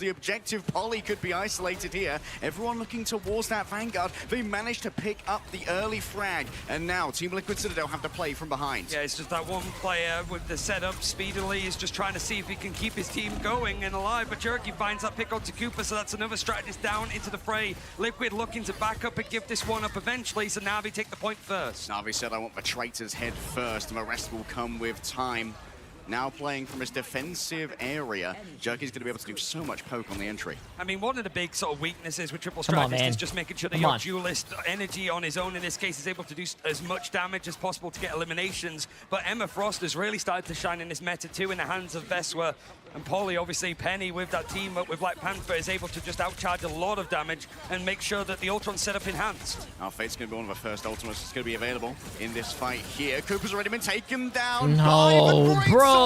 The objective, Polly could be isolated here. Everyone looking towards that Vanguard. They managed to pick up the early frag, and now Team Liquid Citadel have to play from behind. Yeah, it's just that one player with the setup. Speedily is just trying to see if he can keep his team going and alive, but Cherokee finds that pick onto Cooper, so that's another strategist down into the fray. Liquid looking to back up and give this one up eventually, so Na'Vi take the point first. Na'Vi said, I want the traitors head first, and the rest will come with time. Now playing from his defensive area, Jerky's going to be able to do so much poke on the entry. I mean, one of the big sort of weaknesses with Triple Strategist is just making sure that your duelist energy on his own in this case is able to do as much damage as possible to get eliminations. But Emma Frost has really started to shine in this meta too in the hands of Veswa. And Polly, obviously, Penny with that team up with Black Panther is able to just outcharge a lot of damage and make sure that the Ultron's setup enhanced. Our Fate's going to be one of the first ultimates that's going to be available in this fight here. Cooper's already been taken down. No, bro.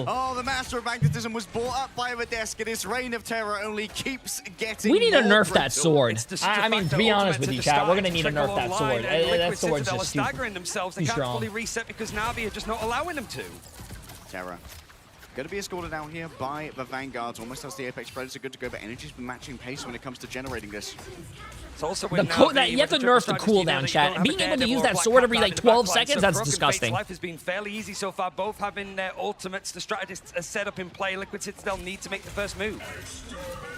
Oh, the Master of Magnetism was brought up by the desk, and his reign of terror only keeps getting We need to nerf brutal. that sword. I mean, to be honest with you, chat, we're going to need to nerf that sword. That sword's just staggering themselves. They can't fully reset because Na'Vi are just not allowing them to. Terror going to be escorted out here by the Vanguards, almost as the Apex Predator. Good to go, but energy's been matching pace when it comes to generating this. It's also you have to nerf the cooldown, chat. Being able to use that sword every like 12 seconds, that's disgusting. Life has been fairly easy so far, both having their ultimates. The strategists are set up in play. Liquid Citadel need to make the first move.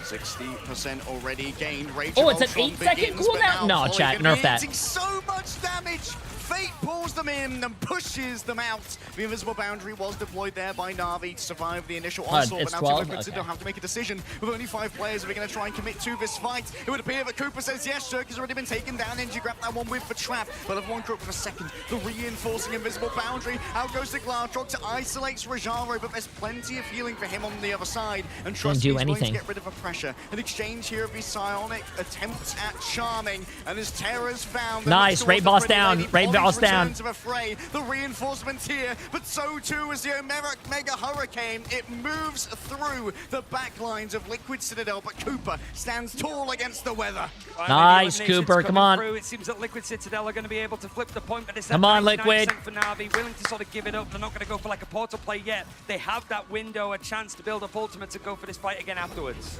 60% already gained. Oh, it's an 8-second cooldown? No, chat, nerf that. So much damage. Fate pulls them in and pushes them out. The invisible boundary was deployed there by Na'Vi to survive the initial onslaught, but now Team Liquid Citadel have to make a decision. With only 5 players, are we going to try and commit to this fight? It would appear that Cooper says yes. Jerky's already been taken down. Ninja grabbed that one with the trap. But have one group for a second. The reinforcing invisible boundary. Out goes the Glartrog to isolate Rajaro, but there's plenty of healing for him on the other side. And trust me, he's going to get rid of the pressure. An exchange here of the psionic attempts at charming. And as Terra's found... Nice, raid boss down. Raid boss down. To the fray. The reinforcements here, but so too is the Mega Hurricane. It moves through the back lines of Liquid Citadel, but Cooper stands tall against the weather. Nice, Cooper, come on. It seems that Liquid Citadel are going to be able to flip the point, but it's come on, Liquid. For Na'Vi, willing to sort of give it up. They're not going to go for like a portal play yet. They have that window, a chance to build up ultimates and go for this fight again afterwards.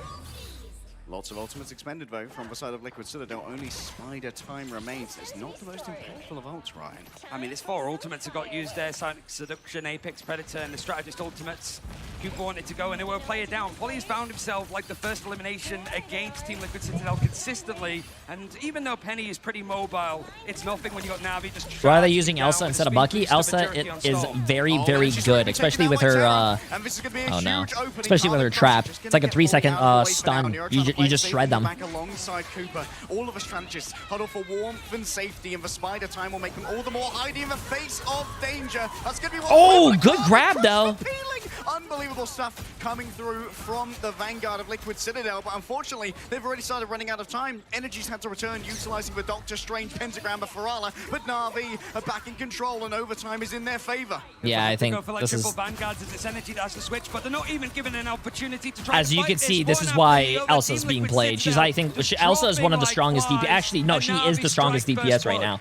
Lots of ultimates expended, though, from the side of Liquid Citadel. Only Spider time remains. It's not the most impactful of ults, Ryan. I mean, it's 4 ultimates that got used there. Sonic Seduction, Apex Predator, and the Strategist ultimates. Cooper wanted to go, and they were a player down. Polly has found himself like the first elimination against Team Liquid Citadel consistently. And even though Penny is pretty mobile, it's nothing when you got Na'Vi just... Why are they using Elsa instead of Bucky? Elsa is very, very good, especially with her... oh, no. Especially with her trap. It's like a 3-second stun. You just shred them. Back alongside Cooper. All of the strategists huddle for warmth and safety, and the Spider time will make them all the more hiding in the face of danger. That's going to be what good grab, though. Unbelievable stuff coming through from the Vanguard of Liquid Citadel, but unfortunately, they've already started running out of time. Energy's had to return, utilizing the Doctor Strange pentagram of Ferala, but Na'Vi are back in control, and overtime is in their favor. Yeah, I think this is... Vanguards as it's energy that has to switch, but they're not even given an opportunity to try. As you can see, this is why Elsa's being played. I think Elsa is one of the strongest DPS. Actually, no, she is the strongest DPS right now.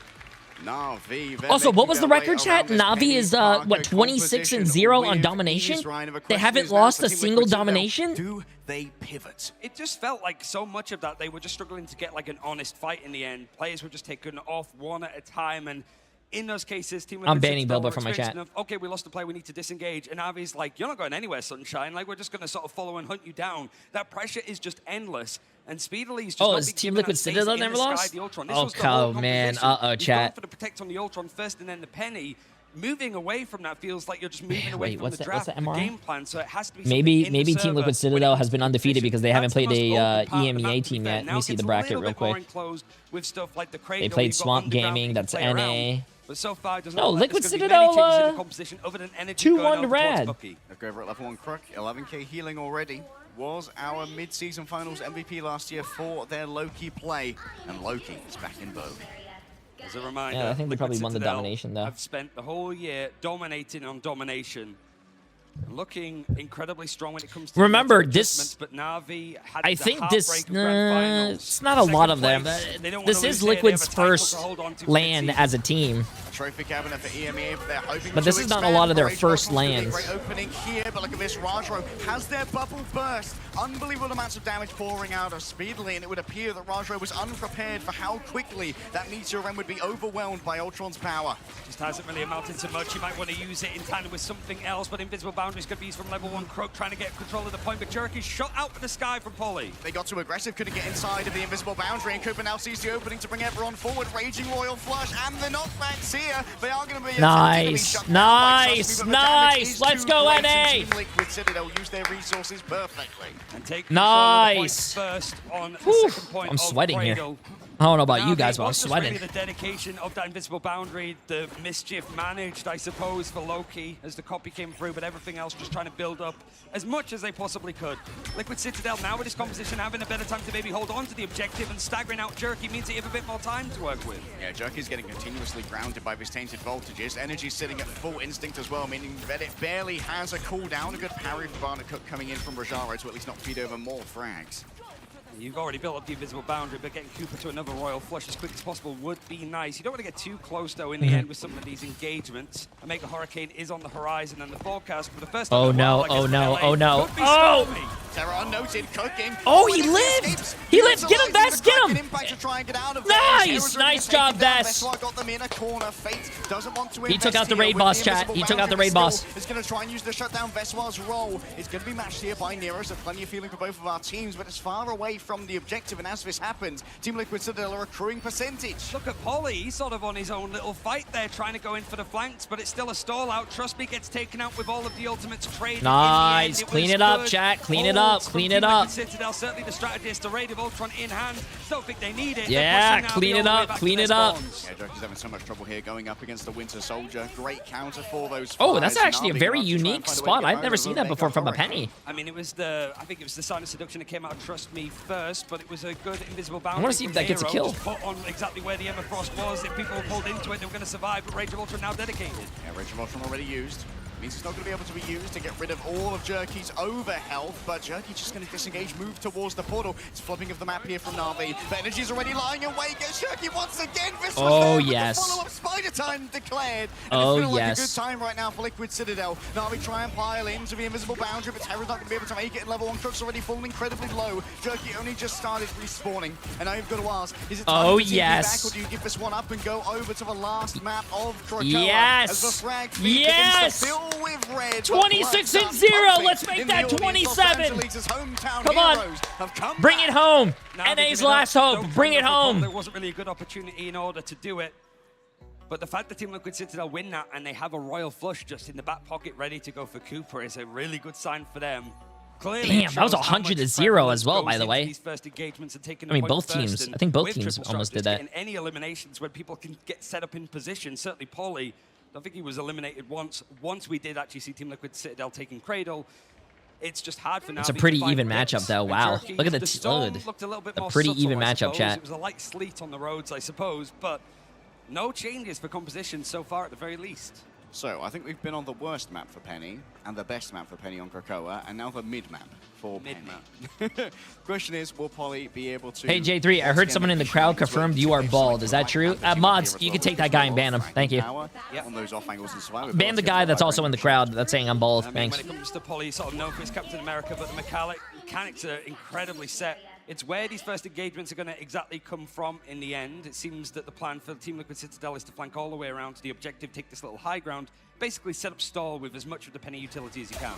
Also, what was the record, chat? Na'Vi is, what, 26-0 on domination? They haven't lost a single domination? Do they pivot? It just felt like so much of that, they were just struggling to get like an honest fight in the end. Players were just taken off one at a time, and in those cases, Team Liquid I'm banning Bilbo from my chat. Okay, we lost the play, we need to disengage. And Navi's like, you're not going anywhere, Sunshine. Like, we're just going to sort of follow and hunt you down. That pressure is just endless. And Speedily is just is Team Liquid Citadel never lost? Oh, man. Chat. For the protect on the Ultron first and then the Penny. Moving away from that feels like you're just moving away from the draft, the game plan, so it has to be maybe Team Liquid Citadel has been undefeated because they haven't played a EMEA team yet. Let me see the bracket real quick. They played Swamp Gaming, that's NA. But so far, no, Liquid Citadel 2-1 to Rad. Look over at level 1 Crook, 11k healing already. Was our mid-season finals MVP last year for their Loki play, and Loki is back in vogue. As a reminder, yeah, I think they probably won the domination, though. I've spent the whole year dominating on domination. Looking incredibly strong when it comes to remember this. But Na'Vi had I think this. It's not a lot of them. This is Liquid's first land as a team. Trophy cabinet for EMEA, but they're hoping but this is not a lot of their first lands. Great opening here, but look at this. Rajro has their bubble burst. Unbelievable amounts of damage pouring out of Speedily, and it would appear that Rajro was unprepared for how quickly that Meteor M would be overwhelmed by Ultron's power. Just hasn't really amounted to much. You might want to use it in tandem with something else, but Invisible Boundaries could be used from level 1. Croak trying to get control of the point, but Jerky's shot out of the sky from Polly. They got too aggressive, couldn't get inside of the Invisible Boundary, and Cooper now sees the opening to bring everyone forward. Raging Royal Flush, and the knockbacks here. They are going to be nice. Let's go, NA. Liquid City, they'll use their resources perfectly. And take nice. First on the second point. I'm sweating here. I don't know about you guys, but I'm sweating. Really the dedication of that Invisible Boundary, the mischief managed, I suppose, for Loki as the copy came through, but everything else just trying to build up as much as they possibly could. Liquid Citadel now with this composition having a better time to maybe hold on to the objective, and staggering out Jerky means they have a bit more time to work with. Yeah, Jerky's getting continuously grounded by these tainted voltages. Energy's sitting at full instinct as well, meaning that it barely has a cooldown. A good parry for Barnet Cook coming in from Rajaro to at least not feed over more frags. You've already built up the Invisible Boundary, but getting Cooper to another Royal Flush as quick as possible would be nice. You don't want to get too close, though, in the end with some of these engagements. A Mega Hurricane is on the horizon, and the forecast for the first time. Oh no! Terra unnoted, cooking. Oh, he lived! He lived! Get him, Vest! Get him! Nice job, Vest! Got them in a corner. Fate doesn't want to. He took out the raid boss, chat. He took out the raid boss. He's going to try and use the shutdown. Veswar's role is going to be matched here by Nero, so plenty of feeling for both of our teams, but it's far away from the objective, and as this happens, Team Liquid Citadel are accruing percentage. Look at Polly, he's sort of on his own little fight there, trying to go in for the flanks, but it's still a stall out. Trust me, gets taken out with all of the ultimates traded. Nice, clean it up, chat. Clean it up, clean it up. Citadel, certainly the strategist, a raid of Ultron in hand. Don't think they need it. Yeah, clean it up, clean it up. Yeah, Jerky's having so much trouble here going up against the Winter Soldier. Great counter for those. Oh, that's actually a very unique spot. I've never seen that before from a Penny. I mean, I think it was the Sign of Seduction that came out of Trust Me first, but it was a good Invisible Boundary. I want to see if that gets a kill. Put on exactly where the Emma Frost was. If people pulled into it, they were going to survive, but Rage of Ultron now dedicated. Yeah, Rage of Ultron already used. Means it's not going to be able to be used to get rid of all of Jerky's over health, but Jerky's just going to disengage, move towards the portal. It's flipping of the map here from Na'Vi. But Energy's already lying in wait. Gets Jerky once again. Oh, yes. Follow-up Spider Time declared. And oh, it's feeling yes. like a good time right now for Liquid Citadel. Na'Vi try and pile into the Invisible Boundary, but Terra's not going to be able to make it in level 1. Crook's already fallen incredibly low. Jerky only just started respawning. And now you've got to ask, is it time to back, or do you give this one up and go over to the last map of Krakoa? Yes. As the frag yes. fill with red. 26-0. Let's make that 27. Come on. Bring it home. NA's last hope. Bring it home. There wasn't really a good opportunity in order to do it. But the fact that Team Liquid Citadel win that and they have a Royal Flush just in the back pocket ready to go for Cooper is a really good sign for them. Clearly, damn, that was 100-0 as well, by the way. I mean, both teams. I think both teams almost did that. Any eliminations when people can get set up in position. Certainly, Polly. I think he was eliminated once. Once we did actually see Team Liquid Citadel taking Cradle, it's just hard for now. It's a pretty even matchup, though. Wow. Look at the storm. Looked a little bit more more pretty subtle, even matchup, chat. It was a light sleet on the roads, I suppose, but no changes for composition so far at the very least. So, I think we've been on the worst map for Penny, and the best map for Penny on Krakoa, and now the mid-map for Penny. Question is, will Polly be able to... Hey, Jay3, I heard someone in the crowd confirmed you are bald. Is that true? Mods, you can take that guy and ban him. Thank you. Ban the guy that's also in the crowd that's saying I'm bald. Thanks. When it comes to Polly, sort of known for his Captain America, but the mechanics are incredibly set. It's where these first engagements are going to exactly come from in the end. It seems that the plan for Team Liquid Citadel is to flank all the way around to the objective, take this little high ground, basically set up stall with as much of the Penny utility as you can.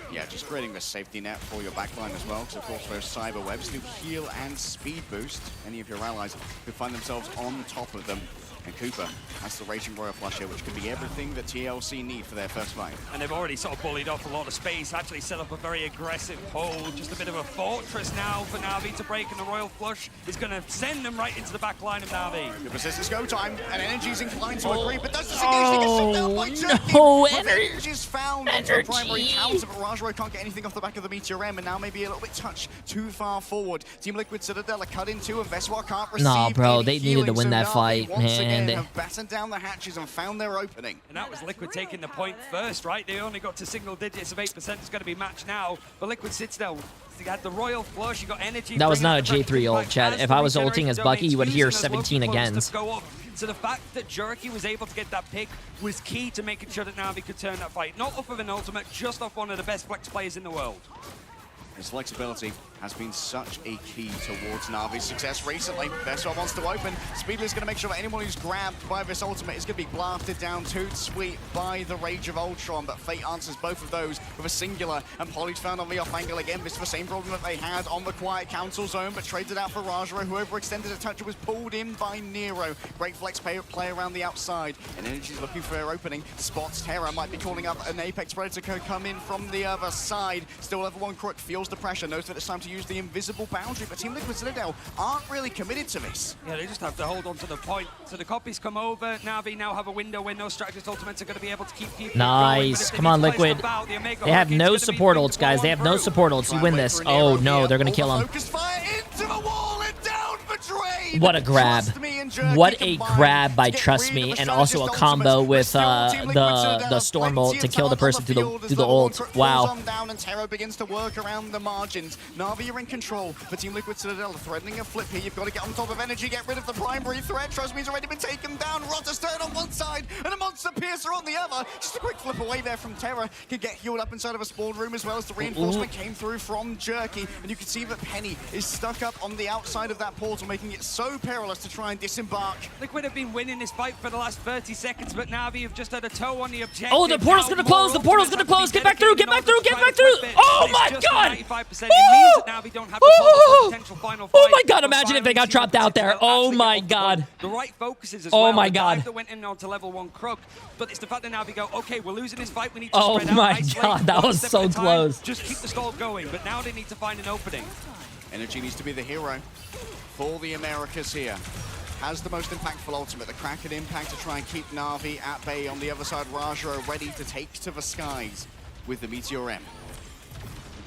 Yeah, just creating a safety net for your backline as well, because of course those cyber webs, new heal and speed boost. Any of your allies who find themselves on top of them. And Cooper has the Raging Royal Flush here, which could be everything that TLC need for their first fight. And they've already sort of bullied off a lot of space, actually set up a very aggressive hold, just a bit of a fortress now for Na'Vi to break, and the Royal Flush is going to send them right into the back line of Na'Vi. The persistence go time, and Energy's inclined to agree, but does this engage get shut down by Jerky? No, Energy's found onto the primary counter, but Rajaro can't get anything off the back of the Meteor M, and now maybe a little bit touch too far forward. Team Liquid Citadel are cut in two, and Veswar can't receive nah, bro, any they healing, needed to win so that Na'Vi fight, once again grande. have battened down the hatches and found their opening. And that was Liquid taking the point first, right? They only got to single digits of 8%. It's going to be matched now. But Liquid sits there. He had the Royal Flush, he got energy. That was not a J3 ult, Chad. If I was ulting as Bucky, you would hear 17 agains. So the fact that Jay3 was able to get that pick was key to making sure that Na'Vi could turn that fight. Not off of an ultimate, just off one of the best flex players in the world. His flexibility has been such a key towards Na'Vi's success recently. Best one wants to open. Speedler's going to make sure that anyone who's grabbed by this ultimate is going to be blasted down too sweet by the Rage of Ultron, but Fate answers both of those with a singular, and Poly's found on the off angle again. This is the same problem that they had on the Quiet Council zone, but traded out for Rajaro. Whoever extended a touch was pulled in by Nero. Great flex play around the outside, and Energy's looking for their opening. Spots Terra, might be calling up an Apex Predator to come in from the other side. Still level 1 Crook, feels the pressure, knows that it's time to use the invisible boundary, but Team Liquid Citadel aren't really committed to this. Yeah, they just have to hold on to the point. So the copies come over. Na'Vi now have a window where no strategist ultimates are going to be able to keep nice. Come on, Liquid. They have no support ults, guys. They have no support ults. You win this. Oh, no. They're going to kill him. What a grab. What a grab by Trust Me, and also a combo with the Storm ult to kill the person through the ult. Wow. And Terra begins to work around the margins. Na'Vi are in control, but Team Liquid Citadel threatening a flip here. You've got to get on top of Energy, get rid of the primary threat. Trust Me's already been taken down. Rotter Stern on one side and a Monster Piercer on the other. Just a quick flip away there from Terra. Can get healed up inside of a spawn room, as well as the reinforcement came through from Jerky. And you can see that Penny is stuck up on the outside of that portal, making it so perilous to try and disembark. Liquid have been winning this fight for the last 30 seconds, but Na'Vi have just had a toe on the objective. Oh, the portal's going to close. The portal's going to close. Get back through. Get back through. Get back through. Oh, my God. 95%. It means that Na'Vi don't have the potential final fight. Oh, my God. Imagine if they got dropped out there. Oh, my God. The right focuses as well. Oh, my God. That went in onto level 1 Crook, but it's the fact that Na'Vi go, okay, we're losing this fight. We need to spread out. Oh, my God. That was so close. Just keep the stall going, but now they need to find an opening. Energy needs to be the hero for the Americas here. Has the most impactful ultimate, the Kraken impact to try and keep Na'Vi at bay. On the other side, Rajaro ready to take to the skies with the Meteor M.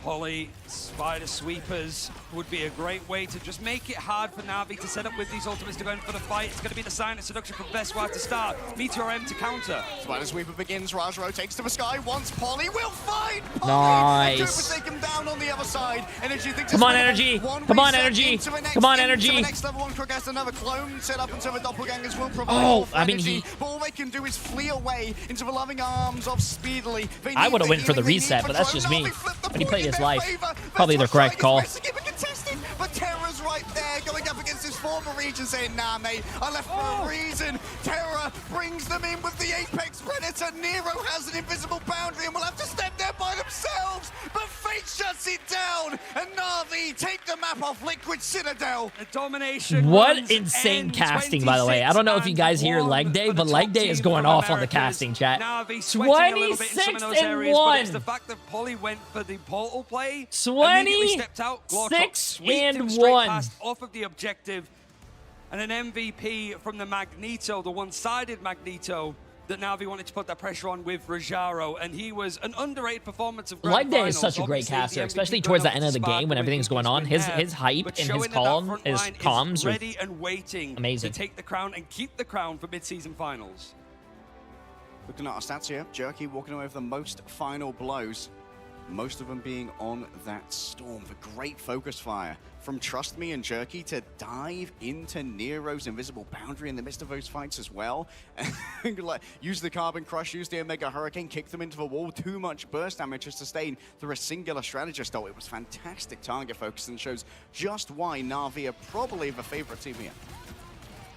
Poly, Spider Sweepers would be a great way to just make it hard for Na'Vi to set up with these ultimates to go in for the fight. It's going to be the sign of seduction from Beswar to start. Meteor M to counter. Spider Sweeper begins. Rajaro takes to the sky. Once Poly will find Poly. Nice. Take him down on the other side. Energy thinks come on, Energy. Come on, Energy. Come on, Energy. Next level 1 Crook has another clone set up until the doppelgangers will provide. Oh, I mean, but all they can do is flee away into the loving arms of Speedily. I would have went for the reset, but that's just me. But he played his life. Probably the correct call. But Terra's right there, going up against his former region, saying, nah, mate, I left for a reason. Terra brings them in with the Apex Predator. Nero has an invisible boundary and will have to step there by themselves. But Fate shuts it down, and Na'Vi take the map off Liquid Citadel. The domination. What insane casting, by the way. I don't know if you guys hear Leg Day, but Leg Day is going off on the casting, chat. 26 and 1. It's the fact that Poly went for the portal play. 26 and 1. Off of the objective, and an MVP from the Magneto, the one-sided Magneto that Na'Vi wanted to put that pressure on with Rajaro, and he was an underrated performance of Grand Leg Day is Finals. such a great caster, especially towards the end of the game when everything's going on. His hype and his comms ready and waiting amazing. to take the crown and keep the crown for mid-season finals. Looking at our stats here, Jerky walking away with the most final blows. Most of them being on that Storm. The great focus fire from Trust Me and Jerky to dive into Nero's invisible boundary in the midst of those fights as well. Use the Carbon Crush, use the Omega Hurricane, kick them into the wall. Too much burst damage is sustained through a singular strategist. Oh, it was fantastic target focus and shows just why Na'Vi are probably the favorite team here.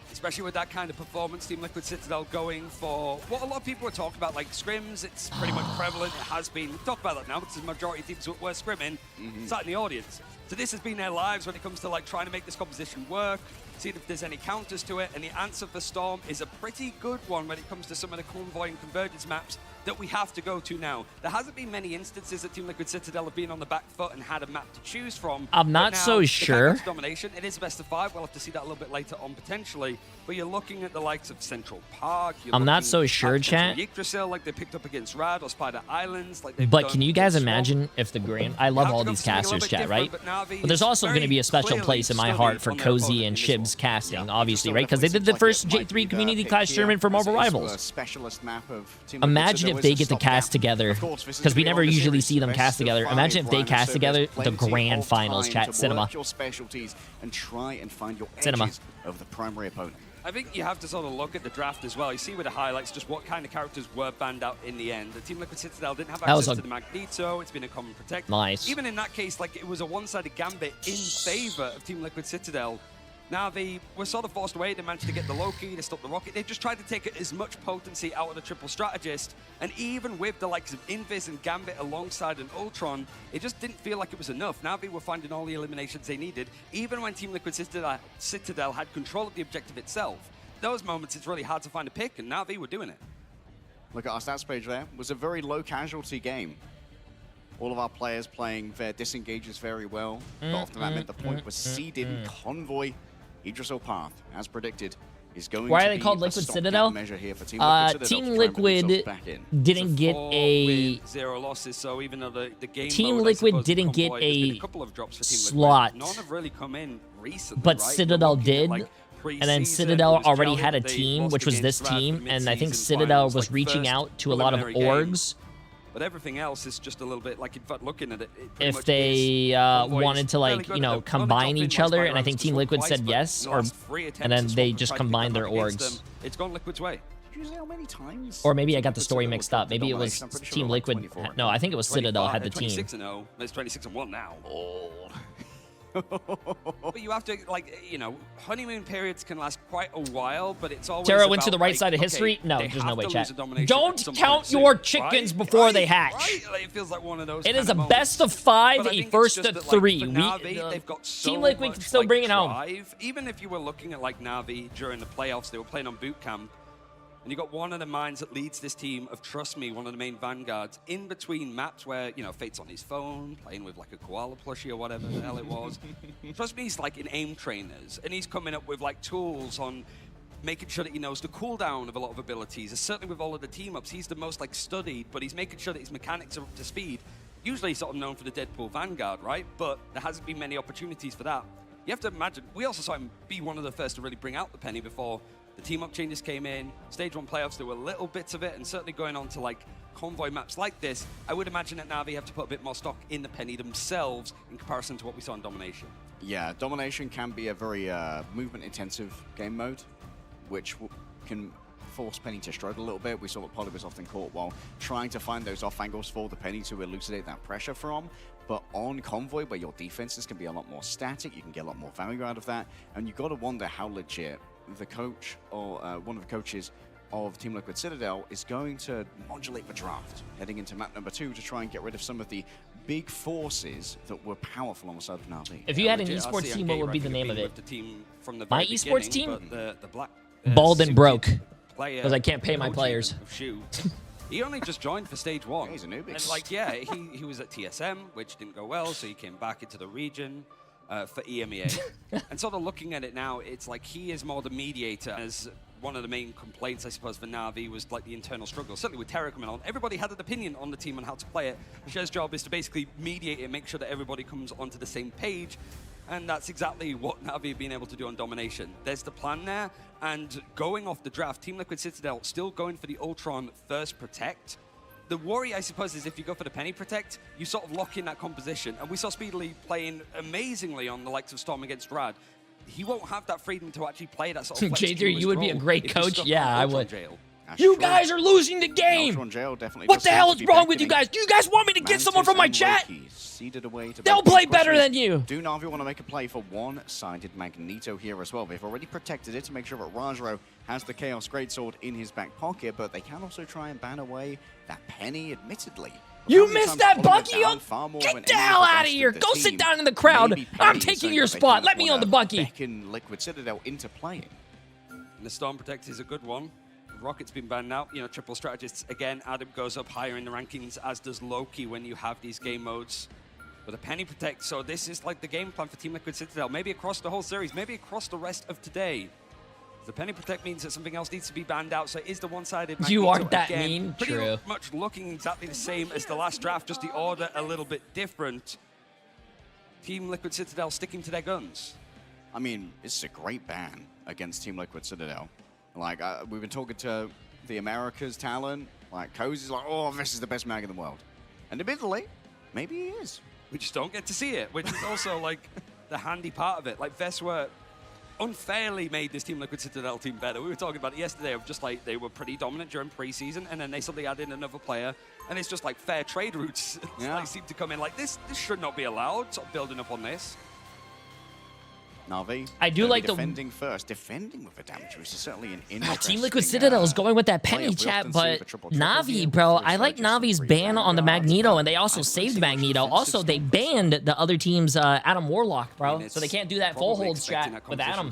Especially with that kind of performance, Team Liquid Citadel going for what a lot of people are talking about, like scrims. It's pretty much prevalent. It has been. We talk about that now because the majority of teams were scrimming, sat in the audience. So this has been their lives when it comes to like trying to make this composition work, seeing if there's any counters to it. And the answer for Storm is a pretty good one when it comes to some of the convoy and convergence maps that we have to go to now. There hasn't been many instances that Team Liquid Citadel have been on the back foot and had a map to choose from. I'm not so sure. Domination. It is a best of 5. We'll have to see that a little bit later on potentially. But you're looking at the likes of Central Park. I'm not so sure, chat. Yggdrasil, like they picked up against Rad or Spider Islands. Like but can you guys imagine if the Grand... I love all these casters, chat, right? But there's also going to be a special place in my heart for Cozy and Shib's casting, obviously, right? Because they did the first J3 Community Clash tournament for Marvel Rivals. Imagine if they get to cast together, because we never usually see them cast together. Imagine if they cast together the grand finals, chat. Cinema. Cinema. Over the primary opponent. I think you have to sort of look at the draft as well. You see with the highlights just what kind of characters were banned out in the end. The Team Liquid Citadel didn't have access to the Magneto. It's been a common protect. Nice. Even in that case, like it was a one-sided gambit in favor of Team Liquid Citadel. Now they were sort of forced away. They managed to get the Loki, they stopped the Rocket. They just tried to take as much potency out of the triple strategist. And even with the likes of Invis and Gambit alongside an Ultron, it just didn't feel like it was enough. Now they were finding all the eliminations they needed, even when Team Liquid Citadel had control of the objective itself. Those moments, it's really hard to find a pick, and Na'Vi were doing it. Look at our stats page there. It was a very low casualty game. All of our players playing their disengages very well. But often that meant the point was seeded in Convoy. Yggdrasil path, as predicted, is going Why to are they be called the Liquid stopgap Citadel? Measure here for Team Liquid Citadel Team Liquid didn't get a 0 losses, so even though the game Team mode, Liquid didn't get a couple of drops for Team slot. Liquid. None have really come in recently, But right? Citadel did. Like and then Citadel already had a team, which was this team, and I think Citadel was reaching out to a lot of orgs. But everything else is just a little bit like, in fact, looking at it, if they wanted to, like, you know, combine each other, and I think Team Liquid said yes, and then they just combined their orgs. It's gone Liquid's way. Or maybe I got the story mixed up. Maybe it was Team Liquid. No, I think it was Citadel had the team. 26-0. It's 26-1 now. Oh. But you have to, like, you know, honeymoon periods can last quite a while, but it's always Terra went to the right side of history? No, there's no way, chat. Don't count your chickens before they hatch. Right? It feels like one of those. It is a best of 5, a first of 3. Na'Vi, Team Liquid can still bring it home. Even if you were looking at, like, Na'Vi during the playoffs, they were playing on boot camp. And you got one of the minds that leads this team of Trust Me, one of the main vanguards, in between maps where, you know, Fate's on his phone, playing with like a koala plushie or whatever the hell it was. Trust Me, he's like in aim trainers, and he's coming up with like tools on making sure that he knows the cooldown of a lot of abilities. And certainly with all of the team ups, he's the most like studied, but he's making sure that his mechanics are up to speed. Usually he's sort of known for the Deadpool Vanguard, right? But there hasn't been many opportunities for that. You have to imagine, we also saw him be one of the first to really bring out the penny before the team-up changes came in. Stage 1 playoffs, there were little bits of it, and certainly going on to like convoy maps like this, I would imagine that Na'Vi have to put a bit more stock in the penny themselves in comparison to what we saw in Domination. Yeah, Domination can be a very movement-intensive game mode, which can force Penny to struggle a little bit. We saw what Polly was often caught while trying to find those off angles for the Penny to elucidate that pressure from. But on Convoy, where your defenses can be a lot more static, you can get a lot more value out of that, and you've got to wonder how legit the coach or one of the coaches of Team Liquid Citadel is going to modulate the draft, heading into map number 2 to try and get rid of some of the big forces that were powerful on the side of Na'Vi. If you had an esports team, what would be the name of it? My esports team? The black, Bald and broke, because I can't pay my players. He only just joined for stage 1. Yeah, he's a newbie. And like, yeah, he was at TSM, which didn't go well, so he came back into the region for EMEA. And sort of looking at it now, it's like he is more the mediator. As one of the main complaints, I suppose, for Na'Vi was like the internal struggle. Certainly with Terra coming on, everybody had an opinion on the team on how to play it. Shez's job is to basically mediate it, make sure that everybody comes onto the same page. And that's exactly what Na'Vi have been able to do on Domination. There's the plan there, and going off the draft, Team Liquid Citadel still going for the Ultron first protect. The worry, I suppose, is if you go for the Penny Protect, you sort of lock in that composition. And we saw Speedily playing amazingly on the likes of Storm against Rad. He won't have that freedom to actually play that sort of J3, you would be a great coach. Yeah, I would. You guys are losing the game! What the hell is wrong with you guys? Do you guys want me to get someone from my chat? They'll play better than you! Do Na'Vi want to make a play for one-sided Magneto here as well? They've already protected it to make sure that Rajro has the Chaos Greatsword in his back pocket, but they can also try and ban away that Penny, admittedly. You missed that, Bucky! Get the hell out of here! Go sit down in the crowd! I'm taking your spot! Let me on the Bucky! Liquid Citadel into playing. And the Storm Protect is a good one. Rocket's been banned now. You know, triple strategists, again, Adam goes up higher in the rankings, as does Loki when you have these game modes. With a Penny Protect, so this is like the game plan for Team Liquid Citadel. Maybe across the whole series, maybe across the rest of today. The Penny Protect means that something else needs to be banned out, so it is the one-sided Magneto. You aren't that again, mean. pretty True. much looking exactly the same as the last draft, just the order a little bit different. Team Liquid Citadel sticking to their guns. I mean, it's a great ban against Team Liquid Citadel. Like, we've been talking to the Americas talent. Like, Cozy's like, oh, this is the best mag in the world. And admittedly, maybe he is. We just don't get to see it, which is also like the handy part of it. Like Veswa unfairly made this Team Liquid Citadel team better. We were talking about it yesterday of just like they were pretty dominant during preseason, and then they suddenly add in another player, and it's just like fair trade routes. Like seem to come in like this should not be allowed. Sort of building up on this. Na'Vi, I do like defending first. Defending with a damage, which is certainly an interesting... Team Liquid Citadel is going with that Penny chat, but Na'Vi, bro, I like Navi's ban on the Magneto, and they also saved Magneto. Also, they banned the other team's Adam Warlock, bro, so they can't do that full hold strat with Adam.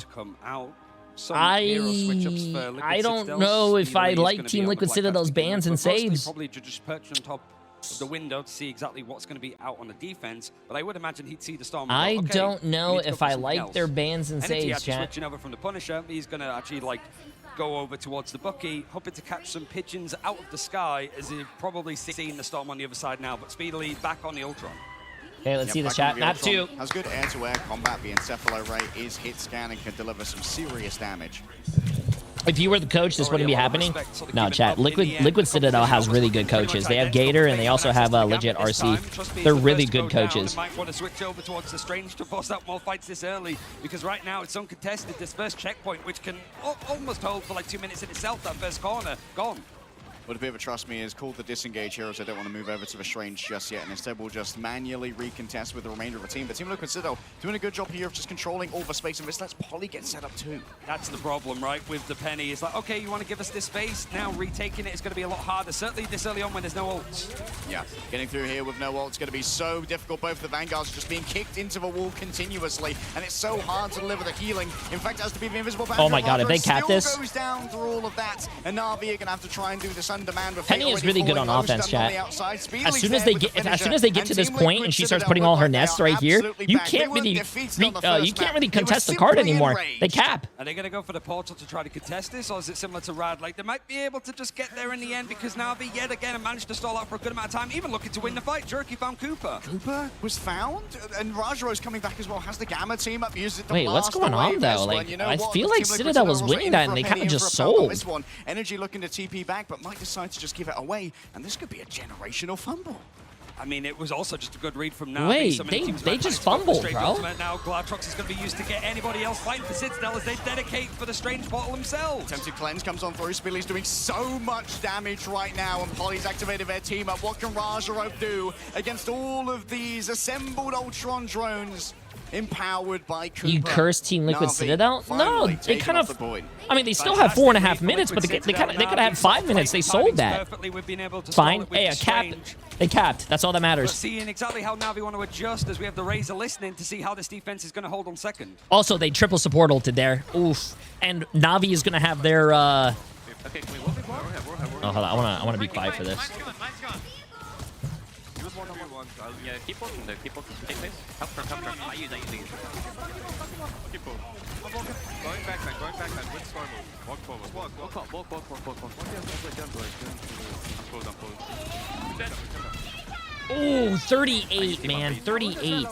I don't know if I like Team Liquid Citadel's bans and saves. Probably just perch on top of the window to see exactly what's going to be out on the defense, but I would imagine he'd see the Storm. I don't know if I like their bans and saves, chat. Switching over from the Punisher, he's going to actually like go over towards the Bucky, hoping to catch some pigeons out of the sky, as he's probably seen the Storm on the other side now, but speedily back on the Ultron. Okay, let's see the chat. Map 2. Has good air-to-air combat. The Encephalo Ray is hit scan and can deliver some serious damage. If you were the coach, this wouldn't be happening. No, chat. Liquid Citadel has really good coaches. They have Gator, and they also have legit RC. They're really good coaches. Might want to switch over towards the Strange to force out more fights this early, because right now it's uncontested. This first checkpoint, which can almost hold for like 2 minutes in itself, that first corner, gone. What a bit of a trust me is called the disengage heroes. I don't want to move over to the Strange just yet, and instead we'll just manually recontest with the remainder of the team. But Team Liquid Citadel doing a good job here of just controlling all the space, and this lets Polly get set up too. That's the problem, right, with the Penny. It's like, okay, you want to give us this space? Now retaking it is going to be a lot harder, certainly this early on when there's no ults. Yeah, getting through here with no ults is going to be so difficult. Both the Vanguards are just being kicked into the wall continuously, and it's so hard to deliver the healing. In fact, it has to be the invisible boundary. Oh my god, if they cap this. Goes down through all of that, and Na'Vi are going to have to try and do this on demand. Penny is really good on offense, chat. As soon as they get to this point and she starts putting all her nests right here, you can't really contest the card anymore. They cap. Are they going to go for the portal to try to contest this, or is it similar to Rad? Like, they might be able to just get there in the end, because Na'Vi yet again managed to stall out for a good amount of time, even looking to win the fight. Jerky found Cooper. Cooper was found, and Rajaro's coming back as well. Has the Gamma team up, used it to Wait, what's going on though? Like, I feel like Citadel was winning that, and they kind of just sold. This one, Energy looking to TP back, but might decide to just give it away, and this could be a generational fumble. I mean, it was also just a good read from Na'Vi. Wait, they just fumbled, bro. Now Gladrox is going to be used to get anybody else fighting for Citadel as they dedicate for the Strange Portal themselves. Attempted cleanse comes on through. Spilly's doing so much damage right now, and Polly's activated their team up. What can Rajaro do against all of these assembled Ultron drones? Empowered by Cooper. You curse Team Liquid Citadel? No, they kind of... I mean, they still have 4.5 minutes, but they could have had 5 minutes. They sold that. Fine. Hey, they capped. That's all that matters. But seeing exactly how Na'Vi want to adjust, as we have the Razor listening to see how this defense is going to hold on second. Also, they triple support ulted there. Oof. And Na'Vi is going to have their... Oh, hold on. I want to be quiet for this. Yeah, keep walking there, keep walking. Take this. Help her. I use it. Keep moving. Going back, with storm move. Walk forward. Walk. Oh, 38, man. 38.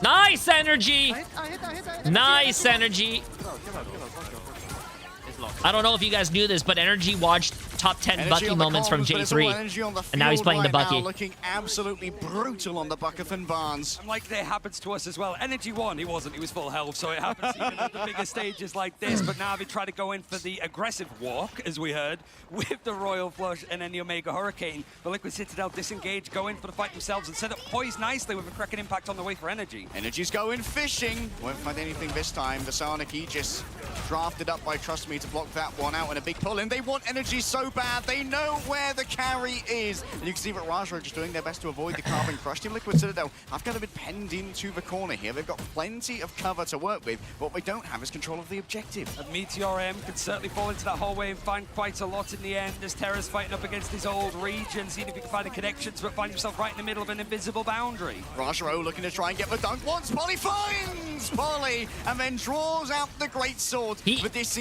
Nice energy. Nice energy. I don't know if you guys knew this, but Energy watched top 10 Bucky moments from Jay3, and now he's playing the Bucky. Looking absolutely brutal on the Buckathon Barnes. And like that happens to us as well. Energy won. He wasn't. He was full health, so it happens even at the bigger stages like this. But now they try to go in for the aggressive walk, as we heard, with the Royal Flush and then the Omega Hurricane. The Liquid Citadel disengage, go in for the fight themselves, and set up poised nicely with a cracking impact on the way for Energy. Energy's going fishing. Won't find anything this time. The Sonic Aegis drafted up by Trust Me to block that one out, and a big pull in. They want Energy so bad. They know where the carry is. And you can see that Raja are just doing their best to avoid the carving crush. Team Liquid Citadel have kind of been penned into the corner here. They've got plenty of cover to work with. What they don't have is control of the objective. And Meteor M can certainly fall into that hallway and find quite a lot in the end as Terra's fighting up against his old region, seeing if he can find the connections, but find himself right in the middle of an invisible boundary. Raja looking to try and get the dunk once. Polly finds Polly and then draws out the great sword.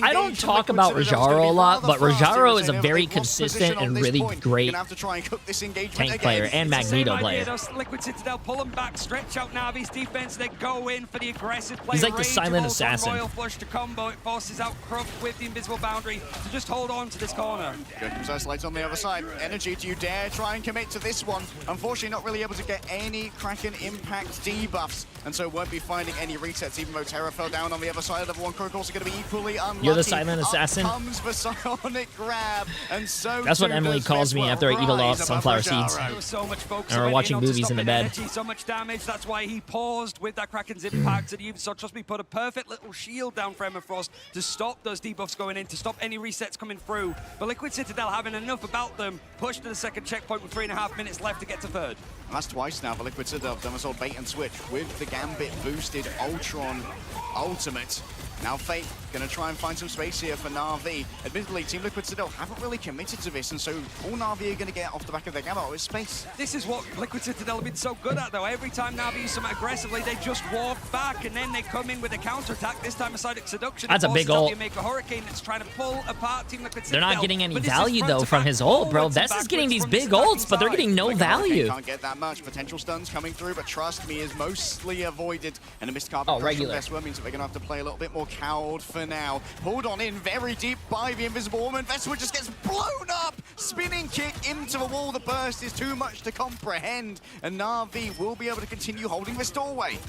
I don't talk about Rajaro a lot, but Rajaro is a very consistent and really great tank player and Magneto player. Liquid Citadel pull him back, stretch out Navi's defense. They go in for the aggressive play. He's like the silent assassin. Royal flush to combo. It forces out Kruk with the invisible boundary to just hold on to this corner. Good comes Lights on the other side. Energy, do you dare try and commit to this one? Unfortunately, not really able to get any Kraken impact debuffs, and so won't be finding any resets, even though Terra fell down on the other side. Level 1 Kruk also going to be equally unlucky. You're the silent assassin. Up comes the Psionic grab, and so that's what Emily calls me after I eat a lot of sunflower seeds. So much focus and we're watching movies in the bed. Energy, so much damage. That's why he paused with that Kraken's impact, and he even saw Trust Me put a perfect little shield down for Emma Frost to stop those debuffs going in, to stop any resets coming through. But Liquid Citadel having enough about them, pushed to the second checkpoint with 3.5 minutes left to get to third. And that's twice now for Liquid Citadel. Done this old bait and switch with the Gambit boosted Ultron ultimate. Now Fate going to try and find some space here for Na'Vi. Admittedly, Team Liquid Citadel haven't really committed to this, and so all Na'Vi are going to get off the back of their Gambit is space. This is what Liquid Citadel have been so good at, though. Every time Na'Vi use something aggressively, they just walk back, and then they come in with a counterattack. This time a Psychic Seduction. That's a big ult. Make a Hurricane that's trying to pull apart Team Liquid They're Citadel. not getting any value, though, from his ult, bro. Vess is getting these big ults, but they're getting no value. Can't get that much. Potential stuns coming through, but Trust Me is mostly avoided. And a missed carbon crush from Vess means that they're going to have to play a little bit more cowed for now. Pulled on in very deep by the Invisible Woman. Vesswood just gets blown up. Spinning kick into the wall. The burst is too much to comprehend. And Na'Vi will be able to continue holding this doorway.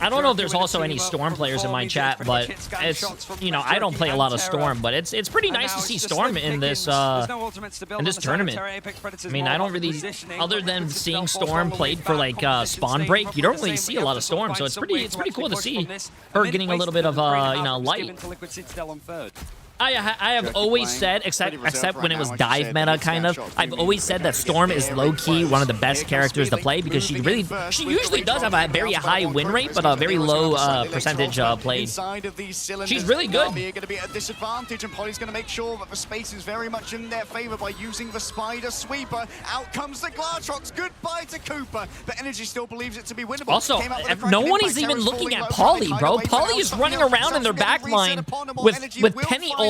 I don't know if there's also any Storm players in my chat, but it's, you know, I don't play a lot of Storm, but it's pretty nice to see Storm in this tournament. I mean, I don't really, other than seeing Storm played for like Spawn Break, you don't really see a lot of Storm, so it's pretty cool to see her getting a little bit of you know, light. I have always said, except when it was dive meta, kind of, I've always said that Storm is low-key one of the best characters to play because she usually does have a very high win rate, but a very low percentage played. She's really good. They're going to be at a disadvantage, and Polly's going to make sure that the space is very much in their favor by using the Spider Sweeper. Out comes the Glartrox. Goodbye to Cooper, but Energy still believes it to be winnable. Also, no one is even looking at Polly, bro. Polly is running around in their back line with Penny ult.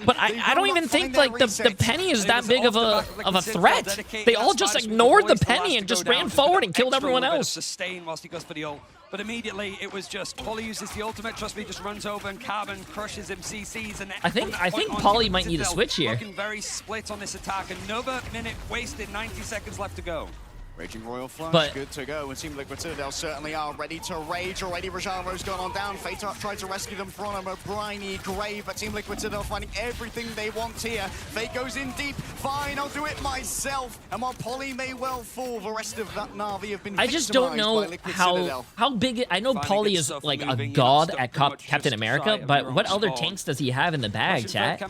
But I don't even think like the Penny is that big of a threat. They all just ignored the Penny and just ran forward and killed everyone else. Sustain whilst he goes for the ult. But immediately it was just Polly uses the ultimate. Trust Me just runs over and Carbon crushes him, CCs, and I think Polly might need a switch here. Looking very split on this attack. Another minute wasted. 90 seconds left to go. Raging Royal Flush, good to go. And Team Liquid Citadel certainly are ready to rage already. Rajaro's gone on down. Fate tried to rescue them from a briny grave, but Team Liquid Citadel finding everything they want here. Fate goes in deep. Fine, I'll do it myself. And while Polly may well fall, the rest of that Na'Vi have been I just don't know how big I know Polly is like a god at Captain America, but what other tanks does he have in the bag, chat?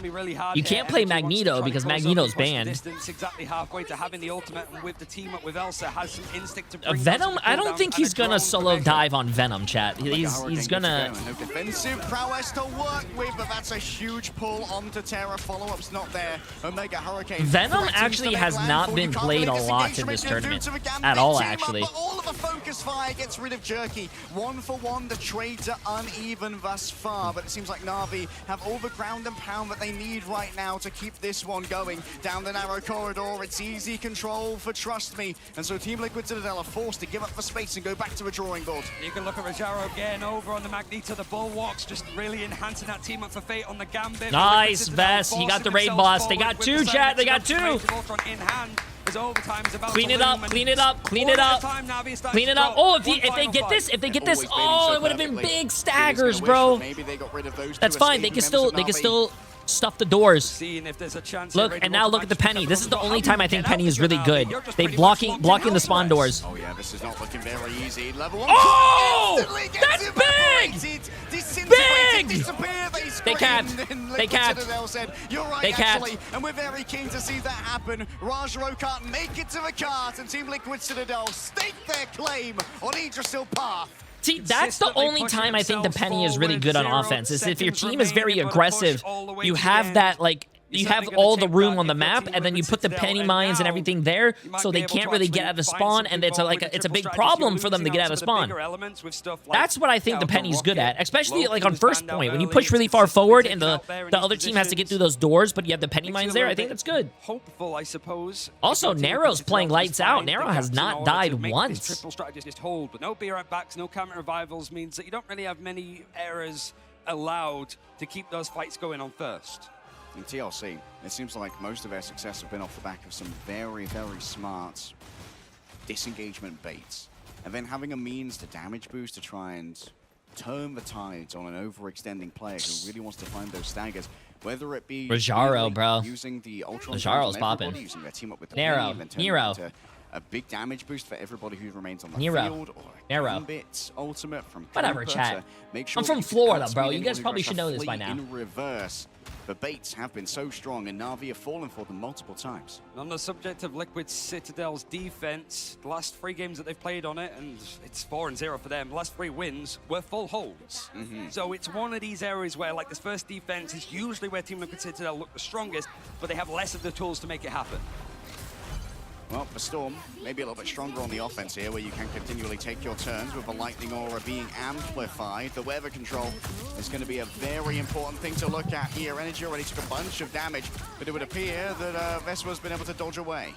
You can't play Magneto because Magneto's banned. Exactly halfway to having the ultimate, and with the team up with Elsa has some instinct to bring Venom. I don't think he's gonna solo dive on Venom, chat. He's gonna. No defensive prowess to work with, but that's a huge pull onto Terra. Follow-up's not there. Omega Hurricane. Venom actually has not been played a lot in this tournament at all, actually. But all of the focus fire gets rid of Jerky. 1-for-1. The trades are uneven thus far, but it seems like Na'Vi have all the ground and pound that they need right now to keep this one going down the narrow corridor. It's easy control for Trust Me, and so Team Liquid Citadel are forced to give up the space and go back to the drawing board. You can look at Rajaro again over on the Magneto, the Bulwarks, just really enhancing that team up for Fate on the Gambit. Nice, Vess. He got the raid boss. They got two, chat. They got two. Clean it up, clean it up, clean it up, clean it up. Oh, if they get this, oh, it would have been big staggers, bro. That's fine. They can still Stuff the doors. Seeing if there's a chance. Look, and now look at the Penny. This is the only time I think Penny is really good. They blocking the spawn doors. Oh yeah, this is not looking very easy. Level 1. Oh! That's big! Big! They capped. They capped. Said, you're right, they capped. Actually, and we're very keen to see that happen. Rajaro can't make it to the cart, and Team Liquid Citadel stake their claim on Yggdrasil path. See, that's the only time I think the Penny is really good on offense, is if your team is very aggressive, you have that, like, you have all the room on the map, and then you put the Penny mines and everything there, so they can't really get out of spawn, and it's a big problem for them to get out of spawn. That's what I think the Penny's good at, especially like on first point. When you push really far forward and the other team has to get through those doors, but you have the Penny mines there, I think that's good. Hopeful, I suppose. Also, Nero's playing lights out. Nero has not died once. Triple strategist just hold, but no BR backs, no counter revivals means that you don't really have many errors allowed to keep those fights going on first. In TLC, it seems like most of their success have been off the back of some very, very smart disengagement baits. And then having a means to damage boost to try and turn the tides on an overextending player who really wants to find those staggers. Whether it be Rajaro, bro. Using the Ultron, Rajaro's popping. Using their team up with the Nero, Nero. A big damage boost for everybody who remains on the Nero. field. Or Gambit ultimate from whatever, Cooper chat. Make sure I'm from Florida, bro. You guys probably should know this by now. In reverse. The baits have been so strong, and Na'Vi have fallen for them multiple times. On the subject of Liquid Citadel's defense, the last 3 games that they've played on it, and it's 4-0 for them, the last 3 wins were full holds. So it's one of these areas where, like, this first defense is usually where Team Liquid Citadel look the strongest, but they have less of the tools to make it happen. Well, for Storm, maybe a little bit stronger on the offense here, where you can continually take your turns with the Lightning Aura being amplified. The weather control is going to be a very important thing to look at here. Energy already took a bunch of damage, but it would appear that Vespa's been able to dodge away.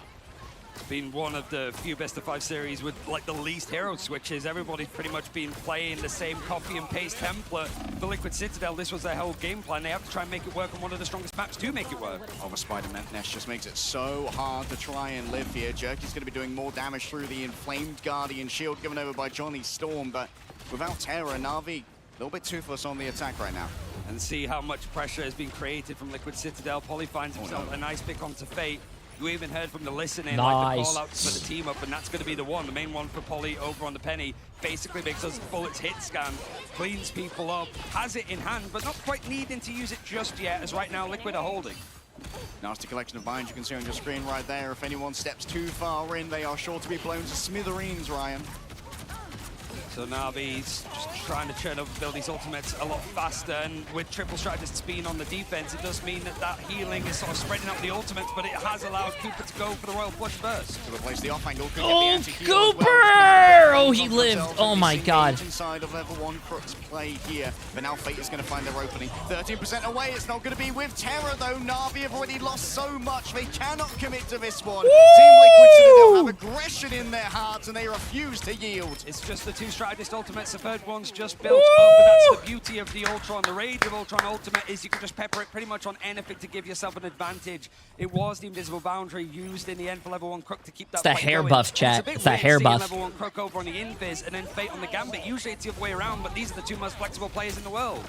Been one of the few best of 5 series with like the least hero switches. Everybody's pretty much been playing the same copy and paste template. For Liquid Citadel, this was their whole game plan. They have to try and make it work on one of the strongest maps to make it work. Oh, the Spider-Man Nest just makes it so hard to try and live here. Jerky's going to be doing more damage through the inflamed Guardian shield given over by Johnny Storm, but without Terra, Na'Vi a little bit toothless on the attack right now. And see how much pressure has been created from Liquid Citadel. Poly finds himself a nice pick onto Fate. You even heard from the listening, like the call-outs for the team up, and that's going to be the one. The main one for Poly over on the Penny. Basically makes those bullets hit scan, cleans people up, has it in hand, but not quite needing to use it just yet, as right now Liquid are holding. Nasty collection of binds you can see on your screen right there. If anyone steps too far in, they are sure to be blown to smithereens, Ryan. So Na'Vi's just trying to churn over, build these ultimates a lot faster, and with triple strategists being on the defense, it does mean that that healing is sort of spreading out the ultimates, but it has allowed Cooper to go for the Royal Flush first. To replace the off angle. Oh, Cooper! Oh, he lived. Oh my God. Inside of level 1 Crooks play here, but now Fate is going to find their opening. 13% away. It's not going to be with Terra though. Na'Vi have already lost so much. They cannot commit to this one. Team Liquid Citadel have aggression in their hearts, and they refuse to yield. It's just the 2 strategist ultimates. The third one's just built up, but that's the beauty of the Ultron. The rage of Ultron Ultimate is you can just pepper it pretty much on anything to give yourself an advantage. It was the invisible boundary used in the end for level 1 Crook to keep that. It's the hair buff, chat. It's the hair buff. Level 1 Crook over on the invis and then Fate on the Gambit. Usually it's the other way around, but these are the 2 most flexible players in the world.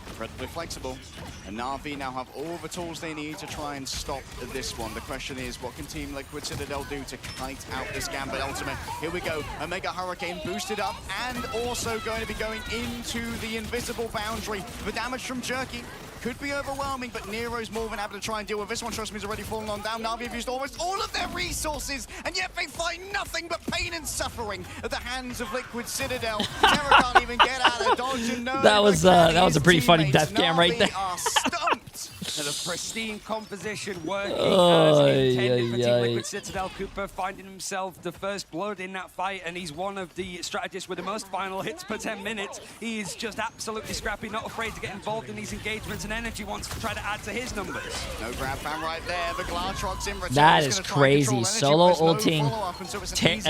Incredibly flexible, and Na'Vi now have all the tools they need to try and stop this one. The question is, what can Team Liquid Citadel do to kite out this Gambit ultimate? Here we go, a Mega Hurricane boosted up, and also going to be going into the invisible boundary. The damage from Jerky could be overwhelming, but Nero's more than happy to try and deal with this one. Trust me, he's already fallen on down. Na'Vi have used almost all of their resources, and yet they find nothing but pain and suffering at the hands of Liquid Citadel. Terra can't even get out of dodge, and no, that was a pretty funny death cam right there. Are stumped. And a pristine composition working as intended for Team Liquid Citadel. Cooper finding himself the first blood in that fight, and he's one of the strategists with the most final hits per 10 minutes. He is just absolutely scrappy, not afraid to get involved in these engagements, and Energy wants to try to add to his numbers. No grab fan right there. The Glartrox in return. That is crazy. Solo ulting.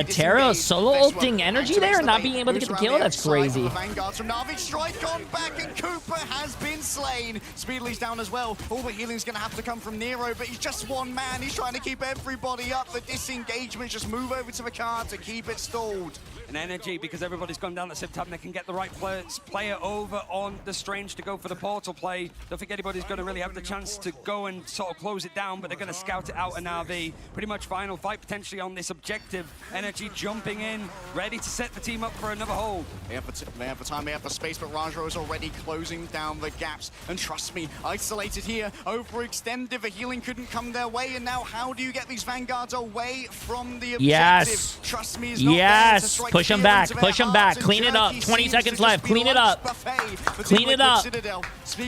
Terra solo ulting Energy there and not being able to get the kill? That's crazy. Vanguards from Na'Vi. Strike on back, and Cooper has been slain. Speedley's down as well. all the healing's going to have to come from Nero, but he's just one man. He's trying to keep everybody up. The disengagement, just move over to the card to keep it stalled. And energy, because everybody's gone down at the same time, they can get the right player over on the Strange to go for the portal play. Don't think anybody's going to really have the chance to go and sort of close it down, but they're going to scout it out in RV. Pretty much final fight potentially on this objective. Energy jumping in, ready to set the team up for another hold. They have the time, they have the space, but Rajo is already closing down the gaps. And trust me, isolated here, overextended, the healing couldn't come their way, and now how do you get these Vanguards away from the objective? Yes. Trust me, is not there to strike. Push him back, push him back, clean it up. 20 seconds left, clean it up. Clean it up.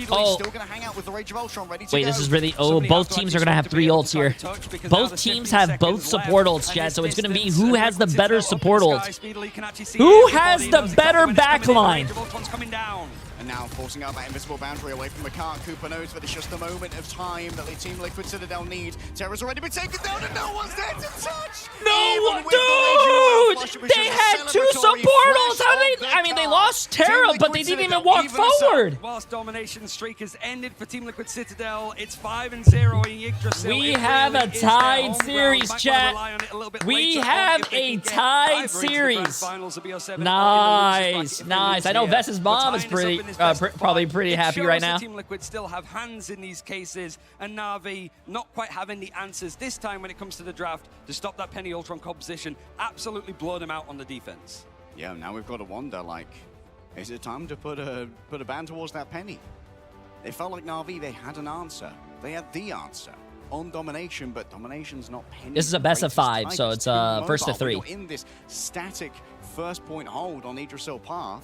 Oh, still gonna hang out with the Rage of Ultron, ready to wait, go. this is really, both teams are gonna have 3 ults here. Both teams have both support ults, Jed, so it's gonna be who has the better support ult. Who has the better backline? And now forcing out that invisible boundary away from the cart. Cooper knows that it's just a moment of time that the Team Liquid Citadel need. Terra's already been taken down and no one's there to touch! Dude! They had 2 support ults! I mean, they lost Terra, but they didn't even walk forward! Whilst domination streak has ended for Team Liquid Citadel, it's 5-0 in Yggdrasil. We have a tied series, chat. We have a tied series. Nice, nice. I know Vess's mom is probably pretty happy right now. Team Liquid still have hands in these cases, and Na'Vi not quite having the answers this time when it comes to the draft to stop that Penny Ultron composition. Absolutely blow them out on the defense. Yeah, now we've got to wonder, like, is it time to put a ban towards that Penny? It felt like Na'Vi, they had an answer. They had the answer on domination, but domination's not Penny. This is a best of 5, so it's first to 3. You're in this static first point hold on Yggdrasil path,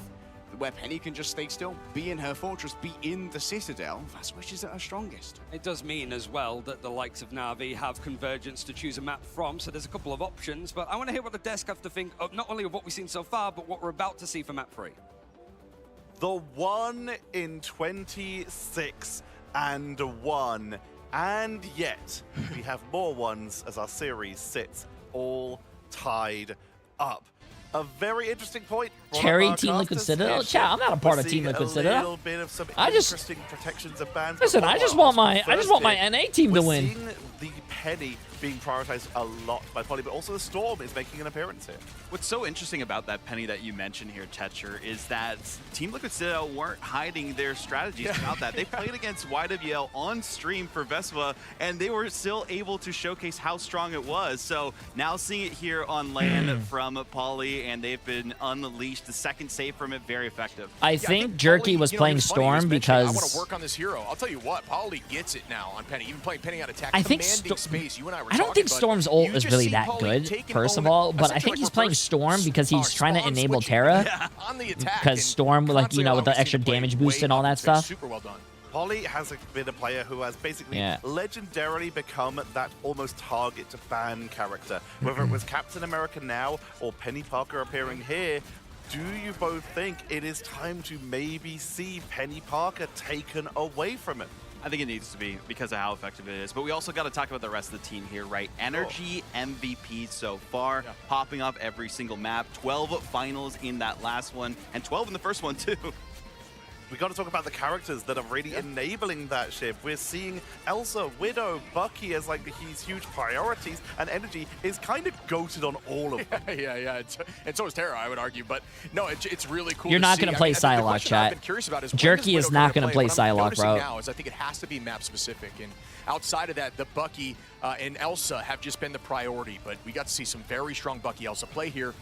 where Penny can just stay still, be in her fortress, be in the Citadel. That's where she's at her strongest. It does mean as well that the likes of Na'Vi have convergence to choose a map from, so there's a couple of options, but I want to hear what the desk have to think of not only of what we've seen so far, but what we're about to see for map 3. The 1 in 26 and 1, and yet we have more ones as our series sits all tied up. A very interesting point. Cherry Team Liquid Citadel? Chat, I'm not a part of Team Liquid Citadel. A little bit of some interesting protections and bans. Listen, I just want my NA team to win. We're seeing the Penny being prioritized a lot by Poly, but also the Storm is making an appearance here. What's so interesting about that Penny that you mentioned here, Tetcher, is that Team Liquid Citadel weren't hiding their strategies about that. They played against YWL on stream for Vespa, and they were still able to showcase how strong it was. So now seeing it here on land from Poly, and they've been unleashed. The second save from it, very effective. I think Jerky was playing Storm because... I want to work on this hero. I'll tell you what, Poly gets it now on Penny. Even playing Penny on attack, I think space. You and I don't think Storm's ult is really that good, first of all, but I think he's playing Storm because he's trying to enable Terra. Because Storm, like, you know, with the extra damage boost and all that stuff. Super well done. Poly has been a player who has basically legendarily become that almost target to ban character. Whether it was Captain America now or Penny Parker appearing here, do you both think it is time to maybe see Penny Parker taken away from him? I think it needs to be because of how effective it is. But we also got to talk about the rest of the team here, right? Energy MVP so far, popping up every single map. 12 finals in that last one, and 12 in the first one too. We got to talk about the characters that are really enabling that shift. We're seeing Elsa, Widow, Bucky as like these huge priorities, and Energy is kind of goated on all of them. Yeah. And so is Terra, I would argue. But no, it's really cool. You're not going to play Psylocke, chat. Jerky is not going to play Psylocke, bro. Now is I think it has to be map specific, and outside of that, the Bucky and Elsa have just been the priority. But we got to see some very strong Bucky Elsa play here.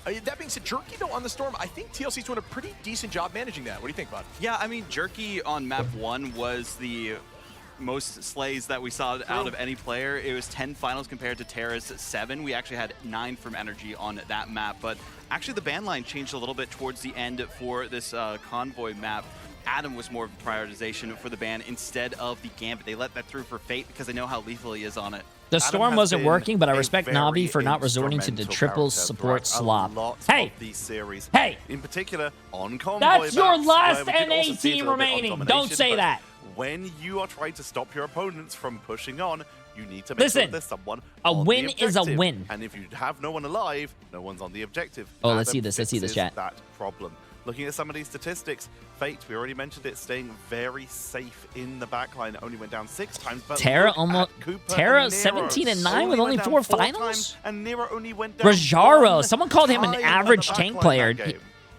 That being said, Jerky, though, on the Storm, I think TLC's doing a pretty decent job managing that. What do you think, bud? Yeah, I mean, Jerky on map 1 was the most slays that we saw out of any player. It was 10 finals compared to Terra's 7. We actually had 9 from Energy on that map, but actually the ban line changed a little bit towards the end for this convoy map. Adam was more of a prioritization for the ban instead of the Gambit. They let that through for Fate because they know how lethal he is on it. The Storm wasn't working, but I respect Na'Vi for not resorting to the triple support slop. Hey! Hey! In particular, on Convoy. That's your last NA team remaining! Don't say that! When you are trying to stop your opponents from pushing on, you need to make sure there's someone a win is a win. And if you have no one alive, no one's on the objective. Oh, let's see this, chat. That problem. looking at some of these statistics, Fate, we already mentioned it, staying very safe in the backline. Only went down 6 times. But Terra 17-9 with only 4 finals? And Nero only went down Rajaro, someone called him an average tank player.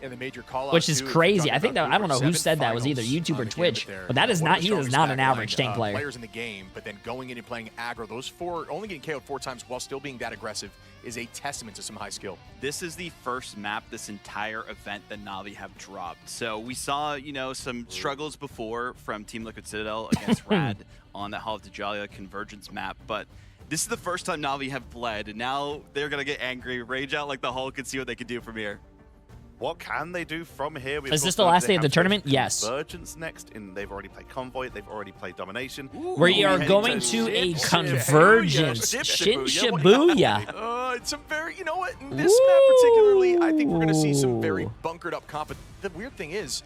And the major call Which is crazy. I think that, I don't know who said that, was either YouTube or Twitch, but that is not, he is not an average tank player. Players in the game, but then going in and playing aggro, those 4, only getting KO'd 4 times while still being that aggressive is a testament to some high skill. This is the first map this entire event that Na'Vi have dropped. So we saw, you know, some struggles before from Team Liquid Citadel against Rad on that Hall of Tajalia Convergence map, but this is the first time Na'Vi have bled, and now they're going to get angry, rage out like the Hulk, and see what they can do from here. What can they do from here? Is this the last day of the tournament? Yes. Convergence next, and they've already played Convoy. They've already played Domination. We are going to a Convergence. Shin Shibuya. It's a very, you know what? In this map particularly, I think we're going to see some very bunkered up comp. The weird thing is,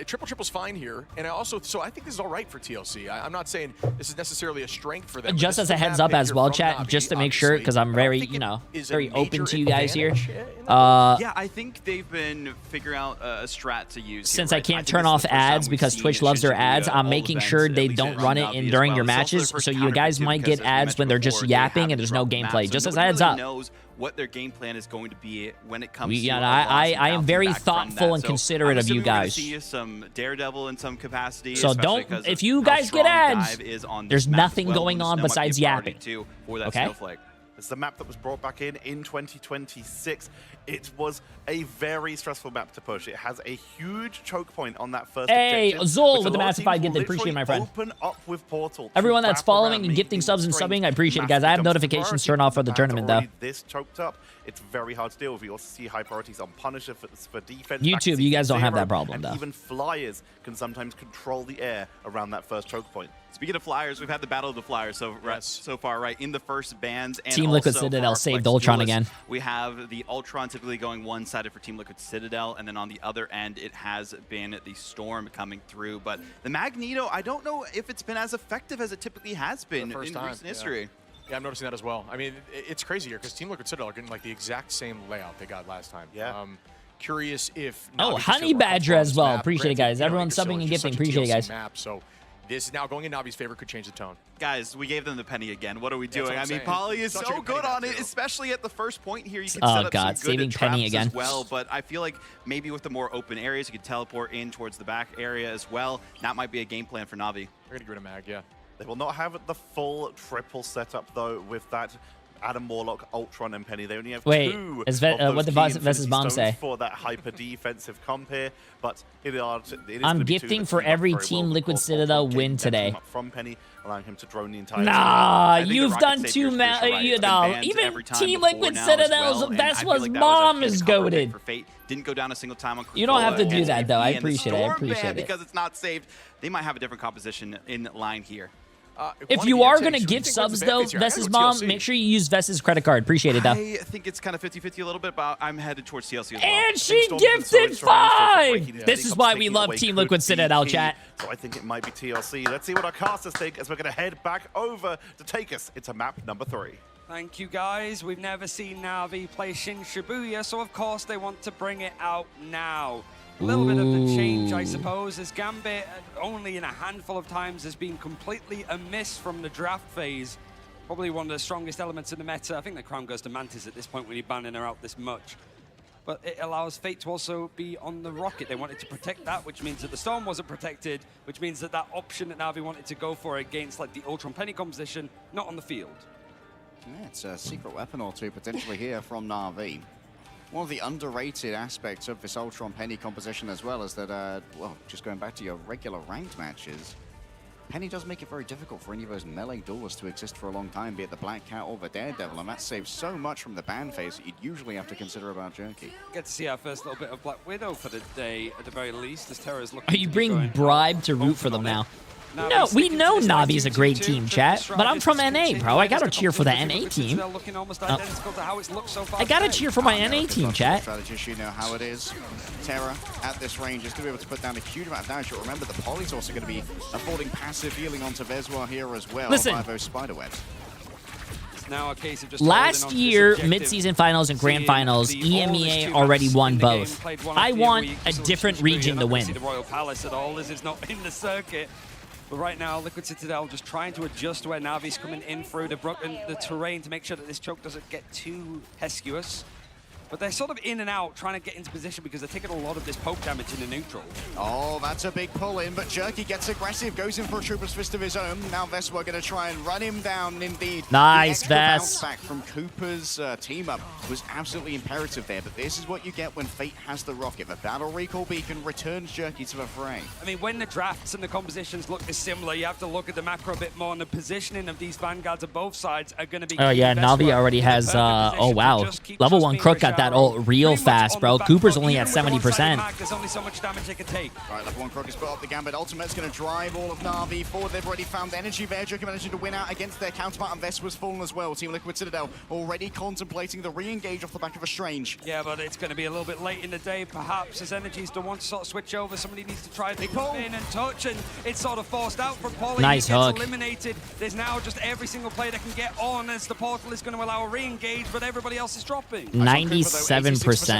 Triple's fine here, and I think this is all right for TLC. I'm not saying this is necessarily a strength for them. Just as a heads up as well, chat, Na'Vi, just to make sure, because I'm very, you know, very open to you guys here. Yeah, I think they've been figuring out a strat to use. Since I can't turn off ads because Twitch loves their ads, I'm making sure they don't run it in during your matches, so you guys might get ads when they're just yapping and there's no gameplay. Just as a heads up. What their game plan is going to be when it comes to I am very thoughtful and considerate of you guys. See some Daredevil in some capacity. So don't, if you guys get ads, there's nothing going on besides yapping. Okay? It's the map that was brought back in 2026. It was a very stressful map to push. It has a huge choke point on that first Hey, objective, Zol with the massive 5 gift. Appreciate it, my friend. Open up with Portal Everyone that's following and gifting subs and subbing, I appreciate it, guys. I have notifications turned off for the tournament, though. This choked up. It's very hard to deal with. We also see high priorities on Punisher for defense. YouTube, you guys don't have that problem, though. Even Flyers can sometimes control the air around that first choke point. Speaking of Flyers, we've had the Battle of the Flyers so far, right? In the first bans. And Team Liquid Citadel saved Ultron again. We have the Ultron typically going one-sided for Team Liquid Citadel, and then on the other end, it has been the Storm coming through. But the Magneto, I don't know if it's been as effective as it typically has been in recent history. Yeah, I'm noticing that as well. I mean, it's crazy here because Team Liquid Citadel are getting like the exact same layout they got last time. Yeah. Curious if... Oh, Honey Badger as well. Appreciate it, guys. Everyone subbing and gifting. Appreciate it, guys. So this is now going in Navi's favor, could change the tone. Guys, we gave them the penny again. What are we doing? I mean, Poly is so good on it, especially at the first point here. You can set up some good saving traps as well, but I feel like maybe with the more open areas, you can teleport in towards the back area as well. That might be a game plan for Na'Vi. They're going to get rid of Mag, yeah. They will not have the full triple setup, though, with that Adam Warlock, Ultron, and Penny. They only have two what did Ves's mom say? For that hyper defensive comp here, but I'm gifting for every Team Liquid Citadel win today. From Penny, allowing him to drone the entire Nah, you've done too much. You know, even Team Liquid Citadel's Ves's mom is goated. Didn't go down a single time on You don't have to do that, though. I appreciate it. I appreciate it. Because it's not saved. They might have a different composition in line here. If you are going to give subs, though, Ves's mom, make sure you use Ves's credit card. Appreciate it, though. I think it's kind of 50-50 a little bit, but I'm headed towards TLC as well. And she gifted 5! This is why we love Team Liquid Citadel, chat. So I think it might be TLC. Let's see what our casters think as we're going to head back over to take us into map number 3. Thank you, guys. We've never seen Na'Vi play Shin Shibuya, so of course they want to bring it out now. A little bit of the change, I suppose, as Gambit only in a handful of times has been completely amiss from the draft phase. Probably one of the strongest elements in the meta. I think the crown goes to Mantis at this point when you're banning her out this much. But it allows Fate to also be on the Rocket. They wanted to protect that, which means that the Storm wasn't protected, which means that that option that Na'Vi wanted to go for against like the Ultron Penny composition, not on the field. Yeah, it's a secret weapon or two potentially here from Na'Vi. One of the underrated aspects of this Ultron Penny composition as well is that, well, just going back to your regular ranked matches, Penny does make it very difficult for any of those melee duelists to exist for a long time, be it the Black Cat or the Daredevil, and that saves so much from the ban phase that you'd usually have to consider about Jerky. Get to see our first little bit of Black Widow for the day, at the very least, as Terra's looking. Are you being bribed to root for them now? No, we know Navi's a great team, chat, but I'm from NA, bro. I gotta cheer for the NA team. I gotta cheer for my NA team, chat. Strategist, you know how it is. Terra, at this range, is going to be able to put down a huge amount of damage. But remember, the Poly's also going to be affording passive healing onto Vezwa here as well. Listen. By those spider webs. It's now a case of just last year, mid-season finals and grand finals, EMEA already won both. I want a different region to win. The Royal Palace at all, as it's not in the circuit. But right now, Liquid Citadel just trying to adjust where Navi's coming in through the terrain to make sure that this choke doesn't get too pescuous. But they're sort of in and out, trying to get into position because they're taking a lot of this poke damage in the neutral. Oh, that's a big pull-in, but Jerky gets aggressive, goes in for a Trooper's Fist of his own. Now Vess, we're going to try and run him down, indeed. Nice, the Vess. bounce back from Cooper's team-up was absolutely imperative there, but this is what you get when Fate has the rocket. The Battle Recall Beacon returns Jerky to the fray. I mean, when the drafts and the compositions look this similar, you have to look at the macro a bit more, and the positioning of these Vanguards of both sides are going to be Oh, yeah, Navi already has, oh, wow. Level 1 Crook got that ult real fast, bro. Cooper's only at 70%. There's only so much damage they can take. All right, level 1 Crook has put up the Gambit. Ultimate's going to drive all of Na'Vi forward. They've already found energy there. Jerky managing to win out against their counterpart, and Vess was fallen as well. Team Liquid Citadel already contemplating the re-engage off the back of a Strange. Yeah, but it's going to be a little bit late in the day, perhaps, as Energies don't want to sort of switch over. Somebody needs to try to come in and touch, and it's sort of forced out from Poly. Nice hook. Eliminated. There's now just every single player that can get on as the portal is going to allow a re-engage, but everybody else is dropping. 97%.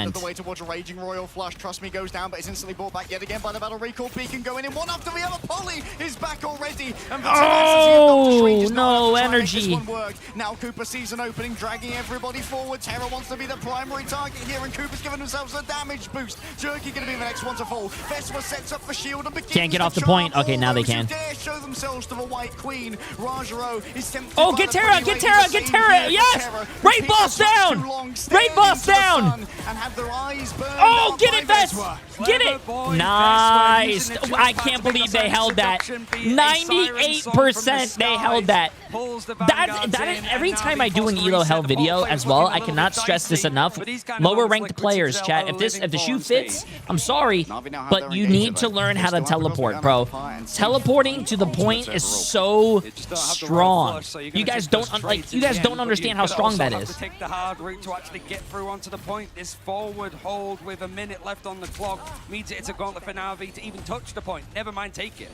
Of the way towards a Raging Royal Flush. Trust me, goes down, but is instantly brought back yet again by the Battle Recall Beacon. Going in one after the other. Poly is back already. And oh, no energy. Now Cooper sees an opening, dragging everybody forward. Terra wants to be the primary target here, and Cooper's giving themselves a damage boost. Jerky going to be the next one to fall. Vespa sets up for shield and begins can't get off the point. Okay, now they can. Dare show themselves to the White Queen. Rajaro is tempted. Oh, get Terra, get Terra, get Terra. Yes! Raid boss down! Raid boss down! Oh, get it, Vess! Get it! Nice! I can't believe they held that. 98% they held that. That is every time I do an Elo Hell video as well, I cannot stress this enough. Lower ranked players, chat. If the shoe fits, I'm sorry, but you need to learn how to teleport, bro. Teleporting to the point is so strong. You guys don't understand how strong that is. Take the hard route to actually get through onto the point. This forward hold with a minute left on the clock means it's a gauntlet for Na'Vi to even touch the point. Never mind take it.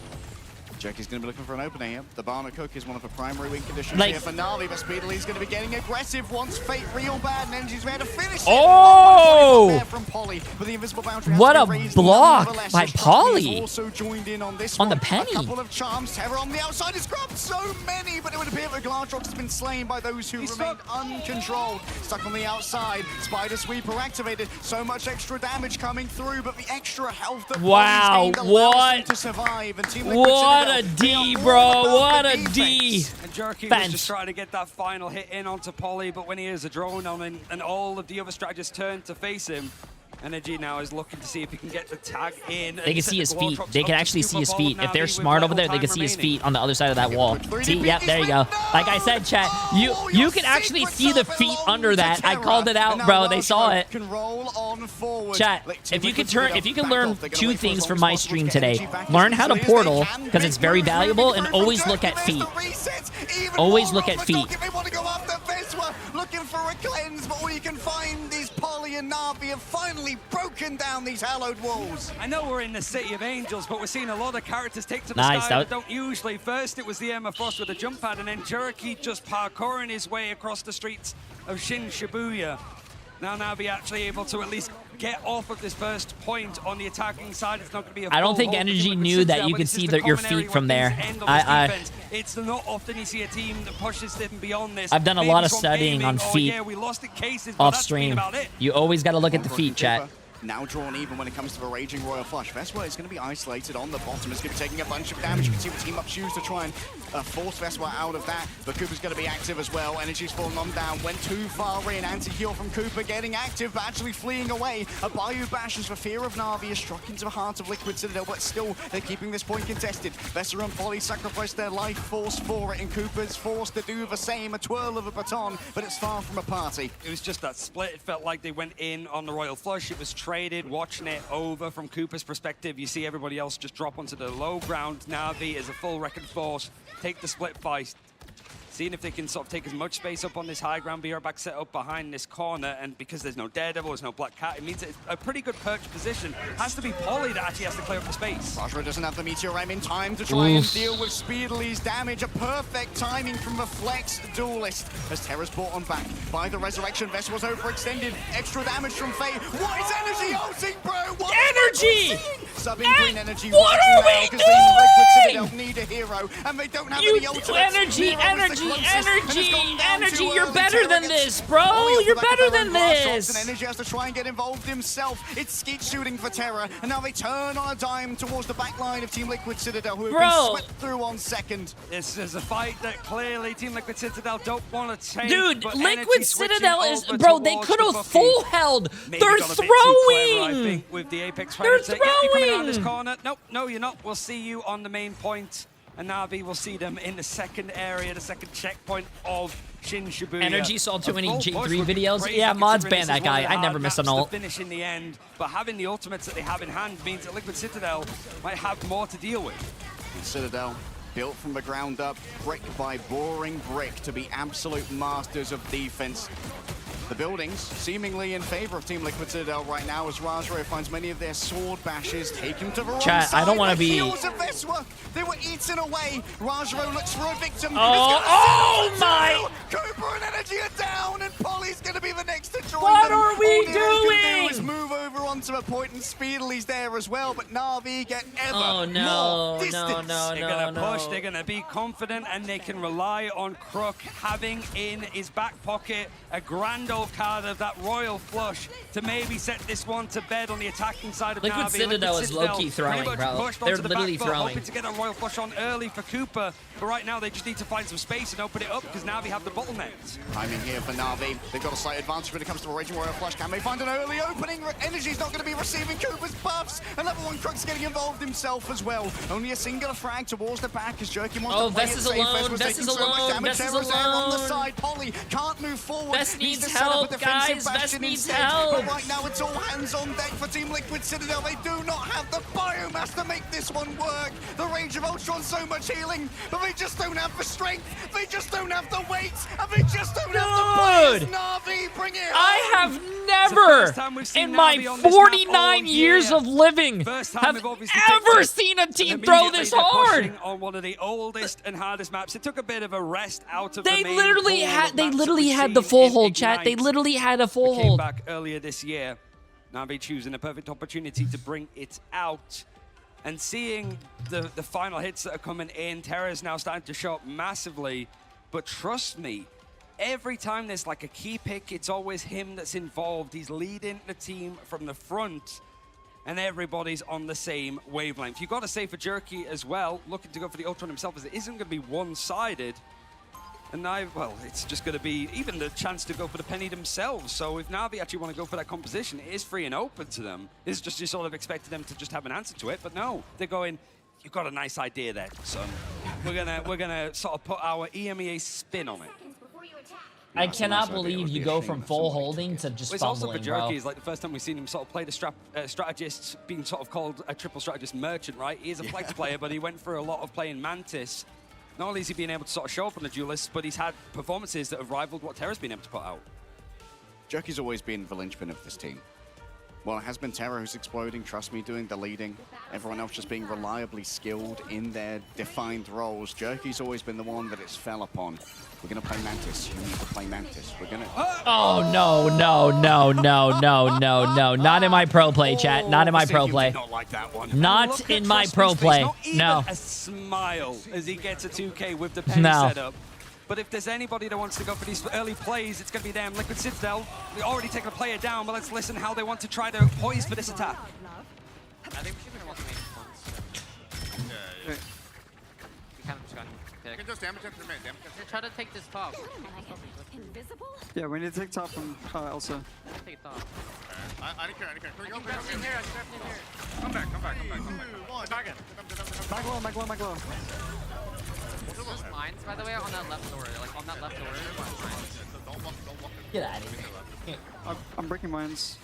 Jerky's going to be looking for an opener here. The Barna Cook is one of the primary win conditions here for Na'Vi, but Speedily going to be getting aggressive once Fate real bad, and Energy's there to finish it. Oh! From Poly, but the invisible boundary what a block by Poly also joined in on this on the penny. A couple of charms. Terra on the outside has grabbed so many, but it would appear that Gladrox has been slain by those who remained uncontrolled. Stuck on the outside. Spider Sweeper activated. So much extra damage coming through, but the extra health that wow, what? To survive. And Team what a D, bro. What a D. And Jerky was just trying to get that final hit in onto Poly, but when he has a drone on him and all of the other strategists turn to face him, Energy now is looking to see if he can get the tag in. They can see his feet. They can actually see his feet. If they're smart over there, they can see his feet on the other side of that wall. See? Yep, there you go. Like I said, chat, you can actually see the feet under that. I called it out, bro. They saw it. Chat, if you can learn two things from my stream today. Learn how to portal, because it's very valuable, and always look at feet. Always look at feet. Looking for a cleanse, but all you can find is Poly and Na'Vi have finally broken down these hallowed walls. I know we're in the City of Angels, but we're seeing a lot of characters take to the sky that don't usually. First, it was the Emma Frost with a jump pad, and then Jerky just parkouring his way across the streets of Shin Shibuya. Now Na'Vi actually able to at least get off of this first point on the attacking side. It's not going to be a I don't think Energy knew that you could see your feet from there. It's not often you see a team that pushes them beyond this. I've done a lot of studying on feet off stream. You always got to look at the feet, chat. Now drawn even when it comes to the Raging Royal Flush. Vespa is going to be isolated on the bottom. It's going to be taking a bunch of damage. You can see the team up choose to try and force Vespa out of that. But Cooper's going to be active as well. Energy's fallen on down. Went too far in. Anti-heal from Cooper getting active, but actually fleeing away. A Bayou Bashes for fear of Na'Vi is struck into the heart of Liquid Citadel, but still they're keeping this point contested. Vespa and Poly sacrificed their life force for it, and Cooper's forced to do the same. A twirl of a baton, but it's far from a party. It was just that split. It felt like they went in on the Royal Flush. It was traded. Watching it over from Cooper's perspective, you see everybody else just drop onto the low ground. Na'Vi is a full wrecking force. Take the split fight. seeing if they can sort of take as much space up on this high ground, BR back set up behind this corner, and because there's no Daredevil, there's no Black Cat, it means it's a pretty good perch position. Has to be Polly that actually has to clear up the space. Rajra doesn't have the Meteor Ram in time to try and deal with Speedly's damage. A perfect timing from the Flex Duelist as Terra's brought on back by the Resurrection. Vessel was overextended. Extra damage from Faye. What is Energy ulting, bro? What Energy! Subbing green Energy. What are we doing? Liquid Citadel need a hero, and they don't have any ultimates. Energy, you're better than this, bro. You're better than this. And Energy has to try and get involved himself. It's skeet shooting for Terra, and now they turn on a dime towards the back line of Team Liquid Citadel, who have been swept through on second. This is a fight that clearly Team Liquid Citadel don't want to take. Dude, Liquid Citadel is, bro, they could have full held. They're throwing. I think, with the Apex Predator. They're throwing. Yeah, you're coming out of this corner. Nope, no, you're not. We'll see you on the main point. And Na'Vi will see them in the second area, the second checkpoint of Shin Shibuya. Energy saw too many Jay3 videos. Yeah, mods ban that guy. I never miss an ult. Finish in the end, but having the ultimates that they have in hand means that Liquid Citadel might have more to deal with. And Citadel, built from the ground up, brick by boring brick, to be absolute masters of defense. The buildings seemingly in favor of Team Liquid Citadel right now as Rajra finds many of their sword bashes, take him to the wrong side. I don't want to be... They were eaten away. Rajra looks for a victim. Oh my! Cooper and Energy are down, and Polly's going to be the next to join What them. are we All doing? do is move over onto a point, and Speedly's there as well, but Na'Vi get ever more distance. They're going to push, they're going to be confident, and they can rely on Crook having in his back pocket a grand old card of that Royal Flush to maybe set this one to bed on the attacking side of Liquid Na'Vi. Citadel is low-key throwing, bro. They're literally throwing. Hoping to get a Royal Flush on early for Cooper, but right now they just need to find some space and open it up because Na'Vi have the bottlenecks. Timing here for Na'Vi. They've got a slight advantage when it comes to a Raging Royal Flush. Can they find an early opening? Energy's not going to be receiving Cooper's buffs. Another one, Crook's getting involved himself as well. Only a singular frag towards the back as Jerky wants to play it safe. Vess is alone. Vess is alone. On the side. Polly can't move forward. Vess needs help, guys. Vess needs help. But right now it's all hands on deck for Team Liquid Citadel. They do not have the biomass to make this one work. The Rage of Ultron, so much healing, but they just don't have the strength. They just don't have the weight, and they just don't have the players. Na'Vi, bring it home. I have never, in my 49 years of living, have ever seen a team throw this hard. On one of the oldest and hardest maps, it took a bit of a rest out of They the main literally had the the full hold, chat. They literally had a full came hold. back earlier this year. Na'Vi choosing a perfect opportunity to bring it out. And seeing the final hits that are coming in, Terra's now starting to show up massively. But trust me, every time there's like a key pick, it's always him that's involved. He's leading the team from the front, and everybody's on the same wavelength. You've got to say for Jerky as well, looking to go for the Ultron himself, as it isn't going to be one-sided. And now, well, it's just going to be even the chance to go for the penny themselves. So if Na'Vi actually want to go for that composition, it is free and open to them. It's just you sort of expected them to just have an answer to it, but no, they're going, you've got a nice idea there, son. We're gonna sort of put our EMEA spin on it. I cannot believe you go from full holding to just it's also for fumbling, Jerky, bro. is like the first time we've seen him sort of play the strategist, being sort of called a triple strategist merchant, right? He is a flex player, but he went through a lot of playing Mantis. Not only is he being able to sort of show up on the duelists, but he's had performances that have rivaled what Terra's been able to put out. Jerky's always been the linchpin of this team. Well, it has been Terra who's exploding, trust me, doing the leading. Everyone else just being reliably skilled in their defined roles. Jerky's always been the one that it's fell upon. We're going to play Mantis. You need to play Mantis. We're going to... Oh, no. Not in my pro play, chat. Not in my pro play. Not like that one. Not in my pro play. No. A smile as he gets a 2K with the penny setup. But if there's anybody that wants to go for these early plays, it's going to be them. Liquid Citadel, we already taken a player down, but let's listen how they want to try to poise for this attack. I think we should be walking in once. Yeah. We kind of just got him. You can just damage him for a minute. Try to take this top. Invisible? Yeah, we need to take top from Elsa. Take top. I don't care. I can grab in here. Come back. Target. My glow. There's mines, by the way, on that left door. Like, on that left door. Don't walk. Get out of here. I'm breaking mines.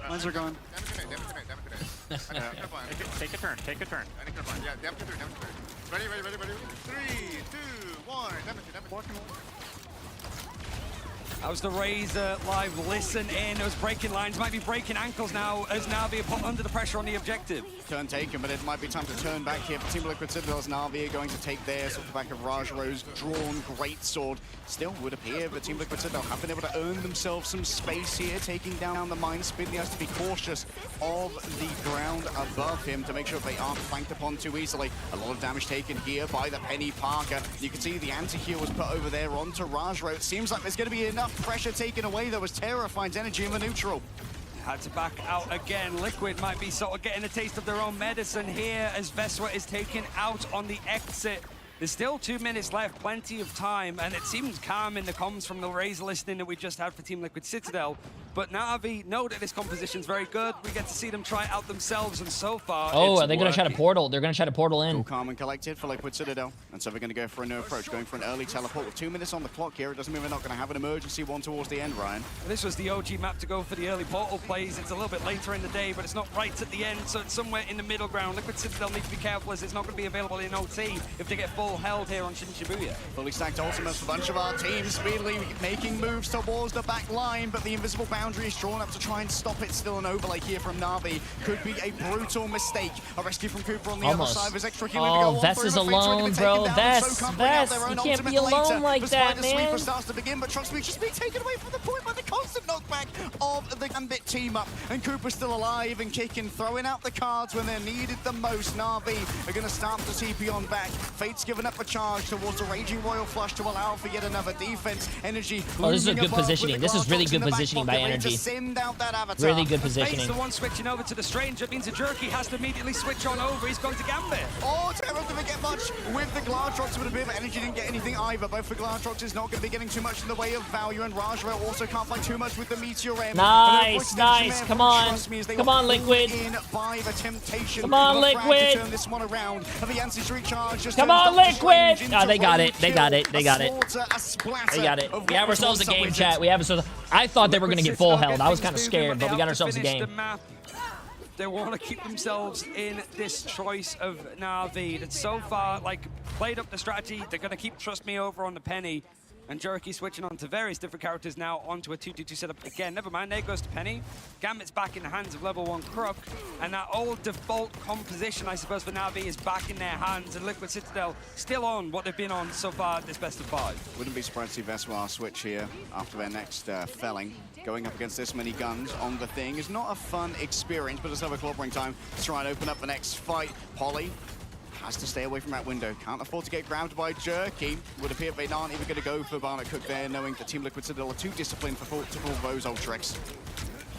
Mines are gone. Damage grenade. Take a turn. Yeah, damage grenade. Ready. 3, 2, 1. That was the Razor live listen in. It was breaking lines, might be breaking ankles now as Na'Vi are put under the pressure on the objective. Turn taken, but it might be time to turn back here for Team Liquid Citadel as Na'Vi are going to take theirs off the back of Rajaro's drawn greatsword. Still would appear that Team Liquid Citadel have been able to earn themselves some space here, taking down the Mind Spin. He has to be cautious of the ground above him to make sure they aren't flanked upon too easily. A lot of damage taken here by the Penny Parker. You can see the anti-heal was put over there onto Rajaro. It seems like there's going to be enough pressure taken away. There was Terra finds energy in the neutral. Had to back out again. Liquid might be sort of getting a taste of their own medicine here as Veswa is taken out on the exit. There's still 2 minutes left, plenty of time, and it seems calm in the comms from the Razor listening that we just had for Team Liquid Citadel. But Na'Vi know that this composition's very good. We get to see them try it out themselves, and so far, oh, it's are they going to try to working. portal? They're going to try to portal in. All calm and collected for Liquid Citadel. And so they're going to go for a new approach, going for an early teleport. With 2 minutes on the clock here, it doesn't mean we're not going to have an emergency one towards the end, Ryan. This was the OG map to go for the early portal plays. It's a little bit later in the day, but it's not right at the end, so it's somewhere in the middle ground. Liquid Citadel need to be careful as it's not going to be available in OT if they get full held here on Shibuya. Fully stacked ultimates for a bunch of our teams, speedily making moves towards the back line, but the invisible boundary is drawn up to try and stop it. Still an overlay here from Na'Vi. Could be a brutal mistake. A rescue from Cooper on the other side. There's extra healing to go on. Vess is alone, bro. Vess, you can't be alone like that, man. Starts to begin, but trust me, just being taken away from the point by the constant knockback of the Gambit team up. And Cooper's still alive and kicking, throwing out the cards when they're needed the most. Na'Vi are going to start the TP on back. Fate's given up a charge towards a Raging Royal Flush to allow for yet another defense. Energy. Oh, this is a good positioning. This is really good positioning by Energy. Really good positioning. Fate's the one switching over to the Stranger. It means a Jerky has to immediately switch on over. He's going to Gambit. Oh, Terra didn't get much with the Gladrox. Would have been, but Energy didn't get anything either. Both for Gladrox is not going to be getting too much in the way of value, and Rajaro also can't fight too much with the Meteor M. Nice. Come on. Come on, Liquid. In by the temptation. Come on, Liquid. Turn this one around. The anti-street charge just come on, Liquid. Oh, they got it. They got it. They got it. We have ourselves a game, chat. We have ourselves. I thought they were going to get full held. I was kind of scared, but we got ourselves a game. They want to keep themselves in this choice of Na'Vi that so far, like, played up the strategy. They're going to keep Trust Me over on the Penny. And Jerky switching on to various different characters now onto a 2-2-2 setup again. Never mind, there goes to Penny. Gambit's back in the hands of level 1 Crook. And that old default composition, I suppose, for Na'Vi is back in their hands. And Liquid Citadel still on what they've been on so far this best of 5. Wouldn't be surprised to see Veswa switch here after their next felling. Going up against this many guns on the thing is not a fun experience, but let's have a clobbering time to try and open up the next fight. Polly has to stay away from that window. Can't afford to get grabbed by Jerky. Would appear they aren't even going to go for Barnet Cook there, knowing that Team Liquid Citadel are too disciplined to pull those Ultrex.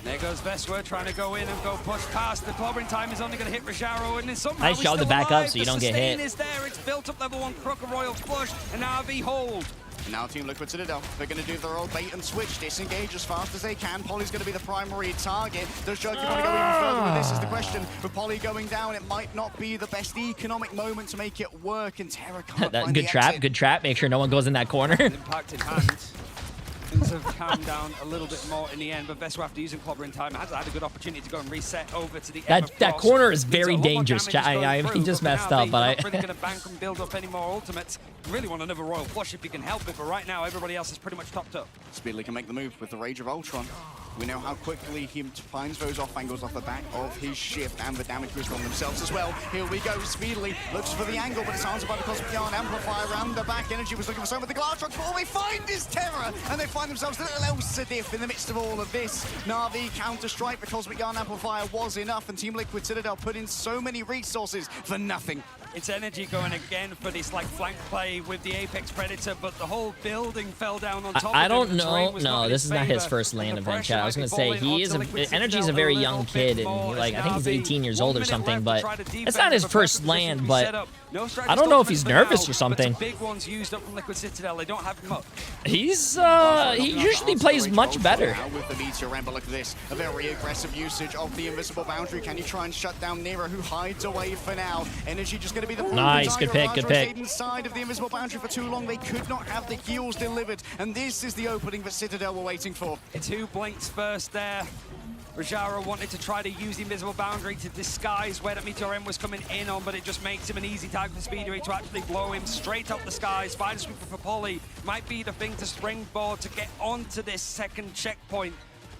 There goes Veswa trying to go in and go push past. The clobbering time is only going to hit Rajaro, and then somehow nice job to back up so you don't get hit. Is there. It's built up level 1 Crook, a Royal Flush, and Na'Vi hold. Now Team Liquid Citadel, they're going to do their old bait and switch, disengage as fast as they can. Polly's going to be the primary target. Does Jerky want to go even further with this is the question. With Polly going down, it might not be the best economic moment to make it work, and Terra can't find good trap, good trap. Make sure no one goes in that corner. Impact in hand. Things have calmed down a little bit more in the end, but Veswa, after using clobbering time, has had a good opportunity to go and reset over to the that corner is very dangerous. He just messed up, but not really going to bank and build up any more ultimates. Really want another Royal Flush if you can help it, but right now everybody else is pretty much topped up. Speedily can make the move with the Rage of Ultron. We know how quickly he finds those off angles off the back of his shift, and the damage boost on themselves as well. Here we go, Speedily looks for the angle, but it's answered by the Cosmic Yarn Amplifier around the back. Energy was looking for some of the Gladrox, but all they find is Terra, and they find themselves a little Elsa diff in the midst of all of this. Na'Vi counter-strike, the Cosmic Yarn Amplifier was enough, and Team Liquid Citadel put in so many resources for nothing. It's Energy going again for this like flank play with the Apex Predator, but the whole building fell down on top of him. I don't know. No, this is not his first LAN event, chat. I was going to say, Energy's a very young kid, and I think he's 18 years old or something, but it's not his first LAN, but I don't know if he's nervous or something. Big ones used up from Liquid Citadel. They don't have much. He usually plays much better. With the Meteor Ramble, look at this. A very aggressive usage of the invisible boundary. Can you try and shut down Nero, who hides away for now? Energy just going to be the nice, good pick, good pick. Inside of the invisible boundary for too long, they could not have the heals delivered, and this is the opening that Citadel were waiting for. 2 blinks first there. Rajaro wanted to try to use the invisible boundary to disguise where that Meteor M was coming in on, but it just makes him an easy target for Speedway to actually blow him straight up the sky. Spider Sweeper for Polly might be the thing to springboard to get onto this second checkpoint.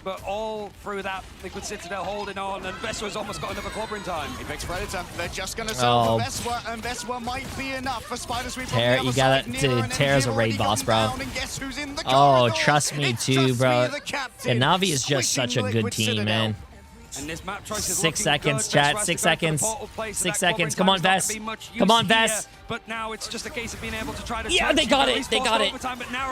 But all through that, Liquid Citadel holding on, and Veswa's almost got another clobbering time. Apex Predator, they're just going to sell for Veswa, and Veswa might be enough for Spider Sweep. You gotta, dude, Terra's a raid boss, bro. Oh, trust me too, bro. And Na'Vi is just such a good team, man. And this map choice is 6 seconds, good. chat. 6 seconds. 6 seconds. Come on, Vess. Come on, Vess. But now it's just a case of being able to try to. Yeah, they got it. They got it.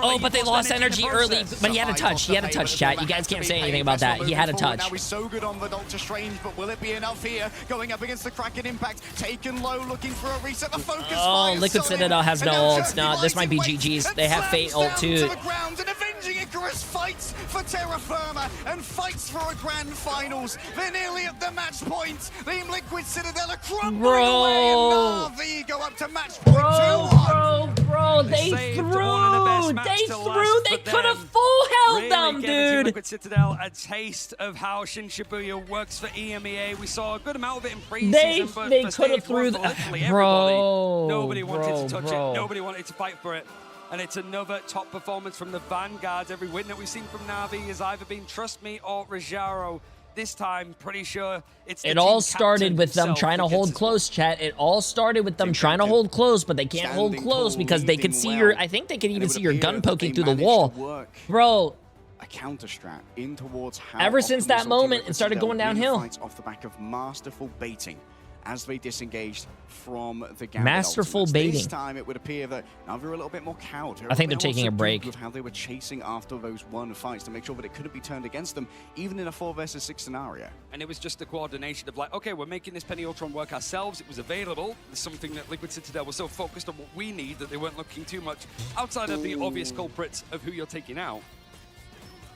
Oh, but they lost energy early. But he had a touch. He had a touch, chat. You guys can't say anything about that. He had a touch. Now he's so good on the Doctor Strange, but will it be enough here? Going up against the Kraken Impact, taken low, looking for a reset. The focus. Oh, Liquid Citadel has no ults. No, this might be GG's. They have Fate ult too. Icarus fights for Terra Firma and fights for a grand finals. They're nearly at the match point. The Liquid Citadel are crumbling away, and Na'Vi go up to match point 2-1. Bro, they threw. They could have full held them, dude. Liquid Citadel a taste of how Shin Shibuya works for EMEA. We saw a good amount of it in preseason, but they could have threw that. Nobody wanted to touch it. Nobody wanted to fight for it. And it's another top performance from the Vanguards. Every win that we've seen from Na'Vi has either been Trust Me or Rajaro. This time, pretty sure it's the It all started with them trying to hold close, chat. It all started with them trying to hold close, but they can't hold close because they could see your... I think they could even see your gun poking through the wall. Bro, a counter strat in towards how ever since that moment, it started going downhill. Off the back of masterful baiting as they disengaged from the Gambit masterful ultimates. baiting. This time it would appear that now they're a little bit more cowed. I think they're taking a break. With how they were chasing after those one fights to make sure that it couldn't be turned against them, even in a 4 versus 6 scenario. And it was just the coordination of like, okay, we're making this Penny Ultron work ourselves. It was available. It's something that Liquid Citadel was so focused on what we need that they weren't looking too much outside of the obvious culprits of who you're taking out.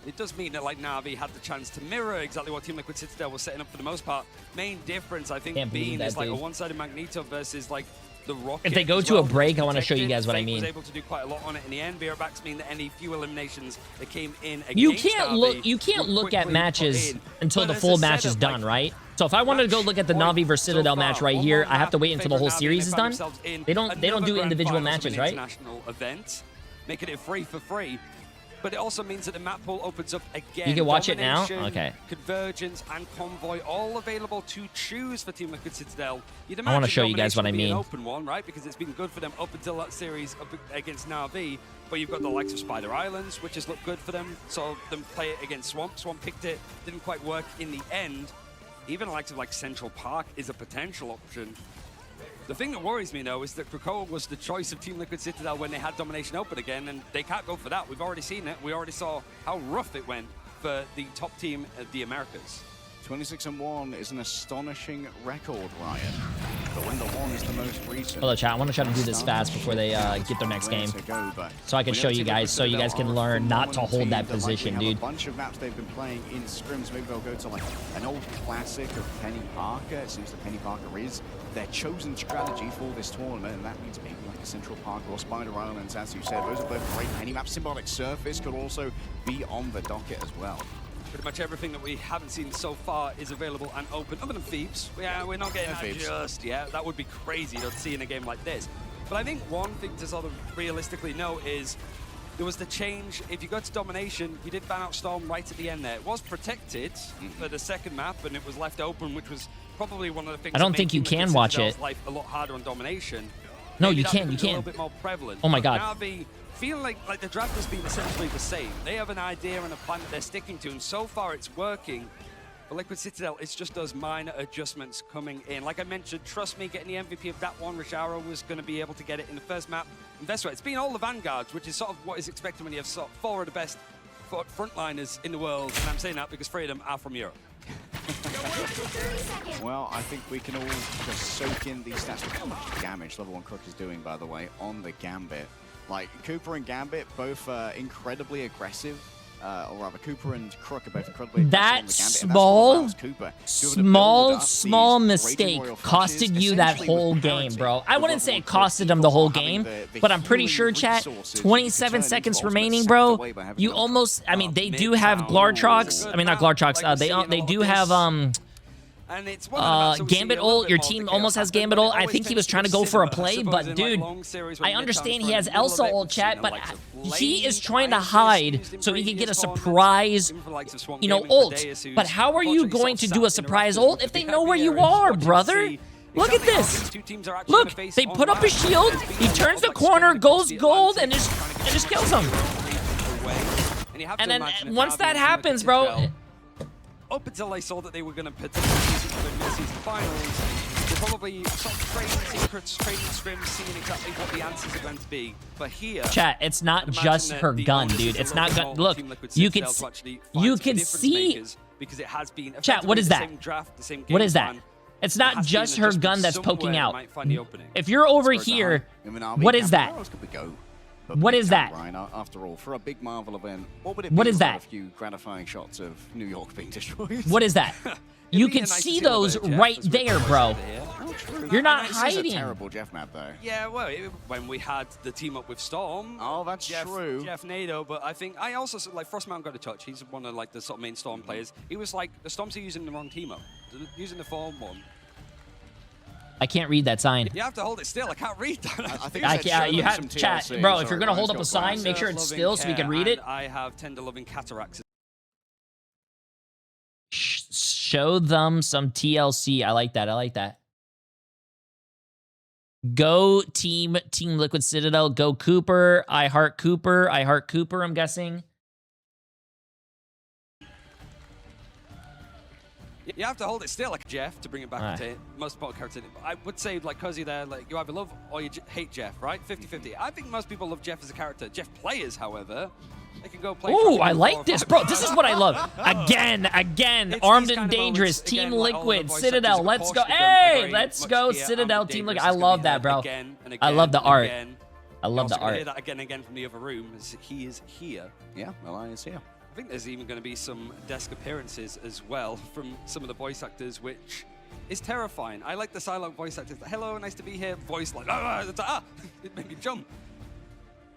It does mean that like Na'Vi had the chance to mirror exactly what Team Liquid Citadel was setting up for the most part. Main difference, I think, being is like a one-sided Magneto versus like the Rocket. If they go to a break, I want to show you guys what I mean. Was able to do quite a lot on it in the end. Veerbacks mean that any few eliminations that came in against you can't look at matches until the full match is done, right? So if I wanted to go look at the Na'Vi versus Citadel match right here, I have to wait until the whole series is done. They don't do individual matches, right? International event, making it free for free. But it also means that the map pool opens up again. You can watch it now? Okay. Convergence and Convoy all available to choose for Team Liquid Citadel. I want to show you guys what I mean. An open one, right? Because it's been good for them up until that series up against Na'Vi. But you've got the likes of Spider Islands, which has looked good for them. Saw them play it against Swamp. Swamp picked it. Didn't quite work in the end. Even the likes of like Central Park is a potential option. The thing that worries me, though, is that Krakoa was the choice of Team Liquid Citadel when they had Domination open again, and they can't go for that. We've already seen it. We already saw how rough it went for the top team of the Americas. 26-1 is an astonishing record, Ryan. But when the 1 is the most recent... Hello, chat. I want to try to do this fast before they get their next game. So I can show you guys, so you guys can learn not to hold that position, dude. A bunch of maps they've been playing in scrims. Maybe they'll go to like an old classic of Penny Parker. It seems that Penny Parker is their chosen strategy for this tournament, and that means maybe like a Central Park or Spider Islands, as you said. Those are both great Penny maps. Symbolic Surface could also be on the docket as well. Pretty much everything that we haven't seen so far is available and open, other than Thebes. Yeah, we're not getting that just yet. That would be crazy to see in a game like this. But I think one thing to sort of realistically know is there was the change. If you go to Domination, you did ban out Storm right at the end there. It was protected for the second map, and it was left open, which was probably one of the things. I don't think you can watch it. Life a lot harder on Domination. No, you can't. You can't. A little can't. bit more prevalent. Oh my God. Now the feel like the draft has been essentially the same. They have an idea and a plan that they're sticking to, and so far it's working. For Liquid Citadel, it's just those minor adjustments coming in. Like I mentioned, trust me, getting the MVP of that one, Rajaro was going to be able to get it in the first map. And that's right, it's been all the Vanguards, which is sort of what is expected when you have sort of 4 of the best frontliners in the world. And I'm saying that because 3 of them are from Europe. Well, I think we can all just soak in these stats. Look how much damage Level 1 Crook is doing, by the way, on the Gambit. Like, Cooper and Gambit, both incredibly aggressive or rather Cooper and Crook are both incredibly That small mistake costed you that whole game, bro. I wouldn't say it costed them the whole game, but I'm pretty sure, chat, 27 seconds remaining, bro. You almost, I mean, they do have Glartrox. I mean, not Glartrox. They do have, And it's Gambit ult. Your team almost has Gambit ult. I think he was trying to go for a play, but dude, I understand he has Elsa ult, chat, but he is trying to hide so he can get a surprise, you know, ult. But how are you going to do a surprise ult if they know where you are, brother? Look at this. Look, they put up a shield. He turns the corner, goes gold, and just kills him. And then once that happens, bro. Up until I saw that they were going to potentially see the mid-season finals, they're probably sort of trading secrets, trading scrims, seeing exactly what the answers are going to be. But here, chat, it's not just her gun, dude. It's not gun. Look, you can see. Because it has been chat, what is that? What is that? It's not just her gun that's poking out. If you're over here, what is that? What is that? After all, for a big Marvel event, what is that? A few gratifying shots of New York being destroyed. What is that? You can see those right there, bro. You're not hiding. This is a terrible Jeff map, though. Yeah, well, when we had the team up with Storm. Oh, that's true. Jeff Nato, but I think I also like Frostmountain got a touch. He's one of like the sort of main Storm players. He was like, the Storms are using the wrong team up, using the form one. I can't read that sign. You have to hold it still. I can't read that. I think you have chat, bro. If you're gonna hold up a sign, make sure it's still so we can read it. I have tender loving cataracts. Show them some TLC. I like that. I like that. Go Team Liquid Citadel. Go Cooper. I heart Cooper. I heart Cooper. I'm guessing. You have to hold it still, like Jeff, to bring it back to most important character. I would say, like Cozy there, like you either love or you hate Jeff, right? 50-50. I think most people love Jeff as a character. Jeff players, however, they can go play. Ooh, I like this, bro. This is what I love. Again, Armed and Dangerous, Team Liquid, Citadel. Let's go. Hey, let's go, Citadel, Team Liquid. I love that, bro. I love the art. I love the art. Hear that again and again from the other room. He is here. Yeah, Eli is here. I think there's even going to be some desk appearances as well from some of the voice actors, which is terrifying. I like the silent voice actors. Hello, nice to be here. Voice like, it made me jump.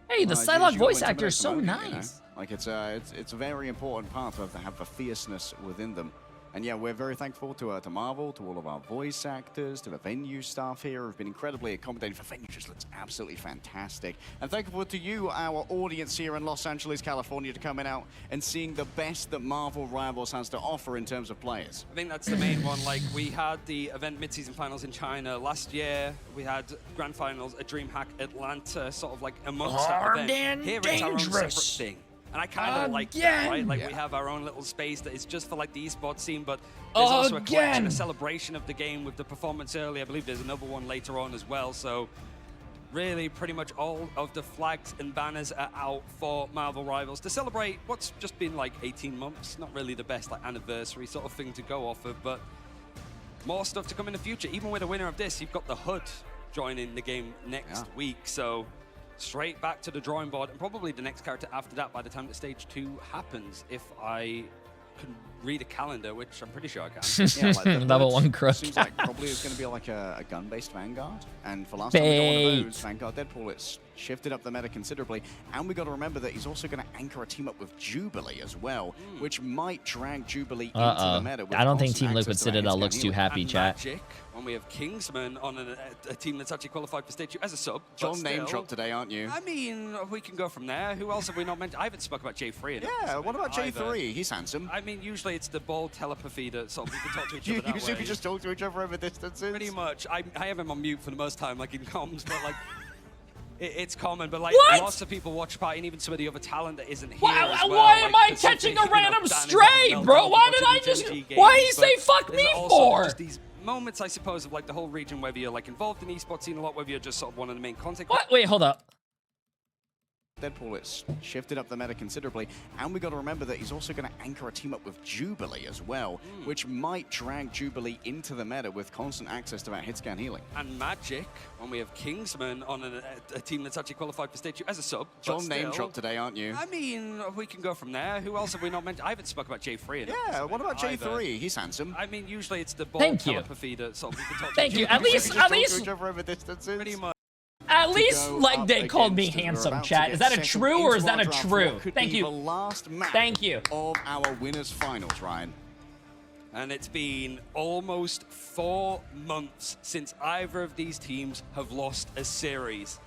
Hey, the Psylocke voice actor is so nice. Like it's a very important part to have the fierceness within them. And yeah, we're very thankful to Marvel, to all of our voice actors, to the venue staff here who've been incredibly accommodating. For venue just looks absolutely fantastic. And thankful to you, our audience here in Los Angeles, California, to coming out and seeing the best that Marvel Rivals has to offer in terms of players. I think that's the main one. Like, we had the event mid-season finals in China last year. We had grand finals at DreamHack Atlanta, sort of like amongst that event. Here it's our own separate thing. And I kind of like that, right? Like, we have our own little space that is just for, like, the esports scene, but there's also a collection, a celebration of the game with the performance early. I believe there's another one later on as well. So, really, pretty much all of the flags and banners are out for Marvel Rivals to celebrate what's just been, like, 18 months. Not really the best, like, anniversary sort of thing to go off of, but more stuff to come in the future. Even with a winner of this, you've got the Hood joining the game next week. So, straight back to the drawing board, and probably the next character after that by the time that stage 2 happens, if I can read a calendar, which I'm pretty sure I can. Yeah, like level 1 Crook. Seems like probably it's going to be like a gun-based Vanguard. And for last time we got one of those, Vanguard Deadpool, it's shifted up the meta considerably. And we got to remember that he's also going to anchor a team up with Jubilee as well, which might drag Jubilee into the meta. I don't think Team Liquid Citadel looks too happy, chat. Magic, when we have Kingsman on a team that's actually qualified for stage 2 as a sub. John name drop today, aren't you? I mean, we can go from there. Who else have we not mentioned? I haven't spoken about Jay3. Yeah, what about Jay3? He's handsome. I mean, usually it's the ball telepathy that sort of we can talk to each other that usually way. we just talk to each other over distances. Pretty much. I have him on mute for the most time, like in comms, but like it's common. But like lots of people watch party, and even some of the other talent that isn't here. Why am I catching a random stray, bro? Why did I just? Why he say fuck me for? Just these moments, I suppose, of like the whole region, whether you're like involved in esports scene a lot, whether you're just sort of one of the main content. What? Wait, hold up. Deadpool, it's shifted up the meta considerably, and we got to remember that he's also going to anchor a team up with Jubilee as well, which might drag Jubilee into the meta with constant access to that hit scan healing. And Magic, when we have Kingsman on a team that's actually qualified for stage 2 as a sub. John name drop today, aren't you? I mean, we can go from there. Who else have we not mentioned? I haven't spoken about Jay3. Yeah, what about Jay3? He's handsome. I mean, usually it's the ball telepathy that sort of we can talk to. Thank you. At least. Pretty much. At least, like, they called me handsome, chat. Is that a true or is that a true? Thank you. Thank you. Of our winners finals, Ryan. And it's been almost 4 months since either of these teams have lost a series.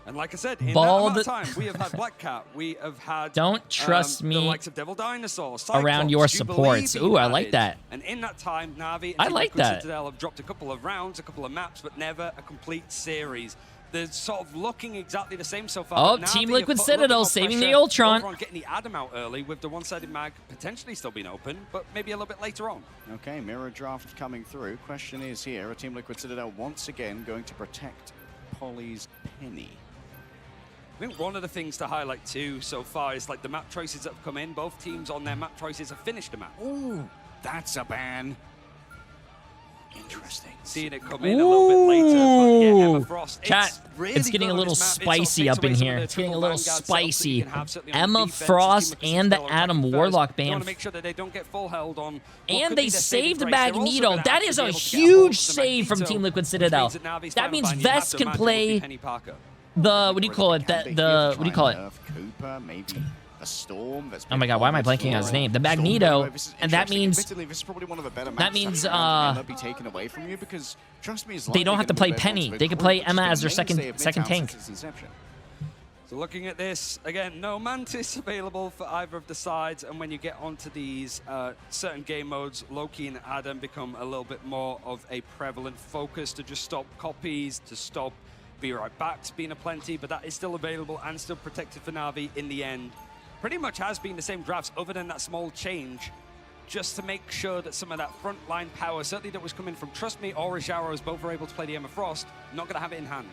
And like I said, in that amount of time, we have had Black Cat, we have had Don't trust me the likes of Devil Dinosaur, Cyclops, around your supports. Ooh, I like that. And in that time, Na'Vi and I like that. Citadel have dropped a couple of rounds, a couple of maps, but never a complete series. They're sort of looking exactly the same so far. Oh, Team Liquid Citadel saving the Ultron. On getting the Adam out early with the one-sided mag potentially still being open, but maybe a little bit later on. Okay, mirror draft coming through. Question is here, are Team Liquid Citadel once again going to protect Polly's Penny? I think one of the things to highlight too so far is like the map choices that have come in. Both teams on their map choices have finished a map. Ooh, that's a ban. Interesting. Seeing it come in a little bit later, but yeah, Emma Frost. Chat, it's getting a little spicy up in here. It's getting a little spicy. Emma Frost and the Adam Warlock ban. Want to make sure that they don't get full held on. And they saved Magneto. That is a huge save from Team Liquid Citadel. That means Vest can play the, what do you call it? What do you call it? Cooper, maybe a Storm. Oh my god, why am I blanking on his name? The Magneto, and that means this is probably one of the better that means be taken away from you because trust me, they don't have to play Penny. They could play Emma as their second tank. So looking at this again, no Mantis available for either of the sides, and when you get onto these certain game modes, Loki and Adam become a little bit more of a prevalent focus to just stop copies, to stop be right backs being aplenty, but that is still available and still protected for Na'Vi in the end. Pretty much has been the same drafts other than that small change, just to make sure that some of that frontline power, certainly that was coming from Trust Me or Arrows, both were able to play the Emma Frost, not going to have it in hand.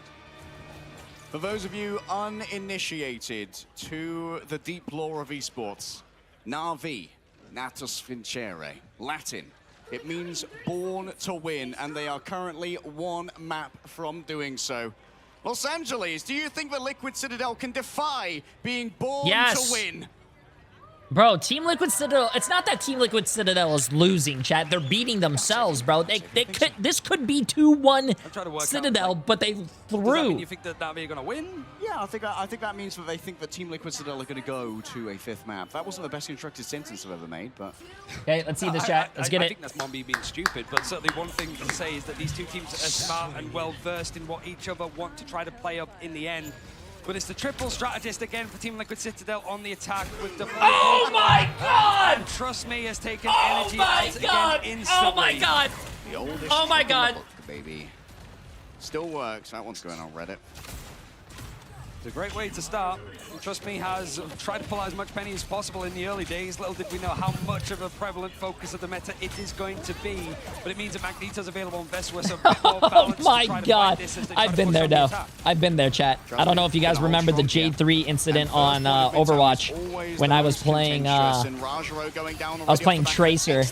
For those of you uninitiated to the deep lore of esports, Na'Vi, Natus Vincere, Latin. It means born to win, and they are currently 1 map from doing so. Los Angeles, do you think the Liquid Citadel can defy being born to win? Bro, Team Liquid Citadel, it's not that Team Liquid Citadel is losing, chat. They're beating themselves, bro. This could be 2-1 Citadel, but they threw. Does that mean you think that Na'Vi are going to win? Yeah, I think that means that they think that Team Liquid Citadel are going to go to a 5th map. That wasn't the best constructed sentence I've ever made, but... Okay, let's see this, chat. Let's get it. I think that's Mombi being stupid, but certainly one thing to say is that these two teams are smart and well-versed in what each other want to try to play up in the end. But it's the triple strategist again for Team Liquid Citadel on the attack with the... Oh my god! And Trust Me has taken energy out again instantly. Oh my god! The oldest oh my god! book, baby. Still works. That one's going on Reddit. It's a great way to start. And Trust Me has tried to pull out as much Penny as possible in the early days. Little did we know how much of a prevalent focus of the meta it is going to be. But it means that Magneto's available on Vesua, so oh my god! I've been there now. I've been there, chat. I don't know if you guys remember the Jay3 incident on Overwatch when I was playing Tracer.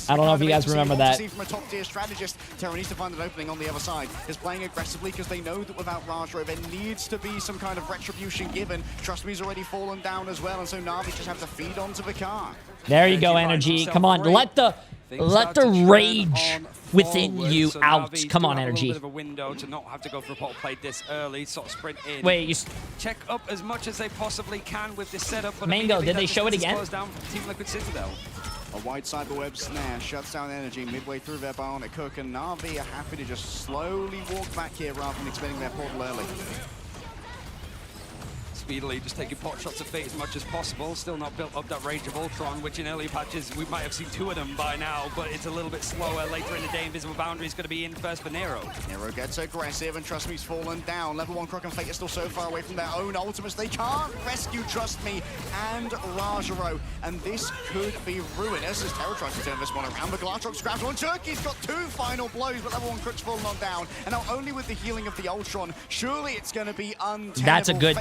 I don't know if you guys remember that. From a top-tier strategist, Terra needs to find an opening on the other side. Is playing aggressively because they know that without Rajro, there needs to be some kind of retribution given. Trust Me's already fallen down as well, and so Na'Vi just have to feed onto the car. There you go, Energy. Come on, let the rage within you out. Come on, Energy. A bit of a window to not have to go for a pot play this early, sort of sprint in. Wait, you check up as much as they possibly can with this setup. But Mango, did they show it again? Down from Team Liquid Citadel. A wide cyberweb snare shuts down Energy midway through their bionic cook, and Na'Vi are happy to just slowly walk back here rather than expending their portal early. Speedily just taking pot shots at Fate as much as possible. Still not built up that Rage of Ultron, which in earlier patches we might have seen 2 of them by now, but it's a little bit slower. Later in the day, Invisible Boundary is going to be in first for Nero. Nero gets aggressive, and trust me, he's fallen down. Level 1 Croc and Fate are still so far away from their own ultimates. They can't rescue, trust me, and Rajaro. And this could be ruinous as Terror tries to turn this one around. But Glatrox grabs one. Turkey's got 2 final blows, but Level 1 Croc's fallen on down. And now only with the healing of the Ultron, surely it's going to be untenable. That's a good...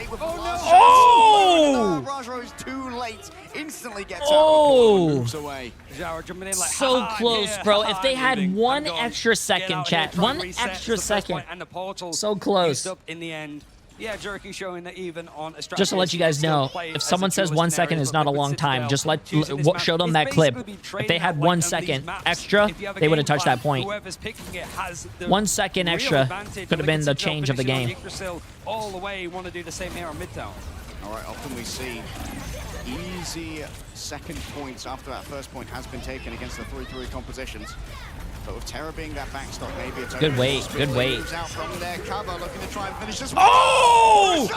Oh! Rajaro is too late. Instantly gets out and moves away. Jaro jumping in like, so close, yeah, bro. If they had one extra second, chat. One extra second. And the portal so close. Up in the end. Yeah, Jerky showing that even on a strategy. Just to let you guys know, if someone says 1 second is not a long time, just show them that clip. If they had 1 second extra, they would have touched that point. 1 second extra could have been the change of the game. All the way, want to do the same here on Midtown. All right, often we see easy second points after that first point has been taken against the 3-3 compositions. But with Terra being that backstop, maybe it's good weight, good weight. Out from their cover, looking to try and finish this. Oh!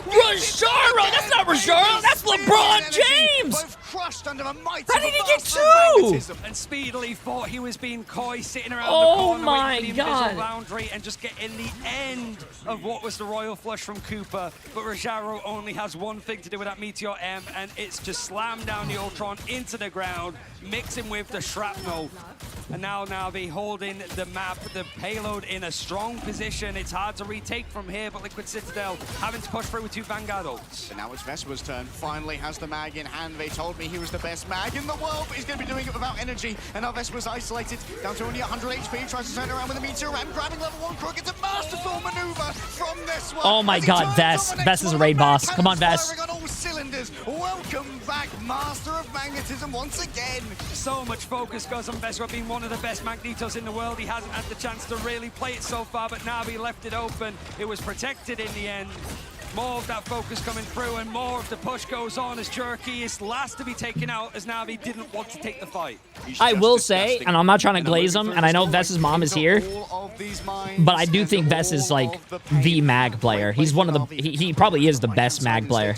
Rajaro! That's not Rajaro! That's LeBron James! Both crushed under the might. How did he get 2? And speedily thought he was being coy, sitting around the corner waiting for the invisible boundary and just getting the end of what was the royal flush from Cooper. But Rajaro only has one thing to do with that Meteor M, and it's just slam down the Ultron into the ground, mixing with the shrapnel. And now Navi holding the map, the payload in a strong position. It's hard to retake from here, but Liquid Citadel having to push through with 2 Vanguard ults. And now it's Vespa's turn. Finally has the mag in hand. They told me he was the best mag in the world, but he's going to be doing it without energy. And now Vespa's isolated, down to only 100 HP. Tries to turn around with a Meteor M, grabbing Level 1 Crook. It's a masterful maneuver from this one. Oh my god, Ves. Ves is a raid boss. Come on, Ves. On all cylinders. Welcome back, Master of Magnetism once again. So much focus goes on Vespa being one of the best Magnetos in the world. He hasn't had the chance to really play it so far, but Navi left it open. It was protected in the end. More of that focus coming through, and more of the push goes on as Jerky is last to be taken out, as Navi didn't want to take the fight. I will say, and I'm not trying to glaze him, and I know Ves's mom is here, but I do think Ves is like the mag player. He's one of the, he probably is the best mag player.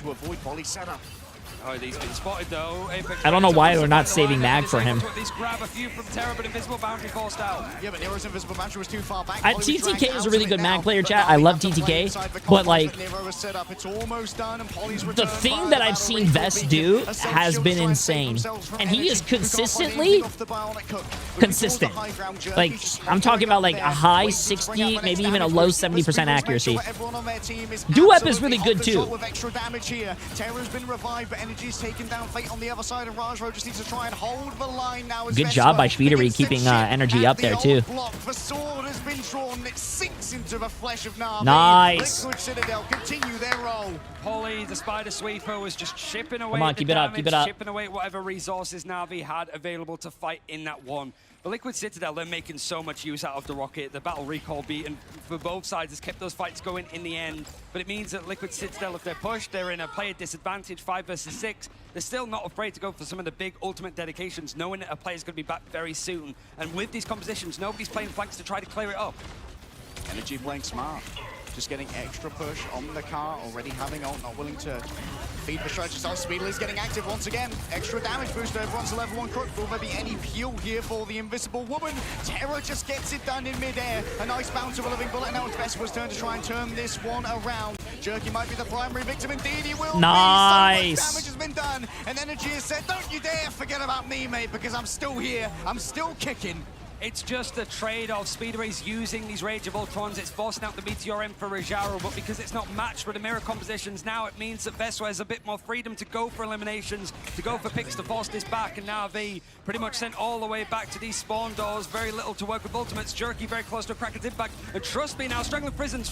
Oh, he's been spotted though. I don't know why they're not saving mag for him. At least grab a few from Terra, but Invisible Boundary forced out. Yeah, but Nero's Invisible Boundary was too far back. TTK is a really good mag player, chat. I love TTK, but like, the thing that I've seen Ves do has been insane, and he is consistently consistent. Like, I'm talking about like a high 60, maybe even a low 70% accuracy. Duep is really good too. Terra's been revived, but Energy's taken down Fate on the other side, and Rajaro just needs to try and hold the line now. Good job by Speedery keeping Energy up there too. The sword has been drawn, it sinks into the flesh of Navi. Nice. Liquid Citadel continue their roll. Polly, the Spider Sweeper, was just chipping away. Come on, keep it up, keep it up. Chipping away whatever resources Navi had available to fight in that one. But Liquid Citadel, they're making so much use out of the rocket. The battle recall beaten for both sides has kept those fights going in the end. But it means that Liquid Citadel, if they're pushed, they're in a player disadvantage, 5 versus 6. They're still not afraid to go for some of the big ultimate dedications, knowing that a player's going to be back very soon. And with these compositions, nobody's playing flanks to try to clear it up. Energy playing smart. Just getting extra push on the car, already having ult, not willing to feed the stretch itself. Speedly's getting active once again. Extra damage boost over onto level 1 Crook. Will there be any fuel here for the Invisible Woman? Terror just gets it done in midair. A nice bounce of a living bullet. Now it's Vespa's turn to try and turn this one around. Jerky might be the primary victim. Indeed, he will. Nice. So much damage has been done. And Energy has said, don't you dare forget about me, mate, because I'm still here. I'm still kicking. It's just a trade-off. Speedway's using these Rage of Ultrons. It's forcing out the Meteor M for Rajaro, but because it's not matched with the mirror compositions, now it means that Vespa has a bit more freedom to go for eliminations, to go for picks to force this back, and now V pretty much sent all the way back to these spawn doors. Very little to work with ultimates. Jerky very close to a Kraken's impact. And trust me now, Strangling Prison's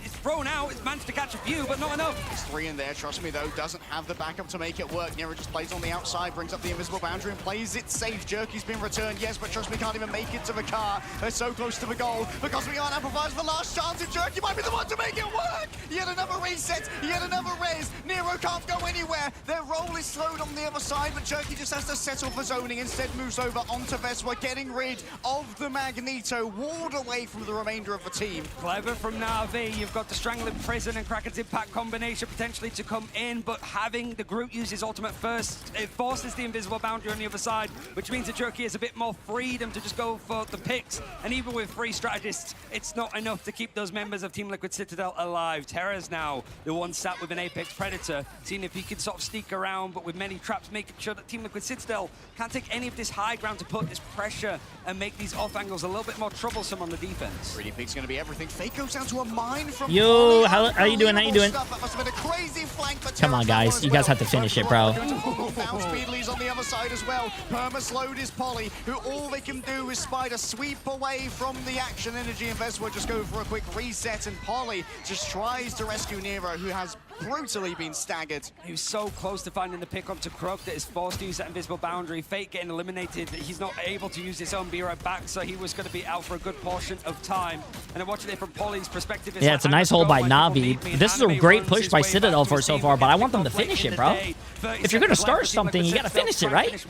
it's thrown out. It's managed to catch a few, but not enough. There's 3 in there, trust me though. Doesn't have the backup to make it work. Nero just plays on the outside, brings up the Invisible Boundary and plays it safe. Jerky's been returned, yes, but trust me, can't even make it to the car. They're so close to the goal because we aren't amplifiers for the last chance, and Jerky might be the one to make it work. Yet another reset, yet another res. Nero can't go anywhere. Their roll is slowed on the other side, but Jerky just has to settle for zoning. Instead moves over onto Vespa, getting rid of the Magneto, walled away from the remainder of the team. Clever from Navi. You've got the Strangling Prison and Kraken's Impact combination potentially to come in, but having the Groot use his ultimate first, it forces the invisible boundary on the other side, which means that Jerky has a bit more freedom to just go for the picks. And even with 3 strategists, it's not enough to keep those members of Team Liquid Citadel alive. Terra's now the one sat with an Apex Predator, seeing if he can sort of sneak around, but with many traps, making sure that Team Liquid Citadel can't take any of this high ground to put this pressure and make these off angles a little bit more troublesome on the defense. Pretty Pig's going to be everything. Fake goes down to a mine from Yo, how you doing? How you doing? That must have been a crazy flank, but Come on, guys. You guys have to finish it, bro. Now Speedly's on the other side as well. Permaslowed is Polly, who all they can do is Spider sweep away from the action. Energy and Veswa just go for a quick reset, and Polly just tries to rescue Nero, who has brutally been staggered. He was so close to finding the pick onto Krug that is forced to use that invisible boundary. Fate getting eliminated. He's not able to use his own be right back, so he was going to be out for a good portion of time. And watching it from Polly's perspective, yeah, it's a nice hold by Na'Vi. This is a great push by Citadel for so far, but I want them to finish it, bro. If you're going to start something, you got to finish it, right? His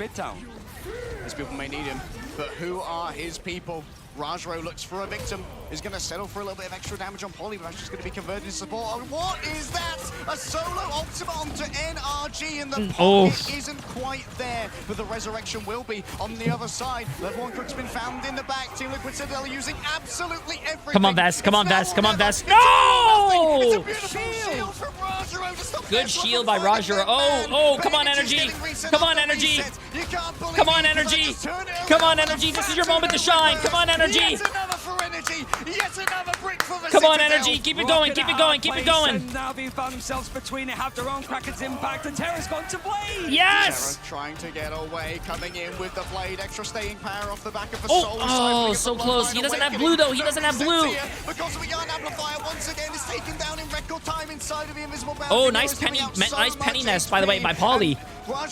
people may need him, but who are his people? Rajro looks for a victim, is going to settle for a little bit of extra damage on Polly, but that's just going to be converted to support. Oh, what is that? A solo ultimate onto NRG, and the pocket isn't quite there, but the resurrection will be on the other side. Level 1 Crook's been found in the back. Team Liquid Citadel using absolutely everything. Come on, Vest. Come on, Vest. Come on, Vest. No! It's a beautiful shield from Rajro to stop. Good shield by Rajro. Oh, come on, Energy. Come on, Energy. Come on, Energy. Come on, Energy. This is your moment to shine. Come on, Energy. Yet another for Energy. Yet another brick for the Come on, Citadel. Energy. Keep it going. Keep it going. Keep it going. And Na'Vi found themselves between it, have their own Kraken's Impact, and Terra's gone to Blade. Yes! Terra trying to get away, coming in with the Blade. Extra staying power off the back of the Oh, Soul. oh, so close. He doesn't have blue, though. He doesn't have blue. Because we got an amplifier once again is taken down in record time inside of the invisible boundary. Oh, nice penny nest, by the way, by Polly.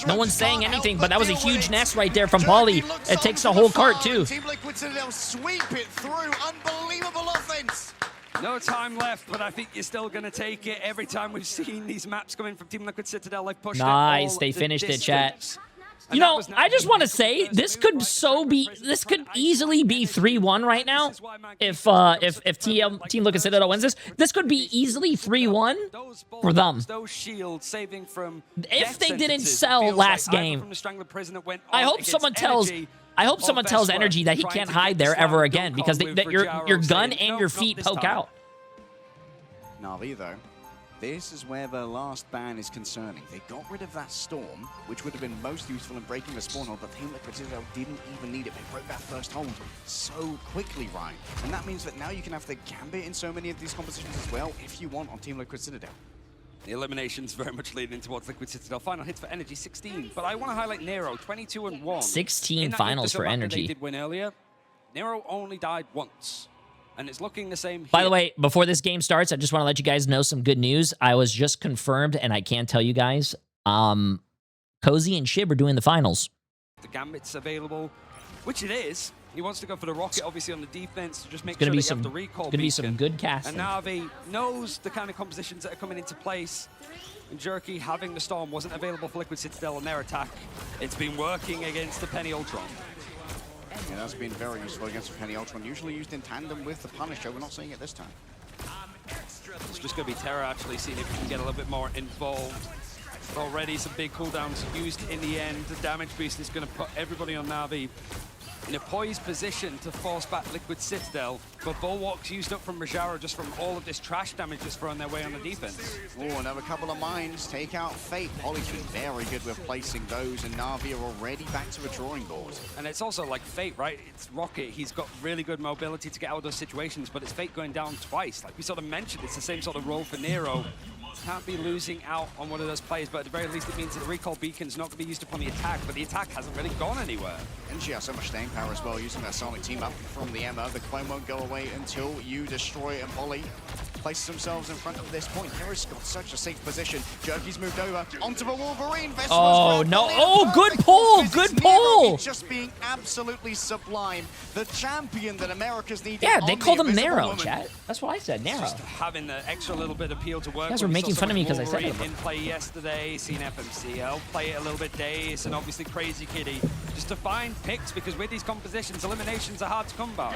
No one's saying anything, but that was a huge nest right there from Polly. It takes the whole cart, too. Team Liquid Citadel sweep it through. Unbelievable offense. No time left, but I think you're still going to take it. Every time we've seen these maps coming from Team Liquid Citadel, they've pushed nice, it they finished it, chat. And you know, I just want to say this could easily be 3-1 right now. If Team Liquid Citadel wins this, this could be easily 3-1 for them. Those shields saving from if they didn't sell last game. I hope someone tells Energy that he can't hide there ever again, because your gun and your feet poke out. Na'Vi, though, this is where the last ban is concerning. They got rid of that storm, which would have been most useful in breaking the spawn hold, but Team Liquid Citadel didn't even need it. They broke that first hold so quickly, Ryan. And that means that now you can have the Gambit in so many of these compositions as well, if you want, on Team Liquid Citadel. The elimination's very much leading towards Liquid Citadel. Final hits for Energy, 16. But I want to highlight Nero, 22-1. 16 finals for Energy. They did win earlier. Nero only died once. And it's looking the same here. By the way, before this game starts, I just want to let you guys know some good news. I was just confirmed, and I can't tell you guys, Cozy and Shib are doing the finals. The Gambit's available, which it is. He wants to go for the rocket, obviously, on the defense to just make sure they have the recall. It's going to be some good casting. And Na'Vi knows the kind of compositions that are coming into place. And Jerky having the Storm wasn't available for Liquid Citadel on their attack. It's been working against the Penny Ultron. Yeah, that's been very useful against the Penny Ultron, usually used in tandem with the Punisher. We're not seeing it this time. It's just going to be Terra actually seeing if we can get a little bit more involved. Already some big cooldowns used in the end. The damage boost is going to put everybody on Na'Vi in a poised position to force back Liquid Citadel, but Bulwark's used up from Rajaro just from all of this trash damage just thrown their way on the defense. Oh, another couple of mines take out Fate. Polly's been very good with placing those, and Na'Vi are already back to the drawing board. And it's also like Fate, right? It's Rocket. He's got really good mobility to get out of those situations, but it's Fate going down twice. Like we sort of mentioned, it's the same sort of role for Nero. Can't be losing out on one of those players, but at the very least it means that the recall beacon's not going to be used upon the attack, but the attack hasn't really gone anywhere. And she has so much staying power as well, using that Sonic team up from the Emma. The clone won't go away until you destroy it, and Polly places themselves in front of this point. Harris got such a safe position. Jerky's moved over onto the Wolverine. Oh, no. Oh, good pull. Good pull. Just being absolutely sublime. The champion that America's needed. Yeah, they called him Nero, chat. That's what I said, Nero. Just having the extra little bit of peel to work with. making fun of me because I said it. In play yesterday, seen FMCL play it a little bit days, and obviously Crazy Kitty just to find picks, because with these compositions, eliminations are hard to come by.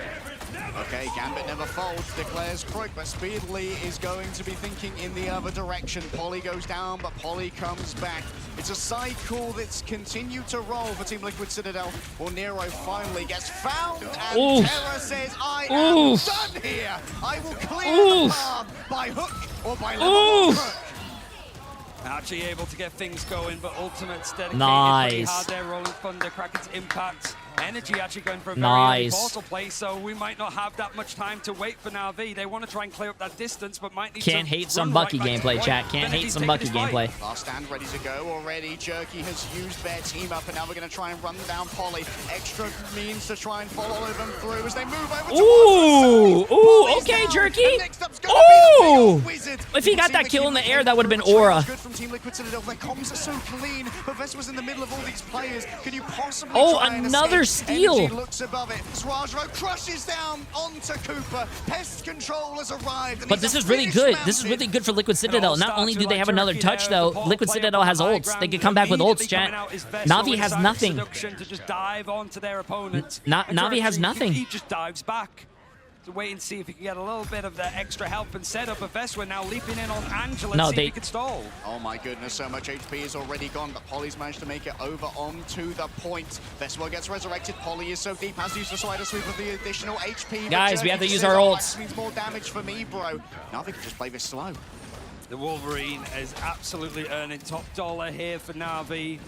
Okay, Gambit never folds, declares Crook, but Speedly is going to be thinking in the other direction. Polly goes down, but Polly comes back. It's a cycle that's continued to roll for Team Liquid Citadel. Well, Nero finally gets found, and Terra says, I am done here. I will clear the path by hook or by level Crook. Actually able to get things going, but Ultimate's dedicated Nice. pretty hard there, Rolling Thunder, Kraken's impact. Energy actually going for a very early portal play, so we might not have that much time to wait for Na'Vi. They want to try and clear up that distance, but might need Can't hate some Bucky gameplay, chat. Can't hate some Bucky gameplay. Last stand ready to go already. Jerky has used their team up, and now we're going to try and run down Polly. Extra means to try and follow them through as they move over to okay, Jerky. Ooh! If he got that kill in the air, that would have been aura. Good from Team Liquid Citadel. Their comms are so clean, but Vest was in the middle of all these players. Can you possibly try and another escape? steal. Energy looks above it. Swajro crushes down onto Cooper. Pest control has arrived. But this is really good. This is really good for Liquid Citadel. Not only do they have another touch, though, Liquid Citadel has ults. They could come back with ults, chat. Na'Vi has nothing. To just dive onto their opponent. Na'Vi has nothing. He just dives back to wait and see if he can get a little bit of the extra help and setup. But Veswa now leaping in on Angela to see if he can stall. Oh my goodness, so much HP is already gone, but Polly's managed to make it over onto the point. Veswa gets resurrected. Polly is so deep, has used the slider sweep of the additional HP. Guys, we have to use our ults. Means more damage for me, bro. Now they can just play this slow. The Wolverine is absolutely earning top dollar here for Na'Vi.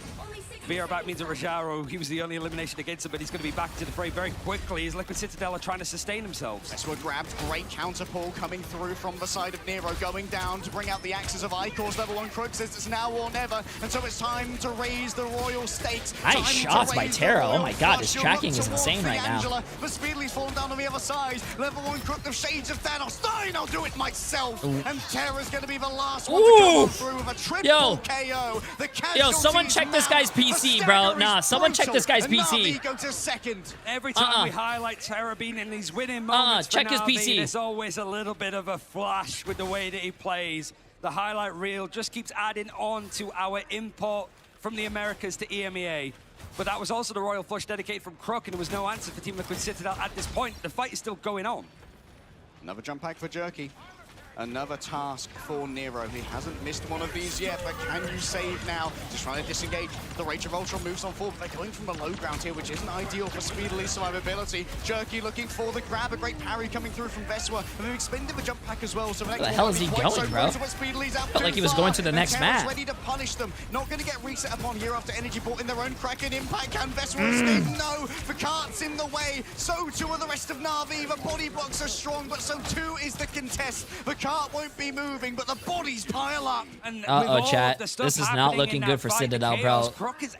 VR back means that Rajaro, he was the only elimination against him, but he's going to be back to the fray very quickly as Liquid Citadel are trying to sustain themselves. Veswa grabbed, great counter pull coming through from the side of Nero, going down to bring out the axes of Icors. Level 1 Crook says it's now or never, and so it's time to raise the royal stakes. Nice shots by Terra. Oh my god, his tracking is insane right now. But Speedly's fallen down on the other side. Level 1 Crook of Shades of Thanos. Fine, I'll do it myself. And Terra's going to be the last one to come through with a triple KO. Yo, someone check this guy's PC, bro. Nah, someone check this guy's PC. Go to second. Every time we highlight Terra being in these winning moments check his Na'Vi, PC. there's always a little bit of a flash with the way that he plays. The highlight reel just keeps adding on to our import from the Americas to EMEA. But that was also the Royal Flush dedicated from Crook, and there was no answer for Team Liquid Citadel at this point. The fight is still going on. Another jump pack for Jerky. Another task for Nero. He hasn't missed one of these yet, but can you save now? Just trying to disengage. The Rage of Ultron moves on forward, but they're going from the low ground here, which isn't ideal for Speedily survivability. Jerky looking for the grab. A great parry coming through from Veswa, and then expended the jump pack as well. So where the hell is he going, bro? Felt like he was going to the next map. Ready to punish them. Not going to get reset upon here after Energy brought in their own Kraken impact. Can Veswa escape? No. The cart's in the way. So too are the rest of Na'Vi. The body blocks are strong, but so too is the contest. The cart won't be moving, but the bodies pile up. Uh-oh, chat. This is not looking good for Citadel, bro.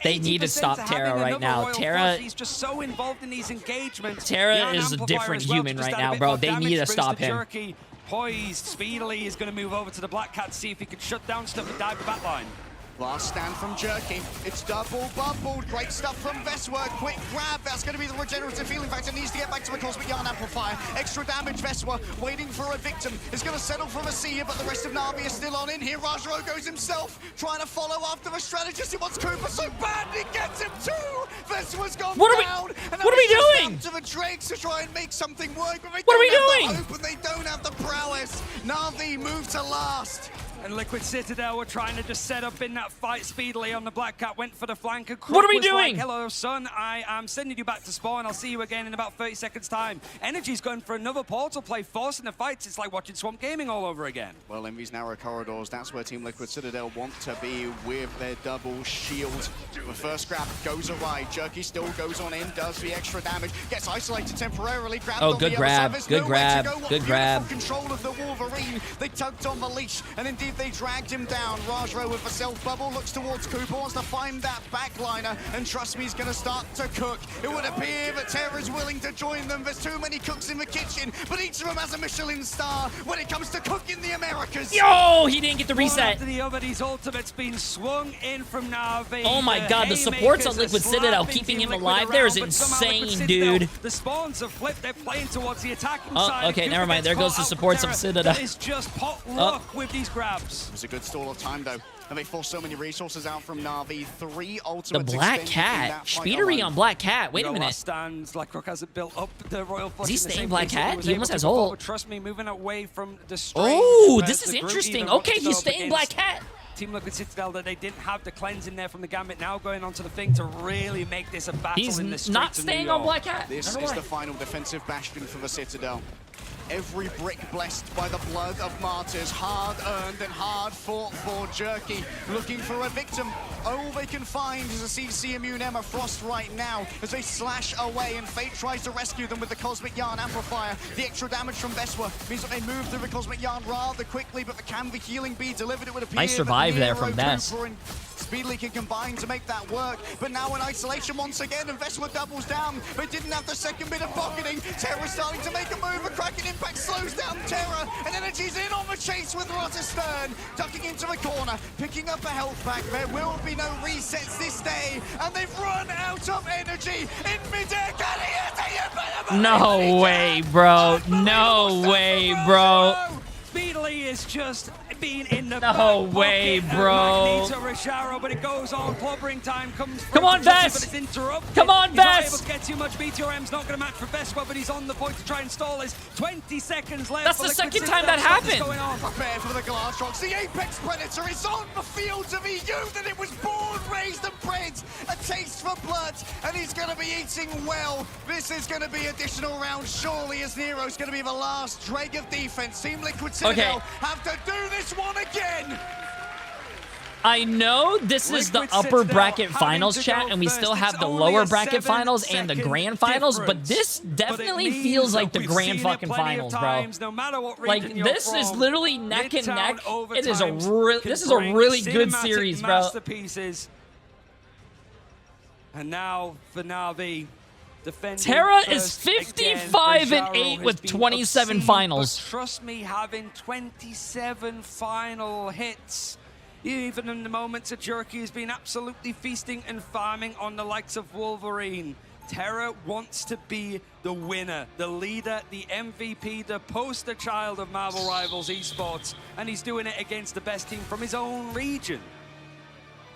They need to stop Terra right now. Terra... He's just so involved in these engagements. Terra is a different human right now, bro. They need to stop him. Poised, Speedily is going to move over to the Black Cat, see if he can shut down stuff and dive the back line. Last stand from Jerky. It's double bubbled. Great stuff from Veswa. Quick grab. That's going to be the regenerative healing factor. Needs to get back to the Cosmic Yarn Amplifier. Extra damage. Veswa waiting for a victim. Is going to settle for Messiah, but the rest of Na'Vi is still on in here. Rajaro goes himself, trying to follow after the strategist. He wants Cooper so bad. He gets him too. Veswa's gone down. What are we doing? To the Drakes to try and make something work. But what are we doing? Hope, and they don't have the prowess. Na'Vi move to last. And Liquid Citadel were trying to just set up in that fight speedily on the Black Cat, went for the flank. And what are we doing? Like, hello, son, I am sending you back to spawn. I'll see you again in about 30 seconds' time. Energy's going for another portal play, forcing the fights. It's like watching Swamp Gaming all over again. Well, in these narrow corridors, that's where Team Liquid Citadel want to be with their double shield. The first grab goes awry. Jerky still goes on in, does the extra damage, gets isolated temporarily. Good grab, good grab, good grab. Control of the Wolverine. They tugged on the leash, and indeed they dragged him down. Rajaro with a self-bubble looks towards Cooper, wants to find that backliner, and trust me, he's going to start to cook. It would appear that Terra's willing to join them. There's too many cooks in the kitchen, but each of them has a Michelin star when it comes to cooking the Americas. Yo, he didn't get the reset. One after the other, these ultimates being swung in from Na'Vi. Oh my god, the supports on Liquid Citadel keeping him alive there is insane, dude. The spawns have flipped. They're playing towards the attacking side. Okay, never mind. There goes the supports of Citadel. It's just pot luck with these grabs. It was a good stall of time, though. And they forced so many resources out from Na'Vi. 3 ultimates. The Black Cat. Speedery on Black Cat. Wait a minute. Stands. Blackrock hasn't built up the Royal Flush. Is he staying Black Cat? He almost has ult. Trust me, moving away from the oh, this is interesting. Okay, he's staying Black Cat. Team Liquid Citadel, that they didn't have the cleanse in there from the Gambit, now going onto the thing to really make this a battle in the streets. He's not staying on Black Cat. This is the final defensive bastion for the Citadel. Every brick blessed by the blood of martyrs, hard-earned and hard-fought for Jerky, looking for a victim. All they can find is a CC immune Emma Frost right now as they slash away, and Fate tries to rescue them with the Cosmic Yarn Amplifier. The extra damage from Veswa means that they move through the Cosmic Yarn rather quickly, but can the healing be delivered? It would appear. Nice survive there from Vess. Speedly can combine to make that work, but now in isolation once again, and Veswa doubles down. They didn't have the second bit of pocketing. Terra starting to make a move, a cracking impact slows down Terra, and Energy's in on the chase with Rotterdam, ducking into the corner, picking up a health pack. There will be no resets this day, and they've run out of energy in midair. No way, bro. No way, bro. Speedly is just being in the way, bro. Rasharo, but it goes on. Clobbering time comes. Come on, Vess. Come on, Vess. He's not able to get too much. BTRM's not going to match for Vespa, but he's on the point to try and stall his 20 seconds left. That's the second time that happened. Prepare for the glass rocks. The Apex Predator is on the fields of EU that it was born, raised, and bred. A taste for blood, and he's going to be eating well. This is going to be additional rounds, surely, as Nero's going to be the last drag of defense. Team Liquid Citadel have to do this one again. I know this is the upper bracket finals, chat, and we still have the lower bracket finals and the grand finals, but this definitely feels like the grand fucking finals, bro. Like, this is literally neck and neck. It is this is a really good series, bro. And now for Na'Vi. Terra is 55-8 with 27 finals. But trust me, having 27 final hits, even in the moments that Jerky has been absolutely feasting and farming on the likes of Wolverine. Terra wants to be the winner, the leader, the MVP, the poster child of Marvel Rivals Esports, and he's doing it against the best team from his own region.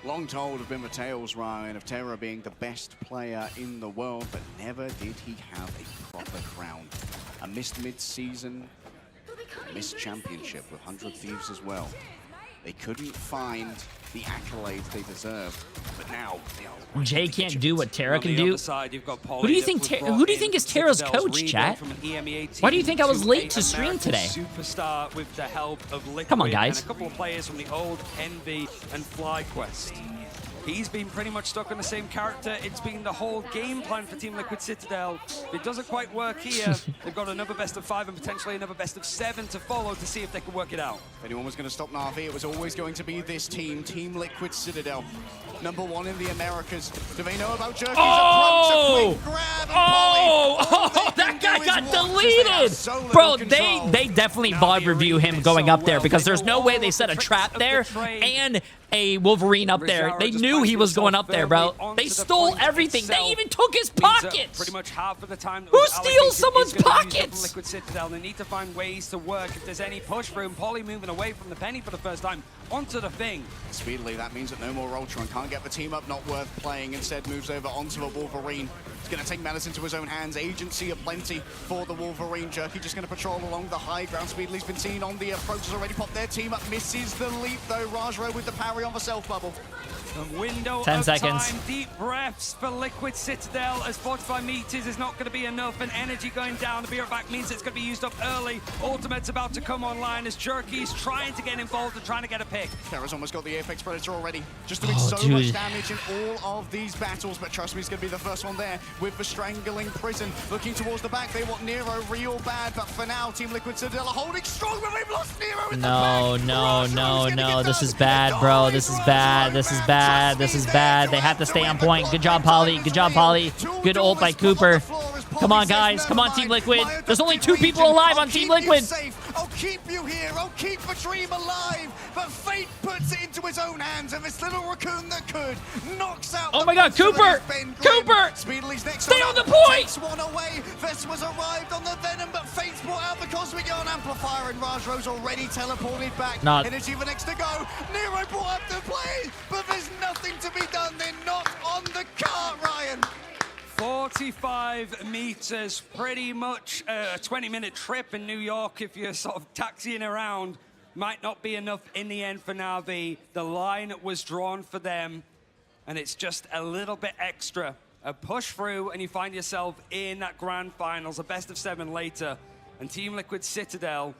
Long told have been the tales, Ryan, of Terra being the best player in the world, but never did he have a proper crown. A missed mid-season, a missed championship with 100 Thieves as well. They couldn't find the accolades they deserved, but now Jay can't do what Terra can do. Who do you think is Terra's coach, chat? Why do you think I was late to stream today? Superstar with the help of Liquid. Come on, guys. And a couple of players from the old Envy and FlyQuest. He's been pretty much stuck on the same character. It's been the whole game plan for Team Liquid Citadel. If it doesn't quite work here, they've got another best of 5 and potentially another best of 7 to follow to see if they can work it out. If anyone was going to stop Na'Vi, it was always going to be this team, Team Liquid Citadel. #1 in the Americas. Do they know about Jerky's approach? A quick grab and that guy got deleted! Bro, they definitely VOD review him going up there because there's no way they set a trap there and a Wolverine up there. They knew he was going up there, bro. They stole everything. They even took his pockets. Pretty much half of the time. Who steals someone's pockets? Liquid Citadel. They need to find ways to work. If there's any push room, Polly moving away from the Penny for the first time onto the thing. Speedily, that means that no more Ultron can't get the team up, not worth playing. Instead moves over onto the Wolverine. He's going to take matters into his own hands. Agency aplenty for the Wolverine. Jerky just going to patrol along the high ground. Speedly's been seen on the approach. Has already popped their team up. Misses the leap though. Rajro with the parry on the self-bubble. A window 10 of seconds. Time, deep breaths for Liquid Citadel as 45 meters is not going to be enough, and energy going down. The beer back means it's going to be used up early. Ultimate's about to come online as Jerky's trying to get involved and trying to get a pick. Terra's almost got the Apex Predator already. Just doing so much damage in all of these battles, but trust me, he's going to be the first one there with the Strangling Prison. Looking towards the back, they want Nero real bad, but for now, Team Liquid Citadel are holding strong, but they've lost Nero in the back. No. This is bad, bro. This is bad. This is bad. This is bad. They have to stay on point. Good job, Polly. Good job, Polly. Good ult by Cooper. Come on, guys. Come on, Team Liquid. There's only 2 people alive on Team Liquid. I'll keep you here. I'll keep the dream alive. But fate puts it into his own hands, and this little raccoon that could knocks out. Oh my God, Cooper! Cooper! Italy's next Stay one on the up. point! Takes one away. Veswa's arrived on the Venom, but Fate's brought out the Cosmic on Amplifier, and Rajro's already teleported back. Not. Energy for next to go. Nero brought up the play, but there's nothing to be done. They're not on the cart, Ryan. 45 meters, pretty much a 20-minute trip in New York if you're sort of taxiing around. Might not be enough in the end for Na'Vi. The line was drawn for them, and it's just a little bit extra. A push through, and you find yourself in that grand finals, a best of 7 later, and Team Liquid Citadel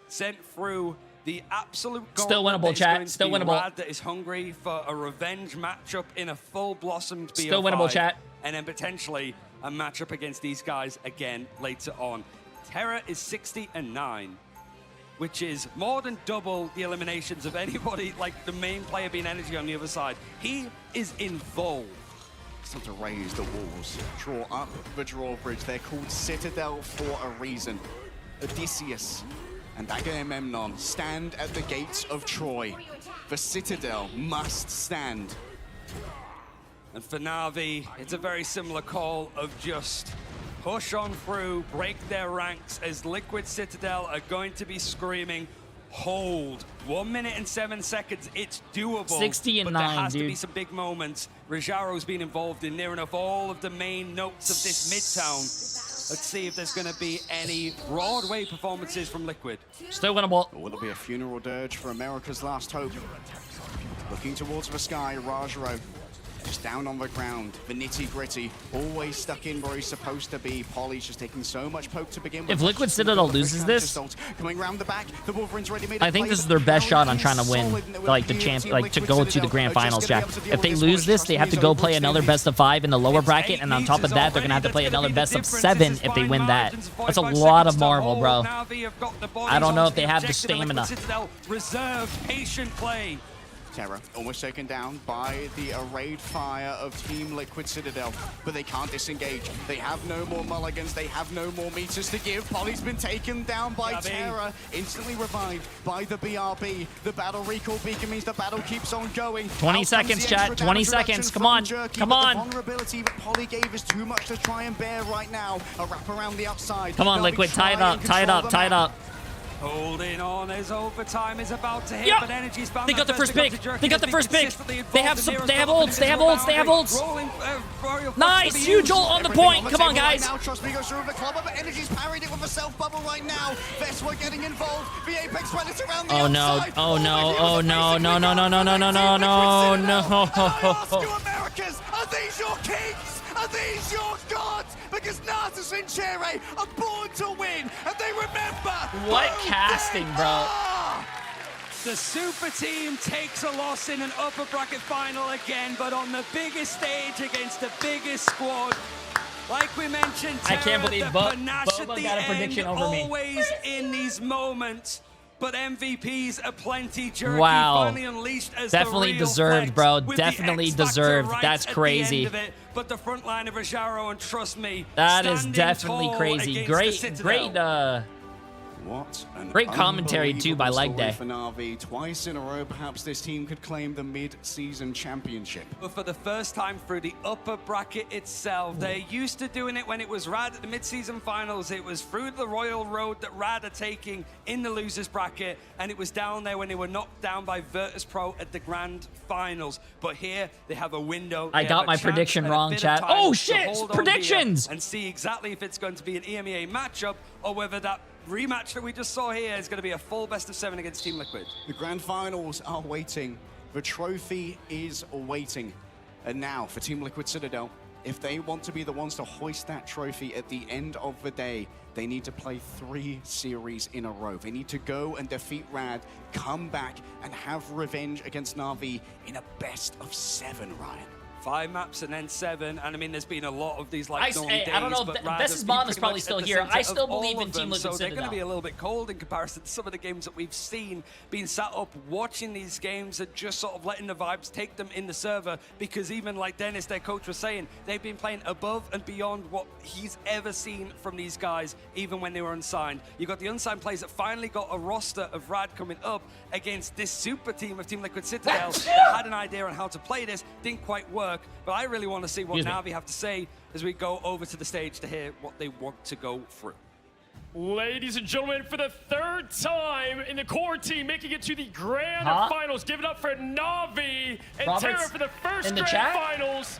sent through the absolute still gauntlet winnable, chat. Still winnable. Rad that is hungry for a revenge matchup in a full blossomed BO5. Still winnable, chat. And then potentially a matchup against these guys again later on. Terra is 60-9, which is more than double the eliminations of anybody, like the main player being Energy on the other side. He is involved. It's time to raise the walls, draw up the drawbridge. They're called Citadel for a reason. Odysseus and Agamemnon stand at the gates of Troy. The Citadel must stand. And for Na'Vi, it's a very similar call of just push on through, break their ranks, as Liquid Citadel are going to be screaming, hold. 1 minute and 7 seconds, it's doable. 60 and but 9, there has dude. to be some big moments. Rajaro's been involved in near enough all of the main notes of this Midtown. Let's see if there's going to be any Broadway performances from Liquid. Still winnable. Will it be a funeral dirge for America's last hope? Looking towards the sky, Rajro just down on the ground. The nitty-gritty, always stuck in where he's supposed to be. Polly's just taking so much poke to begin with. If Liquid Citadel loses this, coming around the back, the Wolverine's already made I think this is their best shot on trying to win, like the to go to the grand finals, Jack. If they lose this, they have to go play another best of 5 in the lower bracket, and on top of that, they're gonna have to play another best of 7 if they win that. That's a lot of marble, bro. I don't know if they have the stamina. Reserve patient play. Terra almost taken down by the arrayed fire of Team Liquid Citadel, but they can't disengage. They have no more mulligans, they have no more meters to give. Polly's been taken down by Terra, instantly revived by the BRB. The battle recall beacon means the battle keeps on going. 20 seconds, chat, 20 seconds, come on, come on. The vulnerability that Polly gave is too much to try and bear right now. A wrap around the upside. Come on, Liquid, tie it up, tie it up, tie it up. Holding on as overtime is about to hit, Yep. but Energy's found They got the first pick. They got the first pick. They have some. They have ults. They have ults. They have ults. Nice, huge ult on the point. Come on, guys. Now, trust me, goes through the club, but Energy's parried it with a self bubble right now. Veswa getting involved. The Apex Predator around the outside. Oh no! Oh no! No! No! No! No! No! No! No! No! No! I ask you, Americas, are these your kings? Are these your gods? Because Nasus and Jay3 are born to win, and they remember. What casting, bro? The super team takes a loss in an upper bracket final again, but on the biggest stage against the biggest squad. Like we mentioned, I can't believe Boba got a prediction over me. Always in these moments. But MVPs aplenty. Jerky wow. finally unleashed as definitely the real deserved, flex bro. with Definitely the X factor deserved. right That's at crazy. The end of it. But the front line of Rajaro, and trust me, that is standing definitely tall crazy. against the Great, Citadel. great commentary too by Leg Day. For Na'Vi. Twice in a row, perhaps this team could claim the mid-season championship. But for the first time through the upper bracket itself, they're used to doing it when it was Rad at the mid-season finals. It was through the royal road that Rad are taking in the losers bracket, and it was down there when they were knocked down by Virtus Pro at the grand finals. But here they have a window. I got my prediction wrong, chat. Oh shit! Predictions! And see exactly if it's going to be an EMEA matchup or whether that rematch that we just saw here is going to be a full best of 7 against Team Liquid. The grand finals are waiting. The trophy is waiting. And now for Team Liquid Citadel, if they want to be the ones to hoist that trophy at the end of the day, they need to play 3 series in a row. They need to go and defeat Rad, come back and have revenge against Na'Vi in a best of 7, Ryan. 5 maps and then 7, and I mean, there's been a lot of these like days, I don't know. but Best's mom is probably still here. I still believe in Team Liquid so they're Citadel. going to be a little bit cold in comparison to some of the games that we've seen being sat up watching these games and just sort of letting the vibes take them in the server, because even like Dennis, their coach, was saying, they've been playing above and beyond what he's ever seen from these guys, even when they were unsigned. You got the unsigned players that finally got a roster of Rad coming up against this super team of Team Liquid Citadel that had an idea on how to play this, didn't quite work. work. But I really want to see what Na'Vi have to say as we go over to the stage to hear what they want to go through. Ladies and gentlemen, for the third time in the core team making it to the grand finals, give it up for Na'Vi and Terra for the first grand finals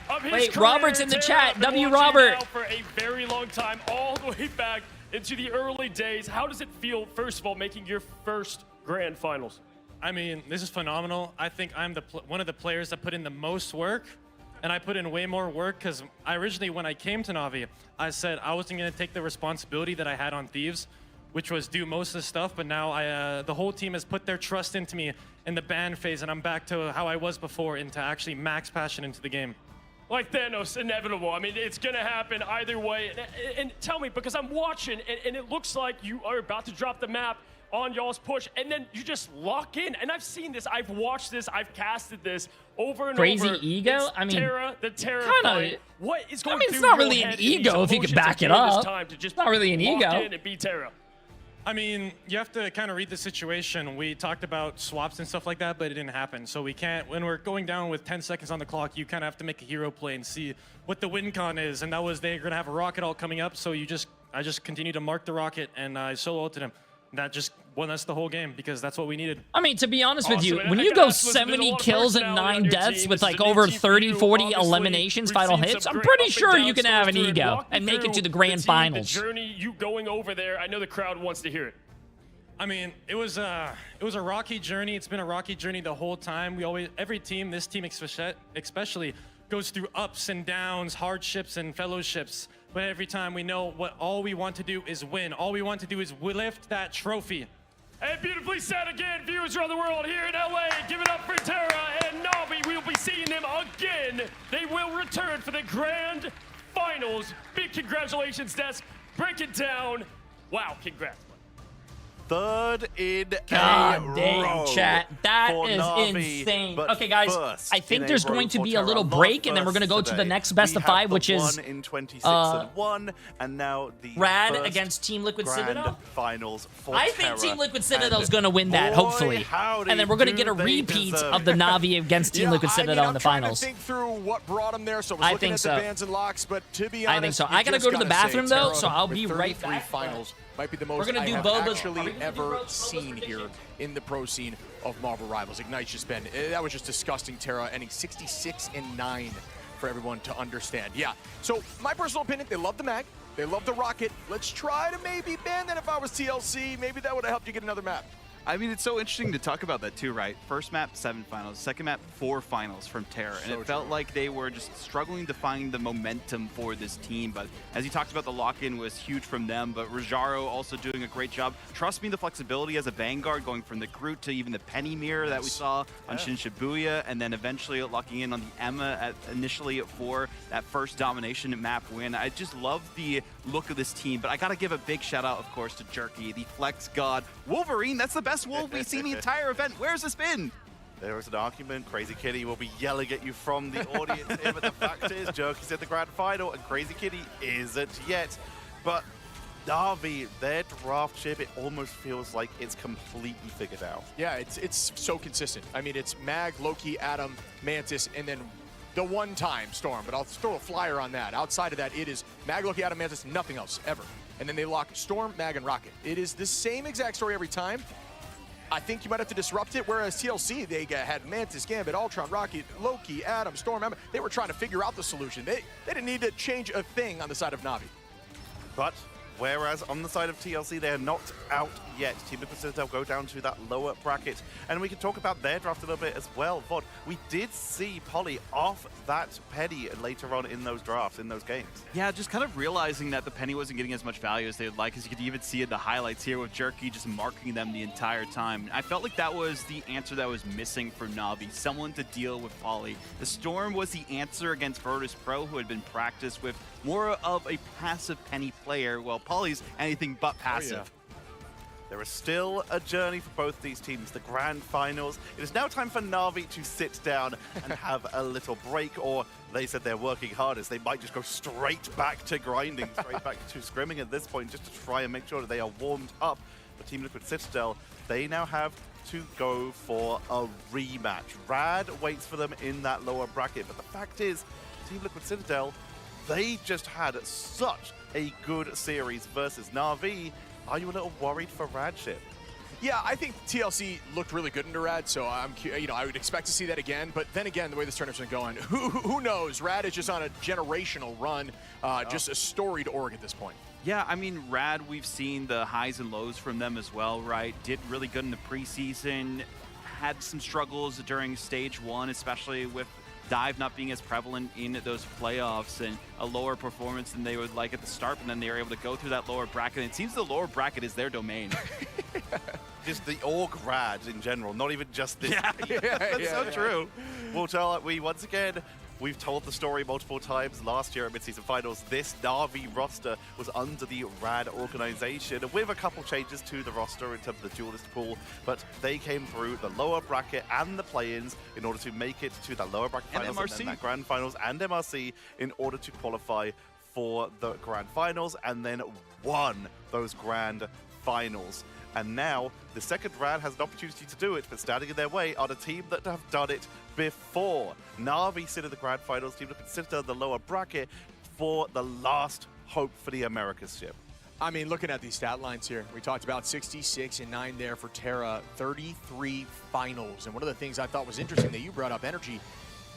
of his career. Robert's in the chat. W. Robert. For a very long time, all the way back into the early days. How does it feel, first of all, making your first grand finals? I mean, this is phenomenal. I think I'm one of the players that put in the most work. And I put in way more work because I originally, when I came to Na'Vi, I said I wasn't going to take the responsibility that I had on Thieves, which was do most of the stuff. But now the whole team has put their trust into me in the ban phase, and I'm back to how I was before, into actually max passion into the game. Like Thanos, inevitable. I mean, it's going to happen either way. And tell me, because I'm watching, and it looks like you are about to drop the map on y'all's push, and then you just lock in. And I've seen this, I've watched this, I've casted this over and over. Crazy ego? It's I mean, Terra, the Terra fight. What is going it's not really an ego if you can back it up. It's not really an ego. In and beat Terra. I mean, you have to kind of read the situation. We talked about swaps and stuff like that, but it didn't happen. So we can't, when we're going down with 10 seconds on the clock, you kind of have to make a hero play and see what the win con is. And that was, they're going to have a rocket ult coming up. So I just continued to mark the rocket, and I solo ulted him. That just won us the whole game because that's what we needed. I mean, to be honest with you, when you go 70 kills and 9 deaths with like over 30, 40 eliminations, final hits, I'm pretty sure you can have an ego and make it to the grand finals. The journey, you going over there, I know the crowd wants to hear it. I mean, it was a rocky journey. It's been a rocky journey the whole time. Every team, this team especially, goes through ups and downs, hardships and fellowships. But every time we know all we want to do is win. All we want to do is lift that trophy. And beautifully said again, viewers around the world here in LA, give it up for Terra and Na'Vi. We will be seeing them again. They will return for the grand finals. Big congratulations, Desk. Break it down. Wow, congrats. Third in God dang, row chat. That is Na'Vi, insane. Okay, guys, I think there's going to be a little Terra. break, and then we're going to go to the next best of 5, which is in 26 and 1, and now the Rad against Team Liquid Citadel. Finals for I think Terra. Team Liquid Citadel is going to win that, hopefully. And then we're going to get a repeat of the Na'Vi against Team Liquid Citadel in the finals. I think through what brought them there, so I was looking at the bans and locks, but to be honest, I think so. I got to go to the bathroom, though, so I'll be right back. Finals might be the most I have actually ever seen here in the pro scene of Marvel Rivals. Ignite's just been, that was just disgusting. Terra ending 66 and 9 for everyone to understand. Yeah, so my personal opinion, they love the mag, they love the rocket. Let's try to maybe ban that. If I was TLC, maybe that would have helped you get another map. I mean, it's so interesting to talk about that too, right? First map, 7 finals. Second map, 4 finals from Terra. And it felt like they were just struggling to find the momentum for this team. But as you talked about, the lock-in was huge from them. But Rajaro also doing a great job. Trust me, the flexibility as a Vanguard, going from the Groot to even the Penny Mirror that we saw on Shin Shibuya, and then eventually locking in on the Emma initially for that first domination map win. I just love the look of this team. But I got to give a big shout out, of course, to Jerky, the Flex God. Wolverine, that's the best wolf we've seen the entire event. Where's this been? There is an argument. Crazy Kitty will be yelling at you from the audience here, but the fact is, Jerky's at the grand final, and Crazy Kitty isn't yet. But Na'Vi, their draft chip, it almost feels like it's completely figured out. Yeah, it's so consistent. I mean, it's Mag, Loki, Adam, Mantis, and then the one-time Storm. But I'll throw a flyer on that. Outside of that, it is Mag, Loki, Adam, Mantis, nothing else, ever. And then they lock Storm, Mag, and Rocket. It is the same exact story every time. I think you might have to disrupt it, whereas TLC, they had Mantis, Gambit, Ultron, Rocket, Loki, Adam, Storm, Emma. They were trying to figure out the solution. They didn't need to change a thing on the side of Na'Vi. But whereas on the side of TLC, they're not out yet. Team Liquid Citadel go down to that lower bracket. And we can talk about their draft a little bit as well. VOD, we did see Polly off that Penny later on in those drafts, in those games. Yeah, just kind of realizing that the Penny wasn't getting as much value as they would like, as you could even see in the highlights here with Jerky just marking them the entire time. I felt like that was the answer that was missing for Na'Vi, someone to deal with Polly. The Storm was the answer against Virtus Pro, who had been practiced with more of a passive Penny player, while Polly's anything but passive. Oh, yeah. There is still a journey for both these teams, the grand finals. It is now time for Na'Vi to sit down and have a little break, or they said they're working hardest. They might just go straight back to grinding, straight back to scrimming at this point, just to try and make sure that they are warmed up. for Team Liquid Citadel, they now have to go for a rematch. Rad waits for them in that lower bracket, but the fact is, Team Liquid Citadel, they just had such a good series versus Na'Vi. Are you a little worried for Radship? Yeah, I think TLC looked really good into Rad, so I would expect to see that again. But then again, the way this tournament's been going, who knows? Rad is just on a generational run, just a storied org at this point. Yeah, I mean, Rad, we've seen the highs and lows from them as well, right? Did really good in the preseason, had some struggles during stage 1, especially with dive not being as prevalent in those playoffs, and a lower performance than they would like at the start, but then they were able to go through that lower bracket. And it seems the lower bracket is their domain. Just the org Rad in general, not even just this. That's so true. Once again, we've told the story multiple times. Last year at mid-season finals, this Na'Vi roster was under the Rad organization with a couple changes to the roster in terms of the duelist pool, but they came through the lower bracket and the play-ins in order to make it to the lower bracket finals and then that grand finals and MRC in order to qualify for the grand finals, and then won those grand finals. And now, the second Rad has an opportunity to do it, but standing in their way are the team that have done it before. Na'Vi sit in the grand finals, Team Liquid Citadel in the lower bracket for the last hope for the Americas ship. I mean, looking at these stat lines here, we talked about 66 and 9 there for Terra, 33 finals. And one of the things I thought was interesting that you brought up, Energy,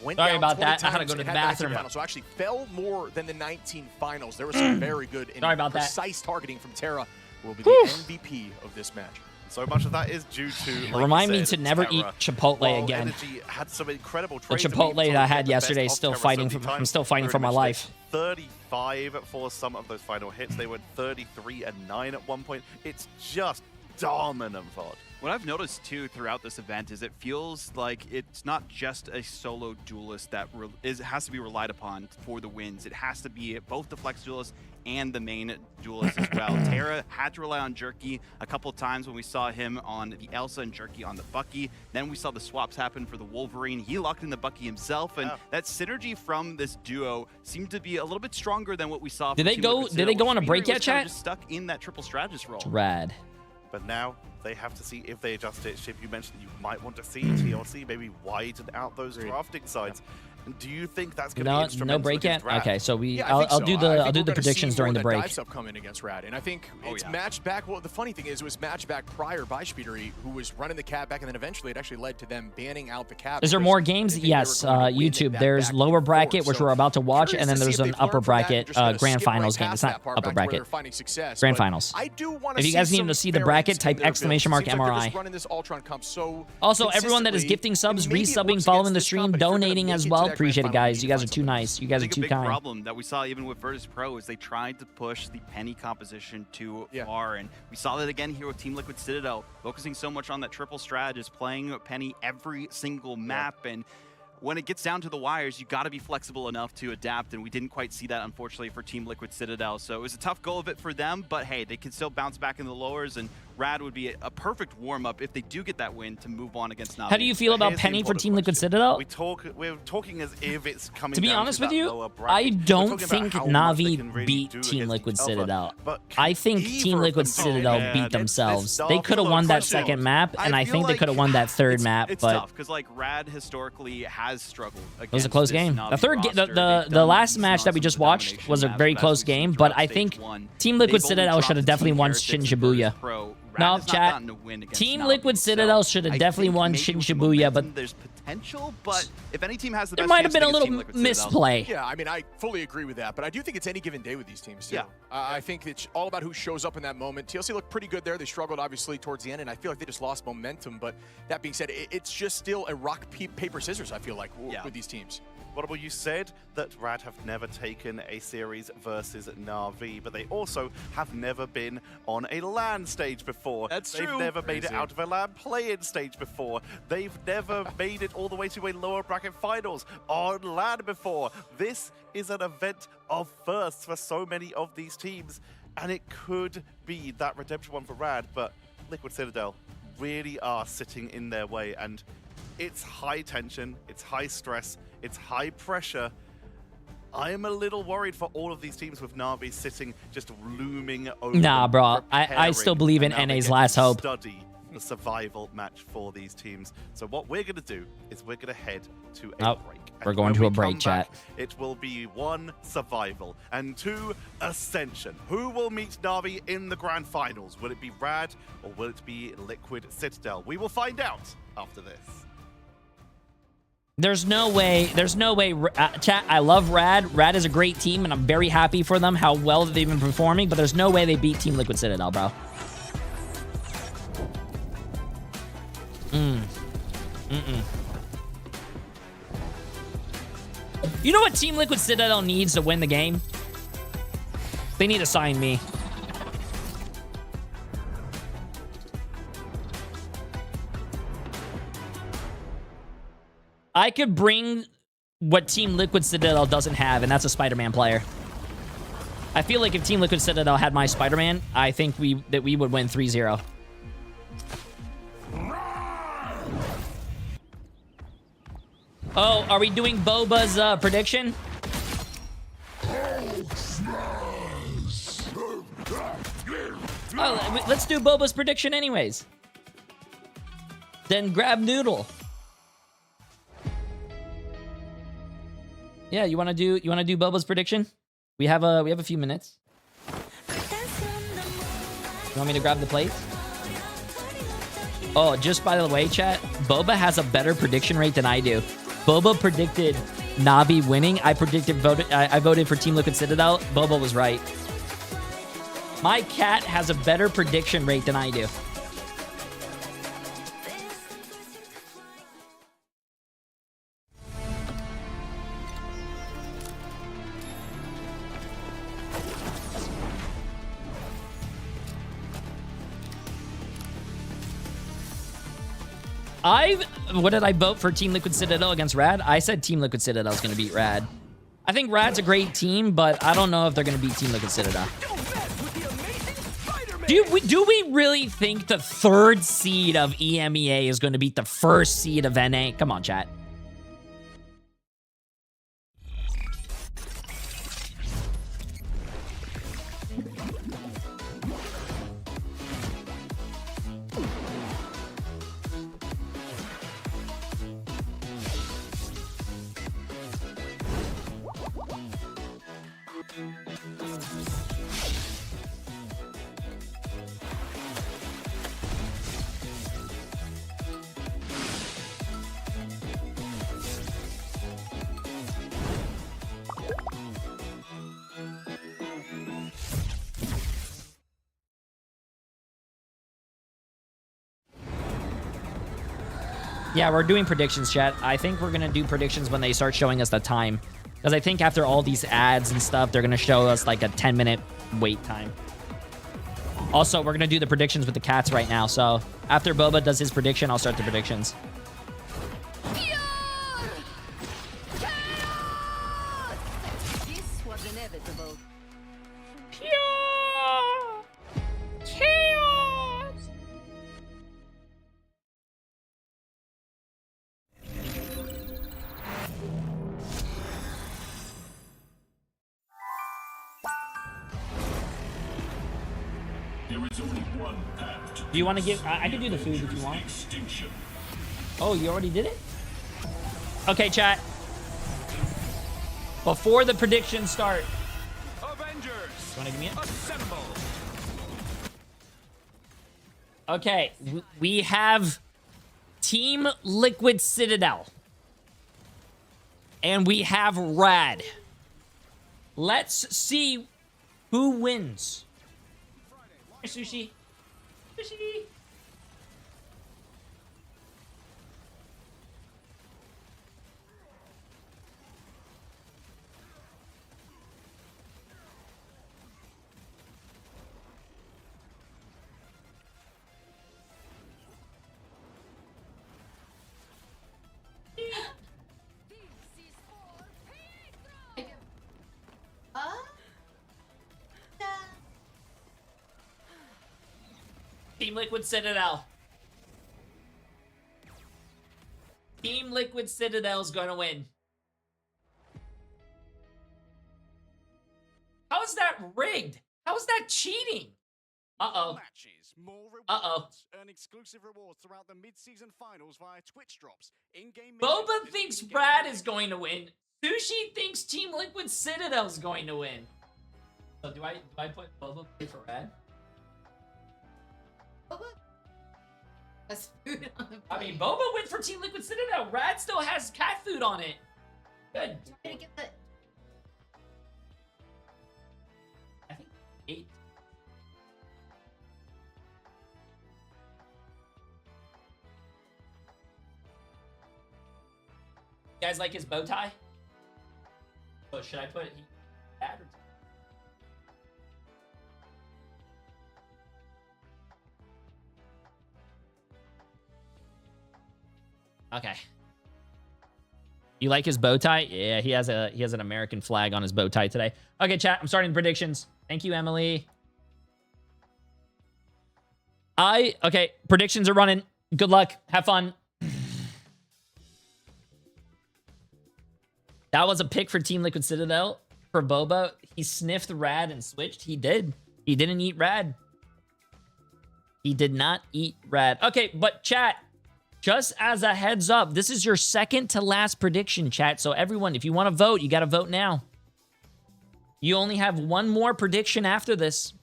went Sorry down about 20 that. I had to times go to and the had 19 bathroom. finals, so actually fell more than the 19 finals. There was some very good and precise targeting from Terra, who will be the MVP of this match. So much of that is due to, like Remind you me said, to never Terra. eat Chipotle again. Energy had some incredible The trades. Chipotle that I had yesterday is still fighting. I'm still fighting for my life. 35 for some of those final hits. They went 33 and 9 at one point. It's just dominant, VOD. What I've noticed too throughout this event is it feels like it's not just a solo duelist that has to be relied upon for the wins. It has to be both the flex duelist and the main duelist as well. Terra had to rely on Jerky a couple of times when we saw him on the Elsa and Jerky on the Bucky. Then we saw the swaps happen for the Wolverine. He locked in the Bucky himself, and that synergy from this duo seemed to be a little bit stronger than what we saw. Did they go on a break yet, chat? Just stuck in that triple strategist role. It's rad. But now they have to see if they adjust it. Ship, you mentioned you might want to see TLC maybe widen out those drafting sides. And do you think that's going to be instrumental? No break yet? Rad? Okay, so I'll do the predictions during the break. Dive sub come in against Rad, and I think it's matched back. Well, the funny thing is, it was matched back prior by Speedery, who was running the cap back, and then eventually it actually led to them banning out the cap. Is there more games? Yes, YouTube. There's lower bracket, which we're about to watch, and then there's an upper bracket grand finals game. It's not upper bracket. Grand finals. I do want to. If you guys need to see the bracket, type !MRI. Also, everyone that is gifting subs, resubbing, following the stream, donating as well. Appreciate it, guys. You guys are too nice. You guys are too kind. The big problem that we saw even with Virtus Pro is they tried to push the Penny composition too far, and we saw that again here with Team Liquid Citadel, focusing so much on that triple strat, is playing Penny every single map, and when it gets down to the wires, you got to be flexible enough to adapt, and we didn't quite see that, unfortunately, for Team Liquid Citadel. So it was a tough go of it for them, but hey, they can still bounce back in the lowers, and Rad would be a perfect warm-up if they do get that win to move on against Na'Vi. How do you feel about Penny for Team Liquid Citadel? We're talking as if it's coming. To be honest with you, I don't think Na'Vi beat Team Liquid Citadel. I think Team Liquid Citadel beat themselves. They could have won that second map, and I think they could have won that third map. It's but tough because like Rad historically has struggled. It was a close game. The third, the last match that we just watched was a very close game, but I think Team Liquid Citadel should have definitely won Shin Shibuya. No, chat. Team Liquid Citadel should have definitely won Shin Shibuya, but there's potential. But if any team has the there best, might have been a little misplay. Yeah, I mean, I fully agree with that, but I do think it's any given day with these teams too. I think it's all about who shows up in that moment. TLC looked pretty good there. They struggled obviously towards the end, and I feel like they just lost momentum. But that being said, it's just still a rock paper scissors. I feel like with these teams. Well, you said that Rad have never taken a series versus Na'Vi, but they also have never been on a LAN stage before. They've never made it out of a LAN play-in stage before. They've never made it all the way to a lower bracket finals on LAN before. This is an event of firsts for so many of these teams, and it could be that redemption one for Rad, but Liquid Citadel really are sitting in their way, and it's high tension, it's high stress, it's high pressure. I am a little worried for all of these teams with Na'Vi sitting just looming over. Nah, bro. I still believe in NA's last hope. Study the survival match for these teams. So what we're going to do is we're going to head to a break. We're going to a break, chat. It will be 1, survival, and 2, ascension. Who will meet Na'Vi in the grand finals? Will it be Rad or will it be Liquid Citadel? We will find out after this. There's no way, chat, I love Rad. Rad is a great team, and I'm very happy for them, how well they've been performing, but there's no way they beat Team Liquid Citadel, bro. You know what Team Liquid Citadel needs to win the game? They need to sign me. I could bring what Team Liquid Citadel doesn't have, and that's a Spider-Man player. I feel like if Team Liquid Citadel had my Spider-Man, I think that we would win 3-0. Oh, are we doing Boba's prediction? Oh, let's do Boba's prediction anyways. Then grab Noodle. Yeah, you wanna do Boba's prediction? We have a few minutes. You want me to grab the plate? Oh, just by the way, chat, Boba has a better prediction rate than I do. Boba predicted Na'Vi winning. I voted for Team Liquid Citadel. Boba was right. My cat has a better prediction rate than I do. What did I vote for Team Liquid Citadel against Rad? I said Team Liquid Citadel is going to beat Rad. I think Rad's a great team, but I don't know if they're going to beat Team Liquid Citadel. Do we really think the 3rd seed of EMEA is going to beat the 1st seed of NA? Come on, chat. Yeah, we're doing predictions, chat. I think we're going to do predictions when they start showing us the time. Because I think after all these ads and stuff, they're going to show us like a 10-minute wait time. Also, we're going to do the predictions with the cats right now. So after Boba does his prediction, I'll start the predictions. This was inevitable. Pure chaos. Do you want to give... I can do the food if you want. Oh, you already did it? Okay, chat. Before the predictions start... Avengers, You want to give me it? assemble. Okay, we have Team Liquid Citadel. And we have Rad. Let's see who wins. Hi, Sushi. Sushi. Team Liquid Citadel. Team Liquid Citadel is going to win. rigged? How is that cheating? Uh-oh. Uh-oh. Earn exclusive rewards throughout the mid-season finals via Twitch drops. In-game Boba thinks Brad is going to win. Sushi thinks Team Liquid Citadel is going to win. So do I put Boba play for Rad? Boba? That's food on the plate. I mean, Boba went for Team Liquid Citadel. Rad still has cat food on it. Good. Try to get the... I think 8. You guys like his bow tie? Oh, should I put that or... Okay. You like his bow tie? Yeah, he has an American flag on his bow tie today. Okay, chat, I'm starting the predictions. Thank you, Emily. Okay, predictions are running. Good luck. Have fun. That was a pick for Team Liquid Citadel for Boba. He sniffed Rad and switched. He did. He didn't eat Rad. He did not eat Rad. Okay, but chat, just as a heads up, this is your second to last prediction, chat. So everyone, if you want to vote, you got to vote now. You only have one more prediction after this.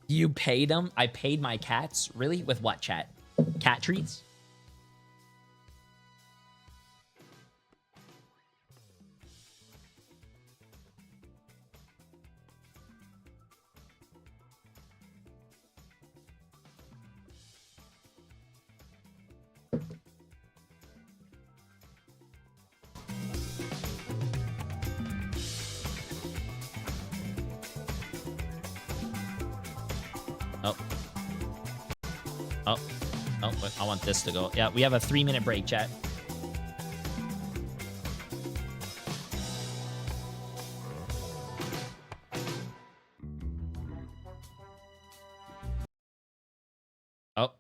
You paid them? I paid my cats? Really? With what, chat? Cat treats? Oh. Oh. Oh, wait, I want this to go. Yeah, we have a 3-minute break, chat. Oh.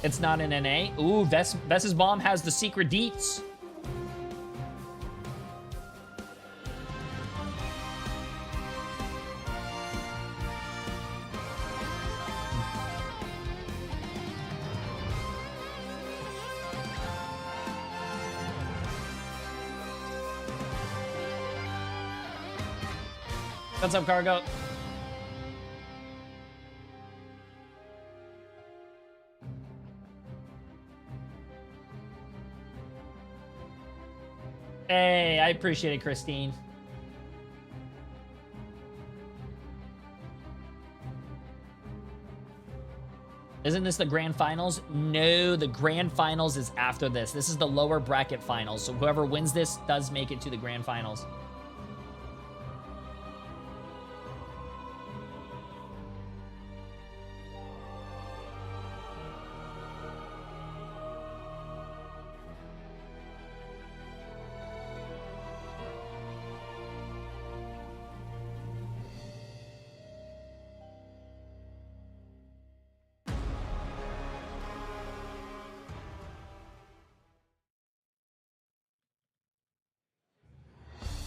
It's not an NA. Ooh, Vess's bomb has the secret deets. What's up, Cargo? Hey, I appreciate it, Christine. Isn't this the grand finals? No, the grand finals is after this. This is the lower bracket finals. So whoever wins this does make it to the grand finals.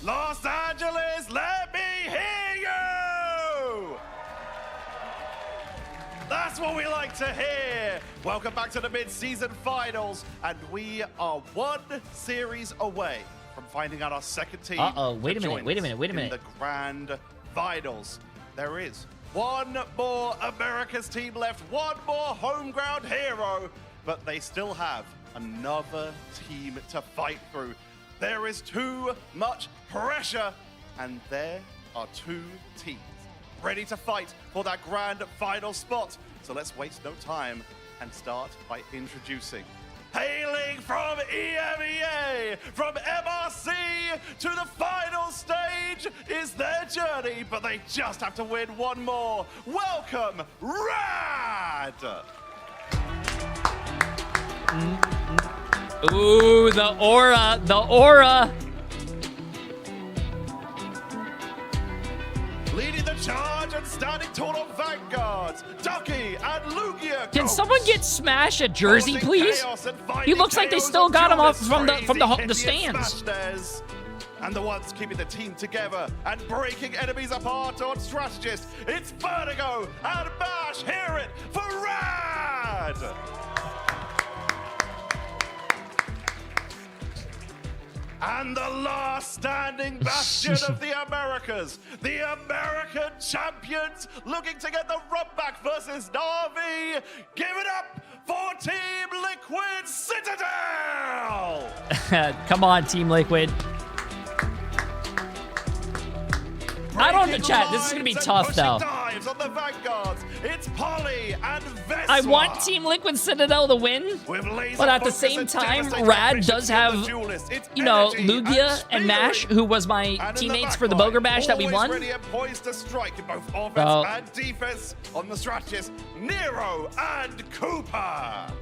Los Angeles, let me hear you! That's what we like to hear. Welcome back to the mid-season finals, and we are one series away from finding out our second team. Wait a minute. In the grand finals. There is one more America's team left, one more home ground hero, but they still have another team to fight through. There is too much pressure, and there are two teams ready to fight for that grand final spot. So let's waste no time and start by introducing, hailing from EMEA, from MRC to the final stage is their journey, but they just have to win one more. Welcome, Rad! Ooh, the aura. Leading the charge and standing tall on vanguards, Ducky and Lugia. Can someone get Smash a jersey, please? He looks like they still got him up from the stands. And the ones keeping the team together and breaking enemies apart on Strategist, it's Vertigo and Bash. Hear it for Rad! And the last standing bastion of the Americas, the American champions, looking to get the run back versus Na'Vi. Give it up for Team Liquid Citadel! Come on, Team Liquid. I don't know, chat. This is going to be tough, though. On the vanguards, it's Polly and Vespa. I want Team Liquid Citadel to win, but at the same time, Rad does have, you know, Lugia and Mash, who was my teammates for the Boger Bash that we won. Ready and poised to strike in both offense and defense on the strategist, Nero and Cooper.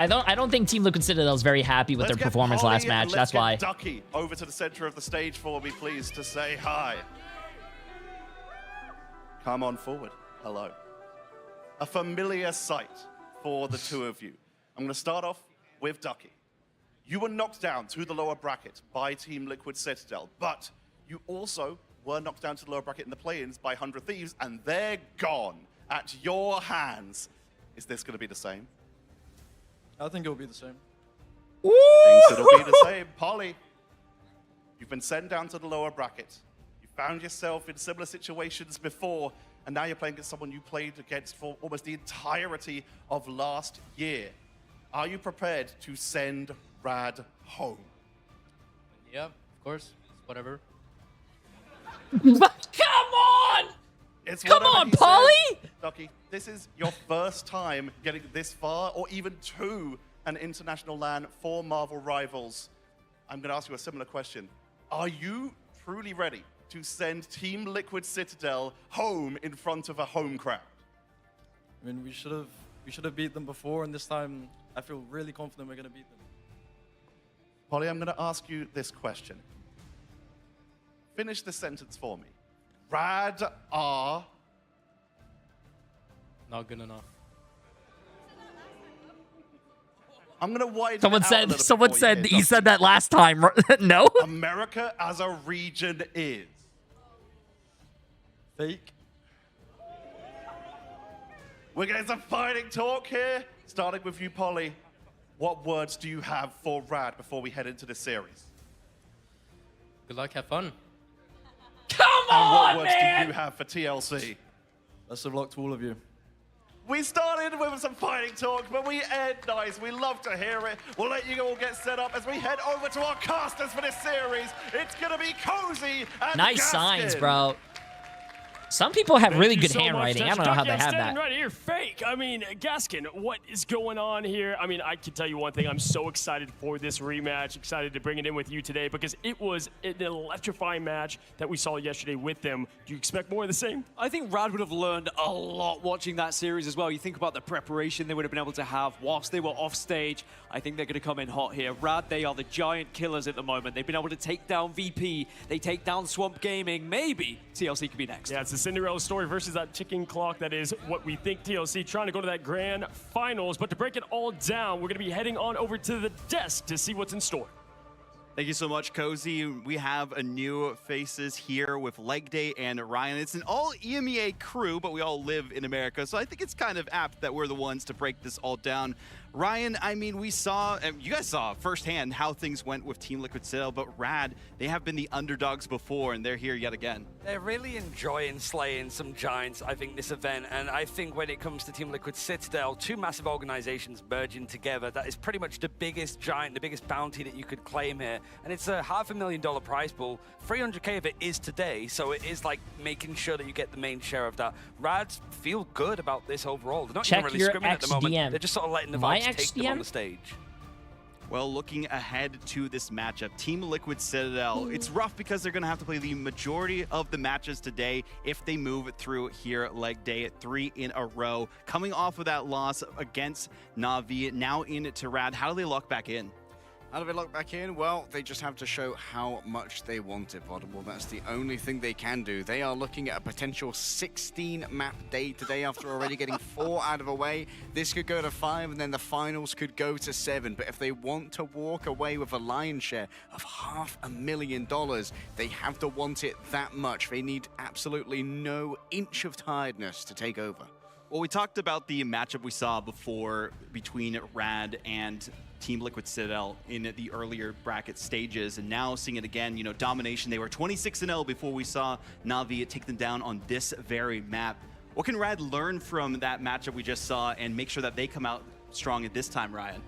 I don't think Team Liquid Citadel is very happy with their performance last match. That's why. Ducky over to the center of the stage for me, please, to say hi. Come on forward. Hello. A familiar sight for the two of you. I'm going to start off with Ducky. You were knocked down to the lower bracket by Team Liquid Citadel, but you also were knocked down to the lower bracket in the play-ins by 100 Thieves, and they're gone at your hands. Is this going to be the same? I think it'll be the same. Thinks it'll be the same. Polly, you've been sent down to the lower bracket. You found yourself in similar situations before, and now you're playing against someone you played against for almost the entirety of last year. Are you prepared to send Rad home? Yeah, of course. Whatever. Come on! Come on, Polly! Ducky, this is your first time getting this far, or even to an international LAN for Marvel Rivals. I'm going to ask you a similar question. Are you truly ready to send Team Liquid Citadel home in front of a home crowd? I mean, we should have beat them before, and this time I feel really confident we're going to beat them. Polly, I'm going to ask you this question. Finish the sentence for me. Rad are Not good enough. I'm gonna widen Someone it out a little someone bit for said you here, he said that last time. No? America as a region is Fake. We're getting some fighting talk here. Starting with you, Polly. What words do you have for Rad before we head into this series? Good luck, have fun. Come And what on, words man! do you have for TLC? Best of luck to all of you. We started with some fighting talk, but we end nice. We love to hear it. We'll let you all get set up as we head over to our casters for this series. It's gonna be Cozy and Nice Gaskin. signs, bro. Some people have really good so handwriting. much, I don't know how they I'm have standing that. right here, fake. I mean, Gaskin, what is going on here? I mean, I can tell you one thing. I'm so excited for this rematch. Excited to bring it in with you today because it was an electrifying match that we saw yesterday with them. Do you expect more of the same? I think Rad would have learned a lot watching that series as well. You think about the preparation they would have been able to have whilst they were off stage. I think they're going to come in hot here. Rad, they are the giant killers at the moment. They've been able to take down VP. They take down Swamp Gaming. Maybe TLC could be next. Yeah, it's the Cinderella story versus that ticking clock. That is what we think TLC trying to go to that grand finals. But to break it all down, we're going to be heading on over to the desk to see what's in store. Thank you so much, Cozy. We have a new faces here with Leg Day and Ryan. It's an all EMEA crew, but we all live in America, so I think it's kind of apt that we're the ones to break this all down. Ryan, I mean, we saw, you guys saw firsthand how things went with Team Liquid Citadel, but Rad, they have been the underdogs before, and they're here yet again. They're really enjoying slaying some giants, I think, this event. And I think when it comes to Team Liquid Citadel, two massive organizations merging together, that is pretty much the biggest giant, the biggest bounty that you could claim here. And it's a $500,000 prize pool. 300K of it is today, so it is like making sure that you get the main share of that. Rads feel good about this overall. They're not Check even really your screaming at the moment. XDM. They're just sort of letting the My vibes take them on XDM? the stage. Well, looking ahead to this matchup, Team Liquid Citadel, it's rough because they're going to have to play the majority of the matches today if they move through here leg day 3 in a row. Coming off of that loss against Na'Vi, now into Rad, how do they lock back in? How do they lock back in? Well, they just have to show how much they want it, Audible. That's the only thing they can do. They are looking at a potential 16-map day today after already getting 4 out of the way. This could go to 5, and then the finals could go to 7. But if they want to walk away with a lion's share of $500,000, they have to want it that much. They need absolutely no inch of tiredness to take over. Well, we talked about the matchup we saw before between Rad and Team Liquid Citadel in the earlier bracket stages, and now seeing it again, you know, domination. They were 26-0 before we saw Na'Vi take them down on this very map. What can Rad learn from that matchup we just saw and make sure that they come out strong at this time, Ryan?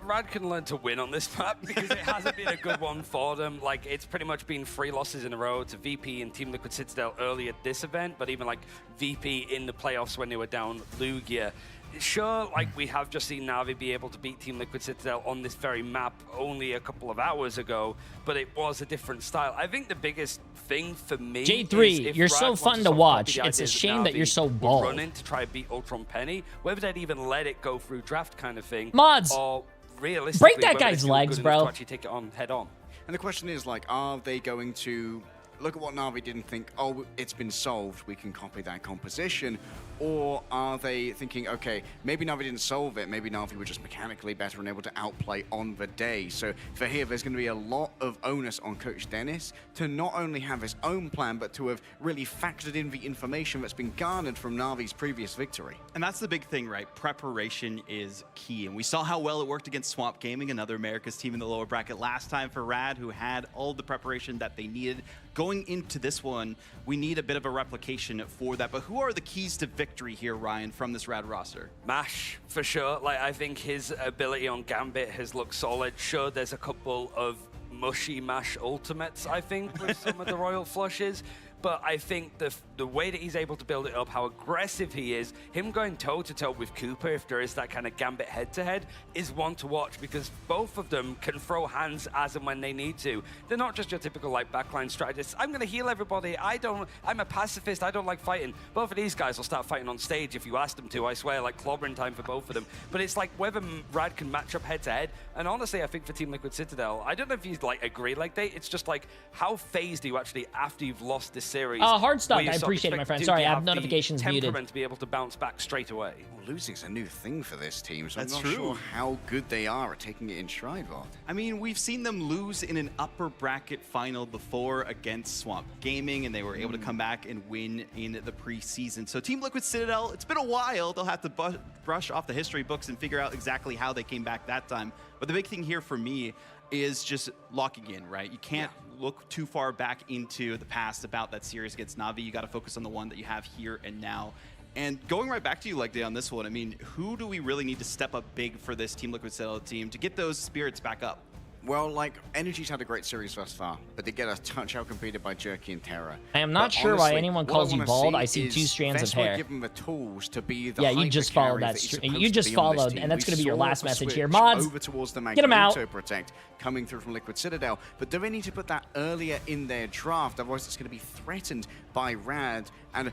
Rad can learn to win on this map because it hasn't been a good one for them. Like, it's pretty much been 3 losses in a row to VP and Team Liquid Citadel early at this event, but even like VP in the playoffs when they were down Lugia. Sure, like we have just seen Na'Vi be able to beat Team Liquid Citadel on this very map only a couple of hours ago, but it was a different style. I think the biggest thing for me J3, you're so fun to watch. It's a shame that you're so bald. Running to try and beat Ultron Penny, whether they'd even let it go through draft kind of thing. Mods, or realistically, break that guy's legs, bro. To actually take it on head on. And the question is, like, are they going to look at what Na'Vi did and think, oh, it's been solved, we can copy that composition? Or are they thinking, okay, maybe Na'Vi didn't solve it, maybe Na'Vi were just mechanically better and able to outplay on the day? So for here, there's going to be a lot of onus on Coach Dennis to not only have his own plan, but to have really factored in the information that's been garnered from Na'Vi's previous victory. And that's the big thing, right? Preparation is key. And we saw how well it worked against Swamp Gaming, another America's team in the lower bracket last time for Rad, who had all the preparation that they needed. Going into this one, we need a bit of a replication for that. But who are the keys to victory here, Ryan, from this Rad roster? Mash, for sure. Like, I think his ability on Gambit has looked solid. Sure, there's a couple of mushy Mash ultimates, I think, with some of the Royal Flushes. But I think the way that he's able to build it up, how aggressive he is, him going toe-to-toe with Cooper, if there is that kind of Gambit head-to-head, is one to watch because both of them can throw hands as and when they need to. They're not just your typical like backline strategists. I'm going to heal everybody. I'm a pacifist. I don't like fighting. Both of these guys will start fighting on stage if you ask them to, I swear, like clobbering time for both of them. But it's like whether Rad can match up head-to-head. And honestly, I think for Team Liquid Citadel, I don't know if you like agree like that. It's just like, how phased are you actually after you've lost this series. Hard stuff. where you I sort of appreciate it, my expect friend. to Sorry, I have have the notifications muted. temperament to be able to bounce back straight away. Well, losing's a new thing for this team, so That's I'm not true. sure how good they are at taking it in stride, Vod. I mean, we've seen them lose in an upper bracket final before against Swamp Gaming, and they were able to come back and win in the preseason. So Team Liquid Citadel, it's been a while. They'll have to brush off the history books and figure out exactly how they came back that time. But the big thing here for me is just locking in, right? You can't look too far back into the past about that series against Na'Vi. You got to focus on the one that you have here and now. And going right back to you, Leg Day, on this one, I mean, who do we really need to step up big for this Team Liquid Citadel team to get those spirits back up? Well, like, Energy's had a great series thus far, but they get a touch out competed by Jerky and Terra. I am not sure why anyone calls you bald. I see 2 strands of hair. Give them the tools to be the you just followed that. You just followed, and that's going to be your last message here. Mods, over towards the get him out. Protect coming through from Liquid Citadel, but do they need to put that earlier in their draft? Otherwise, it's going to be threatened by Rad and.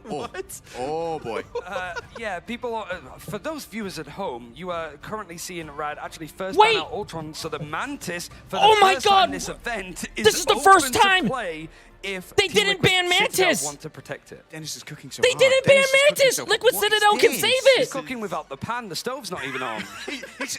What? Oh boy. Yeah, people, for those viewers at home, you are currently seeing Rad actually first Wait! ban out Ultron, so the Mantis for the Oh my first time God! this event This is the first open to time! play if They Team didn't Liquid ban Citadel Mantis! want to protect it. Dennis is cooking so They hard. didn't ban Dennis is cooking Mantis! so- Liquid What Citadel is can this? save He's it! cooking without the pan, the stove's not even on.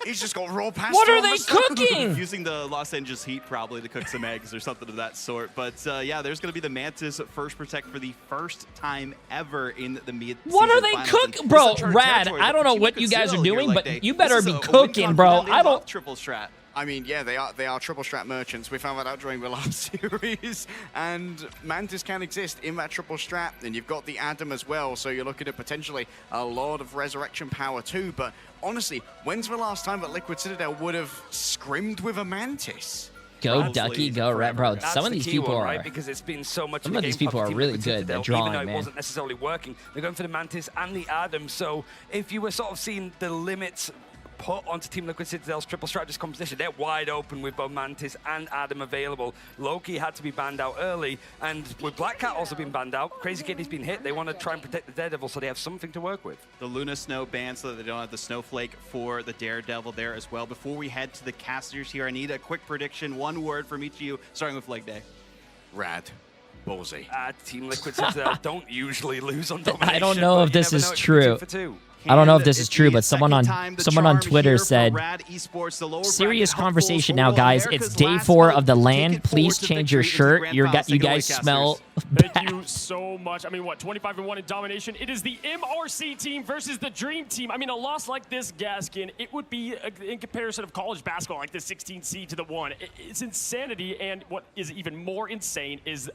He's just got raw pasta. What are on they the stove. cooking? Using the Los Angeles heat probably to cook some eggs or something of that sort. But yeah, there's going to be the Mantis first protect for the first time ever in the mid. What are they cooking? Bro, Rad, I don't know what you guys are doing, but you better be cooking, bro. I don't... Triple strat. I mean, yeah, they are triple strat merchants. We found that out during the last series, and Mantis can exist in that triple strat, and you've got the Adam as well, so you're looking at potentially a lot of resurrection power too, but honestly, when's the last time that Liquid Citadel would have scrimmed with a Mantis? Go Ducky, go Red, bro. That's Some of the these key people one, are... right? Because it's been so much. Some in of the these game people for are Team really Liquid good. Citadel, They're drawing, even though it man. wasn't necessarily working. They're going for the Mantis and the Adam. So if you were sort of seeing the limits put onto Team Liquid Citadel's triple strategist composition, they're wide open with both Mantis and Adam available. Loki had to be banned out early, and with Black Cat also being banned out, Crazy Kitty's been hit. They want to try and protect the Daredevil, so they have something to work with. The Luna Snow banned so that they don't have the Snowflake for the Daredevil there as well. Before we head to the casters here, I need a quick prediction. One word from each of you, starting with Leg Day. Rad. Ballsy. Team Liquid Citadel don't usually lose on domination. I don't know if this is It could be true. 2 for 2. I don't know if this is true, but someone on Twitter said, serious conversation now, guys. It's day 4 of the LAN. Please change your shirt. You guys smell Thank bad. you so much. I mean, what, 25-1 in domination? It is the MRC team versus the Dream team. I mean, a loss like this, Gaskin, it would be, in comparison of college basketball, like the 16 seed to the 1. It's insanity, and what is even more insane is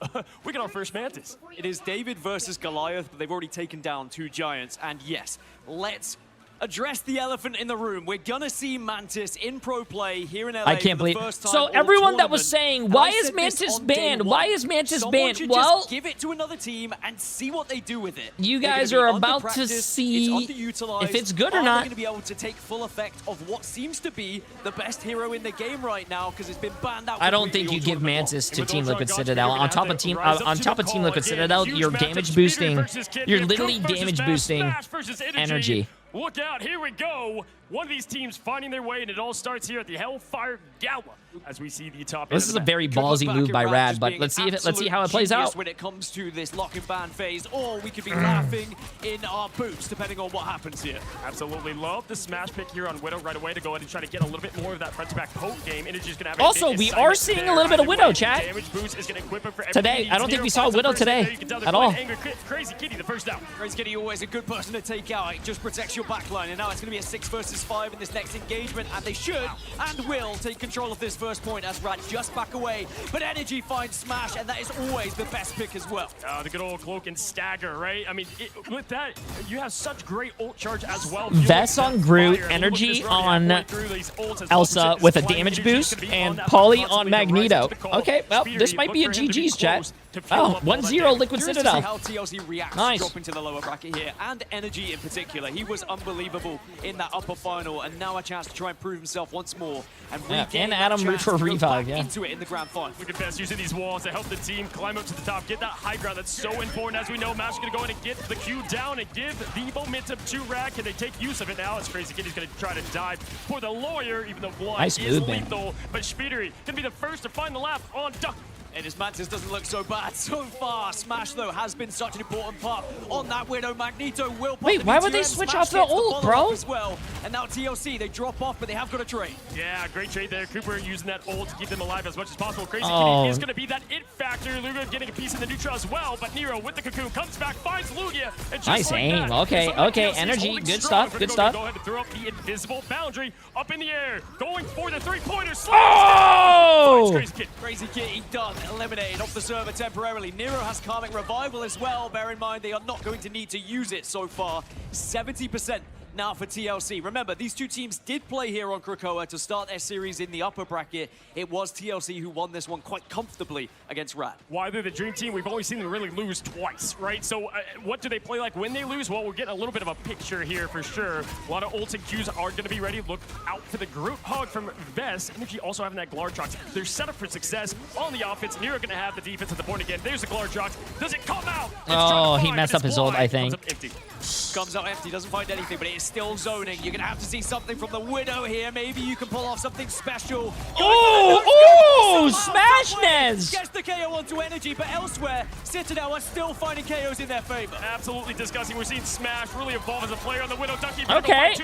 we get our first Mantis. It is David versus Goliath, but they've already taken down 2 giants. And yes, let's address the elephant in the room. We're gonna see Mantis in pro play here in LA. I can't for the believe. first time So all everyone that was tournament. saying, And why I is said this Mantis on day banned? 1. Why is Mantis Someone banned? should Well, just give it to another team and see what they do with it. you They're guys gonna are be about to underpracticed, see it's underutilized. if it's good or Are they not. going to be able to take full effect of what seems to be the best hero in the game right now because it's been banned out. I don't think completely you all give tournament Mantis to With Team Ultron Liquid Gods, Citadel. they're On gonna top have of to Team rise up on to top the of Team call Liquid again. Citadel, Huge you're matchup, damage Speeder boosting. versus Kitty. You're Cook literally versus damage Smash, boosting Smash versus energy. Look out, here we go. One of these teams finding their way, and it all starts here at the Hellfire Gala as we see the top. This is a very ballsy move by Rad, but let's see how it plays out. When it comes to this lock and ban phase, or we could be laughing in our boots, depending on what happens here. Absolutely love the smash pick here on Widow right away to go ahead and try to get a little bit more of that front-to-back poke game. Energy's gonna have Also, we are seeing a little bit of Widow, chat. Damage boost is gonna equip him for Today, I don't think we saw Widow today at all. Crazy Kitty, the first down. Crazy Kitty always a good person to take out. It just protects your backline, and now it's gonna be a 6 versus 5 in this next engagement, and they should and will take control of this first point as Rad just back away. But Energy finds Smash, and that is always the best pick as well. The good old cloak and stagger, right? I mean, with that, you have such great ult charge as well. Vess on Groot, Energy on Elsa with a damage boost, and Polly on Magneto. Okay, well, this might be a GG's, chat. Oh, 1-0 Liquid Citadel. How TLC reacts Nice. dropping to the lower bracket here, and Energy in particular. He was unbelievable in that upper final, and now a chance to try and prove himself once more. And and Adam root for revive, yeah. Into it in the grand final. Look at Vess using these walls to help the team climb up to the top, get that high ground that's so important. As we know, Mash is going to go in and get the Q down and give the momentum to Rad. Can they take use of it now? It's Crazy Kitty's going to try to dive for the lawyer, even though blind Nice is move, man. lethal. But Speedery can be the first to find the laugh on Duck. And his Mantis doesn't look so bad so far. Smash, though, has been such an important part on that Widow. Magneto will pop Wait, why would they switch off the ult, bro? As well. And now TLC, they drop off, but they have got a trade. Yeah, great trade there. Cooper using that ult to keep them alive as much as possible. Crazy Kitty is going to be that it factor. Lugia getting a piece in the neutral as well, but Nero with the cocoon comes back, finds Lugia. And just nice like aim. That, Okay. Energy. Good stuff. Good stuff. Go ahead and throw up the invisible boundary up in the air. Going for the three-pointer. Oh! Crazy Kitty done. Eliminated off the server temporarily. Nero has Karmic Revival as well. Bear in mind, they are not going to need to use it so far. 70% now for TLC. Remember, these two teams did play here on Krakoa to start their series in the upper bracket. It was TLC who won this one quite comfortably against Rad. Why they're the dream team, we've only seen them really lose twice, right? So what do they play like when they lose? Well, we're getting a little bit of a picture here for sure. A lot of ults and Qs are going to be ready. Look out for the group hug from Vest. Energy also having that Glartrox. They're set up for success on the offense. Nero going to have the defense at the point again. There's the Glartrox. Does it come out? Oh, he messed up his ult, I think. Comes out empty, doesn't find anything, but it is still zoning. You're going to have to see something from the Widow here. Maybe you can pull off something special. Oh, Smashness! Gets the KO onto Energy, but elsewhere, Citadel are still finding KOs in their favor. Absolutely disgusting. We're seeing Smash really evolve as a player on the Widow. Ducky. Okay.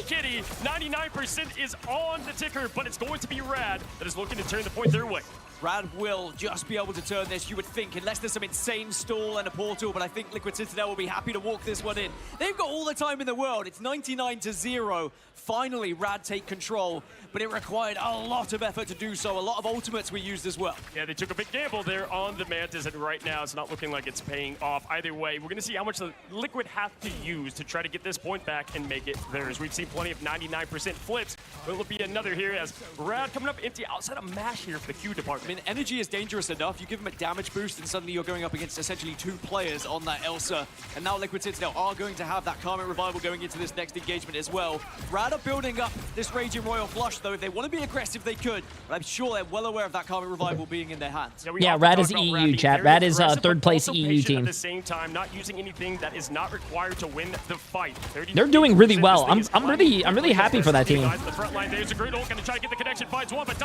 Kitty, 99% is on the ticker, but it's going to be Rad that is looking to turn the point their way. Rad will just be able to turn this, you would think, unless there's some insane stall and a portal, but I think Liquid Citadel will be happy to walk this one in. They've got all the time in the world. It's 99-0. Finally, Rad take control, but it required a lot of effort to do so. A lot of ultimates were used as well. Yeah, they took a big gamble there on the Mantis, and right now it's not looking like it's paying off. Either way, we're going to see how much the Liquid have to use to try to get this point back and make it theirs. We've seen plenty of 99% flips. Will it be another here as Rad coming up empty outside of Mash here for the Q department? I mean, Energy is dangerous enough. You give him a damage boost, and suddenly you're going up against essentially two players on that Elsa. And now Liquid Citadel are going to have that Karmic Revival going into this next engagement as well. Rad are building up this Raging Royal Flush, though. If they want to be aggressive, they could. But I'm sure they're well aware of that Karmic Revival being in their hands. Yeah, Rad is EU, chat. Rad is third place EU team. At the same time, not using anything that is not required to win the fight. They're doing really well. I'm really happy for that team.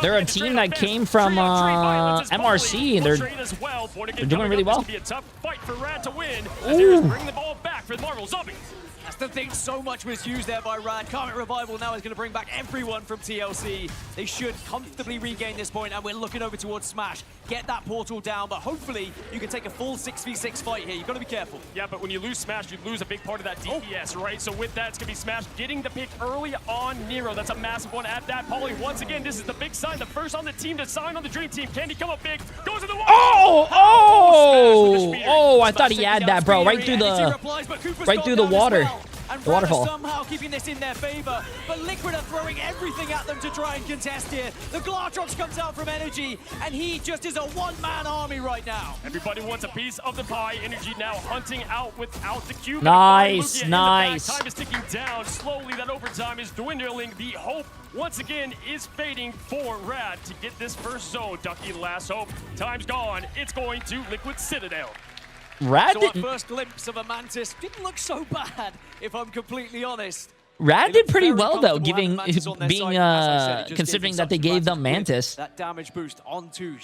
They're a team that came from MRC, and they're doing really well. Be a tough fight for Rad to win. As bring the ball back for the Marvel Zombies. That's the thing, so much was used there by Rad. Karmic Revival now is going to bring back everyone from TLC. They should comfortably regain this point, and we're looking over towards Smash. Get that portal down, but hopefully you can take a full 6v6 fight here. You've got to be careful. Yeah, but when you lose Smash, you lose a big part of that DPS, right? So with that, it's going to be Smash getting the pick early on Nero. That's a massive one at that. Poly, once again, this is the big sign. The first on the team to sign on the Dream Team. Can he come up big? Goes to the wall. Oh, I thought he had that, bro. Right through the water. And The waterfall. Somehow keeping this in their favor, but Liquid are throwing everything at them to try and contest here. The Glartrox comes out from Energy, and he just is a one-man army right now. Everybody wants a piece of the pie. Energy now hunting out without the cube. Nice, nice. Time is ticking down slowly. That overtime is dwindling. The hope once again is fading for Rad to get this first zone. Ducky, last hope. Time's gone. It's going to Liquid Citadel. Rad So our first glimpse of a Mantis didn't look so bad, if I'm completely honest. Rad did pretty well though, considering that they gave them Mantis. That damage boost onto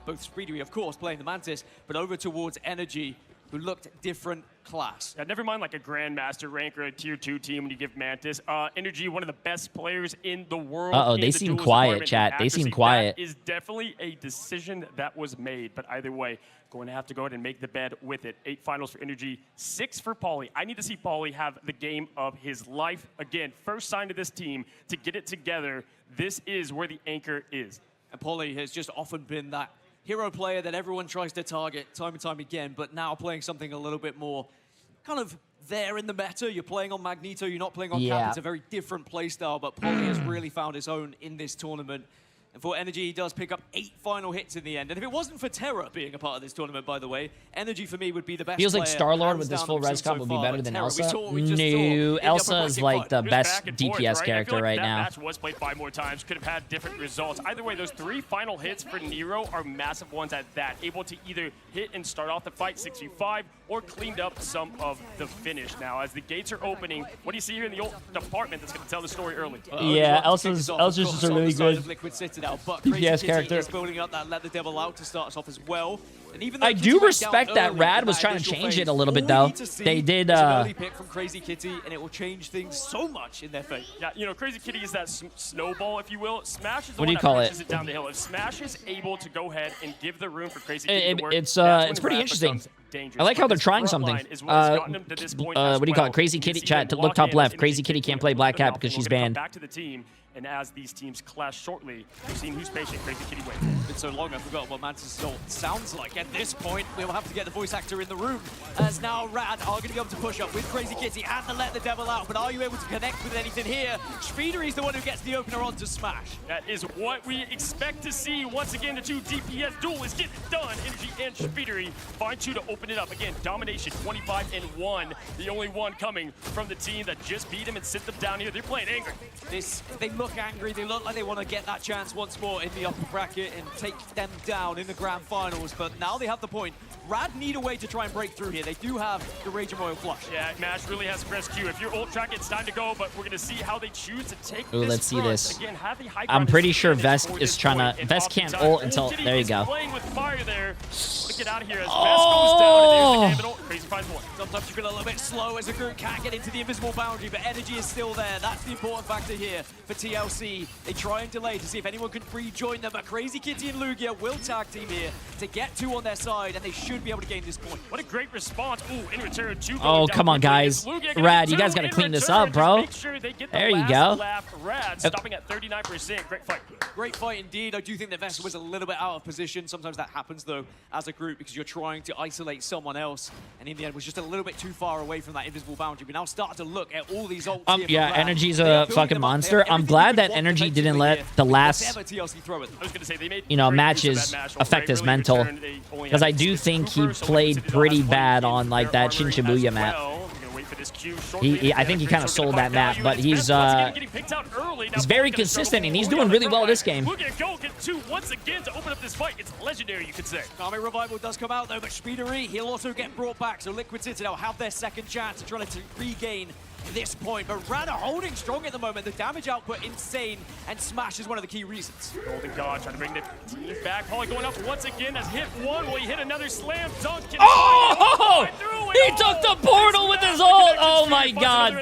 both Speedy, of course, playing the Mantis, but over towards Energy, who looked different class. Yeah, never mind like a Grandmaster rank or a Tier 2 team when you give Mantis. Energy, one of the best players in the world. They seem quiet, chat. They seem quiet. That is definitely a decision that was made, but either way, going to have to go ahead and make the bed with it. 8 finals for Energy, 6 for Pauly. I need to see Pauly have the game of his life. Again, first sign to this team to get it together. This is where the anchor is. And Pauly has just often been that hero player that everyone tries to target time and time again, but now playing something a little bit more kind of there in the meta. You're playing on Magneto, you're not playing on Cap. It's a very different playstyle, but Pauly has really found his own in this tournament. And for Energy, he does pick up 8 final hits in the end. And if it wasn't for Terra being a part of this tournament, by the way, Energy for me would be the best Feels like player, Star-Lord with hands this full down res comp would be better than Terra, Elsa. No, Elsa is like the best DPS forth, right? character right that now. Match was played 5 more times, could have had different results. Either way, those 3 final hits for Nero are massive ones at that. Able to either hit and start off the fight 6v5 or cleaned up some of the finish. Now, as the gates are opening, what do you see here in the ult department that's going to tell the story early? Yeah, Elsa's just a really good DPS character. Building up that let the devil out to start us off as well. And even I do respect that Rad was trying to change it a little bit, though. They did. Early pick from Crazy Kitty, and it will change things so much in their favor. Yeah, you know, Crazy Kitty is that snowball, if you will. Smash is the What do one you that call pushes it? it down the hill. If Smash is able to go ahead and give the room for Crazy Kitty to work, It's that's when pretty Rad interesting. becomes dangerous. I like how But they're this trying front something. line is what has gotten them to this point as What do you call well. it? Crazy You Kitty see chat. them Look top lock in left. as Crazy Energy Kitty can't keep play going Black up Cat and because we're she's gonna come banned. back to the team, and as these teams clash shortly, we've seen who's patient. Crazy Kitty wins. Been so long, I forgot what Mantis' ult sounds like. At this point, we'll have to get the voice actor in the room, as now Rad are going to be able to push up with Crazy Kitty and to let the devil out. But are you able to connect with anything here? Speedery's the one who gets the opener onto Smash. That is what we expect to see. Once again, the two DPS duelists get it done. Energy and Speedery find two to open it up. Again, domination, 25-1. The only one coming from the team that just beat him and sit them down here. They're playing angry. They look angry. They look like they want to get that chance once more in the upper bracket and take them down in the grand finals. But now they have the point. Rad need a way to try and break through here. They do have the Rage and Royal Flush. Yeah, Mash really has to press Q. If you're ult track, it's time to go, but we're going to see how they choose to take Ooh, this let's see front. this. Again, have the high I'm ground pretty sure advantage Vesk for is this trying point, to. and Vesk can't oftentimes, ult until. Kitty There you is go. playing with fire there. To get out of here as Vesk goes down, and there's the Gambit ult. Crazy finds one. Sometimes you feel a little bit slow as a group can't get into the invisible boundary, but energy is still there. That's the important factor here for TLC. They try and delay to see if anyone can rejoin them, but Crazy Kitty and Lugia will tag team here to get two on their side, and they should be able to gain this point. What a great response. Ooh, in return, two Oh, going come down on, quickly. guys. Lugia getting Rad, you two guys got to in clean this return. up, bro. Just make sure they get the There you last go. lap. Rad stopping at 39%. Great fight. Great fight indeed. I do think that Vest was a little bit out of position. Sometimes that happens, though, as a group, because you're trying to isolate someone else, and in the end was just a little bit too far away from that invisible boundary. We now start to look at all these ults here Yeah, from Rad. Energy's They are a building fucking them up. They monster. have I'm everything glad you that want Energy didn't defensively let here. the last Whatever TLC throw it. I was going to say, they made you know, great matches use of that Mash ult, affect right? his Really mental. return, they only Because had I do six think he Cooper, so played Liquid City pretty lost one bad in on like their that armory Shinshibuya as map. well. We're gonna wait for this Q shortly. I think he kind of sold that map, but he's very consistent and he's doing really well this game. Look at go get two once again to open up this fight. It's legendary, you could say. Kami Revival does come out though, but Speedery, he'll also get brought back, so Liquid City will have their second chance to try to regain this point. But Rad are holding strong at the moment. The damage output insane, and Smash is one of the key reasons. Golden God trying to bring the team back. Holly going up once again has hit one. Will he hit another slam dunk? Oh! He took the portal with his ult! Oh my god!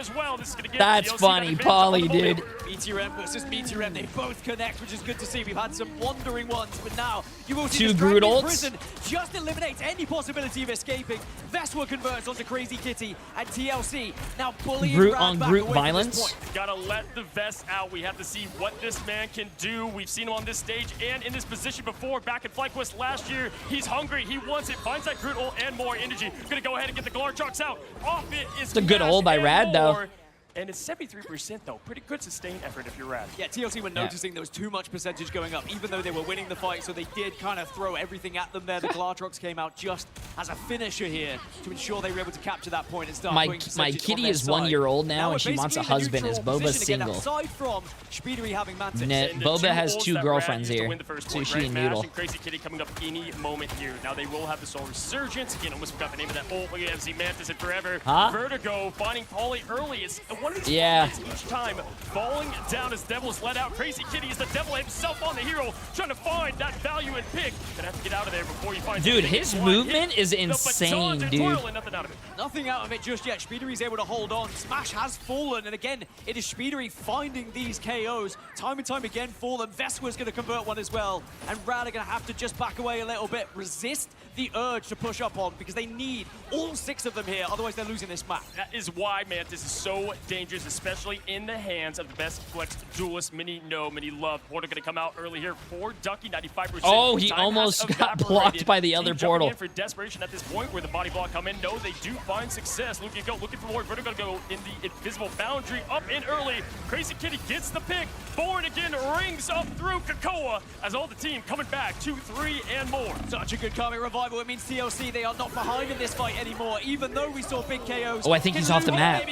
That's funny, Polly, dude. Meteorem versus Meteorem, they both connect, which is good to see. We've had some wandering ones, but now you will see Two this Groot Dragon ults. Prison just eliminates any possibility of escaping. Veswa converts onto Crazy Kitty, and TLC now bullying Groot Rad on back Groot away from violence. this point. Gotta let the vest out. We have to see what this man can do. We've seen him on this stage and in this position before. Back at FlyQuest last year, he's hungry. He wants it. Finds that Groot ult and more energy. Gonna go ahead and get the Galar trucks out. Off it is It's a good Mash ult by and Rad, though. more. And it's 73% though. Pretty good sustained effort if you're Rad. Yeah, TLC were noticing there was too much percentage going up, even though they were winning the fight, so they did kind of throw everything at them there. The Glartrox came out just as a finisher here to ensure they were able to capture that point and start My putting percentage on kitty their is 1 side. year old now, we're and she wants a basically in husband. Is neutral Boba position again, single? aside from Speedery having Mantis. And the Boba two has ults two that girlfriends Rad used to here. win the first point, Sushi right? and Mash Noodle. and Crazy Kitty coming up any moment here. Now they will have the Soul Resurgence. Again, almost forgot the name of that ult. Look at MC Mantis and Forever. Huh? Vertigo finding Polly early. It's one of these moments each time. Falling down as Devil's let out. Crazy Kitty is the Devil himself on the hero, trying to find that value and pick. Gonna have to get out of there before he finds Dude, the his one movement hit. is The insane, batons are dude. toiling, nothing out of it. Nothing out of it just yet. Speedery's able to hold on. Smash has fallen, and again, it is Speedery finding these KOs time and time again for them. Veswa's going to convert one as well, and Rad are going to have to just back away a little bit, resist the urge to push up on, because they need all 6 of them here, otherwise they're losing this map. That is why Mantis is so dangerous, especially in the hands of the best flex duelist. Many know, many love. Portal going to come out early here for Ducky, 95%. Oh, he Time almost has got evaporated. blocked by the other Team jumping portal. in for desperation at this point where the body block come in. No, they do find success. Looking for more. Vertigo go in the invisible boundary, up in early. Crazy Kitty gets the pick. Born again rings up through Kakoa as all the team coming back 2, 3, and more. Such a good Kami Revival. It means TLC, they are not behind in this fight anymore, even though we saw big KOs. Oh, I think he's off the map.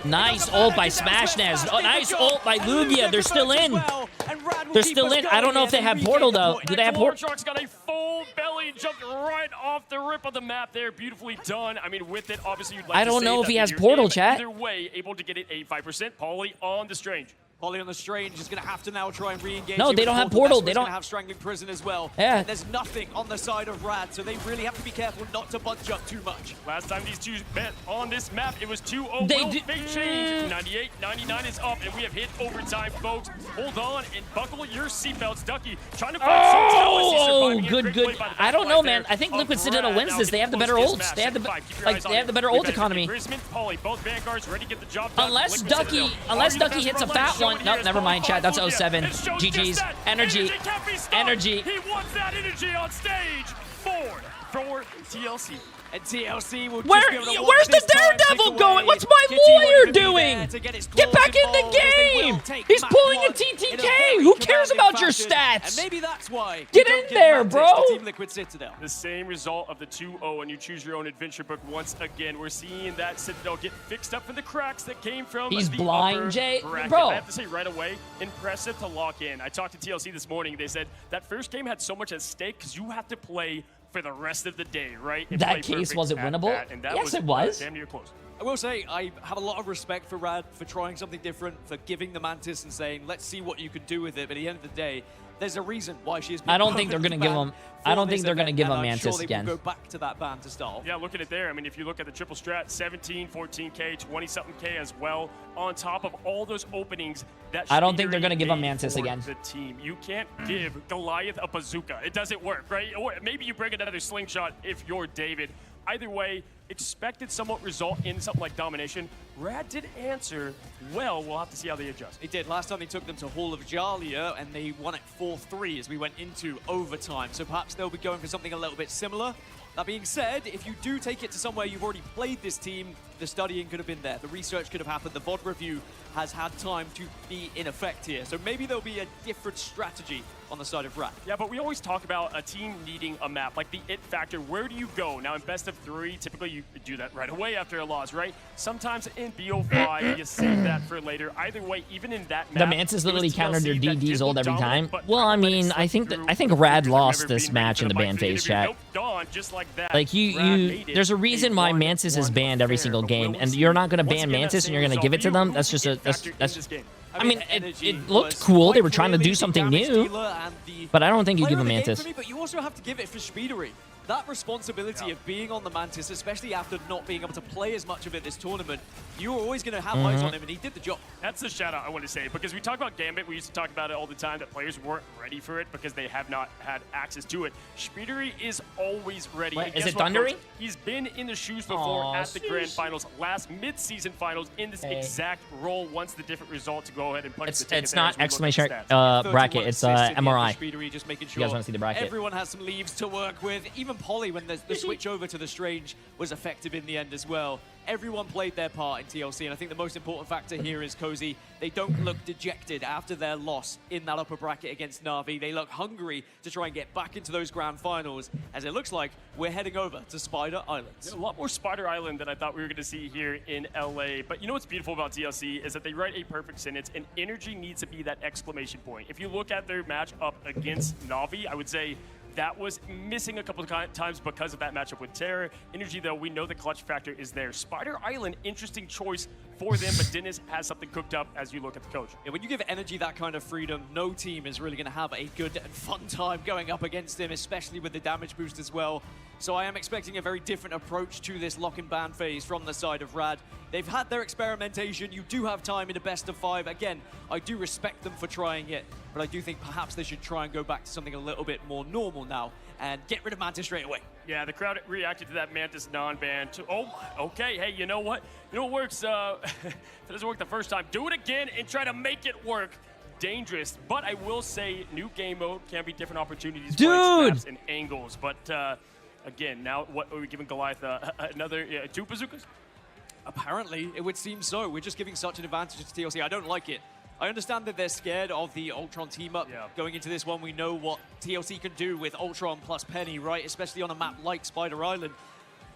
Nice ult by Smashnez. Oh, nice ult by Lugia. They're still in. And Rad They're still in. I don't know if they have portal, though. Do they have portal? Shark's got a full belly, jumped right off the rip of the map there. Beautifully done. I mean, with it, obviously, you'd like I to don't say know if that he has your portal, game, chat. Either way, able to get it 85%. Pauly on the Strange. Polly on the Strange is going to have to now try and re-engage. No, they don't have portal. They They don't have Strangling Prison as well. Yeah. And there's nothing on the side of Rad, so they really have to be careful not to bunch up too much. Last time these two met on this map, it was 2-0. They Will do- fate change? 98, 99 is up, and we have hit overtime, folks. Hold on and buckle your seatbelts. Ducky trying to find some talent. He's surviving. Good, good. I don't know, man. I think Liquid Citadel wins this. They have the better ults. They have the better ult economy. Pauly, both Vanguards ready to get the job done. Unless Liquid Ducky Citadel. hits a fat one. Nope, never mind, chat. That's 07. GG's. Energy. Can't be stopped. Energy. He wants that energy on stage. 4 for TLC. And TLC will Where's the Daredevil going? What's my lawyer doing? Get back in the game! He's pulling a TTK! Who cares about your stats? And maybe that's why. Get in there, bro! Team Liquid Citadel. The same result of the 2-0, and you choose your own adventure book once again. We're seeing that Citadel get fixed up for the cracks that came from He's the blind, upper Jay. bracket. Bro. I have to say right away, impressive to lock in. I talked to TLC this morning. They said that first game had so much at stake because you have to play for the rest of the day, right? And That play case perfect wasn't at winnable? that, and that Yes, it was. Damn near close. I will say, I have a lot of respect for Rad for trying something different, for giving the Mantis and saying, let's see what you can do with it. But at the end of the day, there's a reason why she has been I don't think they're permanently gonna give banned him. I for don't think this they're gonna event, give and him I'm Mantis sure they again. will go back to that ban to start. Yeah, look at it there. I mean, if you look at the triple strat, 17, 14K, 20-something K as well, on top of all those openings that I don't think they're gonna Shibiri give him made Mantis for again. The team. You can't give Goliath a bazooka. It doesn't work, right? Or maybe you bring another slingshot if you're David. Either way, expected somewhat result in something like domination. Rad did answer well. We'll have to see how they adjust. They did. Last time they took them to Hall of Jalia, and they won it 4-3 as we went into overtime. So perhaps they'll be going for something a little bit similar. That being said, if you do take it to somewhere you've already played this team, the studying could have been there. The research could have happened. The VOD review has had time to be in effect here. So maybe there'll be a different strategy on the side of Rad. Yeah, but we always talk about a team needing a map, like the it factor. Where do you go? Now, in best of 3, typically you do that right away after a loss, right? Sometimes in BO5, you save that for later. Either way, even in that map, The Mantis literally countered their DD's ult every time. Well, I mean, I think Rad lost this match in the ban phase, chat. Like there's a reason why Mantis is banned every single game, and you're not gonna ban Mantis and you're gonna give it to them. That's just that's. I mean, it looked cool. They were trying to do something new, but I don't think you give them Mantis. But you also have to give it for Shibiri. That responsibility of being on the Mantis, especially after not being able to play as much of it this tournament, you were always going to have eyes on him, and he did the job. That's the shout out I want to say, because we talk about Gambit, we used to talk about it all the time, that players weren't ready for it because they have not had access to it. Shibiri is always ready. Wait, is guess it what, Thundering? folks? He's been in the shoes before at the Grand Finals, last mid-season finals, in this exact role once the different result to go ahead and punch the ticket. It's there not as we look exclamation at the stats. bracket. It's MRI. Shibiri just making You sure guys want to see the bracket? everyone has some leaves to work with. Even Polly, when the switch over to the Strange was effective in the end as well. Everyone played their part in TLC, and I think the most important factor here is Cozy. They don't look dejected after their loss in that upper bracket against Na'Vi. They look hungry to try and get back into those grand finals, as it looks like we're heading over to Spider Islands. A lot more Spider Island than I thought we were going to see here in LA. But you know what's beautiful about TLC is that they write a perfect sentence, and energy needs to be that exclamation point. If you look at their match up against Na'Vi, I would say that was missing a couple of times because of that matchup with Terror. Energy, though, we know the clutch factor is there. Spider Island, interesting choice for them, but Dennis has something cooked up as you look at the coach. Yeah, when you give Energy that kind of freedom, no team is really going to have a good and fun time going up against him, especially with the damage boost as well. So I am expecting a very different approach to this lock and ban phase from the side of Rad. They've had their experimentation. You do have time in a best of 5. Again, I do respect them for trying it, but I do think perhaps they should try and go back to something a little bit more normal now and get rid of Mantis straight away. Yeah, the crowd reacted to that Mantis non-ban. Oh, my, okay, hey, you know what? You know what works? If it doesn't work the first time, do it again and try to make it work. Dangerous, but I will say new game mode can be different opportunities for snaps and angles. But again, now what are we giving Goliath? Another 2 bazookas? Apparently, it would seem so. We're just giving such an advantage to TLC. I don't like it. I understand that they're scared of the Ultron team-up. Going into this one, we know what TLC can do with Ultron plus Penny, right? Especially on a map like Spider Island.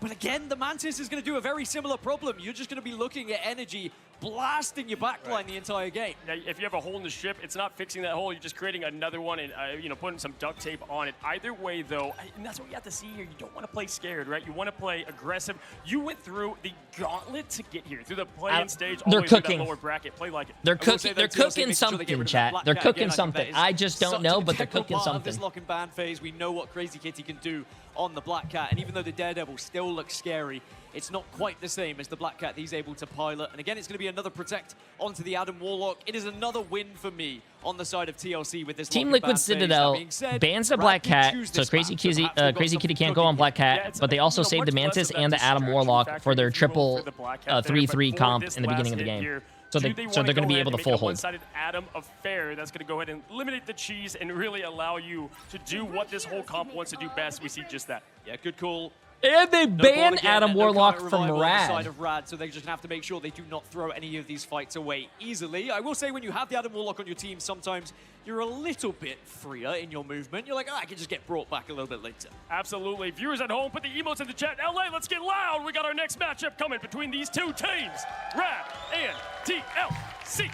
But again, the Mantis is going to do a very similar problem. You're just going to be looking at energy blasting your backline the entire game. Now, if you have a hole in the ship, it's not fixing that hole. You're just creating another one and putting some duct tape on it. Either way, though, and that's what you have to see here. You don't want to play scared, right? You want to play aggressive. You went through the gauntlet to get here, through the play-in stage, all the way through that lower bracket. Play like it. They're cooking something, chat. They're cooking something. I just don't know, but they're cooking something. This lock and ban phase, we know what Crazy Kitty can do on the Black Cat, and even though the Daredevil still looks scary, it's not quite the same as the Black Cat he's able to pilot. And again, it's going to be another protect onto the Adam Warlock. It is another win for me on the side of TLC with this Team Liquid Citadel bans the Black Cat, so Crazy Kitty can't go on Black Cat, but they also saved the Mantis and the Adam Warlock for their triple 3-3 comp in the beginning of the game. So they're going to be able to full hold. One-sided Adam affair that's going to go ahead and eliminate the cheese and really allow you to do what this whole comp wants to do best. We see just that. Yeah, good call. And they ban Adam Warlock from Rad. Side of Rad, so they just have to make sure they do not throw any of these fights away easily. I will say, when you have the Adam Warlock on your team, sometimes you're a little bit freer in your movement. You're like, I can just get brought back a little bit later. Absolutely. Viewers at home, put the emotes in the chat. LA, let's get loud. We got our next matchup coming between these two teams, Rad and TLC.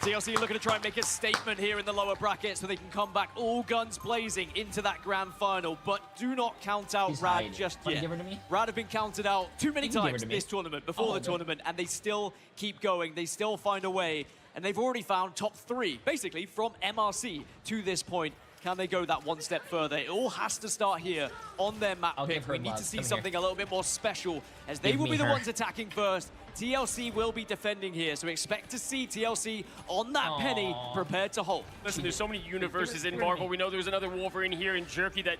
TLC looking to try and make a statement here in the lower bracket so they can come back all guns blazing into that grand final. But do not count out Rad just yet. Rad have been counted out too many times this tournament, before the tournament, and they still keep going. They still find a way, and they've already found top 3, basically, from MRC to this point. Can they go that one step further? It all has to start here on their map pick. We need to see something a little bit more special, as they will be the ones attacking first. TLC will be defending here, so expect to see TLC on that penny, prepared to hold. Listen, there's so many universes in Marvel. We know there's another Wolverine here in Jerky that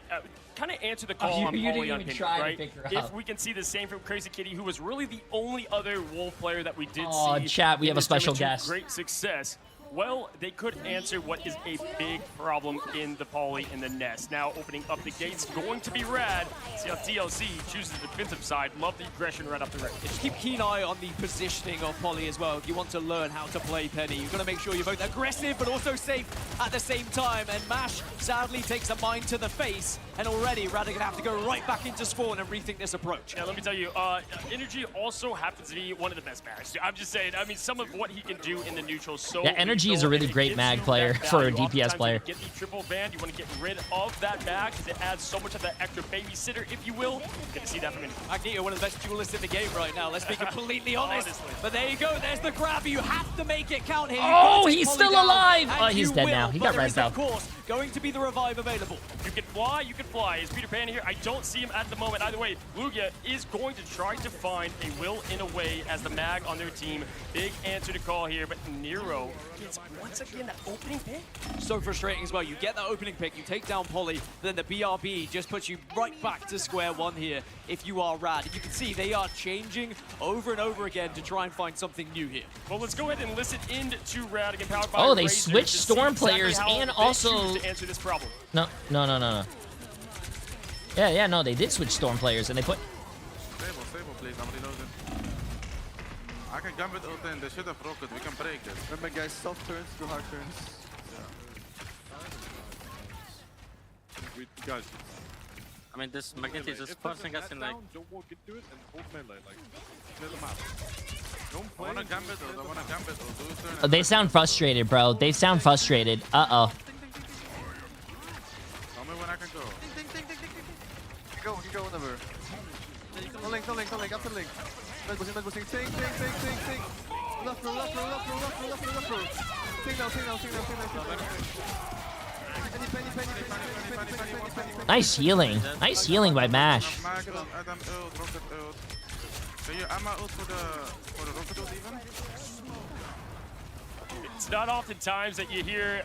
kind of answered the call on Polly on him, right? If we can see the same from Crazy Kitty, who was really the only other Wolf player that we did see. Oh, chat, we have a special guest. Great success. Well, they could answer what is a big problem in the Poly and the Nest. Now opening up the gates, going to be Rad. See how TLC chooses the defensive side. Love the aggression right up the rip. Just keep keen eye on the positioning of Poly as well. If you want to learn how to play Penny, you've got to make sure you're both aggressive but also safe at the same time. And Mash sadly takes a mine to the face, and already Rad are going to have to go right back into spawn and rethink this approach. Yeah, let me tell you, Energy also happens to be one of the best Mags. I'm just saying, I mean, some of what he can do in the neutral so Energy is a really great mag player for a DPS player. Get the triple band, you want to get rid of that mag because it adds so much of that extra babysitter, if you will. Get to see that from him. Magneto, one of the best duelists in the game right now, let's be completely honest. Honestly. But there you go, there's the grab. You have to make it count here. Oh, he's still alive! Oh, he's dead now. He got rezzed out. Of course, going to be the revive available. You can fly, you can fly. Is Peter Pan here? I don't see him at the moment. Either way, Lugia is going to try to find a will in a way as the mag on their team. Big answer to call here, but Nero gets once again that opening pick. So frustrating as well. You get that opening pick, you take down Polly, then the BRB just puts you right back to square one here if you are Rad. And you can see they are changing over and over again to try and find something new here. Well, let's go ahead and listen in to Rad again, powered by Oh, they Razor switched to Storm see players exactly how and they also... choose to answer this problem. No. Yeah, no, they did switch Storm players, and they put... Stable, please. I'm reloading. I can gambit ult in. They should have rocket. We can break this. Remember, guys, soft turns to hard turns. Guys, I mean, this Magnetic is just forcing us in like... Don't walk into it and hold melee, like, clear them out. Don't play. I wanna gambit ult, do a turn. Oh, they sound frustrated, bro. They sound frustrated. Uh-oh. Tell me when I can go. You can go whenever. No link, after link. Med boosting. Ting. Left row. Ting now. Penny. Nice healing. Nice healing by Mash. Adam ult, rocket ult. Can you ammo ult for the rocket ult even? It's not oftentimes that you hear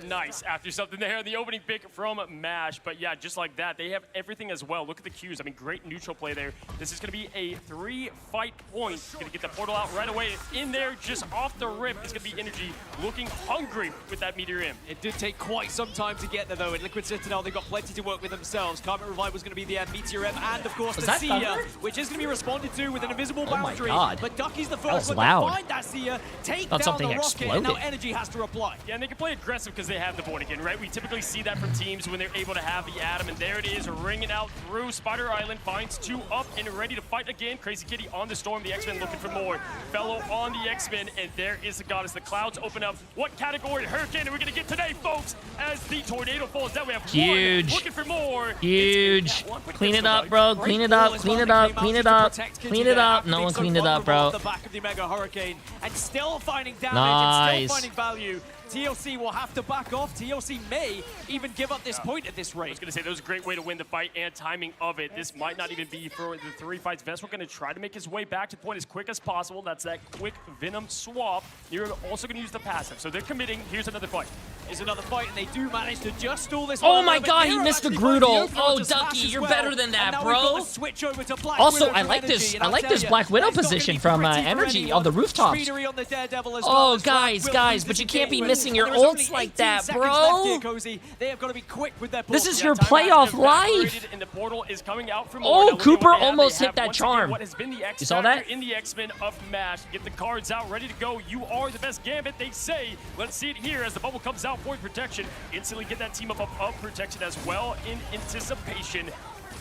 nice after something there in the opening pick from Mash, but yeah, just like that, they have everything as well. Look at the Qs. I mean, great neutral play there. This is going to be a 3-fight point. Going to get the portal out right away. In there, just off the rip, is going to be Energy looking hungry with that Meteor in. It did take quite some time to get there, though. In Liquid Citadel, they've got plenty to work with themselves. Carbon Revive was going to be the Meteor M, and of course the Seer, which is going to be responded to with an invisible boundary. God. But Ducky's the first one loud. to find that Seer, take Thought down something the rocket, and now floating. Energy has to reply. Yeah, and they can play aggressive because they have the board again, right? We typically see that from teams when they're able to have the Atom, and there it is, ringing out through. Spider Island finds 2 up and ready to fight again. Crazy Kitty on the Storm, the X-Men looking for more. Fellow on the X-Men, and there is the Goddess. The clouds open up. What category hurricane are we going to get today, folks? As the tornado falls down, we have huge. one looking for more. Huge. Clean it up, bro. Clean it up. Clean it up. Clean it up. Clean it up. No one cleaned it up, bro. The back of the Mega Hurricane and still finding damage Nice. and still finding value. TLC will have to back off. TLC may even give up this point at this rate. I was going to say, that was a great way to win the fight and timing of it. This might not even be for the 3 fights. Vest, we're going to try to make his way back to the point as quick as possible. That's that quick Venom swap. You're also going to use the passive. So they're committing. Here's another fight. Here's another fight, and they do manage to just stall this. Oh my God, he missed a Groodle. Oh, Ducky, you're better than that, bro. Switch over to Black Also, Widow I from like Energy, this. and I I'll like tell this ya, Black Widow it's not gonna position be from pretty for Energy anyone. on the rooftops. Speedery on the Daredevil as Oh, well, as guys, Rad will guys, lose but this you can't be engagement. missing your There is only ults like 18 that, seconds bro. left here, Cozy. They have got to be quick with their This pulls. is your Time playoff has evaporated, life. And the portal is coming out for Oh, more. Now, look at Cooper what they have. almost They hit have that once again charm. What has been the X You saw that? factor in the X-Men of MASH. Get the cards out, ready to go. You are the best Gambit, they say. Let's see it here as the bubble comes out for protection. Instantly get that team up protection as well in anticipation.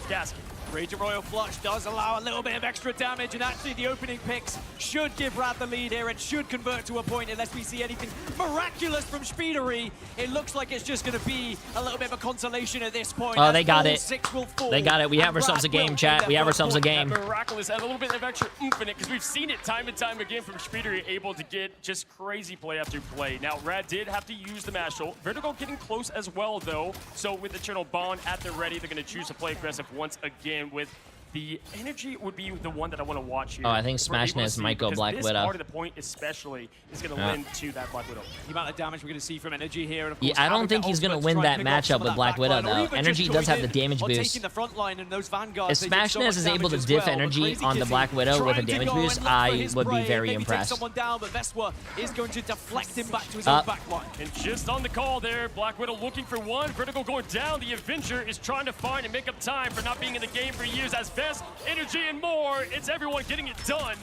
Gasket. Raging Royal Flush does allow a little bit of extra damage, and actually the opening picks should give Rad the lead here and should convert to a point unless we see anything miraculous from Speedery. It looks like it's just going to be a little bit of a consolation at this point. Oh, they got all it. 6 will fall, They got it. We have and ourselves a Rad game, will chat. win We their have first ourselves a point. game. That miraculous and a little bit of extra oomph in it because we've seen it time and time again from Speedery, able to get just crazy play after play. Now, Rad did have to use the Mashal. Vertigo getting close as well, though. So with Eternal Bond at the ready, they're going to choose to play aggressive once again with the Energy would be the one that I want to watch here. Oh, I think If we're able to Smashness see, might go because Black this Widow. part of the point especially is going to lend to that Black Widow. The amount of damage we're going to see from Energy here. And of Yeah, course, I don't having think that he's gonna ultimate win to try and that pick off matchup some of with that Black back Widow, line, or though. even Energy just does have going the damage in or boost. taking the front line and those vanguards. If they did so much Smashness is damage able to as diff well, but Energy Crazy on the Kitty Black Widow with a trying to damage go boost, and look for I his would be prey, very maybe impressed. Take someone down, but Vespa is going to deflect him back to his Up. own back line. And just on the call there, Black Widow looking for one. Vertigo going down. The Avenger is trying to find and make up time for not being in the game for years as Vest, Energy, and more. It's everyone getting it done.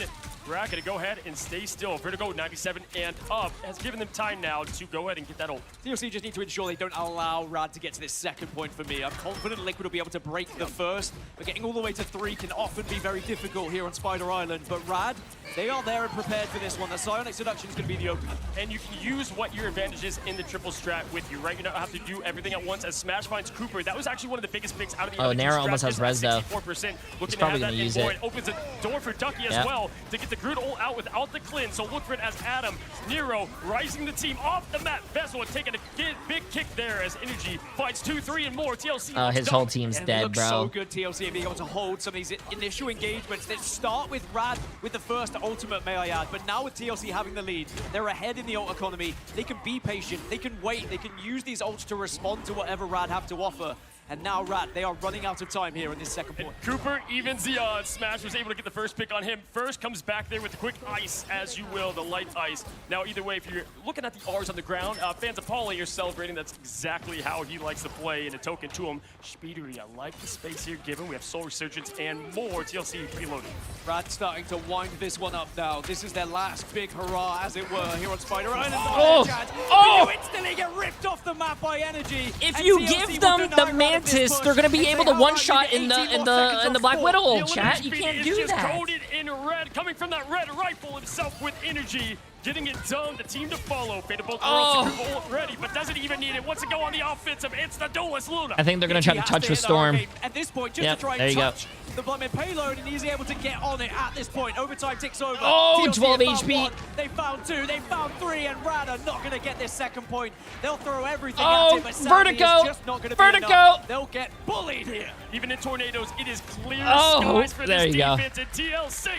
Brad gonna go ahead and stay still. Vertigo 97 and up has given them time now to go ahead and get that ult. TLC just need to ensure they don't allow Rad to get to this second point for me. I'm confident Liquid will be able to break the first, but getting all the way to 3 can often be very difficult here on Spider Island. But Rad, they are there and prepared for this one. The Psionic Seduction is going to be the opener. And you can use what your advantage is in the triple strat with you, right? You don't have to do everything at once as Smash finds Cooper. That was actually one of the biggest picks out of the Oh, other two Nara strats, almost has just res, though. 64%. Looking He's to probably have gonna that use in it. It opens a door for Ducky as Yep. well to get the Groot ult out without the cleanse. So look for it as Adam, Nero, rising the team off the map. Vessel taking a big kick there as Energy fights 2, 3, and more. TLC His whole team's And it dead, looks bro. so good, TLC, being able to hold some of these initial engagements that start with Rad with the first ultimate, may I add. But now with TLC having the lead, they're ahead in the ult economy. They can be patient, they can wait, they can use these ults to respond to whatever Rad have to offer. And now Rad, they are running out of time here in this second point. Cooper evens the odds. Smash was able to get the first pick on him. First comes back there with the quick ice, as you will, the light ice. Now, either way, if you're looking at the R's on the ground, fans of Paulie are celebrating. That's exactly how he likes to play, and a token to him. Speedery, I like the space here given. We have Soul Resurgence and more. TLC preloaded. Rad starting to wind this one up now. This is their last big hurrah, as it were, here on Spider Island. Oh! Oh! You instantly get ripped off the map by Energy. If and you TLC give will them deny the Rad at this Mantis, push they're gonna be and able say, to "How one about shot you in get the 18 more seconds on Black four?" Widow ult, The chat. You speed can't is do just that. coated in red, coming from that red rifle himself with Energy. Getting it done, the team to follow. Fatal Bolt ready, but doesn't even need it. Wants to go on the offensive. It's the duelist Luna. I think they're gonna try to touch with Storm. At this point, just Yep, to try there and you go. touch the Bloodman payload, and he's able to get on it at this point. Overtime ticks over. Oh, TLC 12 have found HP. 1, they found 2, they found 3, and Rad are not going to get this second point. They'll throw everything Oh, at it, but sadly, Vertigo. it's just not going to be Vertigo. enough. They'll get bullied here. Even in tornadoes, it is clear Oh, skies for there this you go. defense, and TLC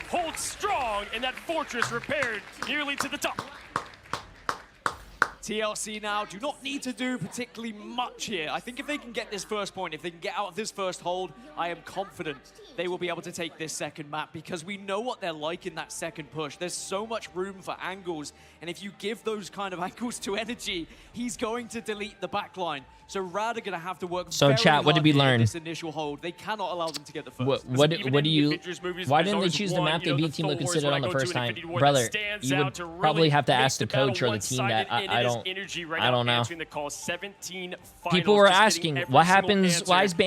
holds strong, and that fortress repaired nearly to the top. TLC now do not need to do particularly much here. I think if they can get this first point, if they can get out of this first hold, I am confident they will be able to take this second map because we know what they're like in that second push. There's so much room for angles, and if you give those kind of angles to Energy, he's going to delete the backline. So Rad are going to have to work So very chat, what did hard we to get learn? this initial hold. They cannot allow them to get the first. What do you? Why didn't they choose the map they beat Team Liquid Citadel on the first time, brother? You would probably have to ask the coach or the team that. I don't know. People were asking, what happens? Why is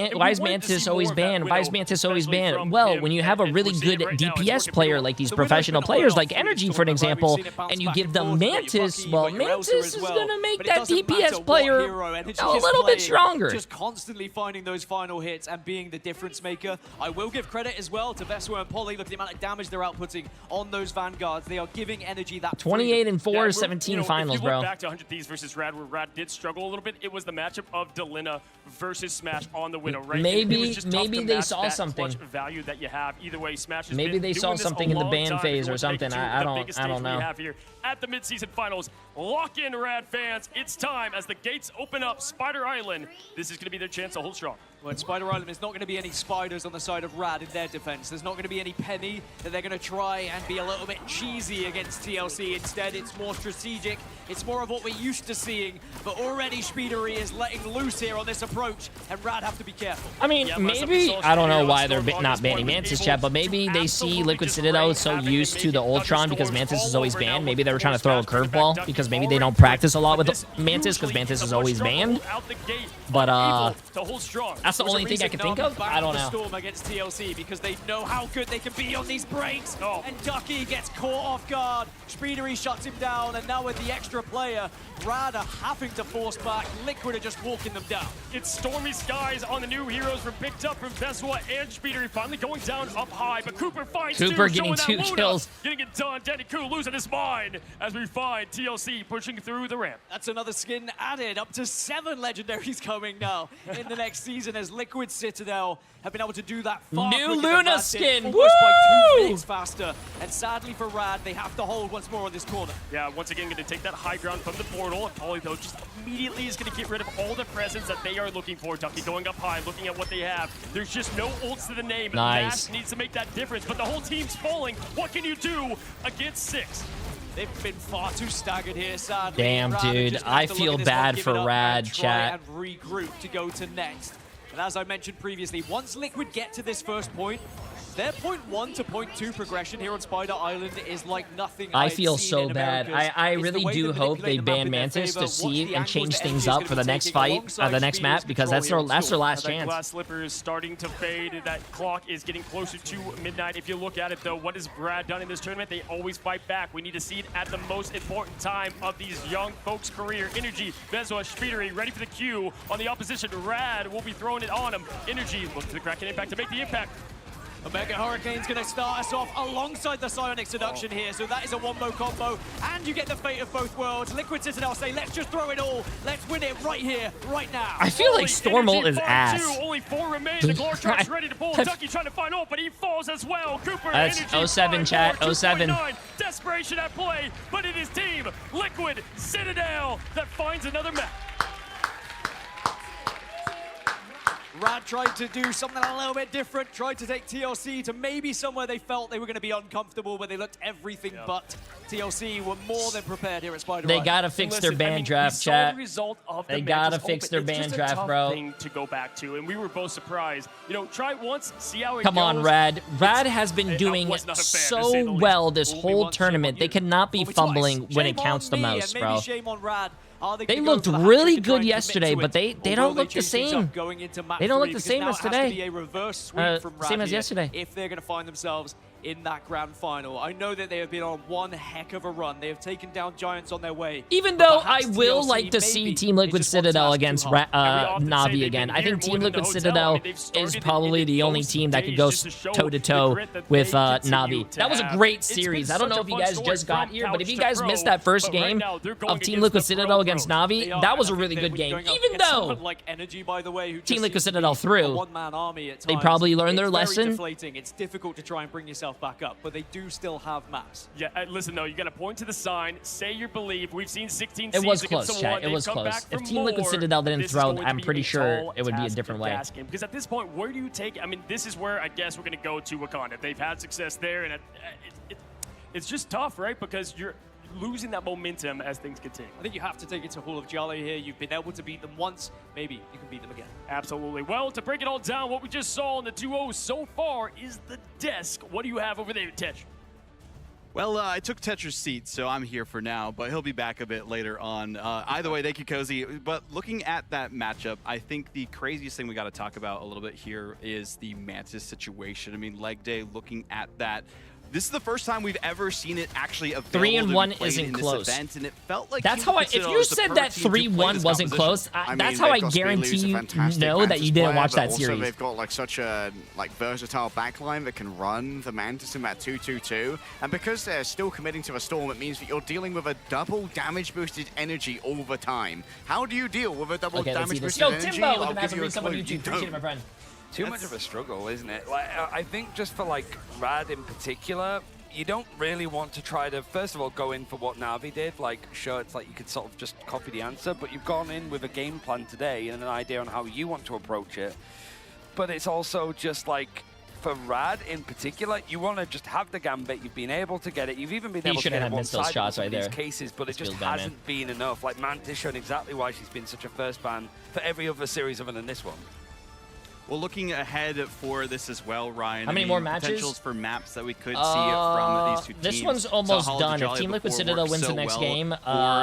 Mantis always banned? Why is Mantis always banned? Well, when you have a really good DPS player like these professional players, like Energy, for an example, and you give them Mantis, well, Mantis is gonna make that DPS player a little bit stronger. Just constantly finding those final hits and being the difference maker. I will give credit as well to Veswa and Polly. Look at the amount of damage they're outputting on those Vanguards. They are giving Energy that 28 and 4, 17 finals, if you bro. look back to 100 Thieves versus Rad, where Rad did struggle a little bit, it was the matchup of Delina versus Smash on the Widow, right? Maybe they saw something. Value that you have. Either way, Smash has Maybe they saw something in the ban phase or something. I don't know. Have here at the mid-season finals. Lock in, Rad fans. It's time as the gates open up. Spider Island. This is going to be their chance to hold strong. Well, at Spider Island, there's not going to be any spiders on the side of Rad in their defense. There's not going to be any Penny that they're going to try and be a little bit cheesy against TLC. Instead, it's more strategic. It's more of what we're used to seeing. But already Speedery is letting loose here on this approach, and Rad have to be careful. I mean, maybe, I don't know why they're not banning Mantis, chat, but maybe they see Liquid Citadel is so used to the Ultron because Mantis is always banned. Maybe they were trying to throw a curveball because maybe they don't practice a lot with Mantis because Mantis is always banned. But, that's the only thing I can think of. I don't know. Storm against TLC because they know how good they can be on these breaks. And Ducky gets caught off guard. Speedery shuts him down, and now with the extra player, Rad are having to force back. Liquid are just walking them down. It's stormy skies on the new heroes were picked up from Veswa and Speedery finally going down up high, but Cooper finds Cooper getting 2 kills. Getting it done. Danny Koo losing his mind as we find TLC pushing through the ramp. That's another skin added. Up to 7 legendaries coming now in the next season as Liquid Citadel have been able to do that far New quicker Luna than Rad skin. did, almost by 2 Woo! minutes faster. And sadly for Rad, they have to hold once more on this corner. Yeah, once again, going to take that high ground from the portal. Polly, though, just immediately is going to get rid of all the presence that they are looking for. Ducky going up high, looking at what they have. There's just no ults to the name. Nice. Mass needs to make that difference, but the whole team's falling. What can you do against 6? They've been far too staggered here, sadly. Damn, Rad dude, just have I to look feel at this bad one, for give it up, Rad, and try chat. and regroup to go to next. And as I mentioned previously, once Liquid get to this first point, their point 1 to point 2 progression here on Spider Island is like nothing I I've feel seen so in bad. Americas. I It's the really way do hope they manipulate the map ban in their Mantis favor, to watch see the and change angles things Energy is up gonna for the be next taking fight, alongside the next map, Speeder's because that's control their here. last That chance. glass slipper is starting to fade. That clock is getting closer to midnight. If you look at it, though, what has Brad done in this tournament? They always fight back. We need to see it at the most important time of these young folks' career. Energy, Veswa, Speedery, ready for the Q. On the opposition, Rad will be throwing it on him. Energy, look to the Kraken impact to make the impact. Omega Hurricane's going to start us off alongside the Psionic Seduction here, so that is a wombo combo, and you get the fate of both worlds. Liquid Citadel say, let's just throw it all. Let's win it right here, right now. I feel like Storm ult is ass. Only 4 remain. The Glor Shark's ready to pull. Ducky trying to find ult, but he falls as well. Cooper, That's Energy, 07 chat, 07. 2.9. Desperation at play, but it is Team Liquid Citadel that finds another map. Rad tried to do something a little bit different, tried to take TLC to maybe somewhere they felt they were going to be uncomfortable, but they looked everything but. TLC were more than prepared here at Spider They Island. gotta fix their ban draft, we saw chat. the result of They the gotta Mantis fix ult, their but ban it's just a draft, tough bro. thing to go back to, and we were both surprised. You know, try it once, see how it Come goes. on, Rad. Rad has been doing so well this whole tournament. They cannot be fumbling when it counts the most, bro. Shame on Rad. They looked really good yesterday, but they don't look the same. They don't look the same as today. Same as yesterday. If they're going to find themselves in that grand final. I know that they have been on one heck of a run. They have taken down giants on their way. Even though I will like to see Team Liquid Citadel against Na'Vi again. I think Team Liquid Citadel is probably the only team that could go toe-to-toe with Na'Vi. That was a great series. I don't know if you guys just got here, but if you guys missed that first game of Team Liquid Citadel against Na'Vi, that was a really good game. Even though Team Liquid Citadel threw, they probably learned their lesson. It's difficult to try and bring yourself themselves back up, but they do still have maps. Yeah, listen though, you got to point to the sign, say you believe. We've seen 16 It was seeds close, against chat. It was close. If Team Liquid Citadel didn't throw, I'm pretty sure it would be a different way. Because at this point, where do you take? I mean, this is where I guess we're going to go to Wakanda. They've had success there, and it's just tough, right? Because you're losing that momentum as things continue. I think you have to take it to Hall of Jolly here. You've been able to beat them once. Maybe you can beat them again. Absolutely. Well, to break it all down, what we just saw in the 2-0 so far is the desk. What do you have over there, Tetch? Well, I took Tetra's seat, so I'm here for now, but he'll be back a bit later on. Either way, thank you, Cozy. But looking at that matchup, I think the craziest thing we got to talk about a little bit here is the Mantis situation. I mean, leg day, looking at that. This is the first time we've ever seen it actually available 3-1 isn't close. Event, and it felt like that's how if you said that 3-1 wasn't close, that's how I guarantee you know that you didn't watch that series. Also, they've got like such a versatile backline that can run the Mantis in that 2-2-2, and because they're still committing to a storm, it means that you're dealing with a double damage boosted energy all the time. How do you deal with a double damage boosted energy? Timbo, I'll give you a clue. You appreciate it, my friend. Too much of a struggle, isn't it? Like, I think just for like Rad in particular, you don't really want to try to, first of all, go in for what Na'Vi did. Like, sure, it's like you could sort of just copy the answer, but you've gone in with a game plan today and an idea on how you want to approach it. But it's also just like, for Rad in particular, you want to just have the gambit. You've been able to get it. You've even been able to get it one side in some of these cases, but it just hasn't been enough. Like, Mantis shown exactly why she's been such a first ban for every other series other than this one. Well, looking ahead for this as well, Ryan. How many more matches? Potentials for maps that we could see from these two teams. This one's almost done. If Team Liquid Citadel wins the next game,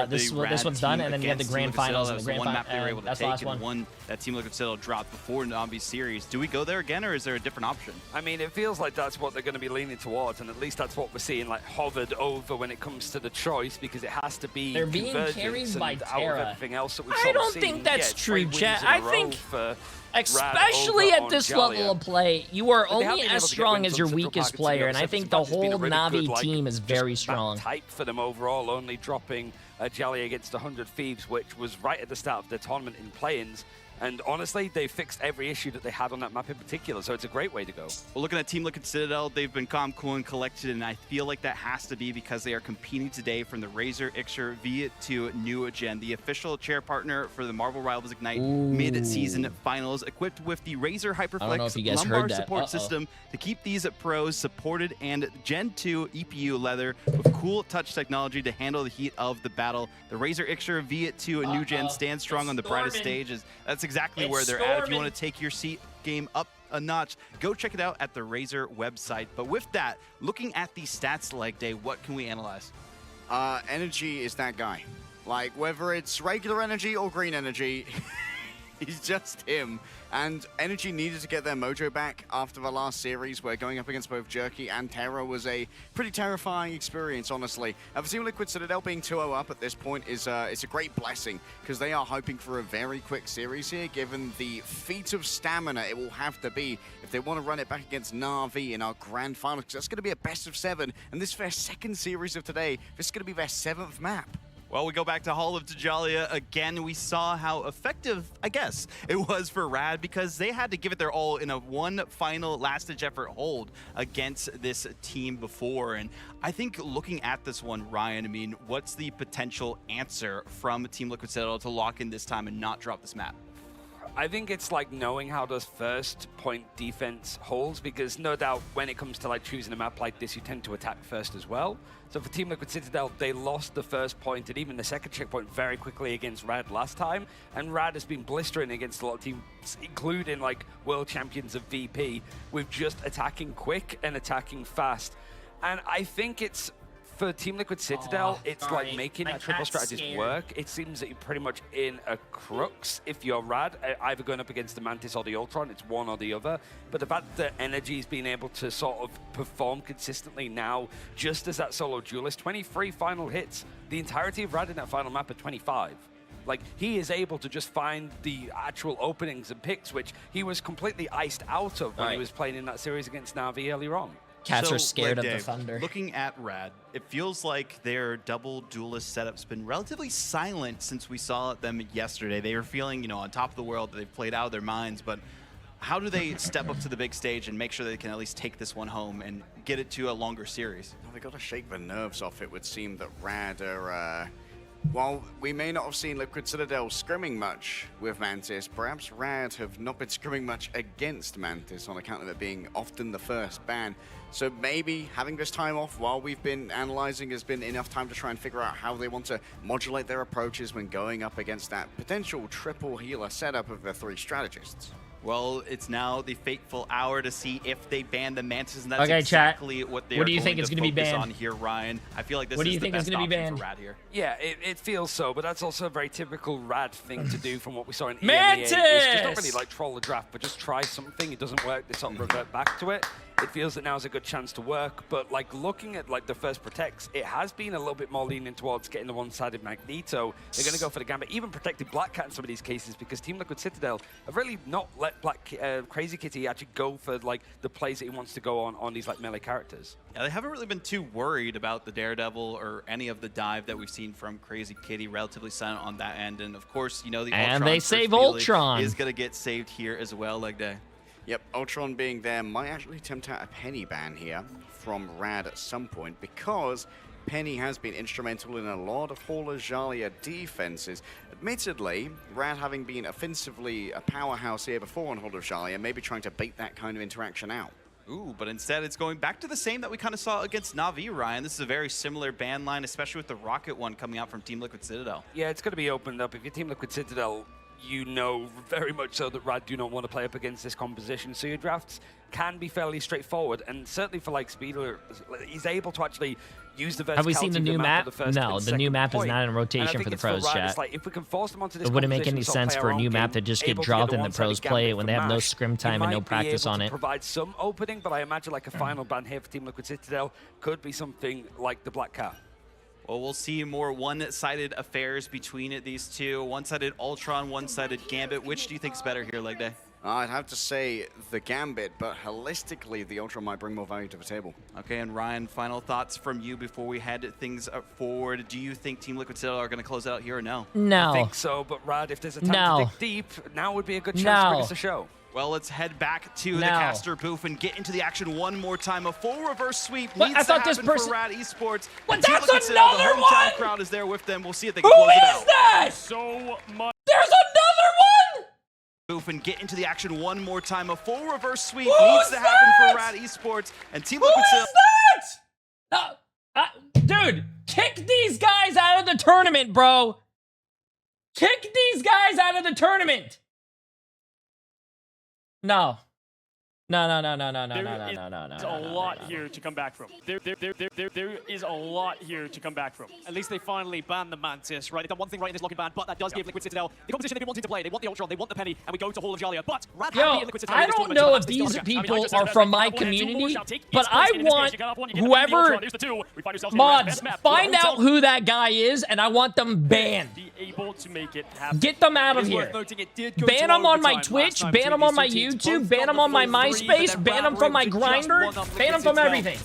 this one's done, and then you have the grand finals and the grand final. That's the last one. One that Team Liquid Citadel dropped before Na'Vi's series. Do we go there again, or is there a different option? I mean, it feels like that's what they're going to be leaning towards, and at least that's what we're seeing like hovered over when it comes to the choice, because it has to be. They're being carried by Terra. Everything else that we've I don't think that's true, chat. I think. Especially at this level of play, you are only as strong as your weakest player, and I think the whole Na'Vi team is very strong. Type for them overall, only dropping Jolly against 100 Thieves, which was right at the start of the tournament in play-ins. And honestly, they fixed every issue that they had on that map in particular, so it's a great way to go. Well, looking at Team Liquid Citadel, they've been calm, cool, and collected, and I feel like that has to be because they are competing today from the Razor Ixer V2 New Gen, the official chair partner for the Marvel Rivals Ignite mid-season finals, equipped with the Razor Hyperflex lumbar support system to keep these pros supported, and Gen 2 EPU leather with cool touch technology to handle the heat of the battle. The Razor Ixer V2 New Gen stands strong on the brightest stages. That's exactly where they're at. If you want to take your seat game up a notch, go check it out at the Razor website. But with that, looking at the stats leg day, what can we analyze? Energy is that guy. Like, whether it's regular energy or green energy, he's just him. And Energy needed to get their mojo back after the last series, where going up against both Jerky and Terra was a pretty terrifying experience, honestly. For Team Liquid Citadel being 2-0 up at this point is it's a great blessing, because they are hoping for a very quick series here, given the feat of stamina it will have to be if they want to run it back against Na'Vi in our grand final, because that's going to be a best of 7, and this is their second series of today. This is going to be their 7th map. Well, we go back to Hall of Tajalia again. We saw how effective, I guess, it was for Rad, because they had to give it their all in a one final last-ditch effort hold against this team before. And I think looking at this one, Ryan, I mean, what's the potential answer from Team Liquid Citadel to lock in this time and not drop this map? I think it's like knowing how does first point defense holds, because no doubt when it comes to like choosing a map like this, you tend to attack first as well. So for Team Liquid Citadel, they lost the first point and even the second checkpoint very quickly against Rad last time. And Rad has been blistering against a lot of teams, including like world champions of VP, with just attacking quick and attacking fast. And I think it's, for Team Liquid Citadel, it's like making that triple strategies work. It seems that you're pretty much in a crux if you're Rad, either going up against the Mantis or the Ultron. It's one or the other. But the fact that Energy's been able to sort of perform consistently now, just as that solo duelist, 23 final hits. The entirety of Rad in that final map at 25. Like, he is able to just find the actual openings and picks, which he was completely iced out of when he was playing in that series against Na'Vi earlier on. Cats are scared of the thunder. Looking at Rad, it feels like their double duelist setup's been relatively silent since we saw them yesterday. They were feeling, you know, on top of the world, that they've played out of their minds, but how do they step up to the big stage and make sure they can at least take this one home and get it to a longer series? Well, they got to shake the nerves off. It would seem that Rad are, while we may not have seen Liquid Citadel scrimming much with Mantis, perhaps Rad have not been scrimming much against Mantis on account of it being often the first ban. So maybe having this time off while we've been analyzing has been enough time to try and figure out how they want to modulate their approaches when going up against that potential triple healer setup of the 3 strategists. Well, it's now the fateful hour to see if they ban the Mantis, and that's okay, exactly chat. what they what are do you going think to is going to be focus banned on here, Ryan. I feel like this what do is you the think best is going to be option banned? for Rad here. Yeah, it feels so, but that's also a very typical Rad thing to do from what we saw in Mantis! EMEA. It's just not really like troll the draft, but just try something. It doesn't work, they sort of revert back to it. It feels that now is a good chance to work, but like looking at like the first protects, it has been a little bit more leaning towards getting the one-sided Magneto. They're going to go for the Gambit, even protecting Black Cat in some of these cases, because Team Liquid Citadel have really not let Crazy Kitty actually go for like the plays that he wants to go on these like melee characters. Yeah, they haven't really been too worried about the Daredevil or any of the dive that we've seen from Crazy Kitty. Relatively silent on that end, and of course, you know, the and Ultron they save Ultron is going to get saved here as well, like that. Yep, Ultron being there might actually tempt out a Penny ban here from Rad at some point, because Penny has been instrumental in a lot of Hall of Jalia defenses. Admittedly, Rad having been offensively a powerhouse here before on Hall of Jalia, maybe trying to bait that kind of interaction out. Ooh, but instead it's going back to the same that we kind of saw against Na'Vi, Ryan. This is a very similar ban line, especially with the Rocket one coming out from Team Liquid Citadel. Yeah, it's going to be opened up. If you're Team Liquid Citadel, you know very much so that Rad do not want to play up against this composition. So your drafts can be fairly straightforward. And certainly for like Speeder, he's able to actually use the verticality. Have we seen the new map? No, the new map is not in rotation for the pros, chat. Like, if we can force them onto this it wouldn't make any sense for a new map to just get dropped and the pros play it when they have no scrim time and no practice on it. Provide some opening, but I imagine like a final ban here for Team Liquid Citadel could be something like the Black Cat. Well, we'll see more one-sided affairs between these two. One-sided Ultron, one-sided Gambit. Which do you think is better here, Leg Day? I'd have to say the Gambit, but holistically, the Ultron might bring more value to the table. Okay, and Ryan, final thoughts from you before we head things forward. Do you think Team Liquid Citadel are going to close out here or no? No. I think so, but Rad, if there's a time to dig deep, now would be a good chance to bring us a show. Well, let's head back to the caster booth and get into the action one more time. A full reverse sweep What? needs I thought to this happen person... for Rad Esports. What? And Team That's Liquid Citadel, another the hometown one? crowd is there with them. We'll see if they can close it out. Who is that? So much. There's another one? Booth and get into the action one more time. A full reverse sweep needs to happen for Rad Esports. And Team Liquid Citadel... Who is that? Dude, kick these guys out of the tournament, bro. Kick these guys out of the tournament. No. No. There's a lot here to come back from. There is a lot here to come back from. At least they finally banned the Mantis, right? They've done one thing right in this locking ban, but that does give Liquid Citadel the competition they've been wanting to play. They want the Ultron, they want the Penny, and we go to Hall of Jalia. But Rad have Liquid Citadel I don't know if these people are from my community, but I want whoever mods find out who that guy is, and I want them banned. Be able to make it happen. Get them out of here. Ban them on my Twitch, ban them on my YouTube, ban them on my MySpace, ban them from my grinder, ban them from everything.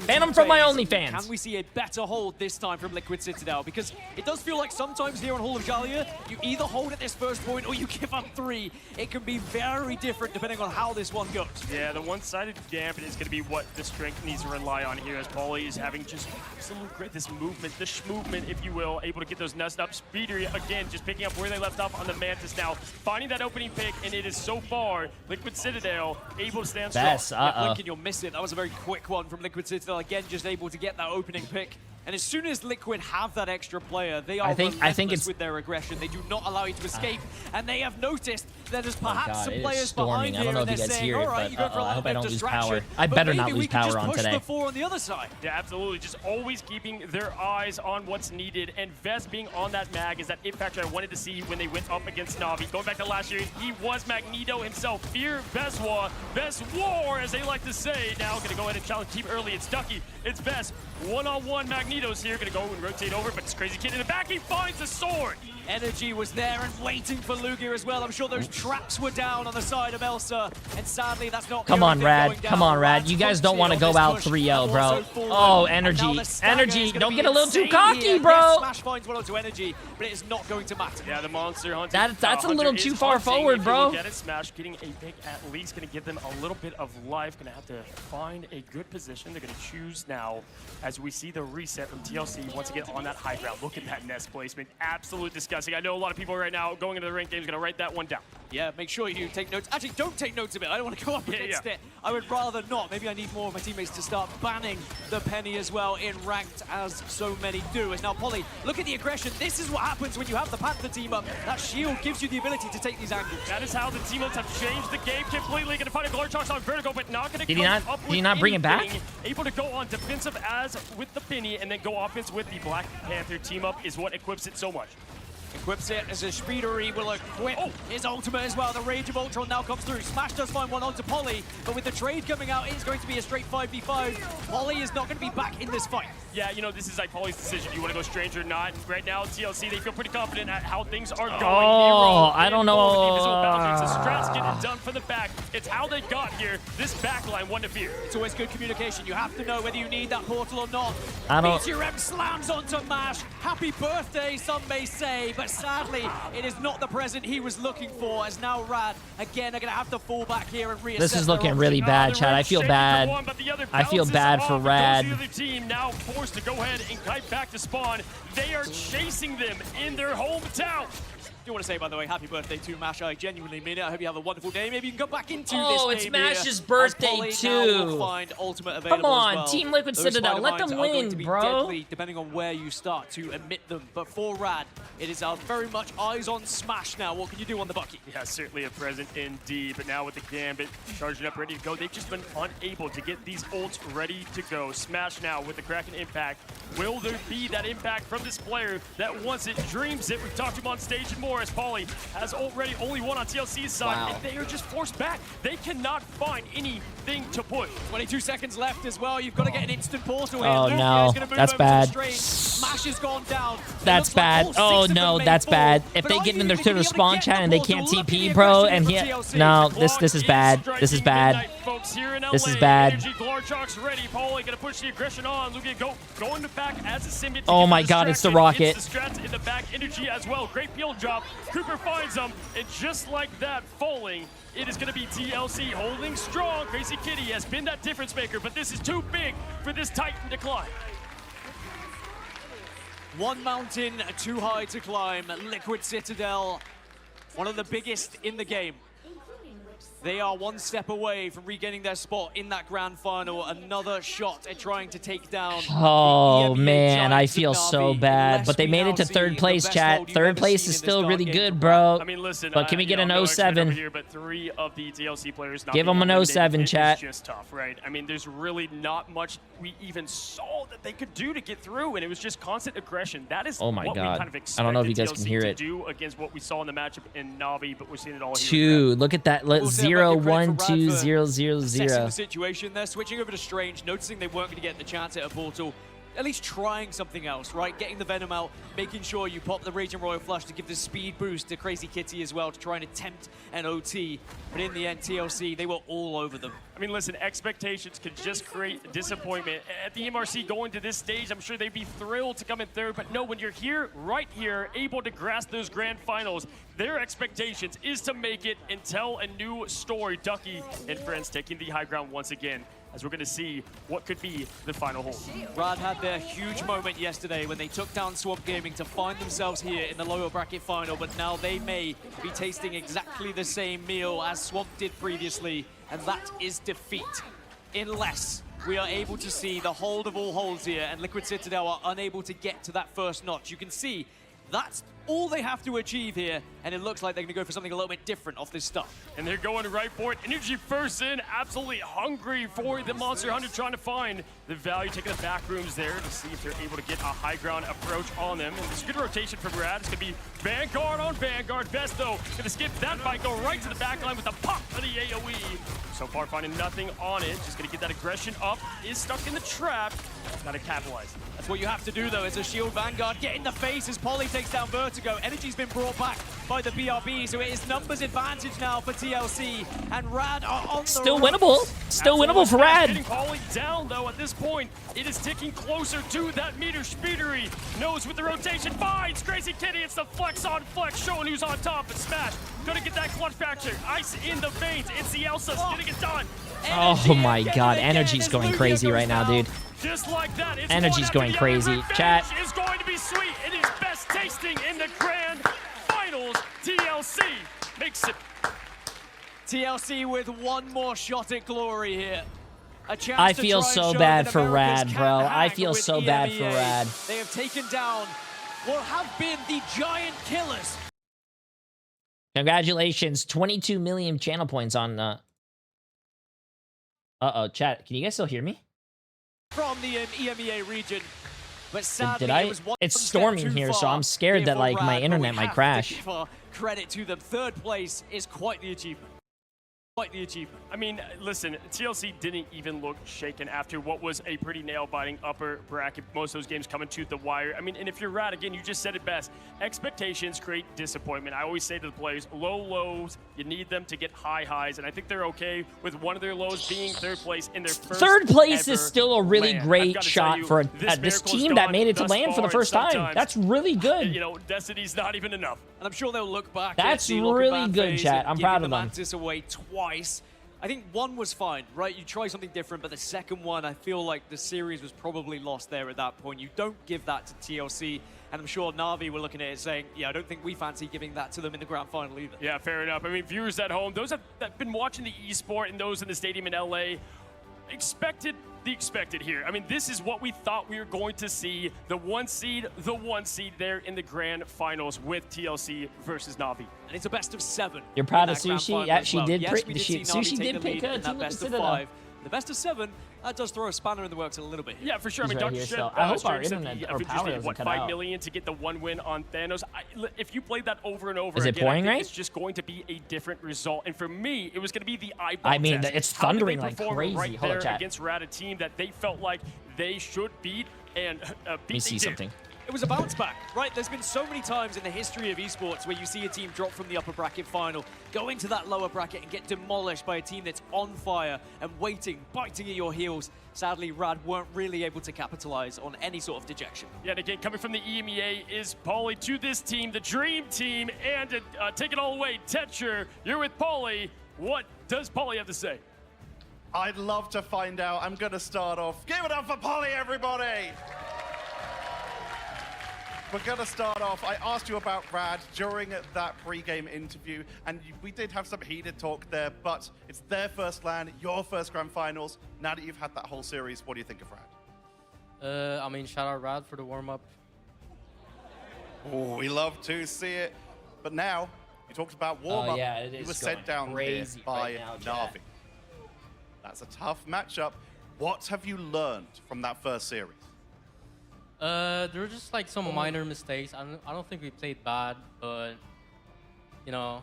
Ban them from my OnlyFans. Can we see a better hold this time from Liquid Citadel? Because it does feel like sometimes here on Hall of Jalia, you either hold at this first point or you give up 3. It can be very different depending on how this one goes. Yeah, the one-sided Gambit is going to be what the strength needs to rely on here, as Paulie is having just absolute great, this movement, the movement, if you will, able to get those nuts up. Speeder, again, just picking up where they left off on the Mantis now, finding that opening pick, and it is so far Liquid Citadel able to stand strong. Yeah, Lincoln, you'll miss it. That was a very quick one from Liquid Citadel. Again, just able to get that opening pick. And as soon as Liquid have that extra player, they are relentless with their aggression. They do not allow you to escape. And they have noticed that there's perhaps some players behind here, and they're saying, all right, you go for a little bit of distraction. I better not lose power on today. The 4 on the other side. Yeah, absolutely. Just always keeping their eyes on what's needed. And Vest being on that mag is that it factor I wanted to see when they went up against Na'Vi. Going back to last year, he was Magneto himself. Fear Veswa, Vest War, as they like to say. Now going to go ahead and challenge Team early. It's Ducky, it's Vest. One-on-one Magneto Torpedoes here, gonna go and rotate over, but it's Crazy Kid in the back, he finds the sword! Energy was there and waiting for Lugia as well. I'm sure those traps were down on the side of Elsa, and sadly that's not. Come on, Rad. Come on, Rad. You guys don't want to go out 3-0, bro. Oh, Energy. Energy, don't get a little too cocky, bro. Yes, Smash finds one onto Energy, but it is not going to matter. Yeah, the Monster Hunter. That's a little too far forward, bro. Get it, Smash getting a pick at least gonna give them a little bit of life. Gonna have to find a good position. They're gonna choose now as we see the reset from TLC once again on that high ground. Look at that nest placement. Absolute disgusting. I know a lot of people right now going into the ranked game is gonna write that one down. Yeah, make sure you take notes. Actually, don't take notes of it. I don't want to go up against it. I would rather not. Maybe I need more of my teammates to start banning the Penny as well in ranked, as so many do. As now, Polly, look at the aggression. This is what happens when you have the Panther team up. That shield gives you the ability to take these angles. That is how the teammates have changed the game completely. Gonna find a Glorchox on vertical, but not gonna Did come he not bring it back? Able to go on defensive as with the Penny, and then go offense with the Black Panther team up is what equips it so much. Equips it as a Speedery will equip his ultimate as well. The Rage of Ultron now comes through. Smash does find one onto Polly, but with the trade coming out, it's going to be a straight 5v5. Polly is not going to be back in this fight. Yeah, you know, this is like Polly's decision. You want to go strange or not? Right now, TLC, they feel pretty confident at how things are going. Oh, I don't know. It's a strats getting done from the back. It's how they got here. This backline, one to fear. It's always good communication. You have to know whether you need that portal or not. I don't. BTRM slams onto Mash. Happy birthday, some may say, but sadly, it is not the present he was looking for, as now Rad, again, are going to have to fall back here and reassess. This is looking really bad, Chad. I feel bad. I feel bad for Rad. The other team now forced to go ahead and kite back to spawn. They are chasing them in their hometown. I do want to say, by the way, happy birthday to Mash. I genuinely mean it. I hope you have a wonderful day. Maybe you can come back into this Oh, it's game Mash's here, birthday too. Find ultimate available Come on, as well. Team Liquid Those Citadel, let them Spider-Mines are going win, to be bro. Deadly, depending on where you start to emit them. But for Rad, it is very much eyes on Smash now. What can you do on the Bucky? Yeah, certainly a present indeed. But now with the Gambit charging up, ready to go, they've just been unable to get these ults ready to go. Smash now with the Kraken impact. Will there be that impact from this player that once it dreams it? We've talked to him on stage and more, as Pauly has already only one on TLC's side, and they are just forced back. They cannot find anything to push. 22 seconds left as well. You've got to get an instant portal here. Oh, Lugia no. is gonna move That's over bad. to the Smash has gone down. That's bad. Oh, no, that's bad. If they get in their to the spawn chat and they can't TP, bro, and he... No, this is bad. This is bad. This is bad. Glorchox ready. Pauly gonna push the aggression on. Lugia going back as a symbiote. Oh my god, it's the rocket. It's the strats in the back. Energy as well. Great field drop. Cooper finds them. And just like that, falling, it is going to be TLC holding strong. Crazy Kitty has been that difference maker, but this is too big for this Titan to climb. One mountain too high to climb. Liquid Citadel, one of the biggest in the game. They are one step away from regaining their spot in that grand final. Another shot at trying to take down. Oh, man, I feel so bad. But they made it to third place, chat. Third place is still really good, bro. I mean, listen, but can we get an 07? Here, but 3 of the TLC players give them an 07, chat. It's just tough, right? I mean, there's really not much we even saw that they could do to get through, and it was just constant aggression. That is oh my what god. we kind of expected I don't know if you guys can hear it. to do against what we saw in the matchup in Na'Vi, but we're seeing it all here. 2. Look at that. 0, 1, 2, 0, 0, Assessing 0. the situation, they're switching over to Strange, noticing they weren't going to get the chance at a portal. At least trying something else, right? Getting the Venom out, making sure you pop the Raging Royal Flush to give the speed boost to Crazy Kitty as well to try and attempt an OT. But in the end, TLC, they were all over them. I mean, listen, expectations could just create disappointment. At the MRC going to this stage, I'm sure they'd be thrilled to come in third, but no, when you're here, right here, able to grasp those grand finals, their expectations is to make it and tell a new story. Ducky and friends taking the high ground once again, as we're going to see what could be the final hole. Rad had their huge moment yesterday when they took down Swamp Gaming to find themselves here in the lower bracket final, but now they may be tasting exactly the same meal as Swamp did previously, and that is defeat. Unless we are able to see the hold of all holds here and Liquid Citadel are unable to get to that first notch. You can see that's all they have to achieve here, and it looks like they're going to go for something a little bit different off this start. And they're going right for it. Energy first in, absolutely hungry for the Monster Hunter, trying to find the value, taking the back rooms there to see if they're able to get a high ground approach on them. And it's a good rotation from Rad. It's going to be Vanguard on Vanguard. Vesto going to skip that fight, go right to the back line with the pop of the AoE. So far, finding nothing on it. Just going to get that aggression up. Is stuck in the trap. Got to capitalize. That's what you have to do, though. It's a shield Vanguard. Get in the face as Polly takes down Vertigo. Energy's been brought back by the BRB, so it is numbers advantage now for TLC. And Rad are on the Still winnable. Still winnable for Rad. Getting Polly down, though, at this point. It is ticking closer to that meter speedery. Knows with the rotation. Finds Crazy Kitty. It's the flex on flex, showing who's on top. And Smash gonna get that clutch fracture. Ice in the veins. It's the Elsa's getting it done. Oh my god, Energy's going crazy right now, dude. Just like that, it's Energy's going crazy. Chat. Is going to be sweet. It is best tasting in the grand finals. TLC makes it. TLC with one more shot at glory here. A chance I to feel try and so show bad that for Americans Rad, can bro. I hang feel with so bad for EMEA. Rad. They have taken down what have been the giant killers. Congratulations, 22 million channel points on uh-oh, chat. Can you guys still hear me? From the EMEA region. But sadly, Did I? it was one It's step storming too here, so far I'm scared here that for like my Rad, internet but we might have crash. to give our credit to them. Third place is quite the achievement. Quite the achievement. I mean, listen, TLC didn't even look shaken after what was a pretty nail-biting upper bracket. Most of those games coming to the wire. I mean, and if you're Rad, again, you just said it best. Expectations create disappointment. I always say to the players, low lows, you need them to get high highs, and I think they're okay with one of their lows being third place in their first Third place is ever still a really LAN. great shot for this team that made it to LAN for the first time. That's really good. You know, Destiny's not even enough. And I'm sure they'll look back. That's at the Lock and really Ban good, phase chat. and I'm giving proud the of them. Mantis away twice. I think one was fine, right? You try something different, but the second one, I feel like the series was probably lost there at that point. You don't give that to TLC, and I'm sure Na'Vi were looking at it saying, yeah, I don't think we fancy giving that to them in the grand final either. Yeah, fair enough. I mean, viewers at home, those that have been watching the esport and those in the stadium in LA, expected the expected here. I mean, this is what we thought we were going to see. The one seed there in the grand finals with TLC versus Na'Vi. And it's a best of 7. You're proud in of that grand Sushi? final Yeah, as she well. did. Yes, we did see Na'Vi Sushi take did the pick lead a in that team best of Citadel. 5. The best of 7, that does throw a spanner in the works a little bit. Yeah, for sure. I mean, He's right Dr. here, Shed, so I hope our said internet the or Avengers power needed, doesn't what, cut 5 out. million to get the one win on Thanos. If you played that over and over Is it again, pouring I think right? it's just going to be a different result. And for me, it was going to be the eyeball I mean, test. it's How did they thundering like perform crazy. right Hold on, there chat. against Rad, a team that they felt like they should beat and beat. Let me see something. It was a bounce back, right? There's been so many times in the history of esports where you see a team drop from the upper bracket final, go into that lower bracket and get demolished by a team that's on fire and waiting, biting at your heels. Sadly, Rad weren't really able to capitalize on any sort of dejection. Yeah, and again, coming from the EMEA is Paulie to this team, the dream team, and to take it all away, Tetcher, you're with Paulie. What does Paulie have to say? I'd love to find out. I'm going to start off. Give it up for Polly, everybody! We're going to start off. I asked you about Rad during that pre-game interview, and we did have some heated talk there, but it's their first LAN, your first grand finals. Now that you've had that whole series, what do you think of Rad? I mean, shout out Rad for the warm-up. Oh, we love to see it. But now, you talked about warm-up. Yeah, it you is were sent down here crazy by right now, Na'Vi. That's a tough matchup. What have you learned from that first series? There were just like some minor mistakes. I don't think we played bad, but you know,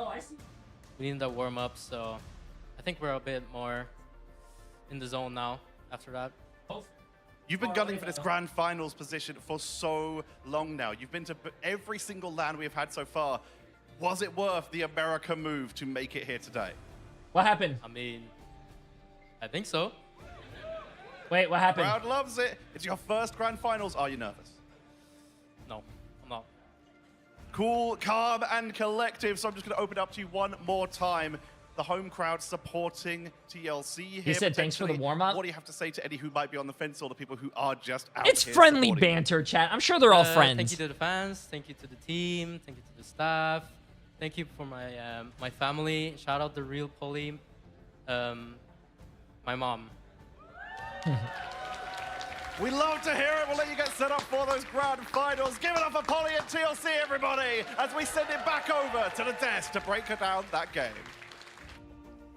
we needed that warm up. So I think we're a bit more in the zone now after that. You've been gunning for this grand finals position for so long now. You've been to every single LAN we've had so far. Was it worth the America move to make it here today? What happened? I mean, I think so. Wait, what happened? Crowd loves it. It's your first grand finals. Are you nervous? No, I'm not. Cool, calm, and collective. So I'm just going to open it up to you one more time. The home crowd supporting TLC here. He said thanks for the warm-up. What do you have to say to any who might be on the fence or the people who are just out It's here friendly supporting you? banter, chat. I'm sure they're all friends. Thank you to the fans. Thank you to the team. Thank you to the staff. Thank you for my my family. Shout out the real Polly. My mom. We love to hear it. We'll let you get set up for those grand finals. Give it up for Polly and TLC, everybody, as we send it back over to the desk to break down that game.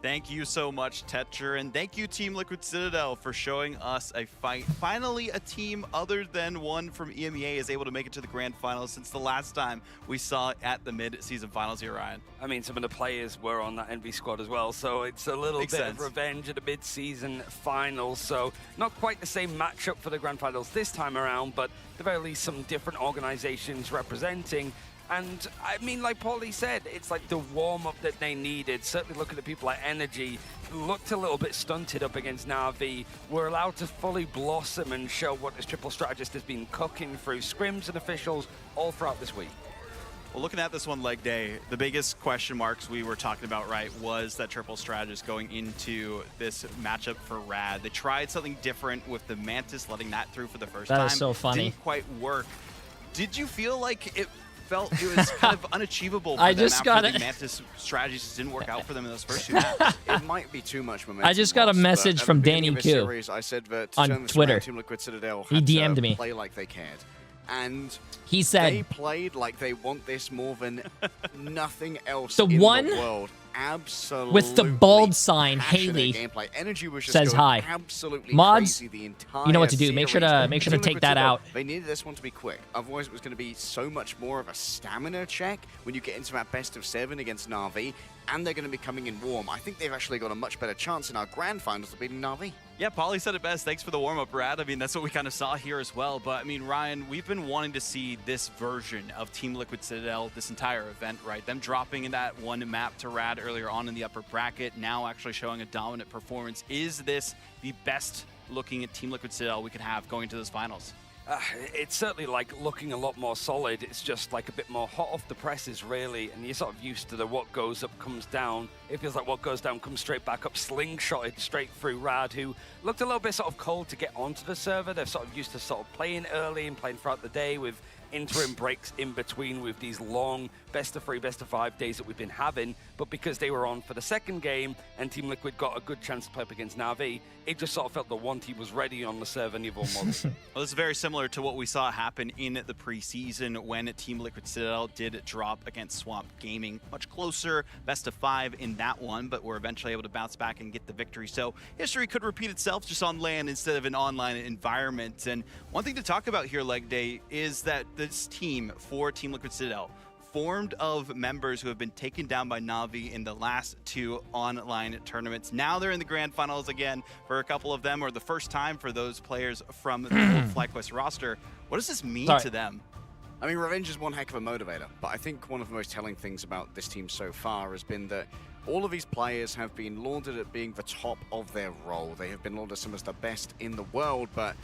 Thank you so much, Tetcher, and thank you, Team Liquid Citadel, for showing us a fight. Finally, a team other than one from EMEA is able to make it to the grand finals since the last time we saw it at the mid-season finals here, Ryan. I mean, some of the players were on that NV squad as well, so it's a little bit of revenge at the mid-season finals. So not quite the same matchup for the grand finals this time around, but at the very least some different organizations representing. And I mean, like Paulie said, it's like the warm-up that they needed. Certainly looking at people like Energy, who looked a little bit stunted up against Na'Vi, were allowed to fully blossom and show what this triple strategist has been cooking through scrims and officials all throughout this week. Well, looking at this one leg day, the biggest question marks we were talking about, right, was that triple strategist going into this matchup for Rad. They tried something different with the Mantis, letting that through for the first time. That is so funny. Didn't quite work. Did you feel like it felt it was kind of unachievable for I them just after got the it. Mantis strategies didn't work out for them in those first two maps? It might be too much momentum. I just got a message from Danny Q I said that on Twitter. Team Liquid Citadel He had DM'd to me. play like they cared. And he said they played like they want this more than nothing else the in one the world. Absolutely with the bald sign, Haley, gameplay. Energy was just says hi. Absolutely Mods, crazy the entire you know what to do. Make sure to series. take Liquid that Citadel, out. They needed this one to be quick. Otherwise, it was going to be so much more of a stamina check when you get into that best of 7 against Na'Vi, and they're going to be coming in warm. I think they've actually got a much better chance in our grand finals of beating Na'Vi. Yeah, Paulie said it best. Thanks for the warm-up, Brad. I mean, that's what we kind of saw here as well. But, I mean, Ryan, we've been wanting to see this version of Team Liquid Citadel this entire event, right? Them dropping in that one map to Rad earlier on in the upper bracket, now actually showing a dominant performance. Is this the best looking at Team Liquid Citadel we could have going to those finals? It's certainly like looking a lot more solid. It's just like a bit more hot off the presses, really, and you're sort of used to the what goes up comes down. It feels like what goes down comes straight back up, slingshotted straight through Rad, who looked a little bit sort of cold to get onto the server. They're sort of used to sort of playing early and playing throughout the day with interim breaks in between with these long best of 3, best of 5 days that we've been having, but because they were on for the second game and Team Liquid got a good chance to play up against Na'Vi, it just sort of felt the one team was ready on the server Niveau model. Well, this is very similar to what we saw happen in the preseason when Team Liquid Citadel did drop against Swamp Gaming. Much closer, best of 5 in that one, but were eventually able to bounce back and get the victory. So history could repeat itself just on LAN instead of an online environment. And one thing to talk about here, Leg Day, is that this team for Team Liquid Citadel formed of members who have been taken down by Na'Vi in the last 2 online tournaments. Now they're in the grand finals again for a couple of them, or the first time for those players from the old FlyQuest roster. What does this mean to them? I mean, revenge is one heck of a motivator, but I think one of the most telling things about this team so far has been that all of these players have been lauded at being the top of their role. They have been lauded as some of the best in the world, but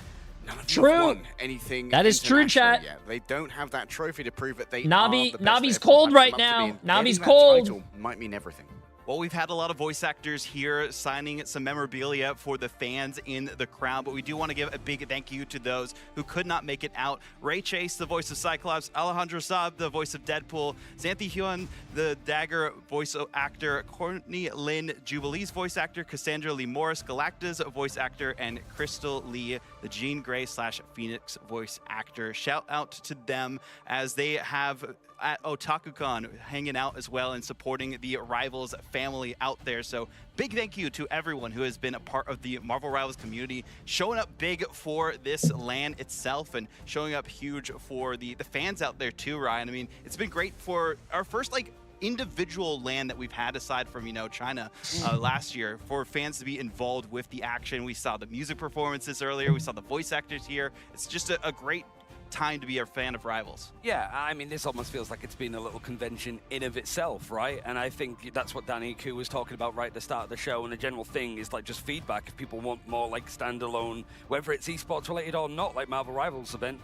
none of them have won anything. That is true, chat. Yet. They don't have that trophy to prove that they Na'Vi, are the best. Na'Vi's cold right now. Na'Vi's cold. Title might mean everything. Well, we've had a lot of voice actors here signing some memorabilia for the fans in the crowd, but we do want to give a big thank you to those who could not make it out. Ray Chase, the voice of Cyclops, Alejandro Saab, the voice of Deadpool, Xanthi Hyun, the Dagger voice actor, Courtney Lynn, Jubilee's voice actor, Cassandra Lee Morris, Galacta's voice actor, and Crystal Lee, the Jean Grey / Phoenix voice actor. Shout out to them as they have at OtakuCon hanging out as well and supporting the Rivals family out there. So big thank you to everyone who has been a part of the Marvel Rivals community, showing up big for this LAN itself and showing up huge for the fans out there too, Ryan. I mean, it's been great for our first individual LAN that we've had aside from, China last year, for fans to be involved with the action. We saw the music performances earlier. We saw the voice actors here. It's just a great time to be a fan of Rivals. Yeah, I mean, this almost feels like it's been a little convention in of itself, right? And I think that's what Danny Koo was talking about right at the start of the show, and the general thing is just feedback. If people want more standalone, whether it's esports related or not, Marvel Rivals event,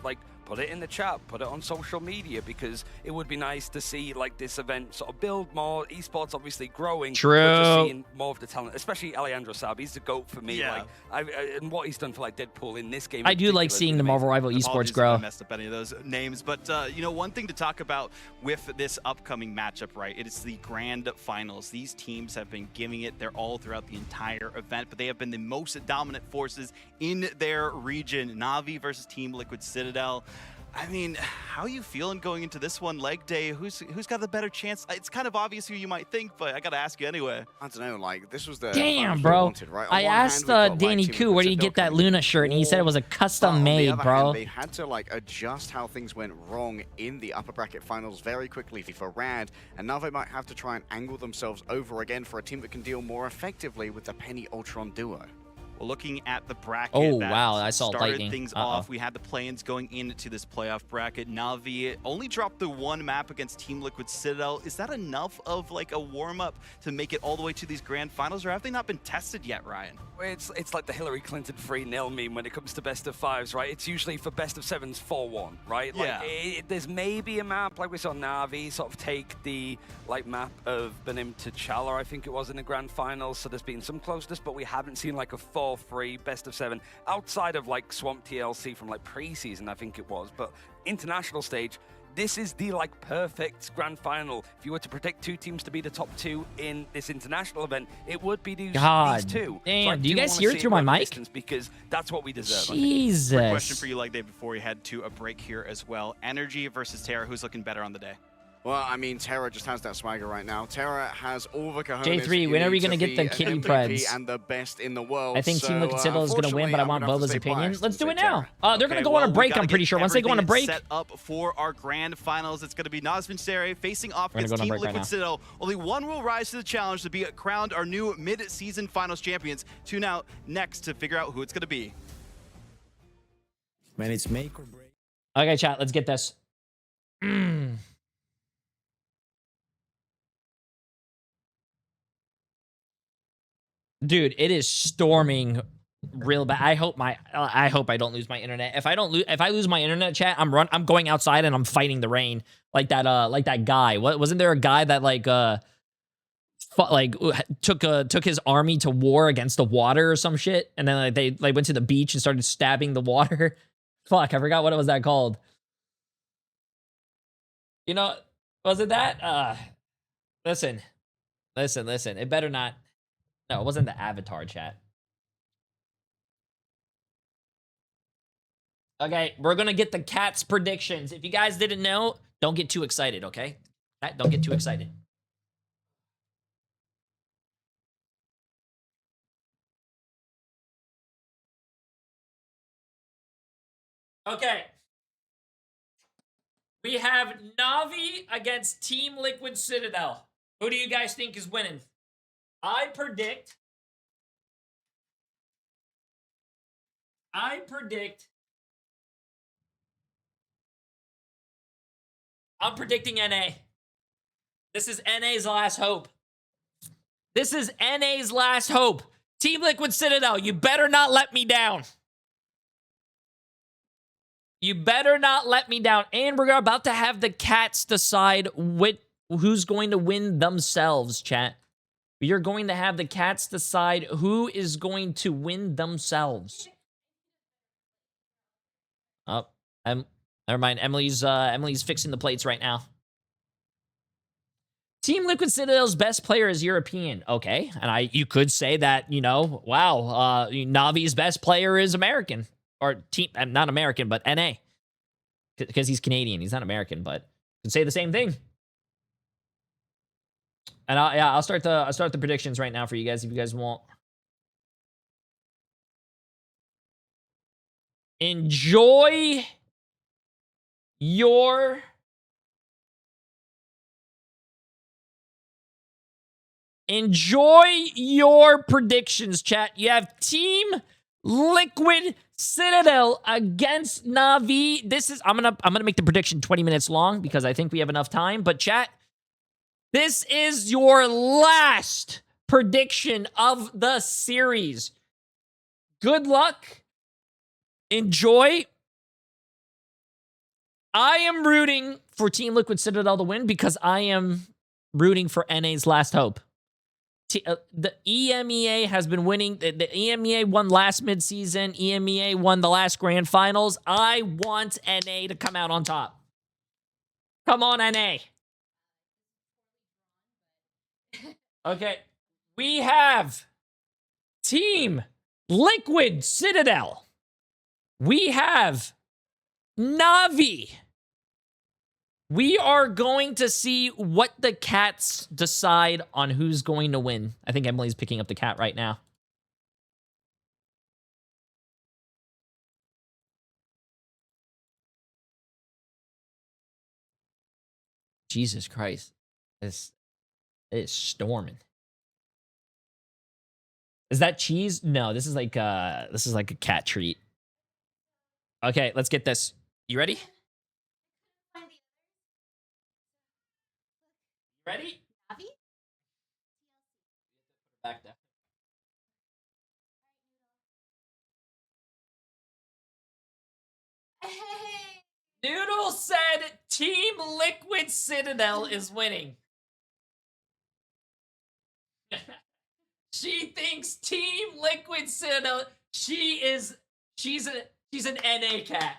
put it in the chat, put it on social media, because it would be nice to see like this event sort of build more. Esports obviously growing. True. But just seeing more of the talent, especially Alejandro Saab. He's the GOAT for me. Yeah. Like, and what he's done for like Deadpool in this game. I do like seeing the Marvel Rival esports Apologies grow. if I messed up any of those names, but you know, one thing to talk about with this upcoming matchup, right? It is the grand finals. These teams have been giving it their all throughout the entire event, but they have been the most dominant forces in their region. Na'Vi versus Team Liquid Citadel. I mean, how are you feeling going into this one, leg day? Who's got the better chance? It's kind of obvious who you might think, but I gotta ask you anyway. I don't know, like, this was the Damn, bro. wanted, right? I asked Danny Koo, where did you get that Luna shirt? And he said it was a custom made, bro. They had to like adjust how things went wrong in the upper bracket finals very quickly for Rad, and now they might have to try and angle themselves over again for a team that can deal more effectively with the Penny Ultron duo. Well, looking at the bracket, oh that wow, I saw started lightning. things off. We had the play-ins going into this playoff bracket. Na'Vi only dropped the one map against Team Liquid Citadel. Is that enough of like a warm-up to make it all the way to these grand finals, or have they not been tested yet, Ryan? It's like the Hillary Clinton 3-0 meme when it comes to best of fives, right? It's usually for best of sevens 4-1, right? Like, Yeah. There's maybe a map like we saw Na'Vi sort of take the like map of Benim to Chala, I think it was in the grand finals. So there's been some closeness, but we haven't seen like a 4-3 best of 7 outside of like Swamp TLC from like preseason, I think it was. But international stage, this is the like perfect grand final. If you were to predict two teams to be the top two in this international event, it would be these two. Damn, So do you guys hear it through my mic? Because that's what we deserve. Jesus. Quick question for you, like Dave, before we head to a break here as well. Energy versus Terra, who's looking better on the day? Well, I mean, Terra just has that swagger right now. Terra has all the cojones. Jay3, when are we going to get the kitty preds? And the best in the world. I think Team Liquid Citadel is going to win, but I want Boba's opinion. Let's do it now. Terra. They're going to go on a break, I'm pretty sure. Once they go on a break. Set up for our grand finals. It's going to be Nazvin facing off against Team Liquid right Citadel. Only one will rise to the challenge to be crowned our new mid-season finals champions. Tune out next to figure out who it's going to be. Man, it's make or break. Okay, chat, let's get this. Dude, it is storming real bad. I hope I don't lose my internet. If I lose my internet, chat, I'm going outside and I'm fighting the rain like that guy. Wasn't there a guy that took his army to war against the water or some shit, and then they went to the beach and started stabbing the water? Fuck, I forgot what it was that called. You know, was it that? Listen. It better not. No, it wasn't the Avatar, chat. Okay, we're gonna get the Cats predictions. If you guys didn't know, don't get too excited, okay? Don't get too excited. Okay. We have Na'Vi against Team Liquid Citadel. Who do you guys think is winning? I'm predicting NA. This is NA's last hope. This is NA's last hope. Team Liquid Citadel, you better not let me down. You better not let me down. And we're about to have the Cats decide who's going to win themselves, chat. We are going to have the Cats decide who is going to win themselves. Oh, never mind. Emily's fixing the plates right now. Team Liquid Citadel's best player is European. Okay, and you could say that, you know, wow, Na'Vi's best player is American. Or not American, but NA. Because he's Canadian. He's not American, but you can say the same thing. And I'll start the predictions right now for you guys if you guys want. Enjoy your predictions, chat. You have Team Liquid Citadel against Na'Vi. I'm gonna make the prediction 20 minutes long because I think we have enough time. But chat, this is your last prediction of the series. Good luck. Enjoy. I am rooting for Team Liquid Citadel to win because I am rooting for NA's last hope. The EMEA has been winning. The EMEA won last midseason. EMEA won the last grand finals. I want NA to come out on top. Come on, NA. Okay. We have Team Liquid Citadel. We have Na'Vi. We are going to see what the cats decide on who's going to win. I think Emily's picking up the cat right now. Jesus Christ. It's storming. Is that cheese? No, this is like a cat treat. Okay, let's get this. You ready? Ready? Back there. Noodle said Team Liquid Citadel is winning. She thinks Team Liquid Citadel. She's an NA cat.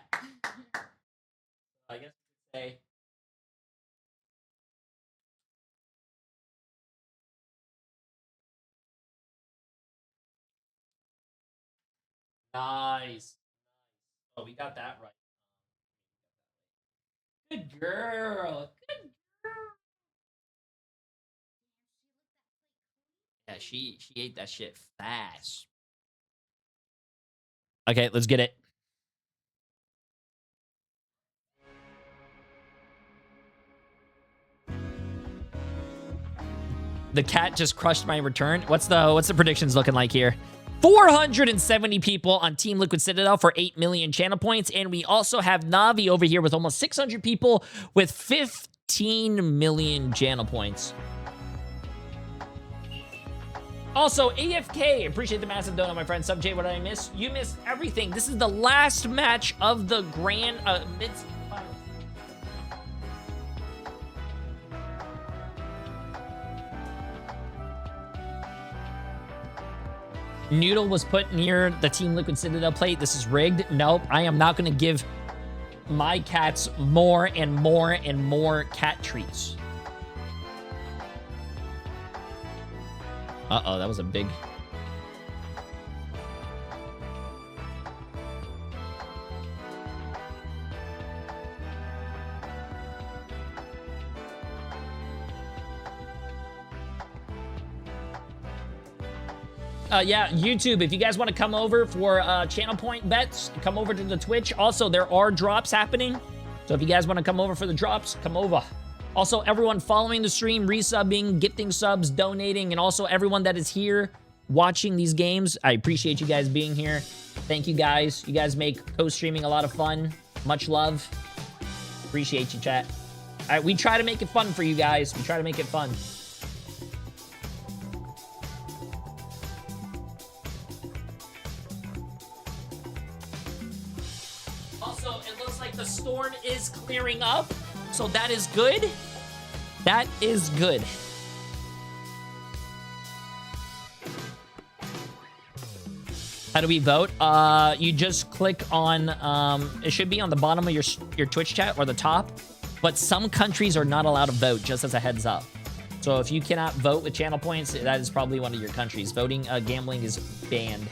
I guess say. Nice. Oh, we got that right. Good girl. Good girl. Yeah, she ate that shit fast. Okay, let's get it. The cat just crushed my return. What's the predictions looking like here? 470 people on Team Liquid Citadel for 8 million channel points. And we also have Na'Vi over here with almost 600 people with 15 million channel points. Also, AFK, appreciate the massive donut, my friend. Sub J, what did I miss? You missed everything. This is the last match of the grand mid-season finals. Noodle was put near the Team Liquid Citadel plate. This is rigged. Nope, I am not going to give my cats more and more and more cat treats. Uh-oh, that was a big... yeah, YouTube, if you guys want to come over for channel point bets, come over to the Twitch. Also, there are drops happening. So if you guys want to come over for the drops, come over. Also, everyone following the stream, resubbing, gifting subs, donating, and also everyone that is here watching these games. I appreciate you guys being here. Thank you guys. You guys make co-streaming a lot of fun. Much love. Appreciate you, chat. All right, we try to make it fun for you guys. We try to make it fun. Also, it looks like the storm is clearing up. So that is good. That is good. How do we vote? You just click on, it should be on the bottom of your Twitch chat or the top, but some countries are not allowed to vote, just as a heads up. So if you cannot vote with channel points, that is probably one of your countries. Voting, gambling is banned.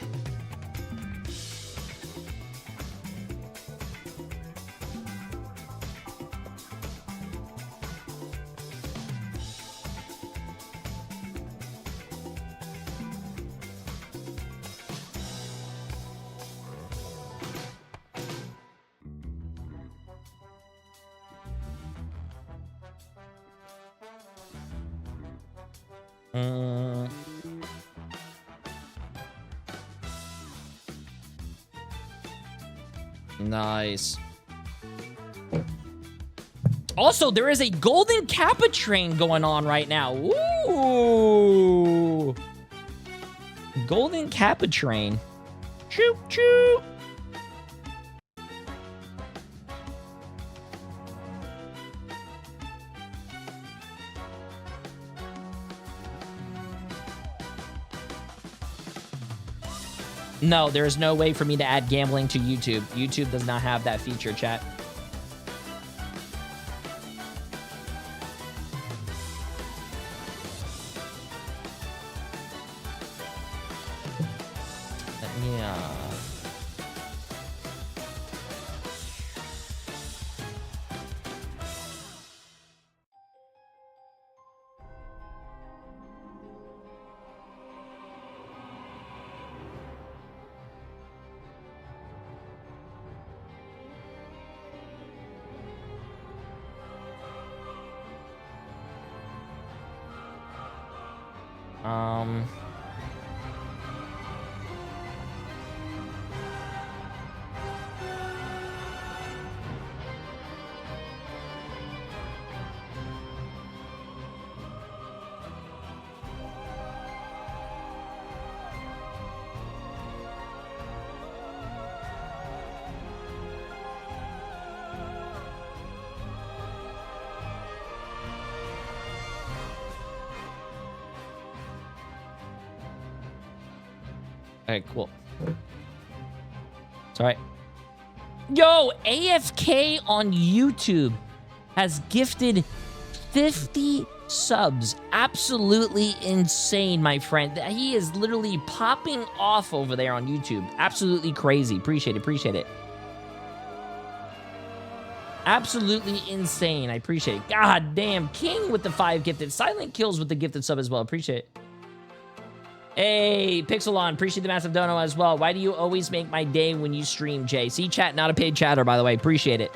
Nice. Also, there is a golden Kappa train going on right now. Ooh. Golden Kappa train. Choo choo. No, there is no way for me to add gambling to YouTube. YouTube does not have that feature, chat. Yeah. Okay, cool. It's all right. Yo, AFK on YouTube has gifted 50 subs. Absolutely insane, my friend. He is literally popping off over there on YouTube. Absolutely crazy. Appreciate it. Appreciate it. Absolutely insane. I appreciate it. God damn. King with the 5 gifted. Silent Kills with the gifted sub as well. Appreciate it. Hey, Pixelon, appreciate the massive dono as well. Why do you always make my day when you stream, Jay? See, chat, not a paid chatter, by the way. Appreciate it.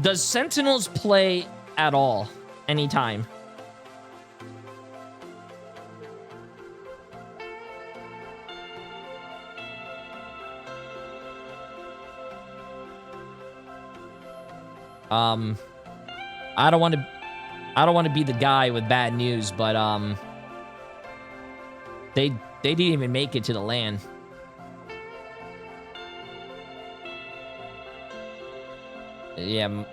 Does Sentinels play at all? Anytime? I don't want to be the guy with bad news, but they didn't even make it to the LAN. Yeah.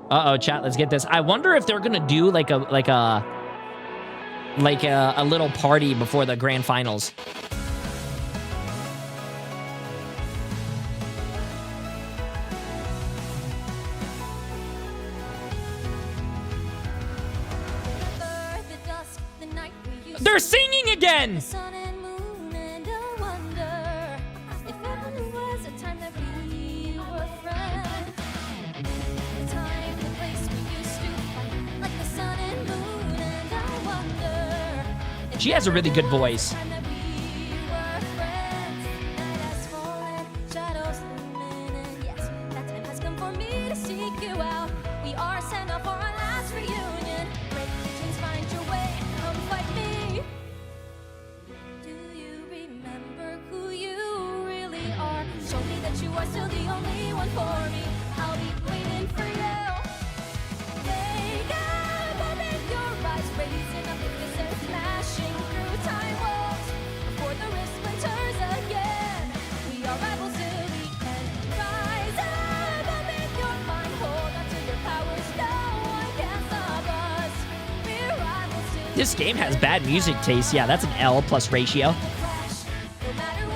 Uh-oh, chat, let's get this. I wonder if they're gonna do like a little party before the grand finals. They're singing again! She has a really good voice. This game has bad music taste. Yeah, that's an L plus ratio.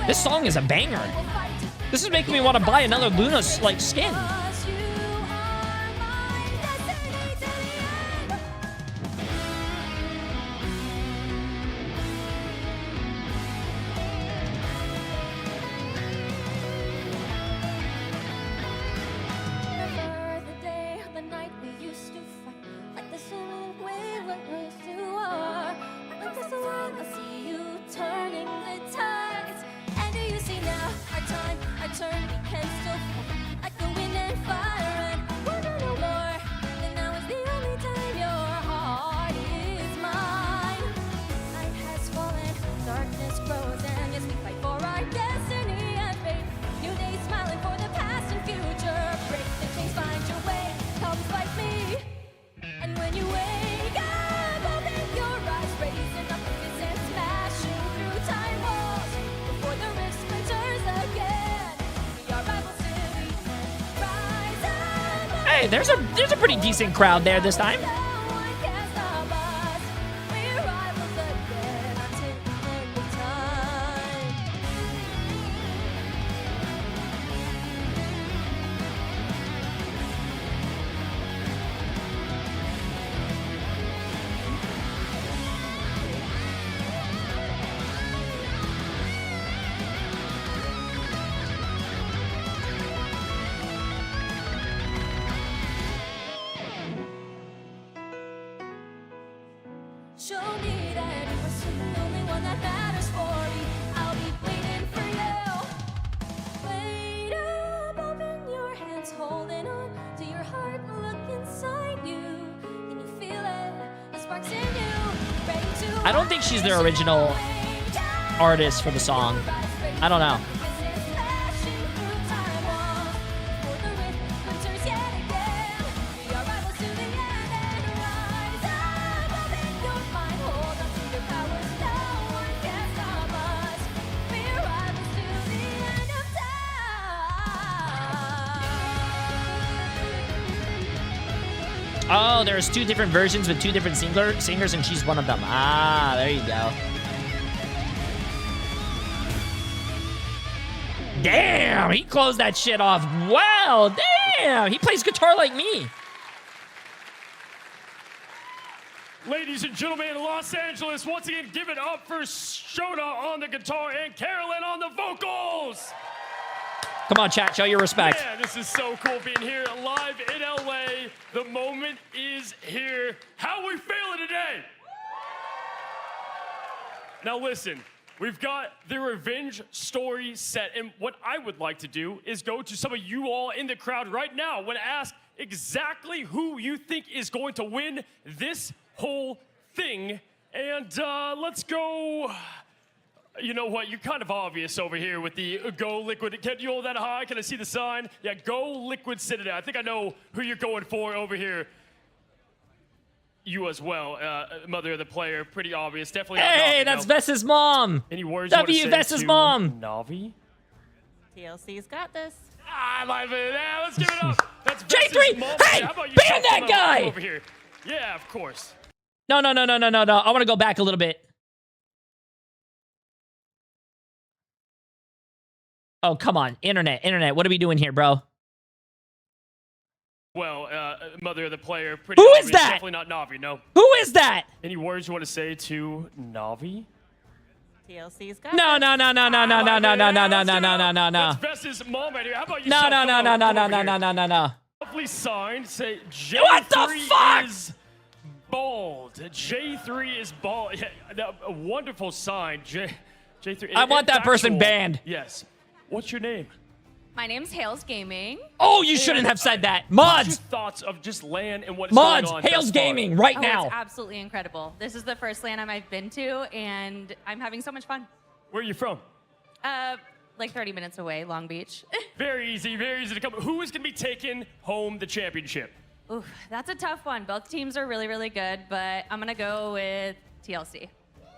This song is a banger. This is making me want to buy another Luna like skin. Hey, there's a pretty decent crowd there this time. Show me that you are still the only one that matters for me. I'll be waiting for you. Wait up, open your hands, holding on to your heart. Look inside you. Can you feel it? The sparks in you. Ready to I don't think she's the original artist for the song. I don't know. Oh, there's two different versions with two different singers, and she's one of them. Ah, there you go. Damn, he closed that shit off well. Damn, he plays guitar like me. Ladies and gentlemen, in Los Angeles, once again, give it up for Shota on the guitar and Carolyn on the vocals. Come on, chat, show your respect. Yeah, this is so cool being here live in LA. The moment is here. How are we feeling today? Now listen, we've got the revenge story set, and what I would like to do is go to some of you all in the crowd right now. I want to ask exactly who you think is going to win this whole thing, and let's go. You know what? You're kind of obvious over here with the Go Liquid. Can you hold that high? Can I see the sign? Yeah, Go Liquid Citadel. I think I know who you're going for over here. You as well, mother of the player. Pretty obvious. Definitely. Hey, that's Vess's mom. Any words? W Vess's mom. Navi. TLC's got this. I like it. Yeah, let's give it up. That's Jay3. Hey, ban that guy. Over here. Yeah, of course. No. I want to go back a little bit. Oh, come on. Internet. What are we doing here, bro? Well, mother of the player. Pretty Who obvious. is that? Definitely not Navi, no. Who is that? Any words you want to say to Navi? TLC's got No. That's Vess's mom right here. How about you? No. Lovely sign. Say Jay3 What the fuck? is bald. Jay3 is bald. Yeah, a wonderful sign. Jay3. I want that person Factual. banned. Yes. What's your name? My name's Hales Gaming. Oh, you shouldn't have said that. What's your Mods. thoughts of just LAN and what's Mods. going on? Hales thus far? Gaming right Oh, now. it's absolutely incredible. This is the first LAN I've been to, and I'm having so much fun. Where are you from? Like 30 minutes away, Long Beach. Very easy to come. Who is going to be taking home the championship? Oof, that's a tough one. Both teams are really, really good, but I'm gonna go with TLC.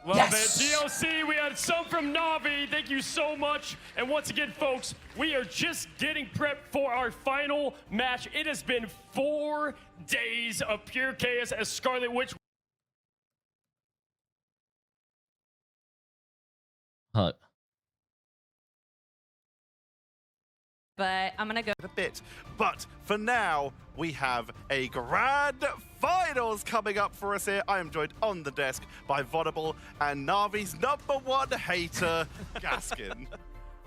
Love it. TLC, we had some from Navi. Thank you so much. And once again, folks, we are just getting prepped for our final match. It has been 4 days of pure chaos as Scarlet Witch. But I'm gonna go a bit. But for now, we have a grand finals coming up for us here. I am joined on the desk by Vodable and Navi's #1 hater, Gaskin.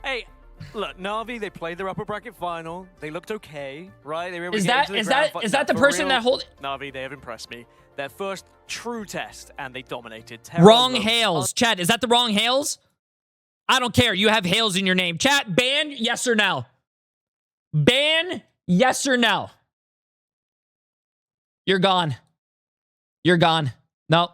Hey, look, Navi, they played their upper bracket final. They looked okay, right? They were able Is to get that into the is grand that fi- is No, that the for person real, that hold? Navi, they have impressed me. Their first true test, and they dominated. Wrong Hales. Chat, is that the wrong Hales? I don't care. You have Hales in your name. Chat, ban, yes or no? Ban, yes or no? You're gone. You're gone. Nope.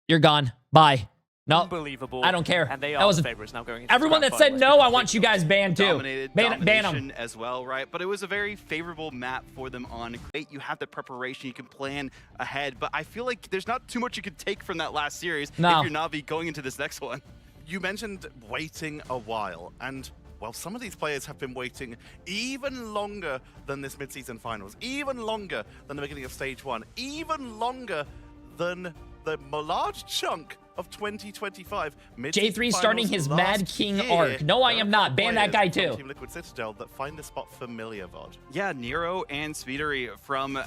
You're gone. Bye. Nope. Unbelievable. I don't care. And they That are was the favorites now going into everyone the that grand said final. no. I want you guys banned too. Ban Domination them. as well, right? But it was a very favorable map for them on Great. You have the preparation, you can plan ahead, but I feel like there's not too much you can take from that last series No. if you're Navi going into this next one. You mentioned waiting a while, and well, some of these players have been waiting even longer than this mid-season finals, even longer than the beginning of stage 1, even longer than the large chunk of 2025. Jay3 starting his Mad King arc. No, I am not. Ban that guy too. Team Liquid Citadel that find the spot familiar, VOD. Yeah, Nero and Speedery from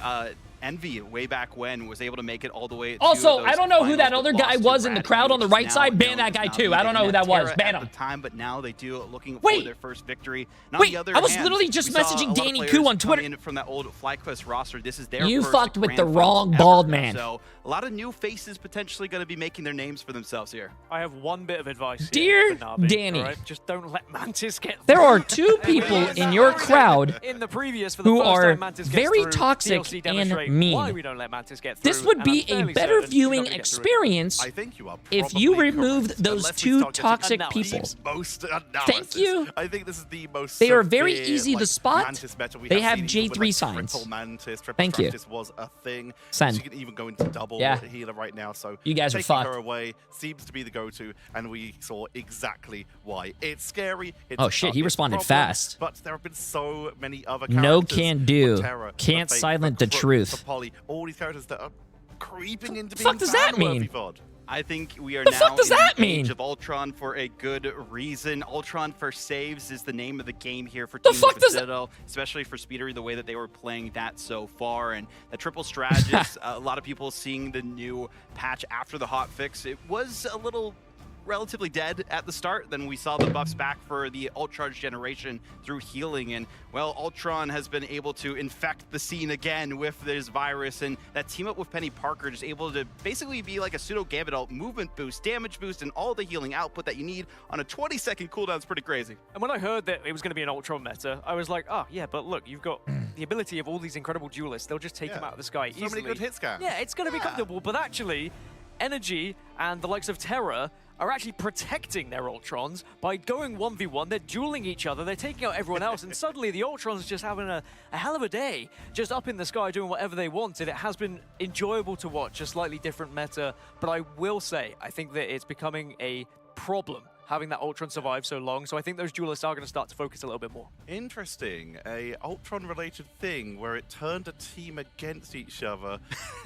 Envy way back when was able to make it all the way. Also, I don't know who that other guy was in the crowd on the right side. Ban that guy too. I don't know who that was. Ban him. At the time, but now they do looking for their first victory. Wait, I was literally just messaging Danny Koo on Twitter. From that old FlyQuest roster, this is their You first fucked with grand the wrong finals bald ever. man. So a lot of new faces potentially going to be making their names for themselves here. I have one bit of advice. Dear here for Na'Vi, Danny, right? Just don't let Mantis get through. there are 2 people in your crowd in the previous, for the who first are time Mantis gets very through, toxic TLC and demonstrate mean. Why we don't let Mantis get through, This would and be I'm a fairly better certain he's viewing not gonna get through. experience I think you are if you probably removed correct. those Unless we 2 start getting toxic to people. most analysis. Thank you. I think this is the most They are very severe, easy to like, spot. Mantis meta we They have seen, even J3 with, like, signs. Triple Mantis, triple Thank you. Mantis was a thing. Send. She can even go into double healer right now. So You guys are taking fucked. her away seems to be the go-to, and we saw exactly why. It's scary. It's Oh shit, he it's a responded problem, fast. But there have been so many other No characters. can do. For Terra, Can't for Faith, silent for the Crook, truth. For Polly, all these characters that are creeping into The being fuck does that ban-worthy, mean? VOD. I think we are The now fuck does in that the mean? age of Ultron for a good reason. Ultron for saves is the name of the game here for The Team fuck Liquid does that- Citadel, especially for Speedery, the way that they were playing that so far. And the triple strategist, a lot of people seeing the new patch after the hotfix. It was a little relatively dead at the start. Then we saw the buffs back for the Ultron generation through healing. And, well, Ultron has been able to infect the scene again with this virus. And that team up with Penny Parker just able to basically be like a pseudo Gambit ult, movement boost, damage boost, and all the healing output that you need on a 20-second cooldown is pretty crazy. And when I heard that it was going to be an Ultron meta, I was like, oh, yeah, but look, you've got the ability of all these incredible duelists. They'll just take him out of the sky easily. So many good hit scans. Yeah, it's going to be comfortable. But actually, Energy and the likes of Terra are actually protecting their Ultrons by going 1v1. They're dueling each other. They're taking out everyone else. And suddenly the Ultrons just having a hell of a day, just up in the sky doing whatever they want. And it has been enjoyable to watch, a slightly different meta. But I will say, I think that it's becoming a problem having that Ultron survive so long. So I think those duelists are going to start to focus a little bit more. Interesting. A Ultron-related thing where it turned a team against each other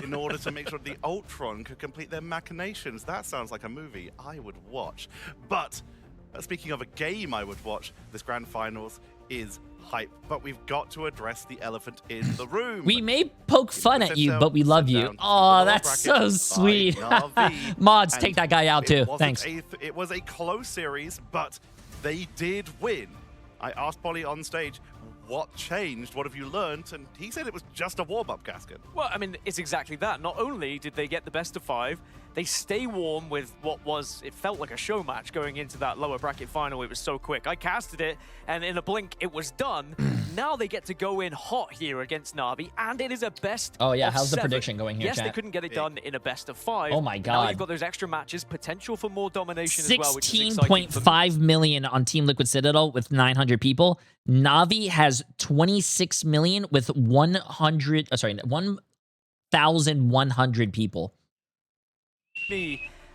in order to make sure the Ultron could complete their machinations. That sounds like a movie I would watch. But speaking of a game I would watch, this Grand Finals is hype. But we've got to address the elephant in the room. We may poke fun at you, but we love you. Oh, that's so sweet. Mods, take that guy out too. Thanks. It was a close series, but they did win. I asked Polly on stage, what changed? What have you learned? And he said it was just a warm-up, Gaskin. Well, I mean, it's exactly that. Not only did they get the best of 5, they stay warm with what was, it felt like a show match going into that lower bracket final. It was so quick. I casted it, and in a blink, it was done. Now they get to go in hot here against Na'Vi, and it is a best Oh, yeah, of how's the 7. prediction going here, Yes, chat? they couldn't get it done in a best of 5. Oh my Now God. you've got those extra matches, potential for more domination as well, which is exciting for them. 16.5 million on Team Liquid Citadel with 900 people. Na'Vi has 26 million with 1,100 people.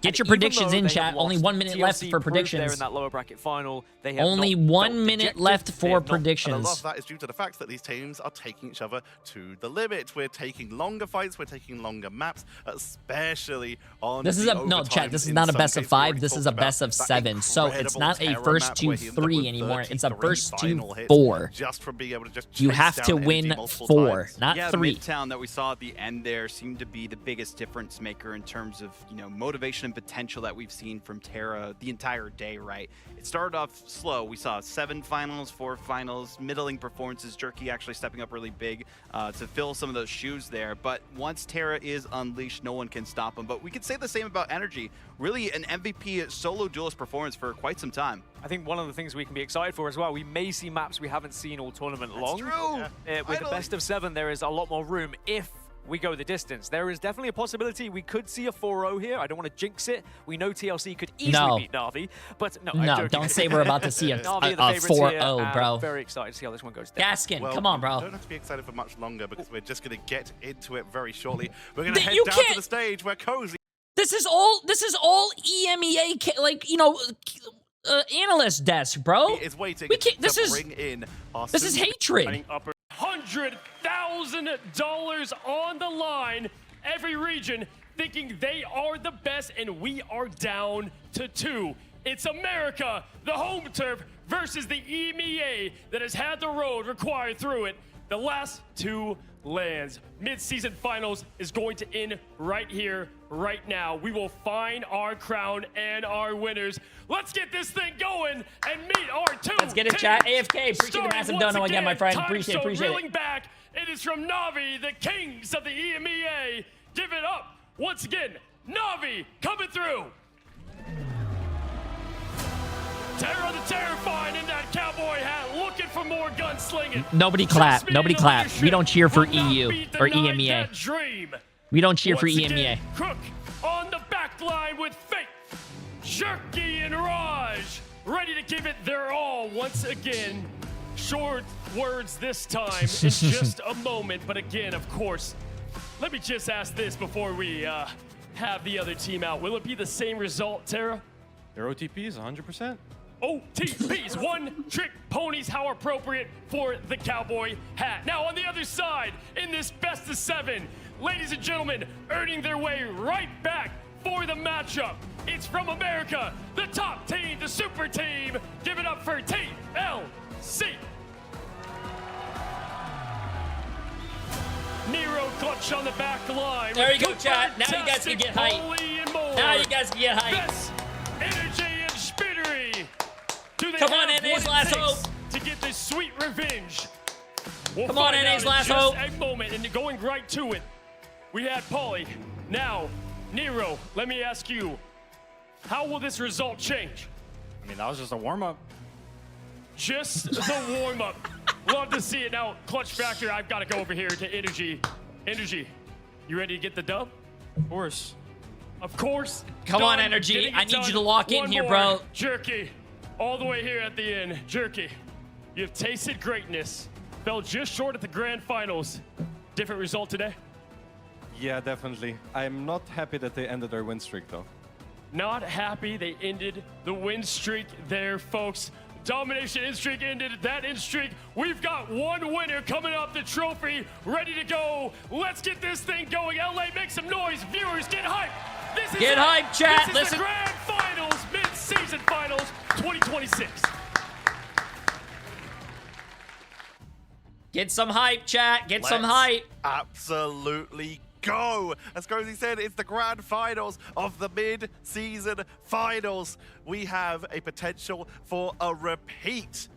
Get your predictions in, chat. Only 1 minute left for predictions. There in that lower bracket final. They have Only not 1 felt minute dejected. left They for have not- And a lot predictions. of that is due to the fact that these teams are taking each other to the limit. We're taking longer fights, we're taking longer maps, especially on This is the a no, chat. overtimes. This is In not a some best of cases, we 5. already This is talked a about best of that 7. So it's incredible not a Terra first map to where he ended up 3 with anymore. It's a 33 first to final hits 4. just from being able to just You chase have to down win energy multiple 4, times. not yeah, 3. Midtown that we saw at the end there seemed to be the biggest difference maker in terms of, you know, motivation and potential that we've seen from Terra the entire day, right? It started off slow. We saw 7 finals, 4 finals, middling performances, Jerky actually stepping up really big to fill some of those shoes there. But once Terra is unleashed, no one can stop him. But we could say the same about Energy. Really an MVP solo duelist performance for quite some time. I think one of the things we can be excited for as well, we may see maps we haven't seen all tournament long. True. With the best of 7, there is a lot more room if we go the distance. There is definitely a possibility we could see a 4-0 here. I don't want to jinx it. We know TLC could easily beat Na'Vi, but no. No, don't say we're about to see a Na'Vi are the favorites 4-0, here, and bro. I'm very excited to see how this one goes down. Gaskin, Well, come on, bro. We don't have to be excited for much longer because we're just going to get into it very shortly. We're going to head You down can't- to the stage where Cozy. This is all EMEA, like, you know, analyst desk, bro. He is waiting We can't. to bring in our This is hatred. $100,000 on the line. Every region thinking they are the best, and we are down to 2. It's America, the home turf, versus the EMEA that has had the road required through it. The last 2 lands. Mid-season finals is going to end right here, right now. We will find our crown and our winners. Let's get this thing going and meet our 2 Let's get it, chat. AFK, appreciate the massive dono again, my friend. Appreciate it. Back. It is from Na'Vi, the kings of the EMEA. Give it up once again. Na'Vi coming through. Terra the Terrifying in that cowboy hat, looking for more gunslinging. Nobody clap. Nobody clap. We don't cheer for EU or EMEA. We don't cheer for EMEA. Crook on the back line with Fate, Jerky, and Raj, ready to give it their all once again. Short words this time in just a moment, but again, of course, let me just ask this before we have the other team out. Will it be the same result, Terra? Their OTPs, 100%. OTPs, one-trick ponies, how appropriate for the cowboy hat. Now on the other side, in this best of 7, ladies and gentlemen, earning their way right back for the matchup. It's from America, the top team, the super team. Give it up for TLC. Nero clutch on the back line. There you go, chat. Now you guys can get hype. Now you guys can get hype. Best energy and spittery. Do they Come on, have NA's what it last takes hope. to get this sweet revenge? We'll Come on, find out NA's in last just hope. a moment, and going right to it. We had Pauly. Now, Nero, let me ask you, how will this result change? I mean, that was just a warm-up. Just the warm-up. Love to see it. Now, Clutch Factor, I've got to go over here to Energy. Energy, you ready to get the dub? Of course. Of course. Come on, Done. Energy. Getting it I need done. you to lock in One here, more. bro. Jerky, all the way here at the end. Jerky, you've tasted greatness. Fell just short at the grand finals. Different result today? Yeah, definitely. I'm not happy that they ended their win streak, though. Not happy they ended the win streak there, folks. Domination in streak ended. That in streak, we've got one winner coming up the trophy, ready to go. Let's get this thing going. LA, make some noise. Viewers, get hyped. This is Get hyped, chat. This is Listen. the grand finals, mid-season finals, 2026. Get some hype, chat. Get some Let's hype. Absolutely go. As Cozy said, it's the grand finals of the mid-season finals. We have a potential for a repeat.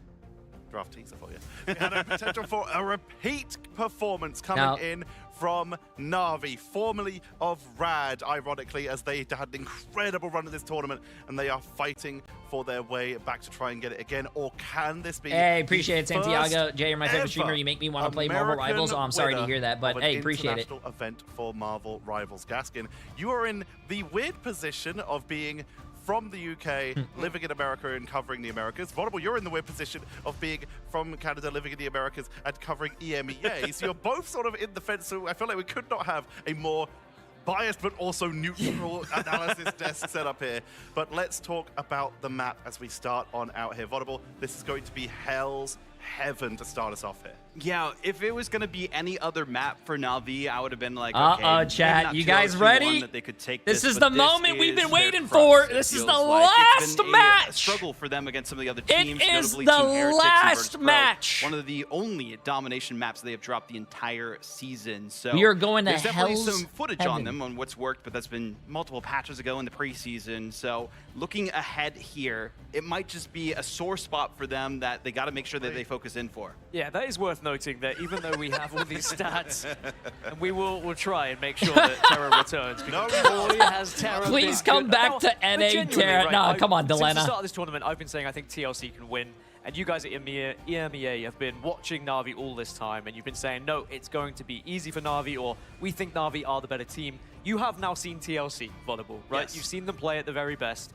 Draft teaser for you. We had a potential for a repeat performance coming in from Na'Vi, formerly of Rad, ironically, as they had an incredible run of this tournament, and they are fighting for their way back to try and get it again. Or can this be? Hey, appreciate it, Santiago. Jay, you're my favorite streamer. You make me want to play Marvel Rivals. Oh, I'm sorry to hear that, but hey, appreciate it. International event for Marvel Rivals. Gaskin, you are in the weird position of being from the UK, living in America and covering the Americas. Vodable, you're in the weird position of being from Canada, living in the Americas and covering EMEA. So you're both sort of in the fence, so I feel like we could not have a more biased but also neutral analysis desk set up here. But let's talk about the map as we start on out here. Vodable, this is going to be hell's heaven to start us off here. Yeah, if it was going to be any other map for Na'Vi, I would have been like, okay, Uh-oh, chat. You guys ready? that they could take This is but the moment we've been is waiting their for. crux, it This is the feels like. It's last been match. A struggle for them against some of the other teams. It is notably the Team Heretics and last Virtus Pro, match. One of the only domination maps they have dropped the entire season. So We are going to there's definitely hell's some footage heaven. on them on what's worked, but that's been multiple patches ago in the preseason. So looking ahead here, it might just be a sore spot for them that they got to make sure that they focus in for. Yeah, that is worth noting that even though we have all these stats, and we'll try and make sure that Terra returns. No, Boy has Terra Please been come good. back No, to but NA genuinely, Terra. right, No, come on, Since the Delena. start of this tournament, I've been saying I think TLC can win, and you guys at EMEA have been watching Na'Vi all this time, and you've been saying, no, it's going to be easy for Na'Vi, or we think Na'Vi are the better team. You have now seen TLC, Vodable, right? Yes. You've seen them play at the very best.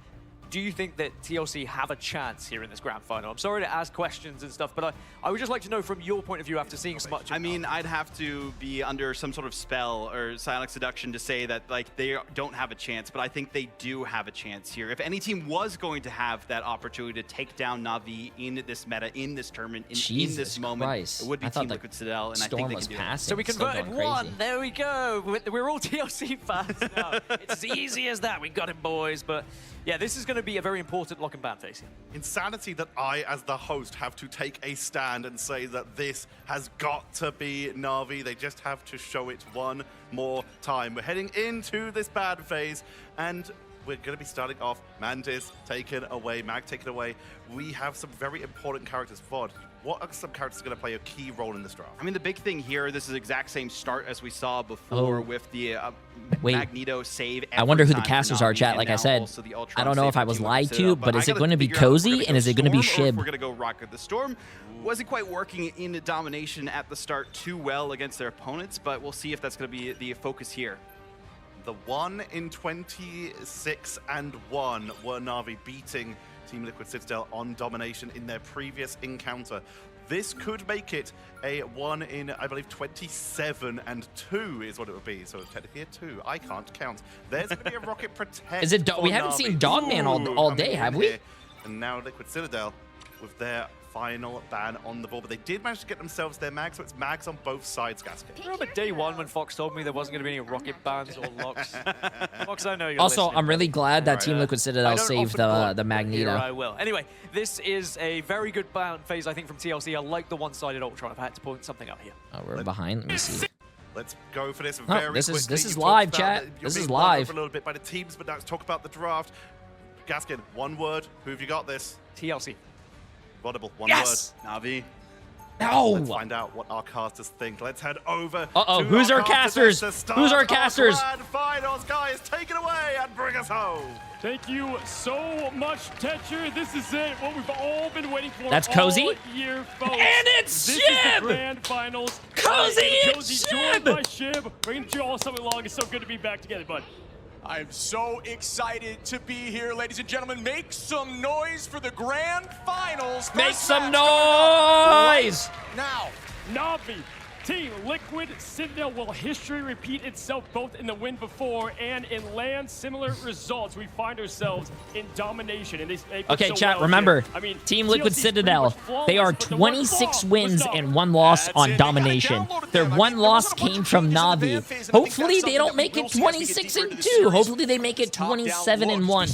do you think that TLC have a chance here in this grand final? I'm sorry to ask questions and stuff, but I would just like to know from your point of view after seeing so much. I mean, I'd have to be under some sort of spell or psionic seduction to say that like they don't have a chance, but I think they do have a chance here. If any team was going to have that opportunity to take down Na'Vi in this meta, in this tournament, in this moment, it would be Team Liquid Citadel, and I think they can do it. So we converted one. There we go. We're all TLC fans now. It's as easy as that. We got it, boys. But yeah, this is going to be a very important lock and ban phase here. Insanity that I, as the host, have to take a stand and say that this has got to be Na'Vi. They just have to show it one more time. We're heading into this ban phase, and we're going to be starting off. Mantis taken away, Mag taken away. We have some very important characters. VOD, what are some characters going to play a key role in this draft? I mean, the big thing here, this is the exact same start as we saw before with the Magneto save. I wonder who the casters are, chat. Like I said, I don't know if I was lied to, but is it going to be Cozy and is it going to be Shib? We're going to go Rocket the Storm. Wasn't quite working in domination at the start too well against their opponents, but we'll see if that's going to be the focus here. The 1 in 26 and 1 were Na'Vi beating Team Liquid Citadel on domination in their previous encounter. This could make it a 1 in, I believe, 27 and 2 is what it would be. So technically a 2. I can't count. There's going to be a Rocket Protect. Is it? We haven't seen Dogman all day, have we? And now Liquid Citadel with their final ban on the board, but they did manage to get themselves their mags, so it's mags on both sides, Gaskin. Remember day one when Fox told me there wasn't going to be any rocket bans or locks? Fox, I know you're also, listening. I'm really glad that Team Liquid Citadel saved the Magneto. Here I will. Anyway, this is a very good ban phase, I think, from TLC. I like the one-sided Ultron. I've had to point something out here. Oh, we're behind. Let me see. Let's go for this very quickly. This is live, chat. This is live. A little bit by the teams, but now let's talk about the draft. Gaskin, one word. Who have you got this? TLC. Audible, one yes! word. Na'Vi. No! Let's find out what our casters think. Let's head over to who's our casters? Who's our casters? Finals, guys, take it away and bring us home. Thank you so much, Tetcher. This is it, what we've all been waiting for. That's Cozy? All year, folks. And it's this Shib! Is the grand finals. Cozy and joined by Shib. Bringing you all summer long. It's so good to be back together, bud. I'm so excited to be here, ladies and gentlemen. Make some noise for the grand finals. Make some noise! Right now. Na'Vi, Team Liquid Citadel. Will history repeat itself both in the win before and in land similar results? We find ourselves in domination. And okay, chat, remember, Team Liquid Citadel, they are 26 wins and 1 loss on domination. Their 1 loss came from Na'Vi. Hopefully they don't make it 26 and 2. Hopefully they make it 27 and 1.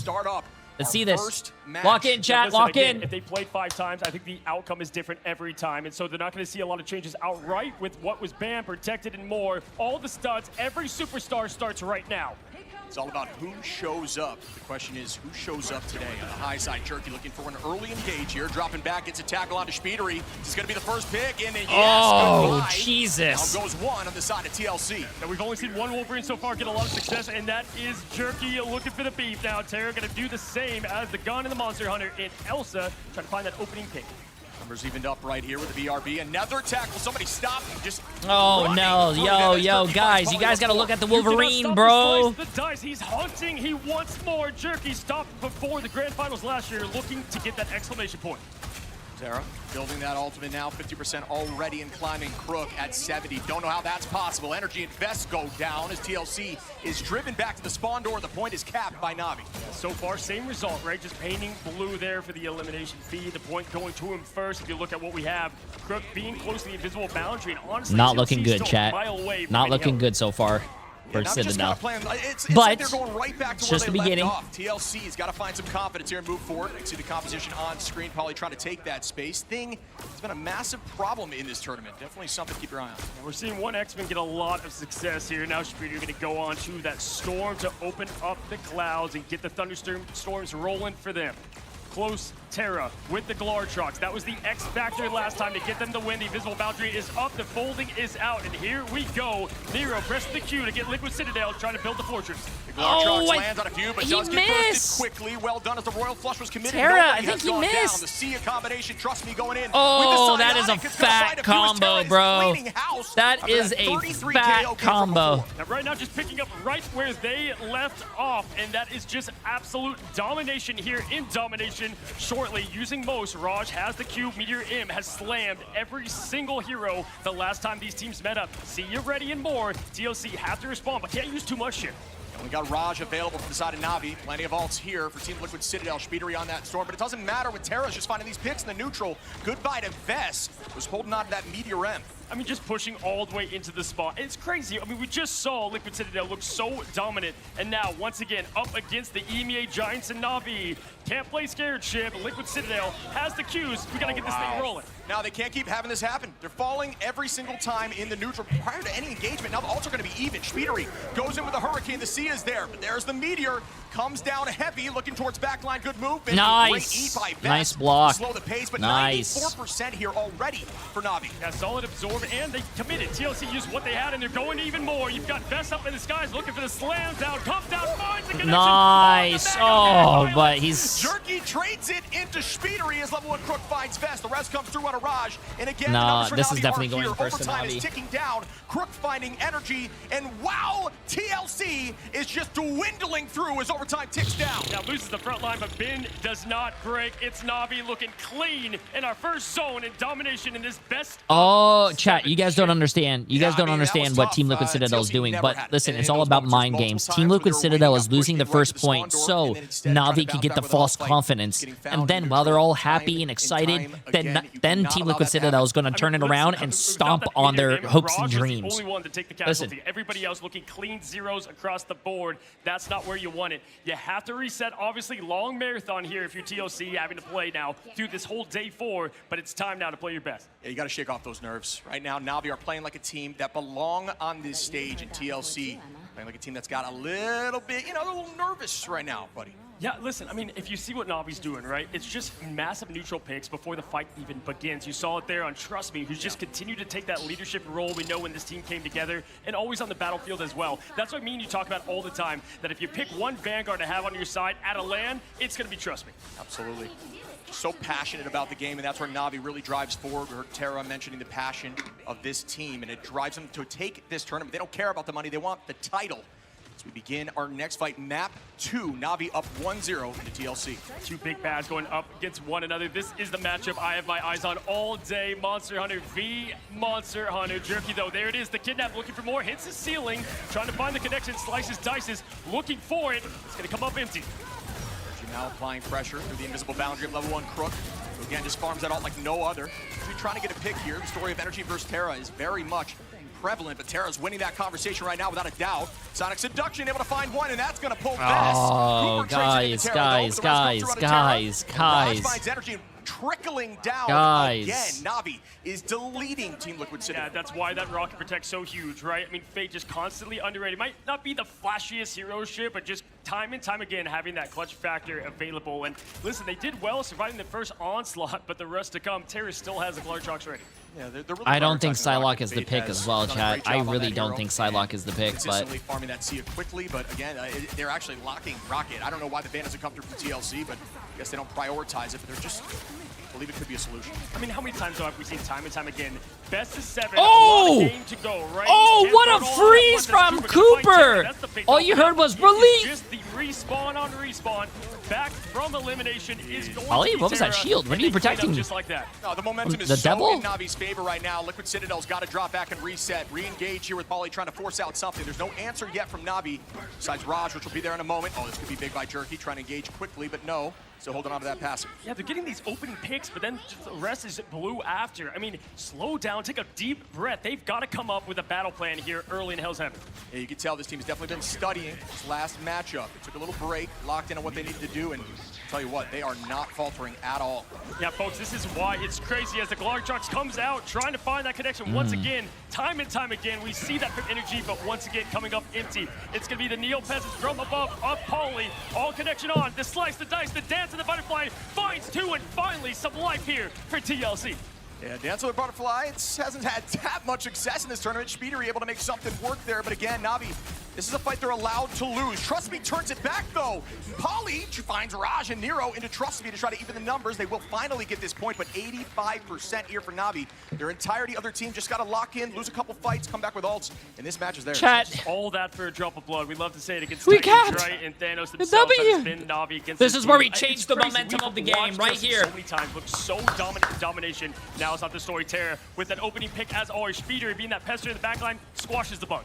Let's see this. Lock in, chat. Lock in. If they played 5 times, I think the outcome is different every time. And so they're not going to see a lot of changes outright with what was banned, protected, and more. All the studs, every superstar starts right now. It's all about who shows up. The question is, who shows up today? On the high side, Jerky looking for an early engage here. Dropping back, gets a tackle onto Spidery. This is going to be the first pick. And yes, oh, Jesus. Now goes 1 on the side of TLC. Now we've only seen 1 Wolverine so far get a lot of success, and that is Jerky looking for the beef. Now Terra going to do the same as the gun and the Monster Hunter in Elsa, trying to find that opening pick. Numbers evened up right here with the BRB. Another tackle. Somebody stop him. Just oh no, yo, guys, you guys gotta look at the Wolverine, bro. The dice. He's hunting. He wants more. Jerky stopped before the grand finals last year, looking to get that exclamation point. Terra building that ultimate now, 50% already in climbing. Crook at 70. Don't know how that's possible. Energy and Vest go down as TLC is driven back to the spawn door. The point is capped by Na'Vi. So far, same result, right? Just painting blue there for the elimination feed. The point going to him first. If you look at what we have, Crook being close to the invisible boundary, and honestly, not looking good, chat. Not looking good so far. For Citadel. It's but like they're going right back to just where the they beginning. left off. TLC's got to find some confidence here and move forward. I see the composition on screen, probably trying to take that space. Thing has been a massive problem in this tournament. Definitely something to keep your eye on. We're seeing one X-Men get a lot of success here. Now Spider going to go on to that storm to open up the clouds and get the thunderstorms rolling for them. close Terra with the Glartrox. That was the X factor last time to get them to win. The invisible boundary is up, the folding is out, and here we go. Nero pressing the Q to get Liquid Citadel, trying to build the fortress. The Glartrox lands on a few, but does get bursted quickly. Well done as the Royal Flush was committed. Terra, Nobody I think has he gone missed. Down. The Sia combination, trust me, going in. Oh, that is a fat combo, bro. That is a fat combo. Now, right now, just picking up right where they left off, and that is just absolute domination here in domination. Shortly, using most, Raj has the cube. Meteor M has slammed every single hero the last time these teams met up. See you ready and more. TLC have to respond, but can't use too much shit. We got Raj available from the side of Na'Vi. Plenty of ults here for Team Liquid Citadel. Speedery on that storm, but it doesn't matter with Terra's just finding these picks in the neutral. Goodbye to Vess, was holding on to that Meteor M. I mean, just pushing all the way into the spot. It's crazy. I mean, we just saw Liquid Citadel look so dominant, and now, once again, up against the EMEA Giants and Na'Vi. Can't play scared shit, but Liquid Citadel has the Qs. We gotta get this thing rolling. Now, they can't keep having this happen. They're falling every single time in the neutral prior to any engagement. Now, the ults are gonna be even. Speedery goes in with a Hurricane. The Sia's there, but there's the Meteor. Comes down heavy, looking towards backline. Good movement. Nice. Great E by Vess. Nice block. Slow the pace, but nice. 94% here already for Na'Vi. Yeah, solid absorb, and they committed. TLC used what they had, and they're going even more. You've got Vess up in the skies looking for the slam down. Comes down, finds the connection. Nice. Oh, but he's... Jerky trades it into Speedery as level 1 Crook finds Vess. The rest comes through on a Raj. And again, nah, this is definitely going going first for Overtime Na'Vi. is ticking down. Crook finding energy. And wow, TLC is just dwindling through as overtime ticks down. Now loses the front line, but Bin does not break. It's Na'Vi looking clean in our first zone and domination in this best. Oh, chat, you guys don't understand. You guys don't understand what Team Liquid Citadel is doing. But listen, it's all about mind games. Team Liquid Citadel is losing the first point, so Na'Vi can get the false confidence. And then while they're all happy and excited, then Team Liquid Citadel is going to turn it around and stomp on their hopes and dreams. Only one to take the casualty. Everybody else looking clean zeros across the board. That's not where you want it. You have to reset. Obviously, long marathon here if you're TLC, having to play now through this whole day 4, but it's time now to play your best. Yeah, you got to shake off those nerves. Right now, Na'Vi are playing like a team that belong on this stage, and TLC playing like a team that's got a little bit, a little nervous right now, buddy. Yeah, listen, I mean, if you see what Na'Vi's doing, right, it's just massive neutral picks before the fight even begins. You saw it there on Trust Me, who's just continued to take that leadership role we know when this team came together, and always on the battlefield as well. That's what me and you talk about all the time, that if you pick one Vanguard to have on your side at a LAN, it's going to be Trust Me. Absolutely. So passionate about the game, and that's where Na'Vi really drives forward. We heard Terra mentioning the passion of this team, and it drives them to take this tournament. They don't care about the money, they want the title. As we begin our next fight, map 2, Na'Vi up 1-0 into TLC. Two big bads going up against one another. This is the matchup I have my eyes on all day. Monster Hunter v Monster Hunter. Jerky, though, there it is. The Kidnap looking for more. Hits the ceiling. Trying to find the connection. Slices, dices. Looking for it. It's going to come up empty. Now applying pressure through the invisible boundary of level 1 Crook. So again, just farms that out like no other. We're trying to get a pick here. The story of Energy versus Terra is very much prevalent, but Terra's winning that conversation right now without a doubt. Sonic Seduction able to find one, and that's going to pull Vess. Oh, guys. Raj finds energy and trickling down again. Na'Vi is deleting Team Liquid Citadel. Yeah, that's why that Rocket Protect's so huge, right? I mean, Fate just constantly underrated. Might not be the flashiest hero ship, but just time and time again having that clutch factor available. And listen, they did well surviving the first onslaught, but the rest to come, Terra still has the Glartrox ready. Yeah, they're really I don't think Psylocke is the pick as well, chat. I really don't think Psylocke is the pick, but... Consistently farming that Sia quickly, but again, they're actually locking Rocket. I don't know why the ban doesn't come through from TLC, but I guess they don't prioritize it, but they're just... I believe it could be a solution. I mean, how many times have we seen time and time again? Best of 7, oh! a game to go, right? Oh, what a freeze from Cooper! All you heard was relief! Just the respawn on respawn, back from elimination is going Ollie, to be what was that Terra, shield? What are you protecting? Just like that. No, the momentum is the so devil? in Na'Vi's favor right now. Liquid Citadel's got to drop back and reset. Re-engage here with Polly trying to force out something. There's no answer yet from Na'Vi, besides Raj, which will be there in a moment. Oh, this could be big by Jerky, trying to engage quickly, but no. So holding on to that passive. Yeah, they're getting these open picks, but then just the rest is blue after. I mean, slow down, take a deep breath. They've got to come up with a battle plan here early in Hell's Heaven. Yeah, you can tell this team has definitely been studying this last matchup. It took a little break, locked in on what they needed to do. do, and tell you what, they are not faltering at all. Yeah, folks, this is why it's crazy as the Glarjox comes out, trying to find that connection once again. Time and time again, we see that from Energy, but once again, coming up empty. It's going to be the Neo-Peasants from above, up Pauly, all connection on, the slice, the dice, the dance, and the butterfly finds two, and finally some life here for TLC. Yeah, Dance with a Butterfly hasn't had that much success in this tournament. Speedery able to make something work there, but again, Na'Vi, this is a fight they're allowed to lose. Trust Me turns it back, though. Pauly finds Raj and Nero into Trust Me to try to even the numbers. They will finally get this point, but 85% here for Na'Vi. Their entirety other team just got to lock in, lose a couple fights, come back with ults, and this match is theirs. Chat. All that for a drop of blood. We love to say it against We Titans, can't. right? And Thanos themselves has been Na'Vi against This is where we team. change It's the crazy. momentum We've of the game, watched right this here. So many times, look so domination. Now it's not the story. Terra with that opening pick as always. Speeder being that pester in the backline squashes the bug.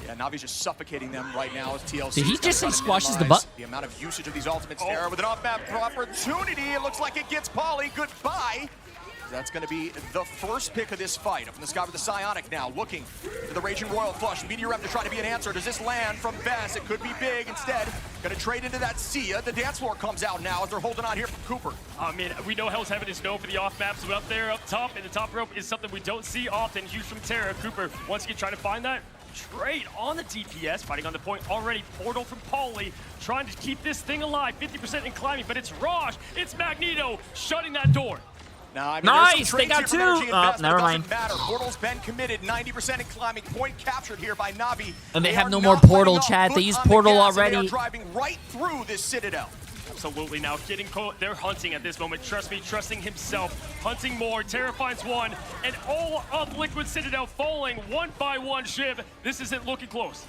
Yeah, Navi's just suffocating them right now as TLC. Did he just say squashes the butt? The amount of usage of these ultimates. Terra with an off-map opportunity. It looks like it gets Pauly. Goodbye. That's going to be the first pick of this fight. Up in the sky with the Psionic now, looking for the Raging Royal Flush. Meteor Rep to try to be an answer. Does this land from Vess? It could be big. Instead, going to trade into that Sia. The dance floor comes out now as they're holding on here from Cooper. I mean, we know Hell's Heaven is known for the off maps, but up there, up top, in the top rope is something we don't see often. Huge from Terra. Cooper, once again, trying to find that. Trade on the DPS, fighting on the point already. Portal from Pauly, trying to keep this thing alive. 50% in climbing, but it's Raj, it's Magneto, shutting that door. Now, I mean, nice, they got two. Oh, never mind. Matter. Portal's been committed, 90% in climbing. Point captured here by Na'Vi. And they have no more Portal, chat. They used Portal already. They are driving right through this Citadel. Absolutely. Now getting they're hunting at this moment. Trust Me, trusting himself, hunting more. Terra finds one, and all of Liquid Citadel falling one by one. Shiv, this isn't looking close.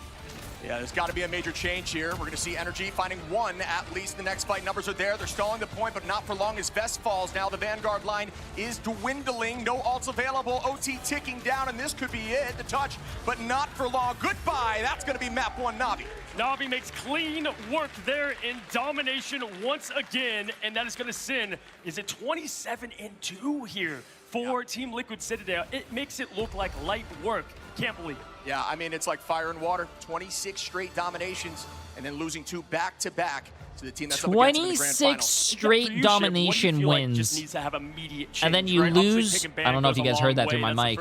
Yeah, there's got to be a major change here. We're going to see Energy finding one at least. The next fight numbers are there. They're stalling the point, but not for long as Vest falls. Now the Vanguard line is dwindling. No ults available. OT ticking down, and this could be it. The touch, but not for long. Goodbye. That's going to be map one, Na'Vi. Na'Vi makes clean work there in domination once again, and that is going to send, is it 27-2 here for Team Liquid Citadel? It makes it look like light work. Can't believe it. Yeah, I mean, it's like fire and water. 26 straight dominations, and then losing two back-to-back to the team that's 26 straight domination wins. Just needs to have immediate change, and then you lose. I don't know if you guys heard that through my mic.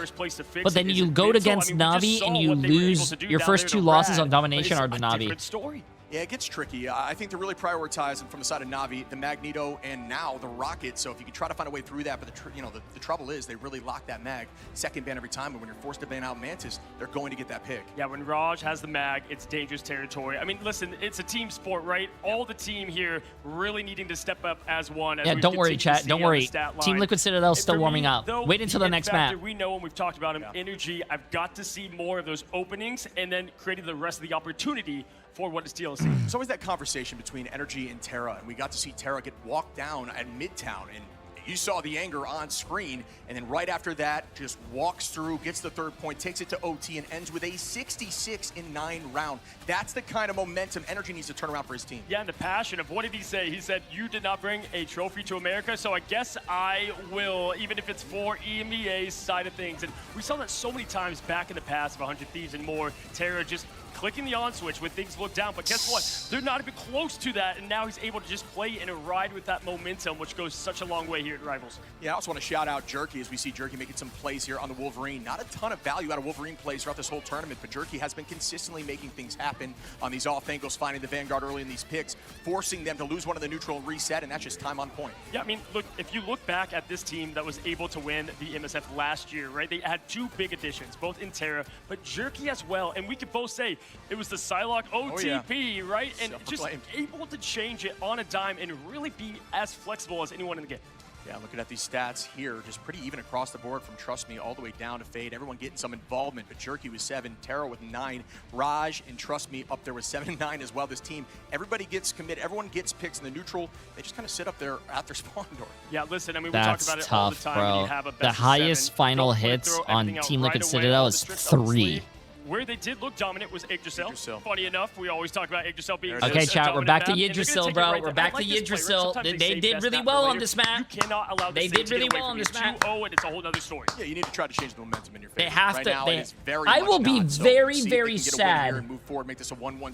But then you go against Na'Vi and you lose. Your first two losses on domination are to Na'Vi. Yeah, it gets tricky. I think they're really prioritizing from the side of Na'Vi, the Magneto, and now the Rocket. So if you can try to find a way through that, but the trouble is they really lock that mag second ban every time. And when you're forced to ban out Mantis, they're going to get that pick. Yeah, when Raj has the mag, it's dangerous territory. I mean, listen, it's a team sport, right? All the team here really needing to step up as one. Yeah, don't worry, chat. Don't worry. Team Liquid Citadel still warming up. Wait until the next map. We know, and we've talked about him, Energy. I've got to see more of those openings and then creating the rest of the opportunity for what is TLC. There's always that conversation between Energy and Terra, and we got to see Terra get walked down at Midtown, and you saw the anger on screen, and then right after that, just walks through, gets the third point, takes it to OT, and ends with a 66-9 round. That's the kind of momentum Energy needs to turn around for his team. Yeah, and the passion of what did he say? He said, you did not bring a trophy to America, so I guess I will, even if it's for EMEA's side of things. And we saw that so many times back in the past of 100 Thieves and more. Terra just clicking the on switch when things look down, but guess what? They're not even close to that, and now he's able to just play and ride with that momentum, which goes such a long way here at Rivals. Yeah, I also want to shout out Jerky as we see Jerky making some plays here on the Wolverine. Not a ton of value out of Wolverine plays throughout this whole tournament, but Jerky has been consistently making things happen on these off angles, finding the Vanguard early in these picks, forcing them to lose one in the neutral and reset, and that's just time on point. Yeah, I mean, look, if you look back at this team that was able to win the MSF last year, right? They had two big additions, both in Terra, but Jerky as well, and we could both say it was the Psylocke OTP, right? And just able to change it on a dime and really be as flexible as anyone in the game. Yeah, looking at these stats here, just pretty even across the board from Trust Me all the way down to Fade. Everyone getting some involvement, but Jerky with 7, Terra with 9, Raj and Trust Me up there with 7 and 9 as well. This team, everybody gets committed, everyone gets picks in the neutral. They just kind of sit up there at their spawn door. Yeah, listen, I mean, we That's talk about tough, it all the time. bro. When you have a best The of highest 7, final don't hits throw on everything out Team right Liquid away, Citadel all is the tricks up the 3. sleeve. where they did look dominant was Yggdrasil. Funny enough, we always talk about Yggdrasil being okay, chat, we're back to Yggdrasil, Yggdrasil, bro. We're back to Yggdrasil. They did really well on this map. You cannot allow they did really well on this map. 2-0 and it's a whole other story. Yeah, you need to try to change the momentum in your favor. They have right to. Now, it is very I will be not, so very, see very if they can get a win here sad. and move forward, make this a 1-1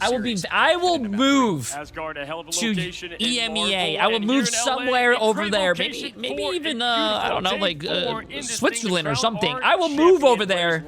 I will move Asgard, a hell of a to location EMEA. I will move somewhere over there. Maybe even I don't know, like Switzerland or something. I will move over there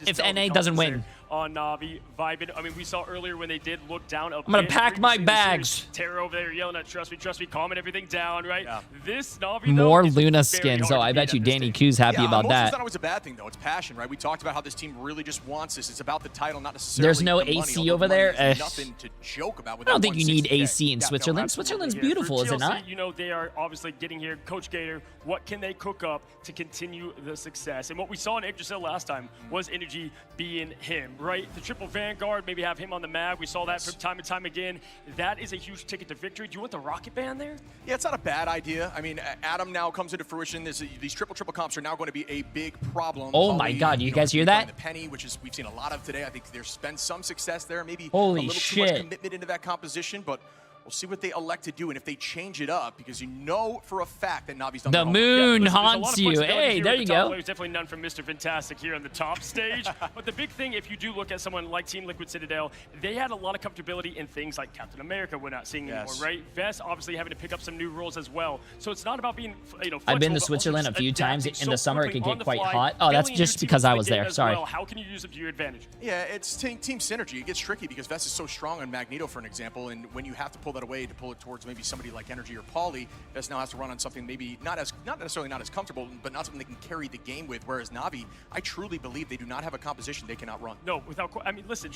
if NA doesn't win. On Na'Vi, vibing. I mean, we saw earlier when they did look down. I'm gonna pack my bags. Terra over there yelling at trust me, calming everything down, right? Yeah. This Na'Vi more Luna skins. So I bet you Danny Q's happy about that. It's not always a bad thing though. It's passion, right? We talked about how this team really just wants this. It's about the title, not necessarily. There's no the AC money, over there. Nothing to joke about. I don't think you need AC in Switzerland. No, Switzerland's yeah, beautiful, is it not? You know, they are obviously getting here. Coach Gator, what can they cook up to continue the success? And what we saw in Yggdrasil last time was energy being him, right? The triple Vanguard, maybe have him on the map. We saw that from time and time again. That is a huge ticket to victory. Do you want the rocket band there? Yeah, it's not a bad idea. I mean, Adam now comes into fruition. These triple comps are now going to be a big problem. Oh my God, you guys hear that? The penny, which is we've seen a lot of today. I think there's been some success there. Maybe holy a little shit. too much commitment into that composition, but we'll see what they elect to do and if they change it up, because you know for a fact that Navi's done the moon haunts you. Hey, there you go. There's definitely none from Mr. Fantastic here on the top stage. But the big thing, if you do look at someone like Team Liquid Citadel, they had a lot of comfortability in things like Captain America we're not seeing anymore, right? Vest obviously having to pick up some new roles as well. So it's not about being, I've been to Switzerland a few times. In the summer, it can get quite hot. Oh, that's just because I was there. Sorry. How can you use them to your advantage? Yeah, it's team synergy. It gets tricky because Vest is so strong on Magneto, for an example, and when you have to pull that away to pull it towards maybe somebody like Energy or Pauly, Vest now has to run on something maybe not necessarily not as comfortable, but not something they can carry the game with. Whereas Na'Vi, I truly believe they do not have a composition they cannot run. No, I mean, listen,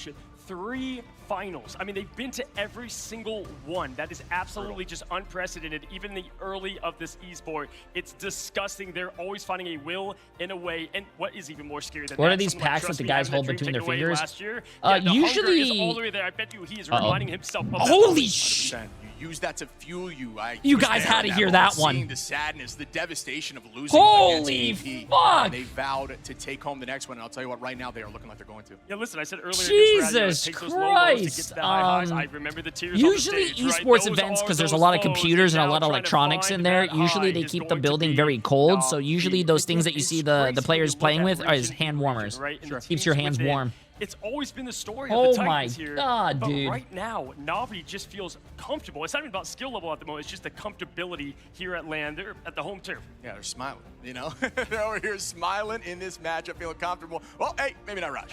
3 finals. I mean, they've been to every single one. That is absolutely just unprecedented. Even the early of this esport, it's disgusting. They're always finding a will and a way. And what is even more scary than that? What are these packs that the guys hold between their fingers? Last year? Usually, is all the way there. I bet you he is reminding himself of holy shit. Use that to fuel you. You guys had to hear that one. Seeing the sadness, the devastation of losing. Holy fuck! They vowed to take home the next one, and I'll tell you what, right now they are looking like they're going to. Yeah, listen, I said earlier. Jesus Christ! I remember the tears. Usually, esports events, because there's a lot of computers and a lot of electronics in there. Usually, they keep the building very cold. So usually, those things that you see the players playing with are hand warmers. Keeps your hands warm. It's always been the story of the Titans here. Oh my God, but dude. right now, Na'Vi just feels comfortable. It's not even about skill level at the moment. It's just the comfortability here at LAN. They're at the home turf. Yeah, they're smiling, you know? They're over here smiling in this matchup, feeling comfortable. Well, hey, maybe not Raj.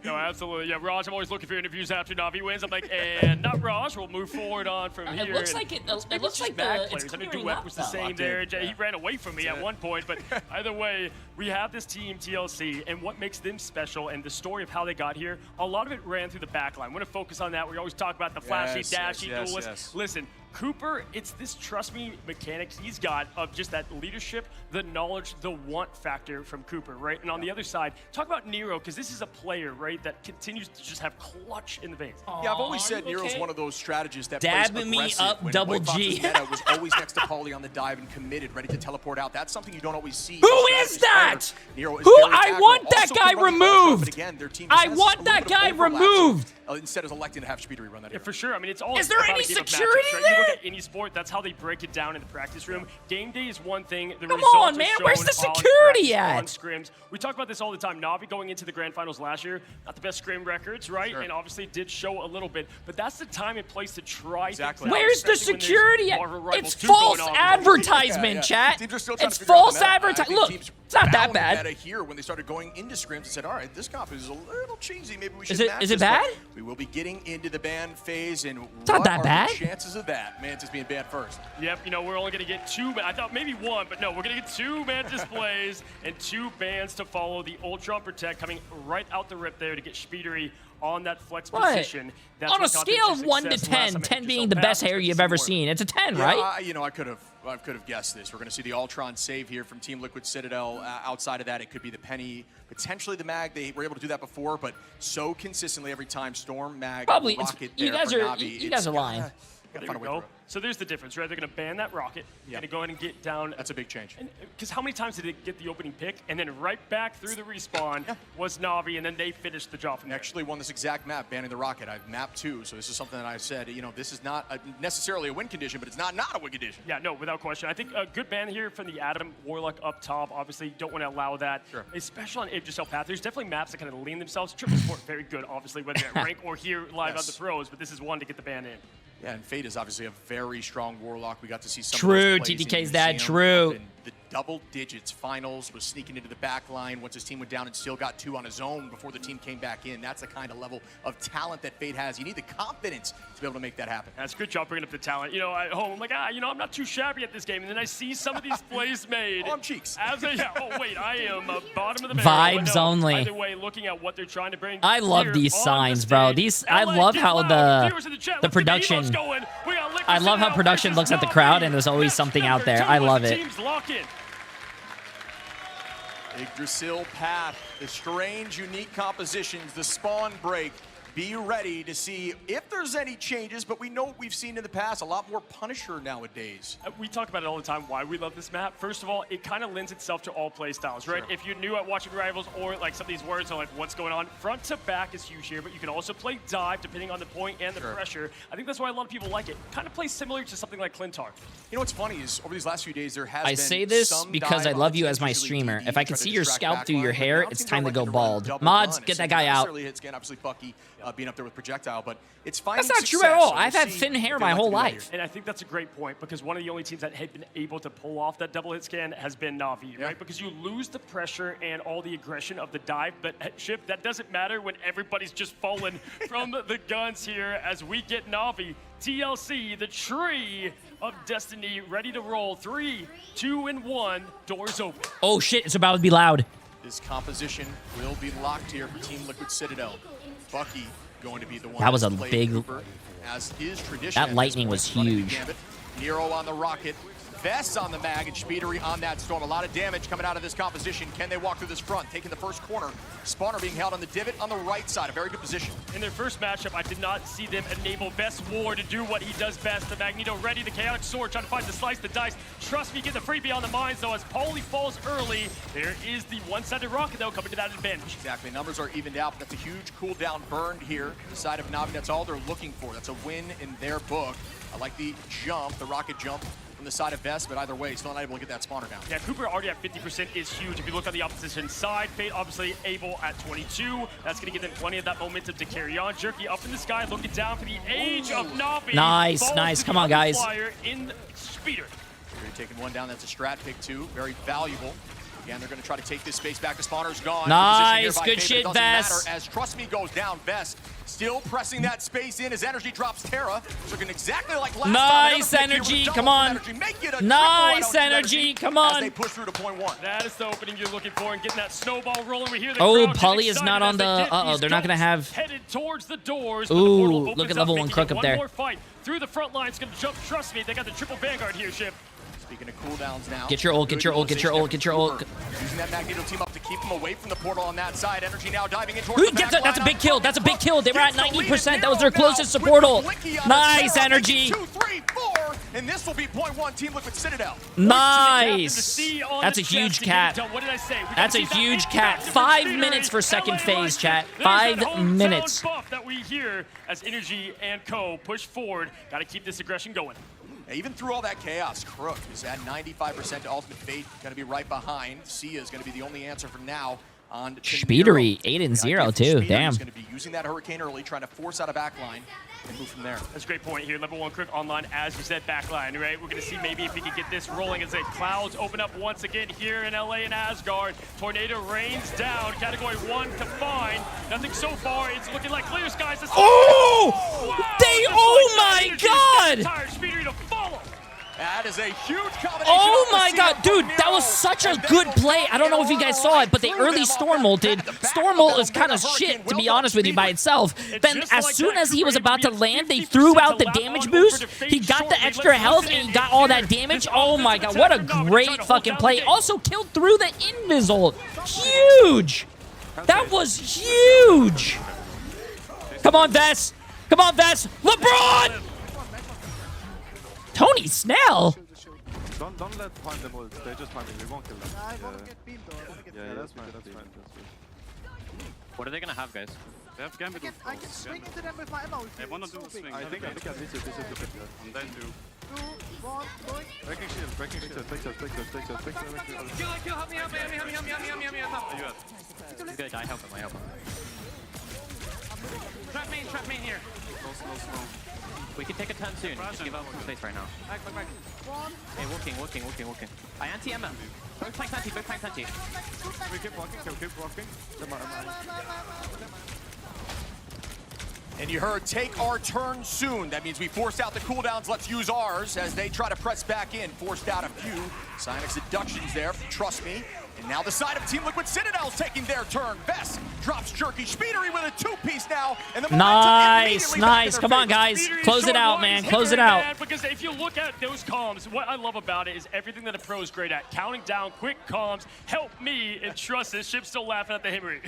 No, absolutely. Yeah, Raj, I'm always looking for interviews after Na'Vi wins. I'm like, and not Raj. We'll move forward on from here. It looks like it looks like it's clearing up. Was the same there. He ran away from me at one point, but either way, we have this team, TLC, and what makes them special and the story of how they got here, a lot of it ran through the back line. I want to focus on that. We always talk about the flashy, dashy duelists. Yes. Listen, Cooper, it's this trust me mechanics he's got of just that leadership, the knowledge, the want factor from Cooper, right? And on the other side, talk about Nero, because this is a player, right, that continues to just have clutch in the veins. Yeah, I've always said Nero's one of those strategists that dabbing me up when double White G. Meta was always next to Pauly on the dive and committed, ready to teleport out. That's something you don't always see. Who is that? Nero is I want that guy removed. Again, their team I want that guy removed. Instead of electing to have Speedery run that. Yeah, for sure. I mean, it's all. Is there any security there? there? You look at any sport, that's how they break it down in the practice room. Game day is one thing. The Come results on, man. Where's the security at? On scrims. We talk about this all the time. Na'Vi going into the grand finals last year, not the best scrim records, right? Sure. And obviously did show a little bit, but that's the time and place to try. Exactly. Where's the security at? It's false advertisement, chat. It's false advertisement. Look, it's not that bad. Meta here when they started going into scrims and said, all right, this comp is a little cheesy. Maybe we should Is it bad? We will be getting into the ban phase, and it's not that bad. The chances of that Mantis being banned first? Yep, you know, we're only going to get 2, but I thought maybe 1, but no, we're going to get 2 Mantis plays and 2 bans to follow. The Ultron Protect coming right out the rip there to get Speedery on that flex position. That's on a scale of 1 to 10, 10 being the best hair you've ever seen, it's a 10, right? You know, I could have guessed this. We're going to see the Ultron save here from Team Liquid Citadel. Outside of that, it could be the Penny, potentially the Mag. They were able to do that before, but so consistently every time. Storm, Mag, probably Rocket you there guys for are Na'Vi. you guys are lying. Gotta find a way through it. So there's the difference, right? They're going to ban that rocket. Yeah. Going to go ahead and get down. That's a big change. Because how many times did they get the opening pick, and then right back through the respawn was Na'Vi, and then they finished the job from there. Actually won this exact map, banning the rocket. I've mapped 2, so this is something that I said, you know, this is not necessarily a win condition, but it's not a win condition. Yeah, no, without question. I think a good ban here from the Adam Warlock up top. Obviously, you don't want to allow that. Sure. Especially on Yggdrasil Path. There's definitely maps that kind of lean themselves. Triple Sport, very good, obviously, whether at rank or here live on the pros, but this is one to get the ban in. Yeah, and Fate is obviously a very strong Warlock. We got to see some True, of those plays TDK's in dad, museum, true. up in the double digits finals, was sneaking into the back line once his team went down and still got 2 on his own before the team came back in. That's the kind of level of talent that Fate has. You need the confidence to be able to make that happen. That's a good job bringing up the talent. You know, at home, I'm like, you know, I'm not too shabby at this game. And then I see some of these plays made. Oh, I'm cheeks. Oh, wait, I am bottom of the Vibes barrel. No, only. Either way, looking at what they're trying to bring. I love these signs, bro. I love how the production. I love how production looks at the crowd, and there's always something out there. I love it. Yggdrasil Path, the strange, unique compositions, the spawn break. Be ready to see if there's any changes, but we know what we've seen in the past, a lot more Punisher nowadays. We talk about it all the time, why we love this map. First of all, it kind of lends itself to all play styles, right? Sure. If you're new at watching Rivals or like some of these words on like what's going on, front to back is huge here, but you can also play dive depending on the point and the pressure. I think that's why a lot of people like it. Kind of plays similar to something like Clintar. You know what's funny is over these last few days, there has I been say this some because I dive love you on as my usually streamer. DD, If I can try see to your distract scalp through backline, your but hair, now it's teams time are to go liking run bald. double Mods, gun, get that and guy it's not out. necessarily hit scan, obviously Bucky being up there with projectile, but it's finding That's not true success, at all. so I've we'll had see thin hair if my they like whole to do that life. And I think that's a great point because one of the only teams that had been able to pull off that double hit scan has been Na'Vi, right? Because you lose the pressure and all the aggression of the dive, but at Ship, that doesn't matter when everybody's just falling from the guns here as we get Na'Vi. TLC, the tree of destiny, ready to roll. 3, 2, and 1. Doors open. Oh shit! It's about to be loud. This composition will be locked here for Team Liquid Citadel. Bucky going to be the one. That was a to play big. Cooper, as is tradition. That lightning was huge. Nero on the rocket. Vest on the mag and Speedery on that storm. A lot of damage coming out of this composition. Can they walk through this front? Taking the first corner. Spawner being held on the divot on the right side. A very good position. In their first matchup, I did not see them enable Best War to do what he does best. The Magneto ready, the Chaotic Sword, trying to find the slice, the dice. Trust me, get the freebie on the mines, though, as Paulie falls early. There is the one-sided rocket, though, coming to that advantage. Exactly. Numbers are evened out, but that's a huge cooldown burned here. The side of Na'Vi, that's all they're looking for. That's a win in their book. I like the jump, the rocket jump from the side of Vest, but either way, still not able to get that spawner down. Yeah, Cooper already at 50% is huge. If you look on the opposition side, Fate obviously able at 22. That's going to give them plenty of that momentum to carry on. Jerky up in the sky, looking down for the age of Na'Vi. Nice. Come on, guys. In Speeder. Jerry taking one down. That's a strat pick, too. Very valuable. Again, they're going to try to take this space back. The spawner's gone. Nice. Good shit, Vest. As Trust Me goes down, Vest still pressing that space in as energy drops Terra. It's looking exactly like last nice time. Energy. Come on. Nice energy. Come on. As they push through to point 1. That is the opening you're looking for and getting that snowball rolling. We hear the oh, crowd Polly is not on the. They're not going to have. Headed towards the doors. Ooh, look at level 1 crook up there. One more fight through the front line. It's going to jump. Trust me, they got the triple Vanguard here, Ship. Speaking of cooldowns now. Get your ult, get your ult, get your ult, get your ult. Using that Magneto team up to keep them away from the portal on that side. Energy now diving in towards the back line. That's a big kill. That's a big kill. They were at 90%. That was their closest support ult. Nice Energy. 2, 3, 4, and this will be point 1 Team Liquid Citadel. Nice. That's a huge cat. What did I say? That's a huge cat. 5 minutes for second phase, chat. 5 minutes. Buff that we hear as Energy and Co push forward. Got to keep this aggression going. Even through all that chaos, Crook is at 95% to Ultimate Fate. Going to be right behind. Sia is going to be the only answer for now on Speedery, 8-0 too. Damn. He's going to be using that Hurricane early, trying to force out a backline and move from there. That's a great point here. Level 1 Crook online, as you said, backline, right? We're going to see maybe if we can get this rolling as the clouds open up once again here in LA and Asgard. Tornado rains down. Category 1 confined. Nothing so far. It's looking like clear skies. Oh! Wow, oh my God! Tired Speedery to follow. That is a huge combination. Oh my God, dude, that was such a good play. I don't know if you guys saw it, but they early storm ulted. Storm ult is kind of shit, to be honest with you, by itself. Then as soon as he was about to land, they threw out the damage boost. He got the extra health and he got all that damage. Oh my God, what a great fucking play. Also killed through the invis ult. Huge. That was huge. Come on, Vest. Come on, Vest. LeBron! Tony Snell? Don't let find them all. They just find me. We won't kill them. Yeah, that's fine. What are they gonna have, guys? They have Gambit. I can swing into them with my ammo. I wanna do a swing. I think this is the bit. And then do. 2, 1, going. Breaking shield. Take shots. Kill, help me. You have. He's gonna die, help him. Trap main here. Slow. We can take a turn soon. Just give up some space right now. Back. Hey, walking. I anti-Emma. Both planks anti. We keep walking. And you heard, take our turn soon. That means we forced out the cooldowns. Let's use ours as they try to press back in. Forced out a few. Psionic seductions there, trust me. And now the side of Team Liquid Citadel's taking their turn. Best drops Jerky. Speedery with a 2-piece now. And the nice. Come on, guys. Close it out, man. Close it out. Because if you look at those comms, what I love about it is everything that a pro is great at. Counting down, quick comms, help me, and trust this ship's still laughing at the Himmery.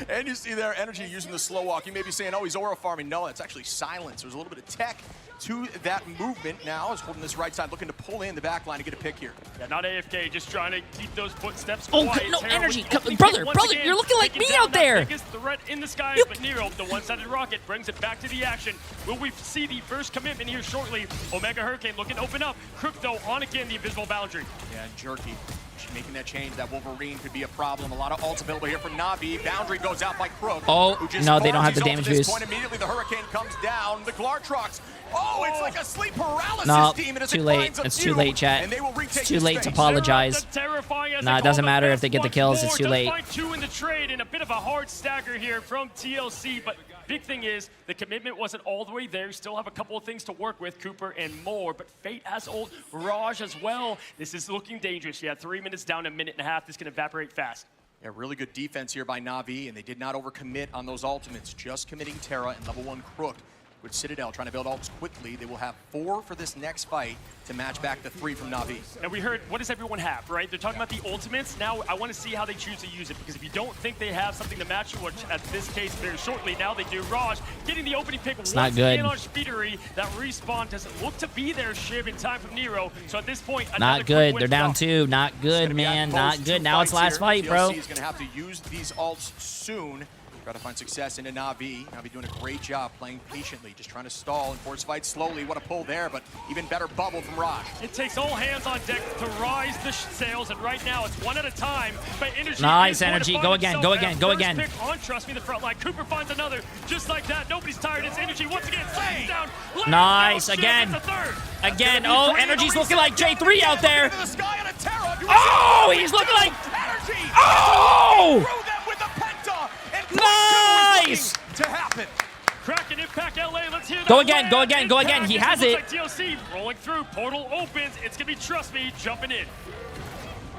And you see there, Energy using the slow walk. You may be saying, oh, he's aura farming. No, it's actually silence. There's a little bit of tech to that movement now. Is holding this right side, looking to pull in the back line to get a pick here. Yeah, not AFK, just trying to keep those footsteps Oh, quiet. no, Terra Energy. brother, You're looking like me out there. Biggest threat in the skies, but Nero, the one-sided rocket, brings it back to the action. Will we see the first commitment here shortly? Omega Hurricane looking to open up. Crypto on again, the invisible boundary. Yeah, and Jerky making that change. That Wolverine could be a problem. A lot of ults available here from Na'Vi. Boundary goes out by Crook. Oh, no, they don't have the damage boost. Immediately the Hurricane comes down. The Glartrox. Oh, it's like a sleep paralysis demon. Too late. It's too late, chat. It's too late to apologize. Nah, it doesn't matter if they get the kills. It's too late. Find 2 in the trade and a bit of a hard stagger here from TLC, but big thing is the commitment wasn't all the way there. You still have a couple of things to work with, Cooper and more, but Fate has ult, Raj as well. This is looking dangerous. Yeah, 3 minutes down, 1.5 minutes. This can evaporate fast. Yeah, really good defense here by Na'Vi, and they did not overcommit on those ultimates, just committing Terra and level 1 Crook. With Citadel trying to build ults quickly, they will have 4 for this next fight to match back the 3 from Na'Vi. And we heard, what does everyone have, right? They're talking about the ultimates. Now, I want to see how they choose to use it, because if you don't think they have something to match, which at this case, very shortly, now they do. Raj getting the opening pick once again on Speedery. That respawn doesn't look to be there, Shiv, in time from Nero. So at this point, not good. They're down 2. Not good, man. Not good. Now it's last fight, bro. TLC is going to have to use these ults soon. Got to find success into Na'Vi. Na'Vi doing a great job playing patiently, just trying to stall and force fight slowly. What a pull there, but even better bubble from Raj. It takes all hands on deck to rise the sails, and right now it's one at a time. But Energy, nice Energy. Go again. Pick on Trust Me, the front line. Cooper finds another, just like that. Nobody's tired. It's Energy once again. Slays down. Nice again. Again. Oh, Energy's looking like Jay3 out there. Oh, he's looking like. Oh! Nice! To happen. Kraken Impact LA, let's hear that. Go again. He has it. Like TLC rolling through, portal opens. It's gonna be Trust Me jumping in.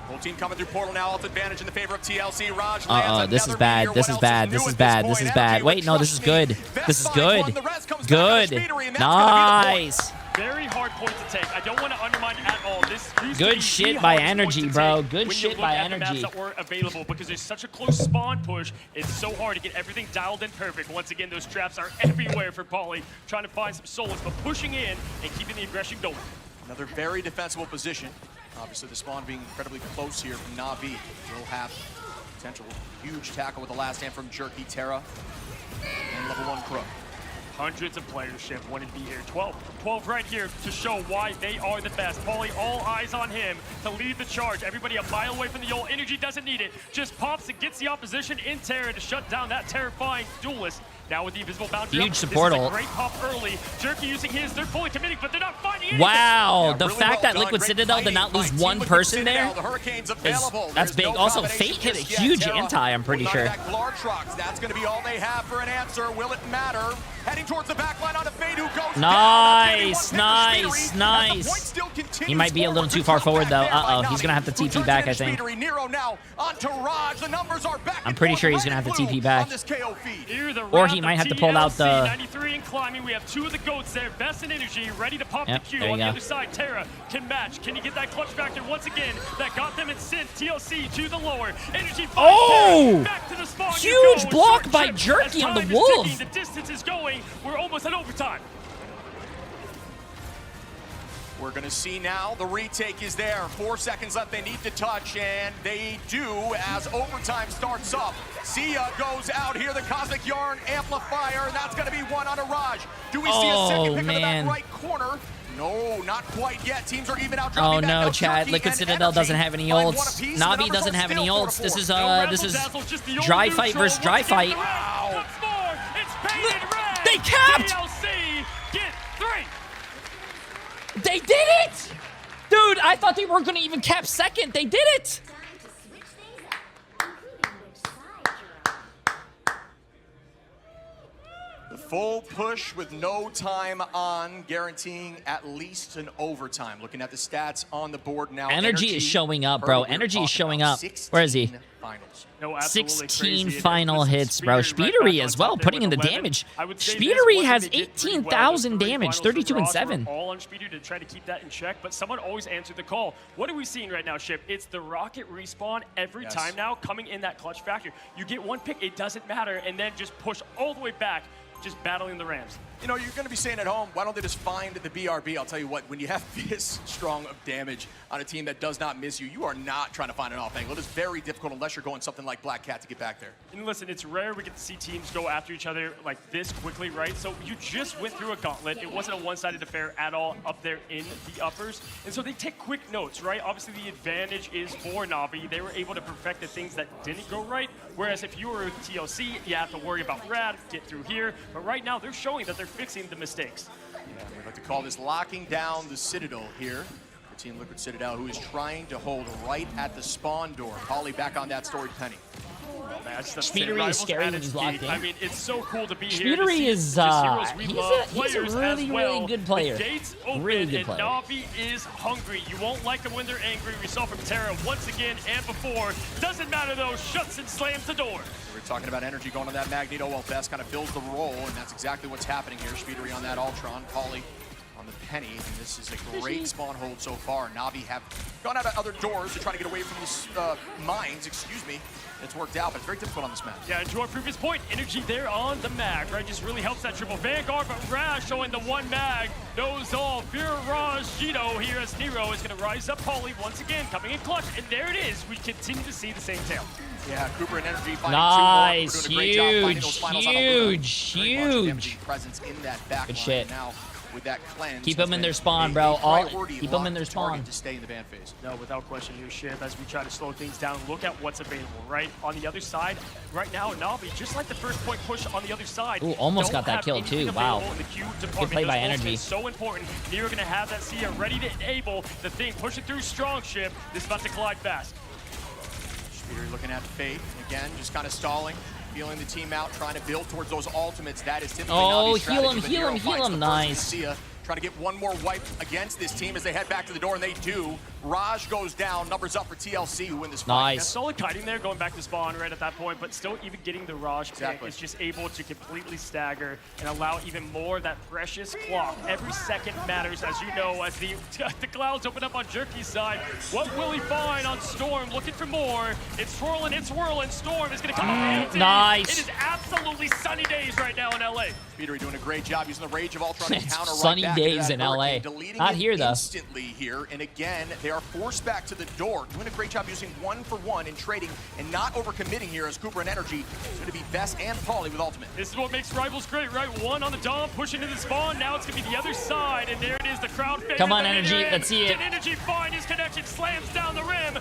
Whole team coming through portal now, alt advantage in the favor of TLC. Raj this is bad. This is bad. Wait, no, this is good. Good. Nice. Very hard point to take. I don't want to undermine it at all. This good shit by Energy, bro. Good shit by Energy. That were available because there's such a close spawn push. It's so hard to get everything dialed in perfect. Once again, those traps are everywhere for Pauly, trying to find some solos, but pushing in and keeping the aggression going. Another very defensible position. Obviously, the spawn being incredibly close here from Na'Vi. Will have potential huge tackle with the last hand from Jerky, Terra, and level 1 Crook. Hundreds of players Shiv wanted to be here. 12 right here to show why they are the best. Pauly, all eyes on him to lead the charge. Everybody a mile away from the ult. Energy doesn't need it. Just pops and gets the opposition in Terra to shut down that terrifying duelist. Now with the invisible boundary. Huge support ult. Great pop early. Jerky using his. They're fully committing, but they're not finding anything. Wow, yeah, the fact that Liquid Citadel did not lose one person there, that's big. Also, Fate hit a huge anti, I'm pretty sure. That's going to be all they have for an answer. Will it matter? Heading towards the back line on the Fate, who goes nice. He might be a little too far forward, though. He's going to have to TP back, I think. I'm pretty sure he's going to have to TP back. Or he might have to pull out the... 93 and climbing. We have 2 of the goats there. Best in Energy, ready to pop the Q. On the other side, Terra can match. Can he get that clutch factor once again? That got them in synth. TLC to the lower. Energy back to the spawn. Huge block by Jerky on the Wolf. The distance is going. We're almost at overtime. We're going to see now the retake is there. 4 seconds left. They need to touch, and they do as overtime starts up. Sia goes out here. The Cosmic Yarn amplifier, and that's going to be one on a Raj. Do we see a second pick in the back right corner? No, not quite yet. Teams are even out. Oh no, Chad. Liquid Citadel doesn't have any ults. Navi doesn't have any ults. This is dry fight versus dry fight. Wow. They capped! TLC, get 3! They did it! Dude, I thought they weren't going to even cap second. They did it! The full push with no time on, guaranteeing at least an overtime. Looking at the stats on the board now. Energy is showing up, bro. Energy is showing up. Where is he? Finals. No, 16 final hits, bro. Speedery as well, putting in the damage. Speedery has 18,000 damage, 32 and 7. All on Speedery to try to keep that in check, but someone always answered the call. What are we seeing right now, Ship? It's the rocket respawn every time now, coming in that clutch factor. You get one pick, it doesn't matter, and then just push all the way back, just battling the Rams. You know, you're going to be saying at home, why don't they just find the BRB? I'll tell you what, when you have this strong of damage on a team that does not miss you, you are not trying to find an off angle. It is very difficult unless you're going something like Black Cat to get back there. And listen, it's rare we get to see teams go after each other like this quickly, right? So you just went through a gauntlet. It wasn't a one-sided affair at all up there in the uppers. And so they take quick notes, right? Obviously, the advantage is for Navi. They were able to perfect the things that didn't go right. Whereas if you were TLC, you have to worry about Rad, get through here. But right now, they're showing that they're fixing the mistakes. Yeah, we like to call this locking down the Citadel here. For Team Liquid Citadel, who is trying to hold right at the spawn door. Polly back on that storied penny. Speedery is scary when he's locked in. I mean, it's so cool to be here. Speedery is, he's a really, really good player. The gates open, really good and player. Navi is hungry. You won't like them when they're angry. We saw from Terra once again and before. Doesn't matter though, shuts and slams the door. We're talking about energy going on that Magneto. Well, Best kind of fills the role, and that's exactly what's happening here. Speedery on that Ultron, Polly on the penny, and this is a great spawn hold so far. Navi have gone out of other doors to try to get away from these mines, excuse me. It's worked out, but it's very difficult on this map. Yeah, and to our previous point, energy there on the mag, right? Just really helps that triple Vanguard, but Raz showing the one mag, knows all. Fear Raj Gito here as Nero is going to rise up Polly once again, coming in clutch, and there it is. We continue to see the same tale. Yeah, Cooper and Energy finding nice, two more. We're doing a great job finding those finals huge. Presence in that back good line. shit. Now, with that cleanse, keep them in their spawn, bro. Keep them in their spawn. To stay in the ban phase. No, without question here, Shiv, as we try to slow things down, look at what's available, right? On the other side, right now, Navi, just like the first point push on the other side. Ooh, almost got that kill too. Wow. Good play by Energy. So important. Nero gonna have that Sia ready to enable the thing, pushing through strong, Shiv. This is about to collide fast. Speedery looking at Fate again, just kind of stalling. Feeling the team out, trying to build towards those ultimates. That is typically Navi's strategy. heal him, nice. Sia trying to get one more wipe against this team as they head back to the door, and they do. Raj goes down, numbers up for TLC, who win this fight. Nice. Solid kiting there, going back to spawn right at that point, but still even getting the Raj pick is just able to completely stagger and allow even more of that precious clock. Every second matters, as you know, as the clouds open up on Jerky's side. What will he find on Storm? Looking for more. It's swirling, it's whirling. Storm is going to come up empty. Nice. It is absolutely sunny days right now in LA. Speedery doing a great job using the Rage of Ultron to counter sunny right back days in LA. Not here though. Instantly here, and again, they are forced back to the door. Doing a great job using 1-for-1 in trading and not overcommitting here as Cooper and Energy is going to be Best and Polly with ultimate. This is what makes Rivals great, right? One on the Dom, pushing to the spawn. Now it's going to be the other side, and there it is, the crowd. Come on, Energy, let's see it. Can Energy find his connection? Slams down the rim.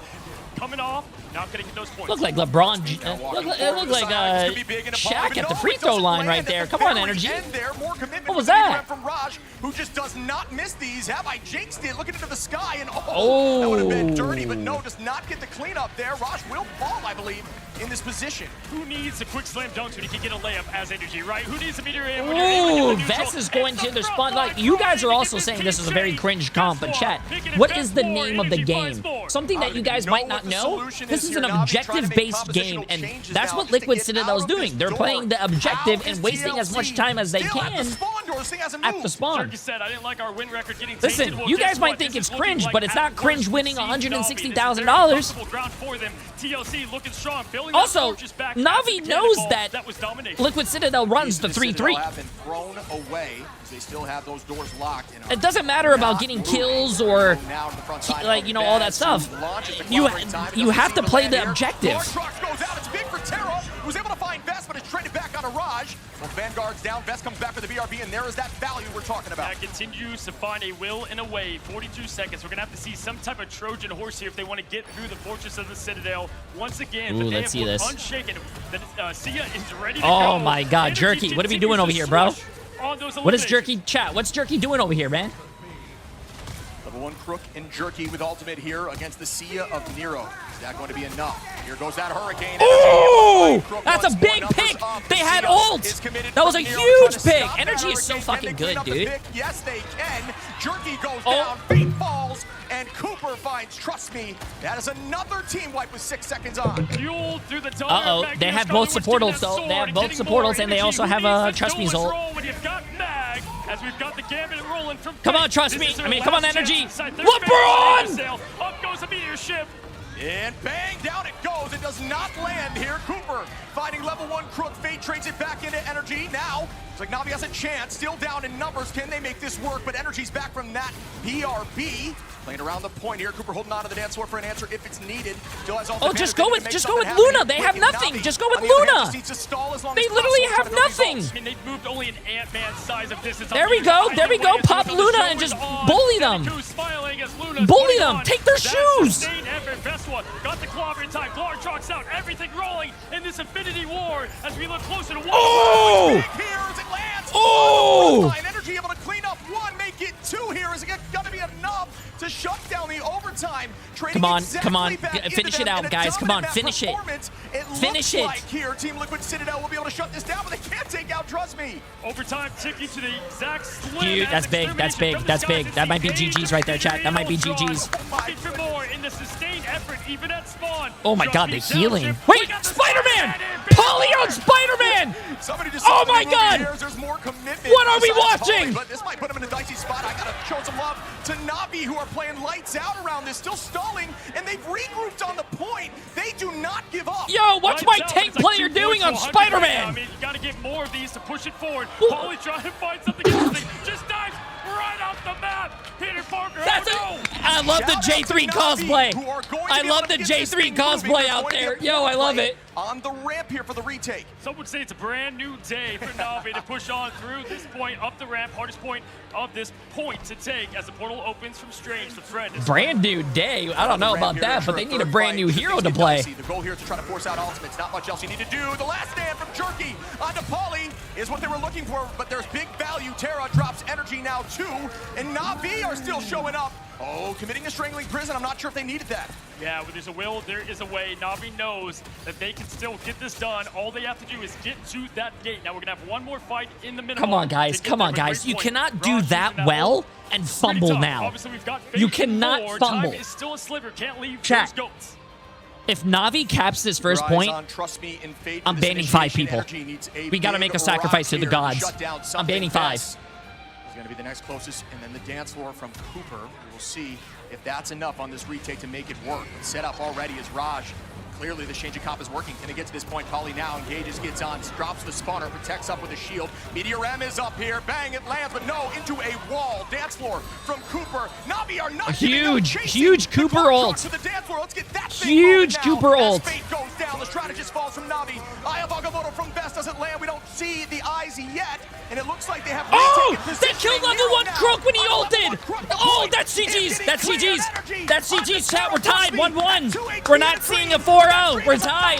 Coming off, not going to get those points. Look like LeBron. It looked like Shaq at the free throw line right there. Come on, Energy. What was that? From Raj, who just does not miss these. Have I jinxed it? Looking into the sky, and that oh, would have been dirty, but no, does not get the cleanup there. Raj will fall, I believe, in this position. Who needs a quick slam dunk when he can get a layup as Energy, right? Who needs a meter in? Ooh, Vess is going to the spawn. Like, you guys are also saying this is a very cringe comp, but chat, what is the name of the game? Something that you guys might not know? This is an objective-based game, and that's what Liquid Citadel is doing. They're playing the objective and wasting as much time as they can trapdoor. This thing hasn't at moved. the spawn. Jerky said, I didn't like our win record getting Listen, tainted. Well, you guys guess might what? think This it's is looking cringe, like but it's at not worst cringe we winning see Navi. This is a very $160,000. comfortable ground for them. TLC looking strong. Building Also, that back Navi knows that was domination. Liquid Citadel runs the 3-3. have been thrown away because they still have those doors locked. It doesn't matter about getting kills or, like, you know, all that stuff. You have to play the objective. Goes out. It's big for Terra, who's able to find Vest, but it's traded back on a Raj. Well, Vanguard's down. Vest comes back for the BRB, and there is that value we're talking about. That continues to find a will and a way. 42 seconds. We're going to have to see some type of Trojan horse here if they want to get through the Fortress of the Citadel. Once again, Ooh, but they let's see this. unshaken. Sia is ready to go. Oh my God, Energy Jerky, what are we doing over here, bro? on those What is eliminations. Jerky, chat? What's Jerky doing over here, man? Level 1 Crook and Jerky with ultimate here against the Sia of Nero. Is that going to be enough? Here goes that Hurricane. Oh, that's a big pick. They had ult. That was a huge pick. Energy is so fucking good, dude. Yes, they can. Jerky goes down. Fate falls. And Cooper finds, trust me, that is another team wipe with 6 seconds on. Fueled through the Uh-oh, they have both support ults, though. They have both support ults, and they also have a Trust Me's ult. As we've got the gambit rolling from Come on, Trust Me. I mean, come on, Energy. LeBron! Up goes the meteor ship. And bang, down it goes. It does not land here. Cooper finding level 1 Crook. Fate trades it back into Energy. Now, it's like Navi has a chance. Still down in numbers. Can they make this work? But Energy's back from that BRB. Playing around the point here. Cooper holding on to the dance floor for an answer if it's needed. Still has all Just go with Luna. They have nothing. Just go with Luna. They literally have nothing. I mean, they've moved only an ant-man size of distance. There we go. There we go. Pop Luna and just bully them. Bully them. Take their shoes. Got the clobber in time. Glar trucks out. Everything rolling in this Infinity War as we look closer to one. Oh! Here as it lands. Oh! Energy able to clean up 1, make it 2 here. Is it going to be enough to shut down the overtime? Come on, come on. Finish it out, guys. Come on, finish it. Finish it. Like here, Team Liquid Citadel will be able to shut this down, but they can't take out Trust Me. Overtime ticking to the exact slim. Dude, that's big. That's big. That's big. That might be GG's right there, chat. That might be GG's. Looking for more in the sustained effort, even at spawn. Oh my God, the healing. Wait, Spider-Man! Polly on Spider-Man! Oh my God! There's more commitment. What are we watching? But this might put him in a dicey spot. I gotta show some love to Navi, who are playing lights out around this, still stalling, and they've regrouped on the point. They do not give up. Yo, what's my tank player doing on Spider-Man? I mean, you gotta get more of these to push it forward. Polly trying to find something interesting. Just dives right off the map. Peter Parker. I love the Jay3 cosplay. I love the Jay3 cosplay out there. Yo, I love it. On the ramp here for the retake. Some would say it's a brand new day for Navi to push on through this point, up the ramp, hardest point of this point to take as the portal opens from Strange to Fred. Brand new day. I don't know about that, but they need a brand new hero to play. The goal here is to try to force out ultimates. Not much else you need to do. The last stand from Jerky onto Polly is what they were looking for, but there's big value. Terra drops Energy now too, and Navi are still showing up. Oh, committing a strangling prison. I'm not sure if they needed that. Yeah, when there's a will, there is a way. Navi knows that they can still get this done. All they have to do is get to that gate. Now we're going to have one more fight in the minimum. Come on, guys. Come on, guys. You cannot do that well and fumble now. You cannot fumble. Time is still a sliver. Can't leave Chat. those goats. If Navi caps this first point, I'm banning 5 people. We got to make a sacrifice to the gods. I'm banning 5. Is going to be the next closest, and then the dance floor from Cooper. We will see if that's enough on this retake to make it work. Set up already is Raj. Clearly the change of comp is working. Can it get to this point? Polly now engages, gets on, drops the spawner, protects up with a shield. Meteor M is up here. Bang, it lands, but no, into a wall. Dance floor from Cooper. Navi are not huge Cooper ult. To the dance floor. Let's get that huge Cooper ult. Fate goes down. The strategist falls from Navi. Eye of Agamotto from Vest doesn't land. We don't see the eyes yet, and it looks like they have. Oh, they killed level 1 Crook when he ulted. Oh, that's GG's. That's GG's. That's GG's, chat. We're tied 1-1. We're not seeing a 4-0. We're tied.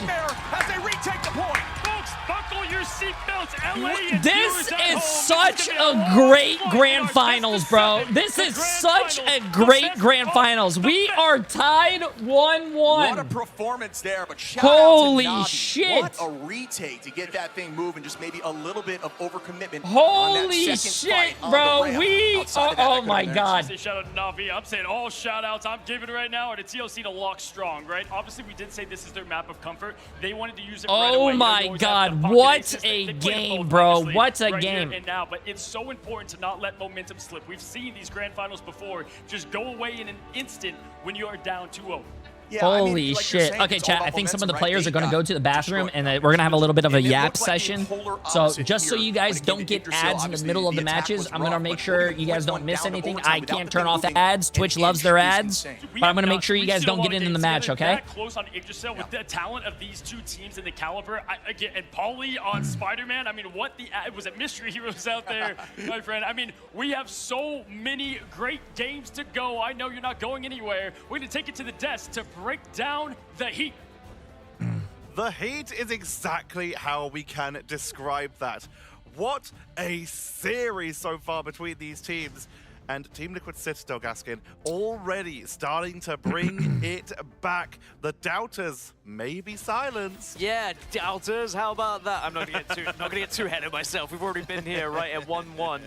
As they retake the point. Folks, buckle your seatbelts. LA This is such a great grand finals, bro. This is such a great grand finals. We are tied 1-1. What a performance there, but shout holy out to Navi. shit. What a retake to get that thing moving, just maybe a little bit of overcommitment. Holy shit, bro. We are, oh my God. Say shout out to Navi. I'm saying all shout outs I'm giving right now are to TLC to lock strong, right? Obviously, we did say this is their map of comfort. They wanted to use it right away. Oh my God, what a game. game, bro. obviously, What a right game. Here and now, but it's so important to not let momentum slip. We've seen these grand finals before just go away in an instant when you are down 2-0. Yeah, Holy shit. Okay, chat, I think some of the players are going to go to the bathroom, and we're going to have a little bit of a yap session. So just so you guys don't get ads in the middle of the matches, I'm going to make sure you guys don't miss anything. I can't turn off the ads. Twitch loves their ads, but I'm going to make sure you guys don't get into the match, okay? That close on Yggdrasil with the talent of these two teams and the caliber. Again, and Pauly on Spider-Man. I mean, what the... Was it Mystery Heroes out there, my friend? I mean, we have so many great games to go. I know you're not going anywhere. We're going to take it to the desk to break down the heat. The heat is exactly how we can describe that. What a series so far between these teams. And Team Liquid Citadel, Gaskin, already starting to bring it back. The doubters may be silenced. Yeah, doubters, how about that? I'm not gonna get too ahead of myself. We've already been here right at 1-1.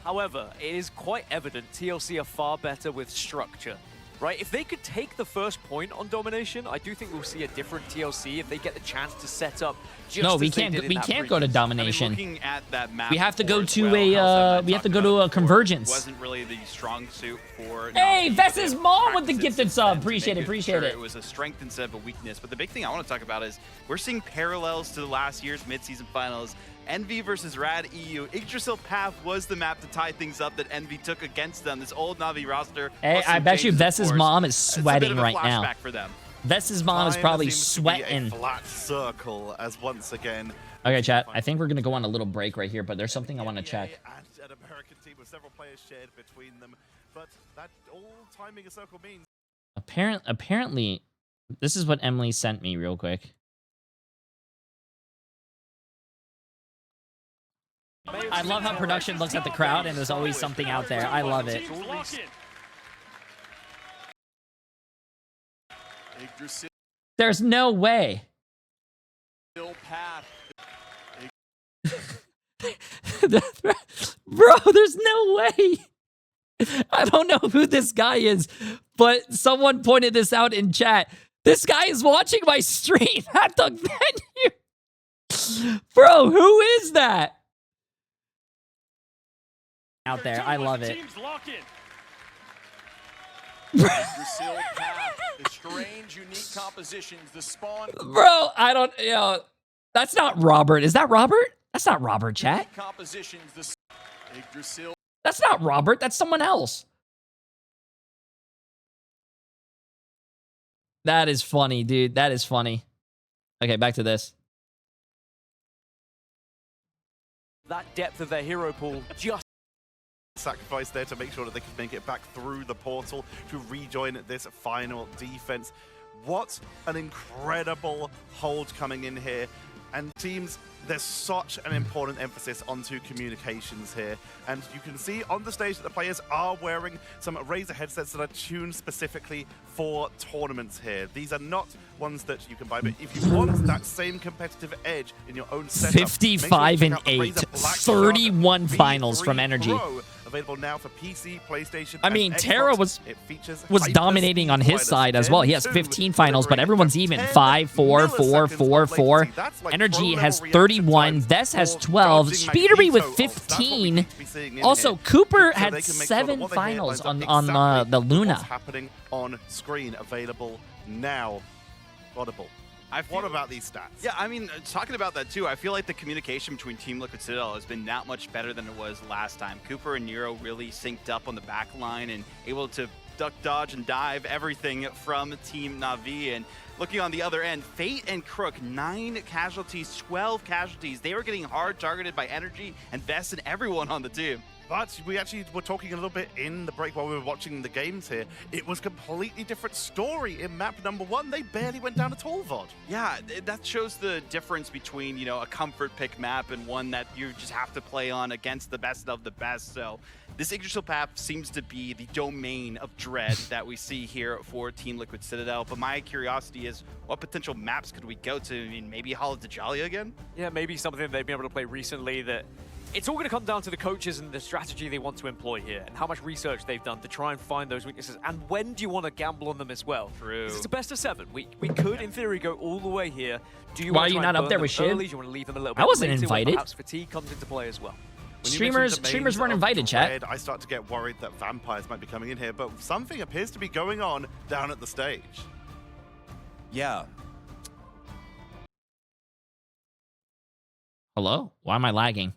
However, it is quite evident TLC are far better with structure. Right, if they could take the first point on domination, I do think we'll see a different TLC if they get the chance to set up. No, we can't go to domination. I mean, looking at that map, we have to go to a a convergence. Wasn't really the strong suit for. Hey, Vess's mom with the gifted sub. Appreciate it. It was a strength instead of a weakness. But the big thing I want to talk about is we're seeing parallels to the last year's mid-season finals. Envy versus Rad EU. Yggdrasil Path was the map to tie things up that Envy took against them. This old Na'Vi roster. Hey, I bet you Vess's mom is sweating right now. For them. Vess's mom is probably sweating. A flat circle as once again. Okay, chat. I think we're gonna go on a little break right here, but there's something I want to check. And an American team with several players shared between them, but that all timing a circle means. Apparently, this is what Emily sent me real quick. I love how production looks at the crowd and there's always something out there. I love it. There's no way. Bro, there's no way. I don't know who this guy is, but someone pointed this out in chat. This guy is watching my stream at the venue. Bro, who is that? Out there, I love it. The strange, unique compositions, the spawn. Bro, I don't, that's not Robert. Is that Robert? That's not Robert, chat. Compositions, That's not Robert. That's someone else. That is funny, dude. That is funny. Okay, back to this. That depth of their hero pool just Sacrifice there to make sure that they can make it back through the portal to rejoin this final defense. What an incredible hold coming in here. And teams, there's such an important emphasis onto communications here. And you can see on the stage that the players are wearing some Razer headsets that are tuned specifically for tournaments here. These are not ones that you can buy, but if you want that same competitive edge in your own setup, 55 and 8, 31 finals from Energy. Pro, available now for PC, PlayStation, I mean, and Terra Xbox. was dominating on his side as well. He has 15 finals, but everyone's even. 5, 4, 4, 4, 4. Energy has 31. Vess has 12. Speederby with 15. Also, Cooper had 7 finals on the Luna. What's happening on screen, available now. Audible. What about these stats? Yeah, I mean, talking about that too, I feel like the communication between Team Liquid Citadel has been that much better than it was last time. Cooper and Nero really synced up on the back line and able to duck, dodge, and dive everything from Team Na'Vi. And looking on the other end, Fate and Crook, 9 casualties, 12 casualties. They were getting hard targeted by Energy and Vest and everyone on the team. But we actually were talking a little bit in the break while we were watching the games here. It was a completely different story in map number 1. They barely went down at all, VOD. Yeah, that shows the difference between, you know, a comfort pick map and one that you just have to play on against the best of the best. So this Yggdrasil path seems to be the domain of dread that we see here for Team Liquid Citadel. But my curiosity is, what potential maps could we go to? I mean, maybe Hall of Djalia again? Yeah, maybe something they've been able to play recently that it's all going to come down to the coaches and the strategy they want to employ here and how much research they've done to try and find those weaknesses. And when do you want to gamble on them as well? True. It's a best of 7. We could, in theory, go all the way here. Do you Why want are to you try not and up there burn with them Shiv? early? Do you want to leave them a little bit I wasn't later, invited. when perhaps fatigue comes into play as well? Streamers weren't invited, chat. I start to get worried that vampires might be coming in here, but something appears to be going on down at the stage. Yeah. Hello? Why am I lagging?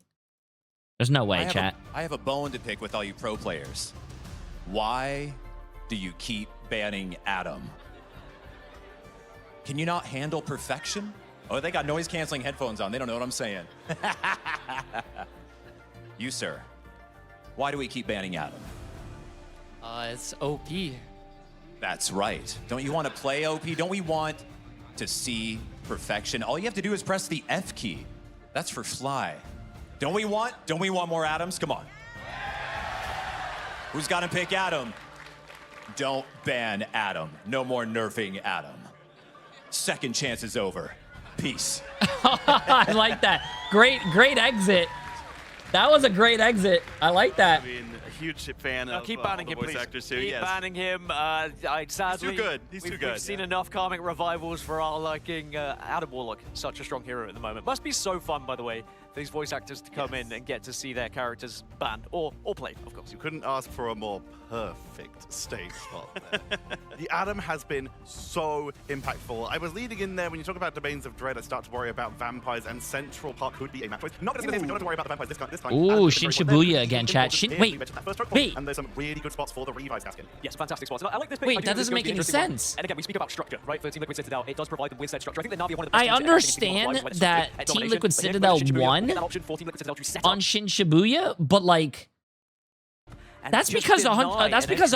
There's no way, chat. I have a bone to pick with all you pro players. Why do you keep banning Adam? Can you not handle perfection? Oh, they got noise-canceling headphones on. They don't know what I'm saying. You, sir. Why do we keep banning Adam? It's OP. That's right. Don't you want to play OP? Don't we want to see perfection? All you have to do is press the F key. That's for fly. Don't we want more Adams? Come on. Who's got to pick Adam? Don't ban Adam. No more nerfing Adam. Second chance is over. Peace. I like that. Great exit. That was a great exit. I like that. I mean, a huge fan of keep banning the him, voice please. actors too. Keep Yes. banning him. Sadly, He's too good. He's too good. We've seen enough karmic revivals for our liking. Adam Warlock, such a strong hero at the moment. Must be so fun, by the way, for these voice actors to come in and get to see their characters banned or played, of course. You couldn't ask for a more perfect stage spot there. The Adam has been so impactful. I was leading in there when you talk about Domains of Dread. I start to worry about vampires, and Central Park could be a match choice. Not going to see this. We don't have to worry about the vampires this time. Ooh, Shin Shibuya again, chat. Wait. And there's some really good spots for the revives, Gaskin. Yes, fantastic spots. And I like this pick. Wait, that doesn't make any sense. And again, we speak about structure, right? For Team Liquid Citadel, it does provide them with said structure. I think that Na'Vi are one of the best I teams understand that Team Liquid Citadel won on Shin Shibuya, but like that's because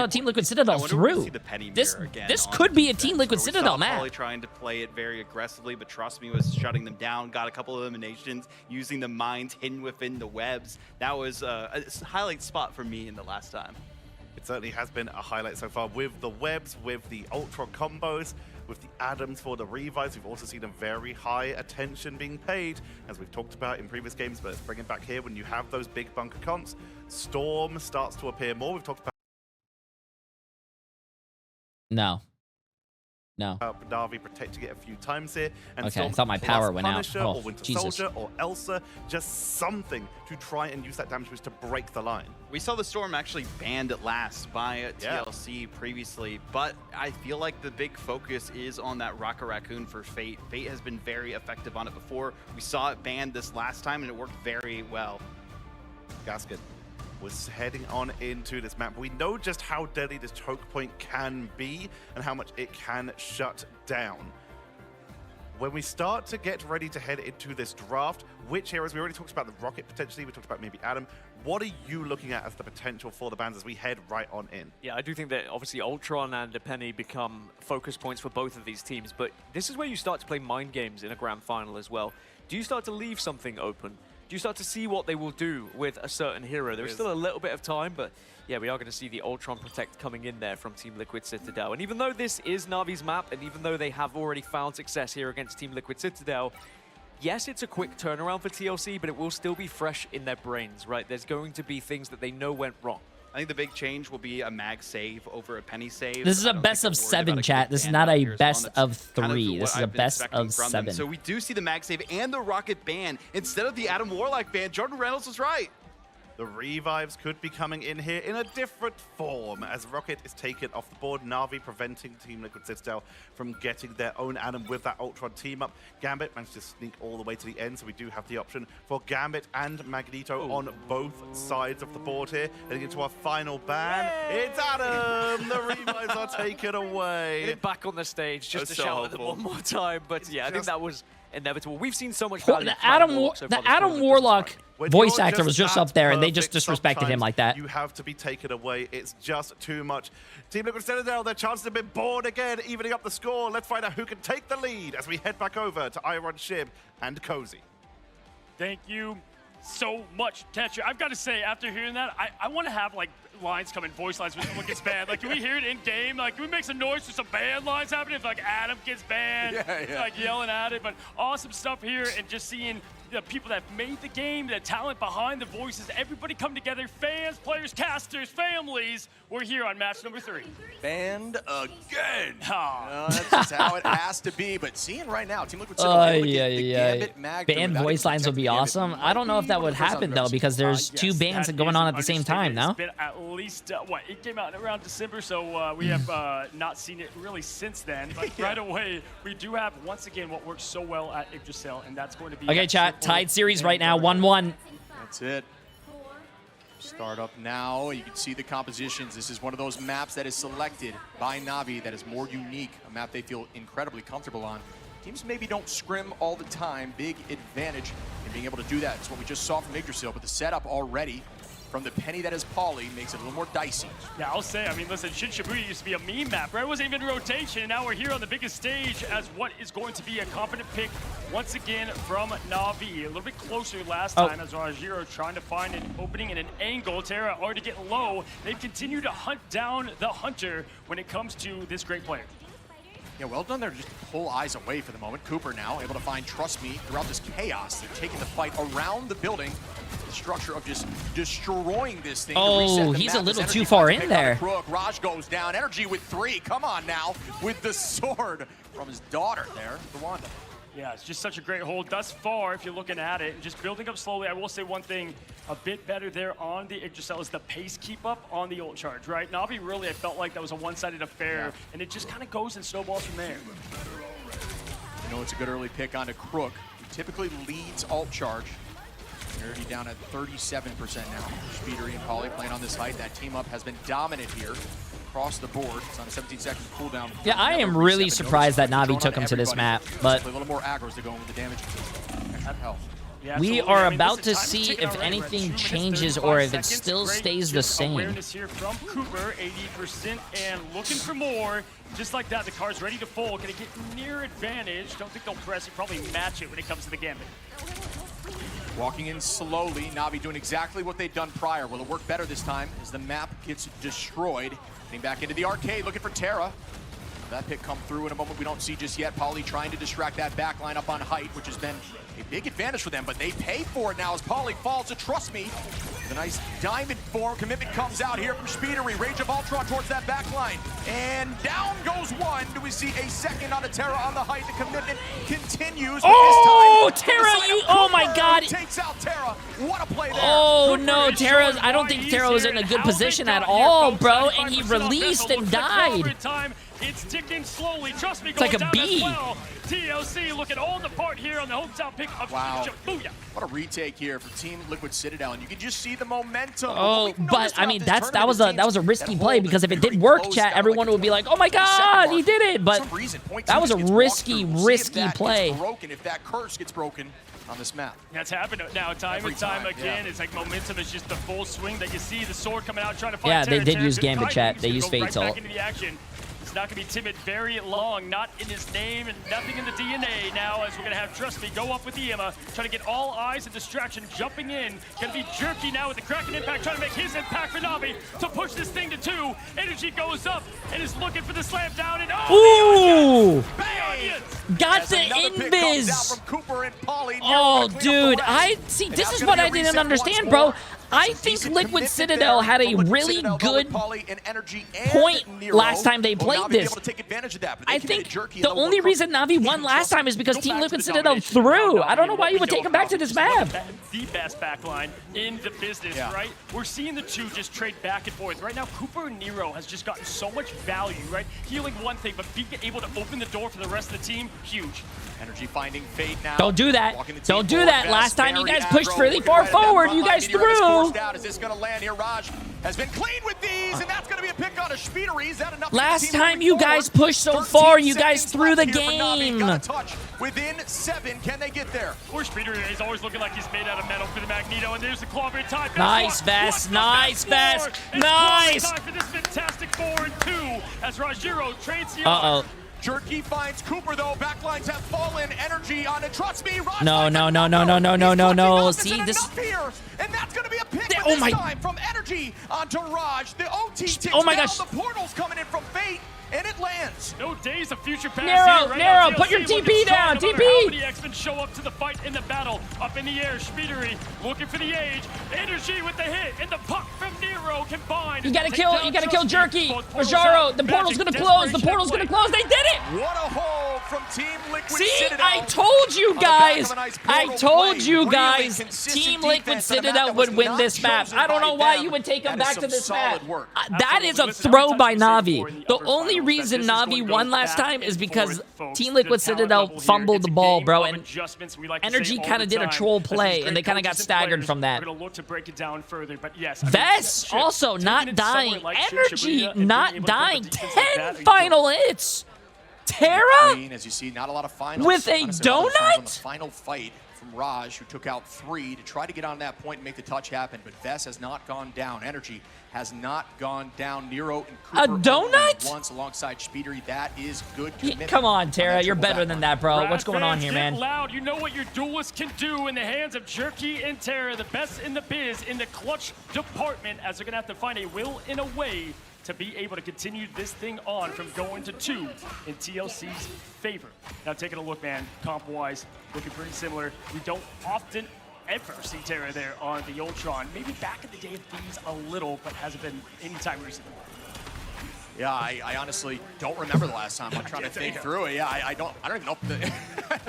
Team Liquid Citadel threw. This could be a Team Liquid Citadel map. Probably trying to play it very aggressively, but trust me, was shutting them down. Got a couple of eliminations using the mines hidden within the webs. That was a highlight spot for me in the last time. It certainly has been a highlight so far with the webs, with the ultra combos, with the Adams for the revives. We've also seen a very high attention being paid, as we've talked about in previous games, but let's bring it back here when you have those big bunker comps. Storm starts to appear more. We've talked about No. Na'Vi protecting it a few times here. And okay, I thought my power went out. Oh, or Winter Jesus. Soldier or Elsa, just something to try and use that damage boost to break the line. We saw the Storm actually banned at last by TLC previously, but I feel like the big focus is on that Rocket Raccoon for Fate. Fate has been very effective on it before. We saw it banned this last time, and it worked very well. Gaskin was heading on into this map. We know just how deadly this choke point can be and how much it can shut down. When we start to get ready to head into this draft, which heroes, we already talked about the Rocket potentially, we talked about maybe Adam. What are you looking at as the potential for the bans as we head right on in? Yeah, I do think that obviously Ultron and Penny become focus points for both of these teams, but this is where you start to play mind games in a grand final as well. Do you start to leave something open? Do you start to see what they will do with a certain hero? There is still a little bit of time, but yeah, we are going to see the Ultron Protect coming in there from Team Liquid Citadel. And even though this is Na'Vi's map, and even though they have already found success here against Team Liquid Citadel, yes, it's a quick turnaround for TLC, but it will still be fresh in their brains, right? There's going to be things that they know went wrong. I think the big change will be a mag save over a penny save. This is a best of 7, chat. This is not a best of 3. This is a best of 7. So we do see the mag save and the rocket ban instead of the Adam Warlock ban. Jordan Reynolds was right. The revives could be coming in here in a different form as Rocket is taken off the board. Na'Vi preventing Team Liquid Citadel from getting their own Adam with that Ultron team up. Gambit managed to sneak all the way to the end, so we do have the option for Gambit and Magneto on both sides of the board here. Heading into our final ban, it's Adam! The revives are taken away. Get it back on the stage just to shout at them one more time, but yeah, I think that was inevitable. We've seen so much value. The Adam Warlock voice actor was just up there, and they just disrespected him like that. You have to be taken away. It's just too much. Team Liquid Citadel, their chances have been born again, evening up the score. Let's find out who can take the lead as we head back over to Iron Shib and Cozy. Thank you so much, Tetra. I've got to say, after hearing that, I want to have, like, lines come in, voice lines when someone gets banned. Like, can we hear it in-game? Like, can we make some noise for some banned lines happening if, like, Adam gets banned? Yeah. Like, yelling at it. But awesome stuff here, and just seeing the people that have made the game, the talent behind the voices, everybody come together, fans, players, casters, families. We're here on match number 3. Banned again. Oh. That's just how it has to be. But seeing right now, Team Liquid Gambit Mag banned voice lines would be awesome. I don't know if that would happen though, because there's two bans going on at the same time now. It's been at least what, it came out around December, so we have not seen it really since then. But right away, we do have once again what works so well at Yggdrasil, and that's going to be okay. Chat, tied series right now, 1-1. That's it. Start up now. You can see the compositions. This is one of those maps that is selected by Na'Vi that is more unique, a map they feel incredibly comfortable on. Teams maybe don't scrim all the time. Big advantage in being able to do that. It's what we just saw from Yggdrasil, but the setup already from the penny that is Pauly makes it a little more dicey. Yeah, I'll say, I mean, listen, Shin Shibuya used to be a meme map, right? It wasn't even in rotation, and now we're here on the biggest stage as what is going to be a confident pick once again from Na'Vi. A little bit closer last time as Rajiro trying to find an opening and an angle. Terra already getting low. They've continued to hunt down the Hunter when it comes to this great player. Yeah, well done there to just pull eyes away for the moment. Cooper now able to find Trust Me throughout this chaos. They're taking the fight around the building. The structure of just destroying this thing. Oh, he's a little too far in there. Raj goes down. Energy with 3. Come on now. With the sword from his daughter there, Rwanda. Yeah, it's just such a great hold thus far if you're looking at it. Just building up slowly. I will say one thing a bit better there on the Yggdrasil is the pace keep up on the ult charge, right? Na'Vi really, I felt like that was a one-sided affair, and it just kind of goes and snowballs from there. You know, it's a good early pick onto Crook, who typically leads ult charge. They're already down at 37% now. Speedery and Pauly playing on this height. That team up has been dominant here. Across the board. It's on a 17-second cooldown. Yeah, I am really surprised that Na'Vi took him to this map, but a little more aggros to go with the damage. Health. Yeah, we are about to see if anything changes or if it still stays the same. Awareness here from Cooper, 80% and looking for more. Just like that, the card's ready to fold. Gonna get near advantage. Don't think they'll press it. Probably match it when it comes to the Gambit. Walking in slowly, Na'Vi doing exactly what they've done prior. Will it work better this time as the map gets destroyed? Getting back into the arcade, looking for Terra. That pick come through in a moment we don't see just yet. Pauly trying to distract that back line up on height, which has been a big advantage for them, but they pay for it now as Pauly falls to Trust Me. The nice diamond form commitment comes out here from Speedery. Rage of Ultron towards that back line. And down goes one. Do we see a second on the Terra on the height? The commitment continues. Oh, Terra, oh my God. Takes out Terra. What a play there. Oh no, Terra, I don't think Terra was in a good position at all, bro, and he released and died. It's ticking slowly. Trust me, it's like a bee. Well. TLC looking all the part here on the hometown pick of Shibuya. What a retake here for Team Liquid Citadel, and you can just see the momentum. Oh, but I mean that was a risky play, because if it did work, chat, everyone would be like, "Oh my God, he did it!" But that was a risky play. If that curse gets broken on this map. That's happened now time and time again. It's like momentum is just the full swing that you see. The sword coming out trying to fight. Yeah, they did use Gambit, chat. They used Fate's ult. He's not going to be timid very long, not in his name and nothing in the DNA now, as we're going to have Trust Me go up with the Emma, trying to get all eyes and distraction, jumping in. Going to be Jerky now with the Kraken impact, trying to make his impact for Na'Vi to push this thing to 2. Energy goes up and is looking for the slam down, and ooh! Got the invis! Oh, dude, this is what I didn't understand, bro. I think Liquid Citadel had a really good point last time they played this. I think the only reason Na'Vi won last time is because Team Liquid Citadel threw. I don't know why you would take him back to this map. The best backline in the business, right? We're seeing the two just trade back and forth. Right now, Cooper and Nero has just gotten so much value, right? Healing one thing, but being able to open the door for the rest of the team, huge. Energy finding Fate now. Don't do that. Don't do that. Last time you guys pushed really far forward. You guys threw. Is this going to land here? Raj has been clean with these, and that's going to be a pick on a Speedery. Is that enough? Last time you guys pushed so far, you guys threw the game. Within 7, can they get there? Poor Speedery is always looking like he's made out of metal for the Magneto, and there's the claw of time. Nice vest, nice vest, nice. Time for this fantastic 4 and 2 as Rajiro trades the Jerky finds Cooper though. Backlines have fallen. Energy on it. Trust me. Raj No. See this. And that's going to be a pick this time from Energy onto Raj. The OT ticks down. The portal's coming in from Fate. And it lands. No days of future past Nero, here, right Nero, now. put your TLC TP down, no matter TP! How many X-Men show up to the fight in the battle? Up in the air, Speedery looking for the age. Energy with the hit, and the puck from Nero combined. You gotta kill Jerky. Rajaro, the portal's gonna close. The portal's gonna close. They did it. What a hold from Team Liquid See, Citadel. I told you guys. I told you Really guys. consistent Team Liquid defense on a map Citadel that would was win not this map. chosen I don't know by why them. you would take them That back is to this some map. solid work. That is a throw by Navi. The only reason Navi won last time is because Team Liquid Citadel fumbled the ball, bro, and Energy kind of did a troll play, and they kind of got staggered from that. We're gonna look to break it down further, but yes. Vess also not dying. Energy not dying. 10 final hits. Terra As you see, not a lot of finals. with a Honestly, a lot of finals on the donut. final fight from Raj, who took out 3 to try to get on that point and make the touch happen, but Vess has not gone down. Energy has not gone down. Nero and Cooper A donut? once alongside Speedery. That is good commitment. Come on, Terra, you're better than that, bro. Rat What's going on fans, here, get man? loud. You know what your duelists can do in the hands of Jerky and Terra, the best in the biz in the clutch department, as they're gonna have to find a will and a way to be able to continue this thing on from going to 2 in TLC's favor. Now taking a look, man, comp-wise, looking pretty similar. We don't often ever see Terra there on the Ultron. Maybe back in the day of Thieves a little, but hasn't been any time recently. Yeah, I honestly don't remember the last time. I'm trying to think through it. Yeah, I don't even know if the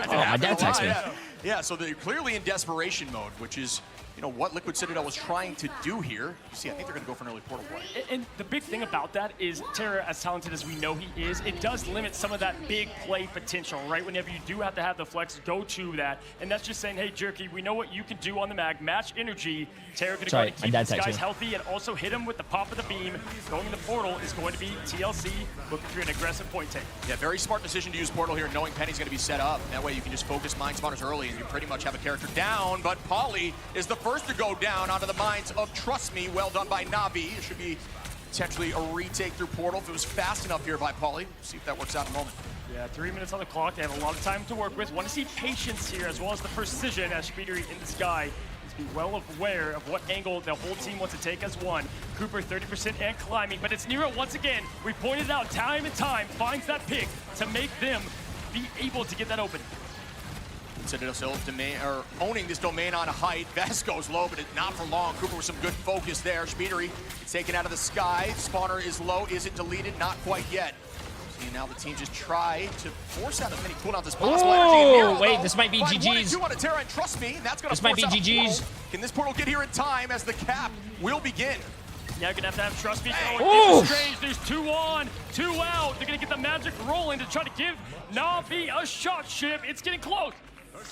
Oh, my dad texted me. Yeah, so they're clearly in desperation mode, which is, you know, what Liquid Citadel was trying to do here. You see, I think they're going to go for an early portal play. And the big thing about that is Terra, as talented as we know he is, it does limit some of that big play potential, right? Whenever you do have to have the flex, go to that. And that's just saying, hey, Jerky, we know what you can do on the mag. Match energy. Terra going to go to keep these guys healthy and also hit him with the pop of the beam. Going in the portal is going to be TLC looking for an aggressive point take. Yeah, very smart decision to use portal here, knowing Penny's going to be set up. That way you can just focus mine spawners early and you pretty much have a character down. But Polly is the first to go down onto the mines of Trust Me. Well done by Navi. It should be potentially a retake through portal if it was fast enough here by Polly. See if that works out in a moment. Yeah, 3 minutes on the clock. They have a lot of time to work with. Want to see patience here as well as the precision as Speedery in the sky. Be well aware of what angle the whole team wants to take as one. Cooper 30% and climbing, but it's Nero once again. We pointed out time and time, finds that pick to make them be able to get that open. Citadel still owning this domain on a height. Vess goes low, but it's not for long. Cooper with some good focus there. Speedery is taken out of the sky. Spawner is low. Is it deleted? Not quite yet. See, now the team just try to force out as many cooldowns as possible. Oh, wait, this might be GG's. On a Terra, and Trust Me, and that's going to this might be GG's. Can this portal get here in time as the cap will begin? Now you're going to have Trust Me going. Strange. There's 2 on, 2 out. They're going to get the magic rolling to try to give Navi a shot ship. It's getting close.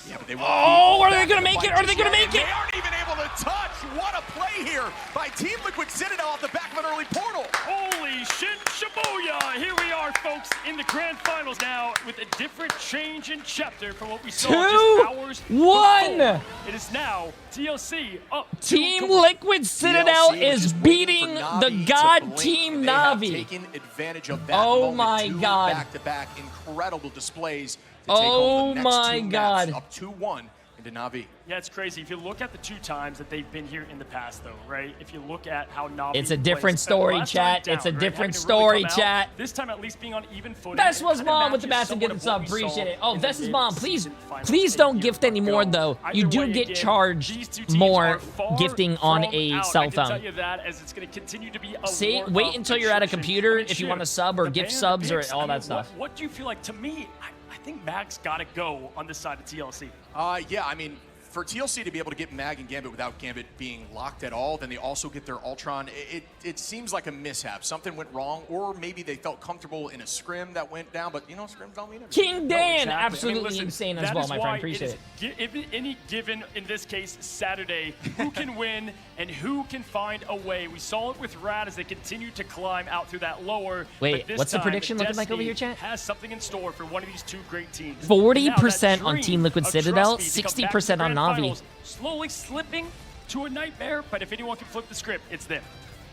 Yeah, but they are they gonna make it? Are they gonna make it? They aren't even able to touch. What a play here by Team Liquid Citadel off the back of an early portal. Holy shit, Shibuya! Here we are, folks, in the grand finals now with a different change in chapter from what we saw just hours before. It is now TLC up. Team Liquid Citadel is beating the god Team Navi. Taking advantage of that. Oh my god! Back-to-back incredible displays. Oh my god. Up 2-1 into Navi. Yeah, it's crazy. If you look at the 2 times that they've been here in the past, though, right? If you look at how Navi it's a different story, chat. It's a different story, chat. This time at least being on even footing. Vess was mom with the massive gift sub. Appreciate it. Oh, Vess's mom. Please don't gift anymore, though. You do get charged more gifting on a cell phone. See, wait until you're at a computer if you want to sub or gift subs or all that stuff. What do you feel like? To me, I think Mag's got to go on this side of TLC. Yeah, I mean, for TLC to be able to get Mag and Gambit without Gambit being locked at all, then they also get their Ultron. It seems like a mishap. Something went wrong, or maybe they felt comfortable in a scrim that went down, but, you know, scrims don't mean anything. King Dan, absolutely insane as well, my friend. Appreciate it. If any given, in this case, Saturday, who can win and who can find a way. We saw it with Rad as they continue to climb out through that lower. Wait, what's the prediction looking like over here, chat? Has something in store for one of these 2 great teams. 40% on Team Liquid Citadel, 60% on Navi. Slowly slipping to a nightmare, but if anyone can flip the script, it's them.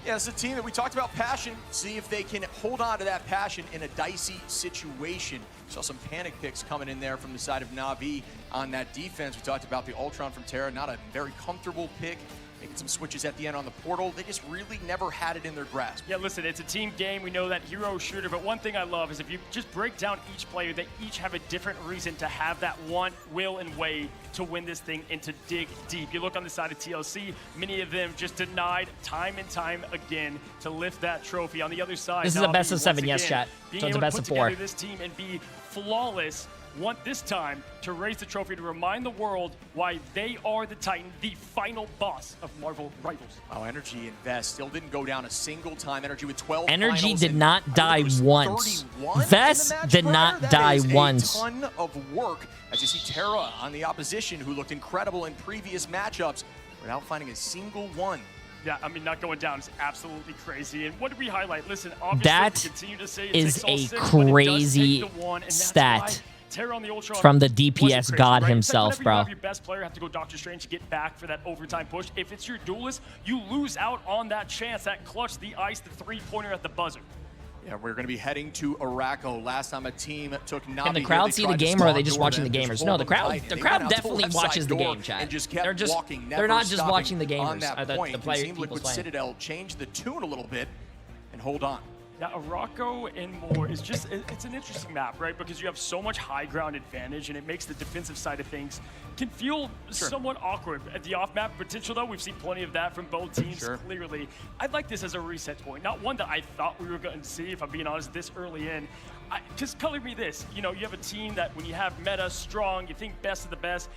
Yeah, it's a team that we talked about passion. See if they can hold on to that passion in a dicey situation. Saw some panic picks coming in there from the side of Navi on that defense. We talked about the Ultron from Terra, not a very comfortable pick making some switches at the end on the portal. They just really never had it in their grasp. Yeah, listen, it's a team game. We know that hero shooter, but one thing I love is if you just break down each player, they each have a different reason to have that want, will, and way to win this thing and to dig deep. You look on the side of TLC, many of them just denied time and time again to lift that trophy. On the other side, this is a best of 7, yes, chat. So it's a best of 4. This team and be flawless. Want this time to raise the trophy to remind the world why they are the Titan, the final boss of Marvel Rivals. Wow, Energy and Vest still didn't go down a single time. Energy with 12 Energy did not die once. Vest did not die once. A ton of work as you see Terra on the opposition, who looked incredible in previous matchups, without finding a single one. Yeah, I mean, not going down is absolutely crazy. And what did we highlight? Listen, obviously, that we continue to say is a crazy stat from the DPS god himself, bro. Your best player have to go Doctor Strange to get back for that overtime push. If it's your duelist, you lose out on that chance, that clutch, the ice, the three-pointer at the buzzer. Yeah, we're going to be heading to Araco. Last time a team took Navi. Can the crowd see the game, or are they just watching the gamers? No, the crowd definitely watches the game, chat. They're not just watching the gamers. The player people Liquid playing. Citadel change the tune a little bit and hold on. Yeah, Araco and more is just, it's an interesting map, right? Because you have so much high ground advantage, and it makes the defensive side of things can feel somewhat awkward. At the off-map potential, though, we've seen plenty of that from both teams, clearly. I'd like this as a reset point, not one that I thought we were going to see, if I'm being honest, this early in. Just color me this. You know, you have a team that when you have meta strong, you think best of the best.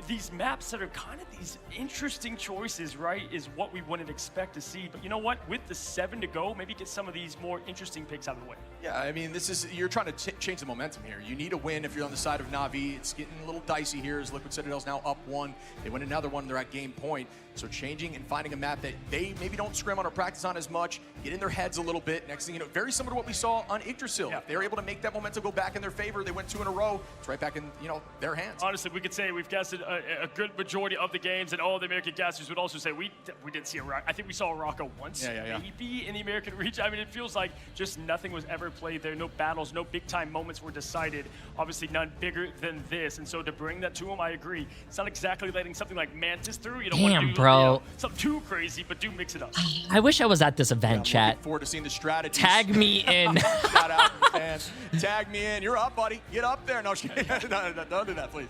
These maps that are kind of these interesting choices, right, is what we wouldn't expect to see. But you know what? With the 7 to go, maybe get some of these more interesting picks out of the way. Yeah, I mean, you're trying to change the momentum here. You need a win if you're on the side of Na'Vi. It's getting a little dicey here as Liquid Citadel's now up 1. They win another one, they're at game point. So changing and finding a map that they maybe don't scrim on or practice on as much, get in their heads a little bit. Next thing you know, very similar to what we saw on Yggdrasil. Yeah. They were able to make that momentum go back in their favor. They went 2 in a row. It's right back in, their hands. Honestly, we could say we've casted a good majority of the games, and all the American casters would also say we didn't see I think we saw Araco once, maybe in the American region. I mean, it feels like just nothing was ever played there. No battles, no big-time moments were decided. Obviously, none bigger than this. And so to bring that to them, I agree. It's not exactly letting something like Mantis through. You don't want to do bro. Something too crazy, but do mix it up. I wish I was at this event, chat. Looking forward to seeing the strategies. Tag me in. Shout out, fans. Tag me in. You're up, buddy. Get up there. No, don't do that, please.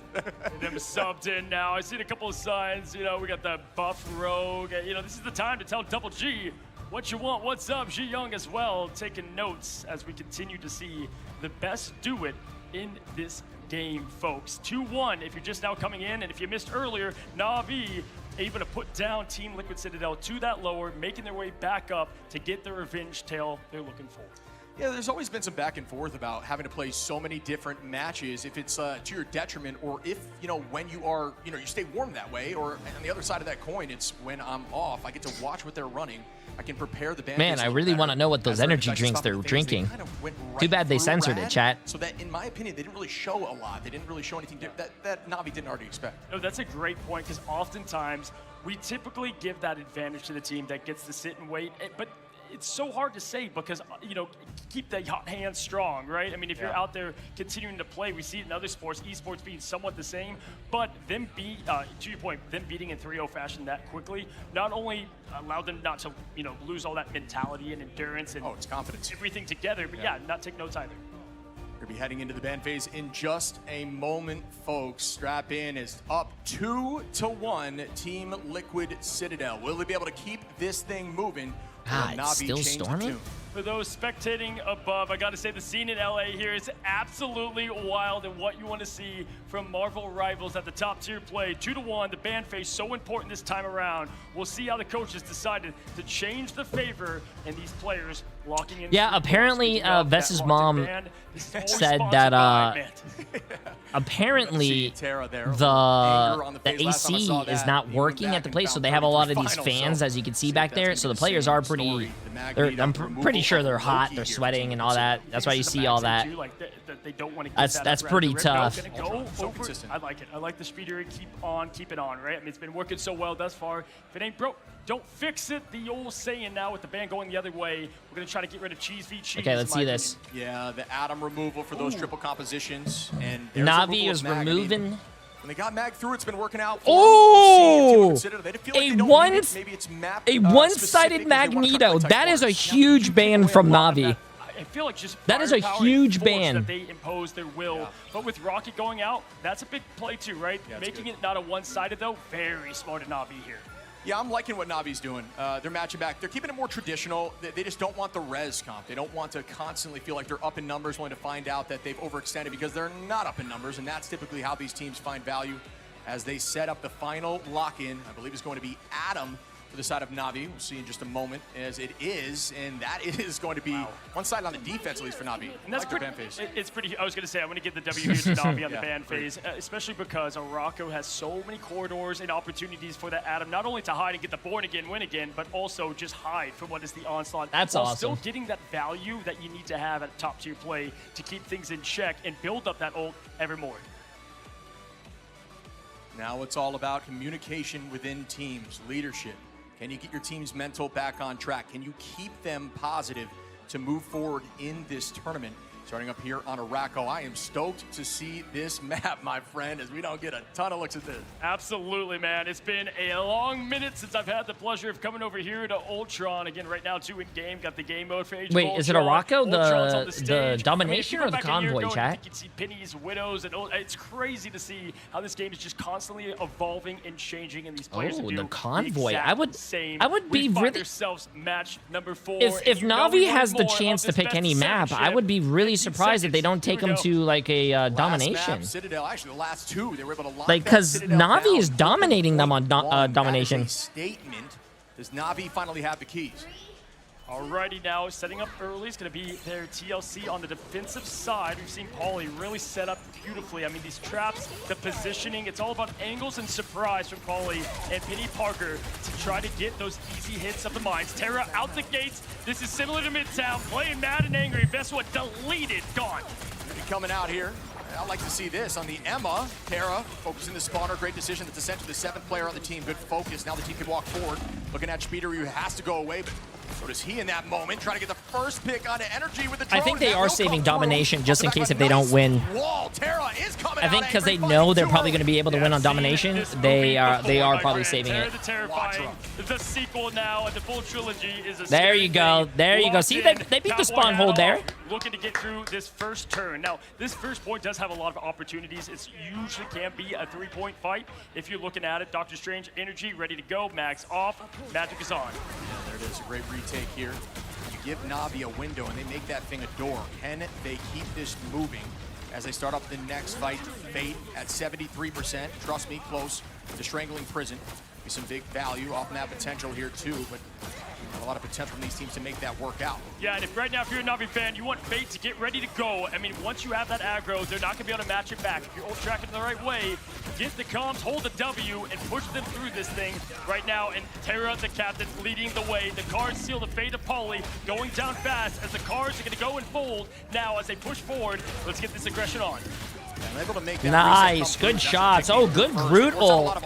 Them subbed in now. I've seen a couple of signs. We got the buff rogue. This is the time to tell Double G what you want. What's up? Ji Young as well, taking notes as we continue to see the best do it in this game, folks. 2-1 if you're just now coming in, and if you missed earlier, Na'Vi able to put down Team Liquid Citadel to that lower, making their way back up to get the revenge tale they're looking for. Yeah, there's always been some back and forth about having to play so many different matches, if it's to your detriment, or if, when you are, you stay warm that way, or on the other side of that coin, it's when I'm off, I get to watch what they're running. I can prepare the band. Man, I really want to know what those energy drinks they're drinking. Too bad they censored it, chat. So that, in my opinion, they didn't really show a lot. They didn't really show anything that Na'Vi didn't already expect. No, that's a great point, because oftentimes we typically give that advantage to the team that gets to sit and wait, but it's so hard to say because, keep the hot hands strong, right? I mean, if you're out there continuing to play, we see it in other sports, esports being somewhat the same, but them to your point, them beating in 3-0 fashion that quickly, not only allowed them not to, lose all that mentality and endurance and it's confidence, everything together, but not take notes either. We're going to be heading into the ban phase in just a moment, folks. Strap in is up 2-1, Team Liquid Citadel. Will they be able to keep this thing moving? It's still storming? For those spectating above, I got to say the scene in LA here is absolutely wild, and what you want to see from Marvel Rivals at the top tier play. 2-1, the ban phase so important this time around. We'll see how the coaches decided to change the favor and these players locking in. Yeah, apparently Vess's mom said that apparently the AC is not working at the place, so they have a lot of these fans, as you can see back there. So the players are I'm pretty sure they're hot, they're sweating and all that. That's why you see all that. That's pretty tough. I like it. I like the speeder. Keep it on, right? I mean, it's been working so well thus far. If it ain't broke, don't fix it. The old saying now with the ban going the other way. We're going to try to get rid of cheese v cheese. Okay, let's see this. Yeah, the atom removal for those triple compositions. And Na'Vi is removing When they got Mag through, it's been working out. Oh! A one-sided Magneto. That is a huge ban from Navi. I feel like just that is a huge ban. That they impose their will, but with Rocket going out, that's a big play too, right? Making it not a one-sided though, very smart of Navi here. Yeah, I'm liking what Navi's doing. They're matching back. They're keeping it more traditional. They just don't want the res comp. They don't want to constantly feel like they're up in numbers, wanting to find out that they've overextended because they're not up in numbers, and that's typically how these teams find value as they set up the final lock-in. I believe it's going to be Adam for the side of Navi. We'll see in just a moment as it is, and that is going to be one side on the defense, at least for Navi. And that's like pretty, ban phase. it's pretty, I was going to say, I'm going to give the W here to Navi on the ban phase, especially because Arako has so many corridors and opportunities for that Adam, not only to hide and get the Born Again win again, but also just hide from what is the onslaught. That's while awesome. Still getting that value that you need to have at top tier play to keep things in check and build up that ult ever more. Now it's all about communication within teams, leadership. Can you get your team's mental back on track? Can you keep them positive to move forward in this tournament? Starting up here on Arako, I am stoked to see this map, my friend, as we don't get a ton of looks at this. Absolutely, man. It's been a long minute since I've had the pleasure of coming over here to Ultron. Again, right now, 2 in game. Got the game mode for Age of Wait, Ultron. is it Arako, the domination, or the convoy, you chat? can see Penny's, Widows, and it's crazy to see how this game is just constantly evolving and changing, and these players Oh, do the convoy. The I would be really. Yourselves match number 4. If Navi has the chance to pick any map, I would be really surprised if they don't take him to like a domination. Citadel, actually, the last 2, they were able to lock like, because Navi is dominating them on domination. Statement. Does Navi finally have the keys? Alrighty, now setting up early is going to be their TLC on the defensive side. We've seen Pauly really set up beautifully. I mean, these traps, the positioning, it's all about angles and surprise from Pauly and Penny Parker to try to get those easy hits of the mines. Terra out the gates. This is similar to Midtown, playing mad and angry. Veswa deleted, gone. Coming out here. I like to see this on the Emma. Terra focusing the spawner. Great decision. That's essentially the 7th player on the team. Good focus. Now the team can walk forward. Looking at Speeder, who has to go away, but so does he in that moment. Trying to get the first pick onto Energy with the drone. I think they are saving domination just in case if they don't win. I think because they know they're probably going to be able to win on domination, they are probably saving it. The sequel now, and the full trilogy is a there you go. There you go. See, they beat the spawn hold there. Looking to get through this first turn. Now, this first point does have a lot of opportunities. It usually can be a 3-point fight. If you're looking at it, Doctor Strange, Energy, ready to go. Max off. Magic is on. Yeah, there it is. A great retake here. You give Navi a window, and they make that thing a door. Can they keep this moving as they start up the next fight? Fate at 73%. Trust me, close to Strangling Prison. Be some big value off map potential here, too, but a lot of potential from these teams to make that work out. Yeah, and if right now, if you're a Navi fan, you want Fate to get ready to go. I mean, once you have that aggro, they're not going to be able to match it back. If you're ult tracking the right way, get the comms, hold the W, and push them through this thing right now. And Terra, the captain, leading the way. The cards seal the fate of Pauly, going down fast as the cards are going to go and fold. Now, as they push forward, let's get this aggression on. Able to make that nice, good shots. Oh, good Groot ult.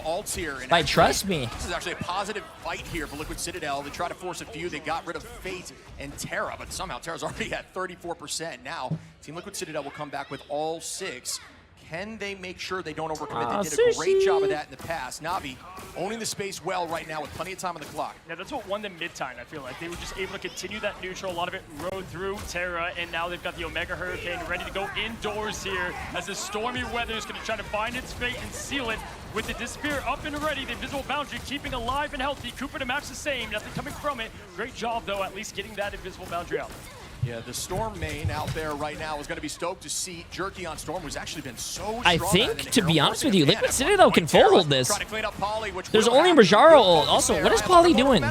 Like, trust me. This is actually a positive fight here for Liquid Citadel. They tried to force a few. They got rid of Fate and Terra, but somehow Terra's already at 34%. Now, Team Liquid Citadel will come back with all 6. Can they make sure they don't overcommit? They did a great job of that in the past. Navi owning the space well right now with plenty of time on the clock. Yeah, that's what won them mid-time, I feel like. They were just able to continue that neutral. A lot of it rode through Terra, and now they've got the Omega Hurricane ready to go indoors here as the stormy weather is going to try to find its fate and seal it. With the Disappear up and ready, the Invisible Boundary keeping alive and healthy. Cooper to match the same, nothing coming from it. Great job, though, at least getting that Invisible Boundary out. Yeah, the Storm main out there right now is going to be stoked to see Jerky on Storm, who's actually been so strong. I think, to be honest with you, Liquid Citadel can full hold this. Pauly, there's only Rajaro ult. Also, what is Pauly doing?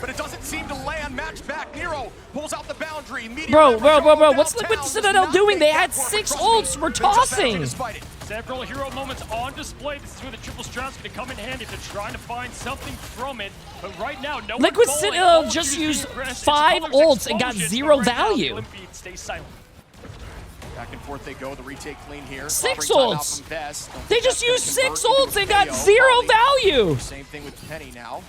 But it doesn't seem to land. Match back. Nero pulls out the boundary. Bro, what's Liquid Citadel doing? They had 6 ults. We're tossing. Several hero moments on display. This is where the triple strat's going to come in handy if they're trying to find something from it. But right now, no Liquid Citadel just used 5 ults and got 0 value. Stay silent. Back and forth they go. The retake clean here. 6 Clobbering ults. timeout from Vest. Don't They think just that's used gonna 6 convert ults into and a got KO. 0 Polly. value. Same thing with Penny now.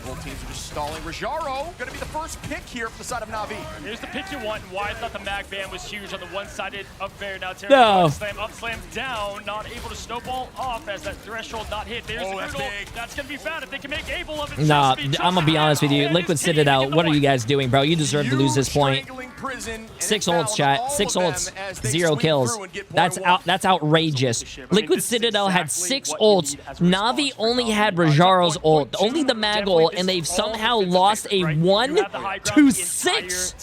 Both teams are just stalling. Rajaro going to be the first pick here from the side of Na'Vi. Here's the pick you want and why I thought the mag ban was huge on the one-sided affair. Now Terry No. slam up, slam down, not able to snowball off as that threshold not hit. There's the that's brutal. big. That's going to be bad if they can make Able of it. Nah, Just be I'm gonna be honest with you. and Liquid his team Citadel, in the what are you point. guys doing, bro? You deserve to lose this point. Strangling Prison, and 6 it ults, found chat. all 6 of them ults, as they 0 swing kills. through and get That's point one. that's outrageous. Liquid Citadel had 6 ults. Navi only had Rajaro's ult, only the mag ult, and they've somehow lost a 1 to 6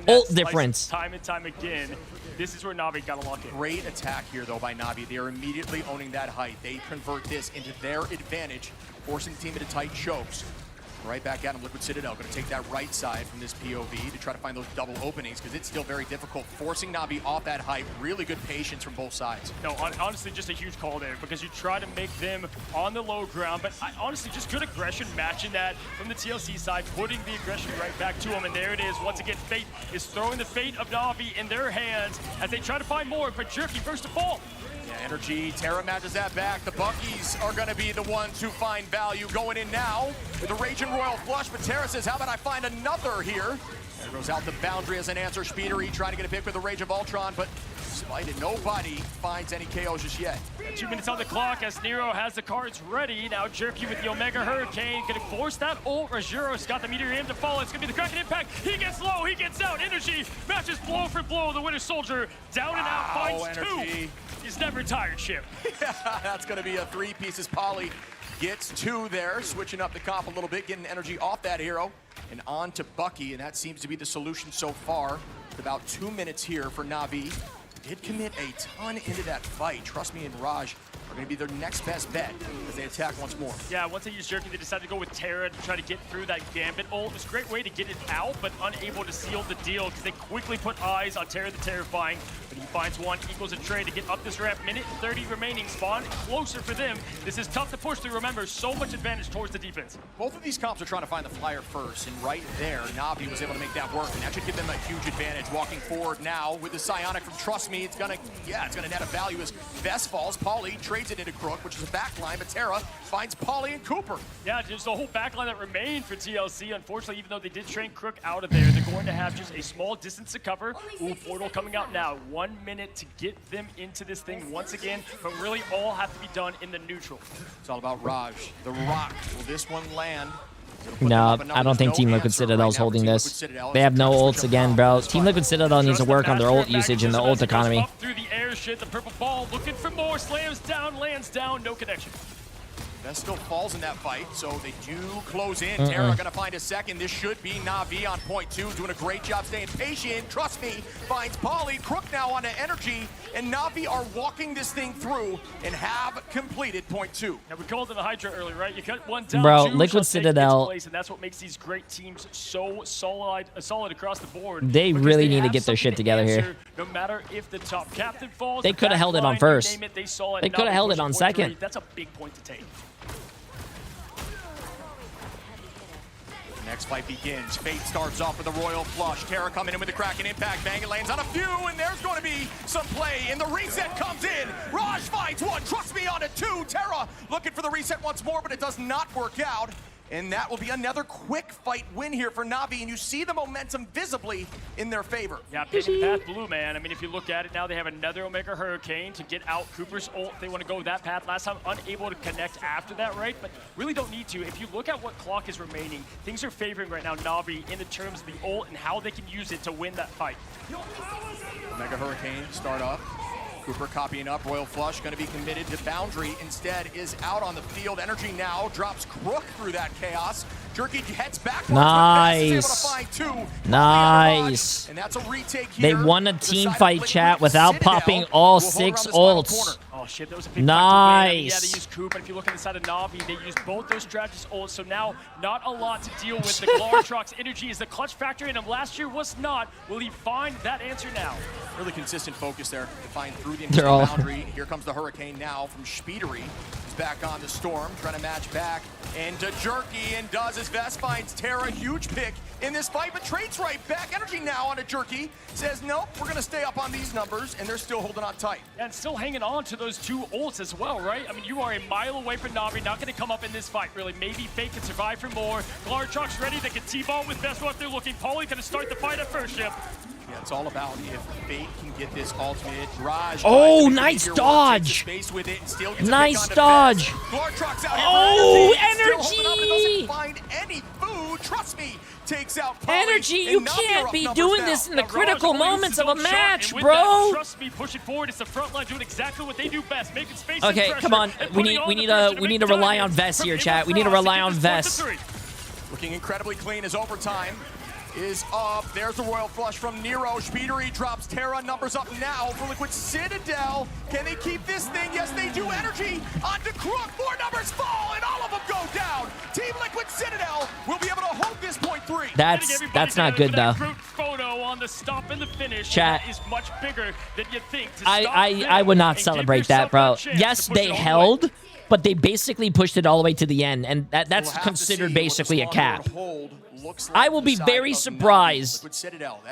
ult difference. Time and time again. This is where Navi got to lock in. Great attack here, though, by Navi. They are immediately owning that height. They convert this into their advantage, forcing the team into tight chokes. Right back at him, Liquid Citadel going to take that right side from this POV to try to find those double openings because it's still very difficult. Forcing Navi off that height, really good patience from both sides. No, honestly, just a huge call there because you try to make them on the low ground, but honestly, just good aggression matching that from the TLC side, putting the aggression right back to them, and there it is. Once again, Fate is throwing the fate of Navi in their hands as they try to find more, but Jerky first to fall. Yeah, energy. Terra matches that back. The Buckies are going to be the ones who find value going in now with a Raging Royal Flush, but Terra says, how about I find another here? There goes out the boundary as an answer. Speedery trying to get a pick with the Rage of Ultron, but despite it, nobody finds any KOs just yet. 2 minutes on the clock as Nero has the cards ready. Now Jerky with the Omega Hurricane gonna force that ult. Rajuro's got the Meteor Aim to fall. It's gonna be the Kraken Impact. He gets low, he gets out. Energy matches blow for blow. The Winter Soldier down and out finds energy. 2. He's never tired, Chip. Yeah, that's going to be a 3 pieces. Polly gets 2 there, switching up the comp a little bit, getting energy off that hero and on to Bucky, and that seems to be the solution so far. About 2 minutes here for Na'Vi. Did commit a ton into that fight. Trust me, and Raj are going to be their next best bet as they attack once more. Yeah, once they use Jerky, they decided to go with Terra to try to get through that Gambit ult. It's a great way to get it out, but unable to seal the deal because they quickly put eyes on Terra the Terrifying. But he finds 1, equals a trade to get up this ramp. Minute 30 remaining, spawn closer for them. This is tough to push through. Remember, so much advantage towards the defense. Both of these comps are trying to find the flyer first, and right there, Na'Vi was able to make that work, and that should give them a huge advantage. Walking forward now with the Psionic from Trust Me, it's gonna net a value as Vest falls. Pauly trades it into Crook, which is a backline, but Terra finds Pauly and Cooper. Yeah, just the whole backline that remained for TLC. Unfortunately, even though they did train Crook out of there, they're going to have just a small distance to cover. Ooh, Portal coming out now. 1 minute to get them into this thing once again, but really all have to be done in the neutral. It's all about Raj. The Rock. Will this one land? No, I don't think Team Liquid Citadel's holding this. They have no ults again, bro. Team Liquid Citadel needs to work on their ult usage and the ult economy. Up through the air shit, the purple ball looking for more, slams down, lands down, no connection. Vest still falls in that fight, so they do close in. Terra gonna find a second. This should be Na'Vi on point 2, doing a great job staying patient. Trust me, finds Pauly. Crook now onto energy, and Na'Vi are walking this thing through and have completed point 2. Now we called it the Hydra earlier, right? You cut 1 down, bro, 2 Liquid Citadel, place, and that's what makes these great teams so solid across the board. They really need to get their shit together here. No matter if the top captain falls, they could have held it on first. They could have held it on second. That's a big point to take. Next fight begins. Fate starts off with a Royal Flush. Terra coming in with the Kraken Impact. Bang, it lands on a few, and there's going to be some play, and the reset comes in. Raj finds 1. Trust me on it 2. Terra looking for the reset once more, but it does not work out. And that will be another quick fight win here for Na'Vi, and you see the momentum visibly in their favor. Yeah, picking path blue, man. I mean, if you look at it now, they have another Omega Hurricane to get out Cooper's ult. They want to go that path. Last time, unable to connect after that, right? But really don't need to. If you look at what clock is remaining, things are favoring right now Na'Vi in the terms of the ult and how they can use it to win that fight. Omega Hurricane start up. Cooper copying up. Royal Flush going to be committed to Boundary. Instead is out on the field. Energy now drops Crook through that chaos. Jerky heads back. Nice. Nice. And that's a retake here. They won a team fight, chat, without popping all 6 ults. Oh shit, that was a big nice. fight to win. I mean, yeah, they used Coop, but if you look on the side of Na'Vi, they used both those strategies ults, so now not a lot to deal with. The Glartrox energy is the clutch factor in him. Last year was not. Will he find that answer now? Really consistent focus there to find through the boundary. Here comes the Hurricane now from Speedery. back on the Storm, trying to match back into Jerky, and does his best, finds Terra, huge pick in this fight, but trades right back. Energy now on a Jerky, says nope, we're gonna stay up on these numbers, and they're still holding on tight. And still hanging on to those 2 ults as well, right? I mean, you are a mile away from Na'Vi, not gonna come up in this fight, really. Maybe Fate can survive for more. Glarchuk's ready, they can T-ball with best what they're looking. Paulie gonna start the fight at first ship. Yeah, it's all about if Fate can get this ultimate. Raj. Oh, nice dodge. With it and still nice dodge. Oh, energy. Doesn't find any food. Trust me. Takes out Paulie. Energy, you can't be doing this in the critical moments of a match, bro. Trust me, pushing forward. It's the front line doing exactly what they do best, making space. Okay, come on. We need to rely on Vest here, chat. We need to rely on Vest. Looking incredibly clean as overtime is up. There's the Royal Flush from Nero. Speedery drops Terra. Numbers up now for Liquid Citadel. Can they keep this thing? Yes, they do. Energy onto Crook. 4 numbers fall, and all of them go down. Team Liquid Citadel will be able to hold this point 3. That's not good, though. Group photo on the stop and the finish. Chat. That is much bigger than you think. I would not celebrate that, bro. Yes, they held, but they basically pushed it all the way to the end, and that's considered basically a cap. I will be very surprised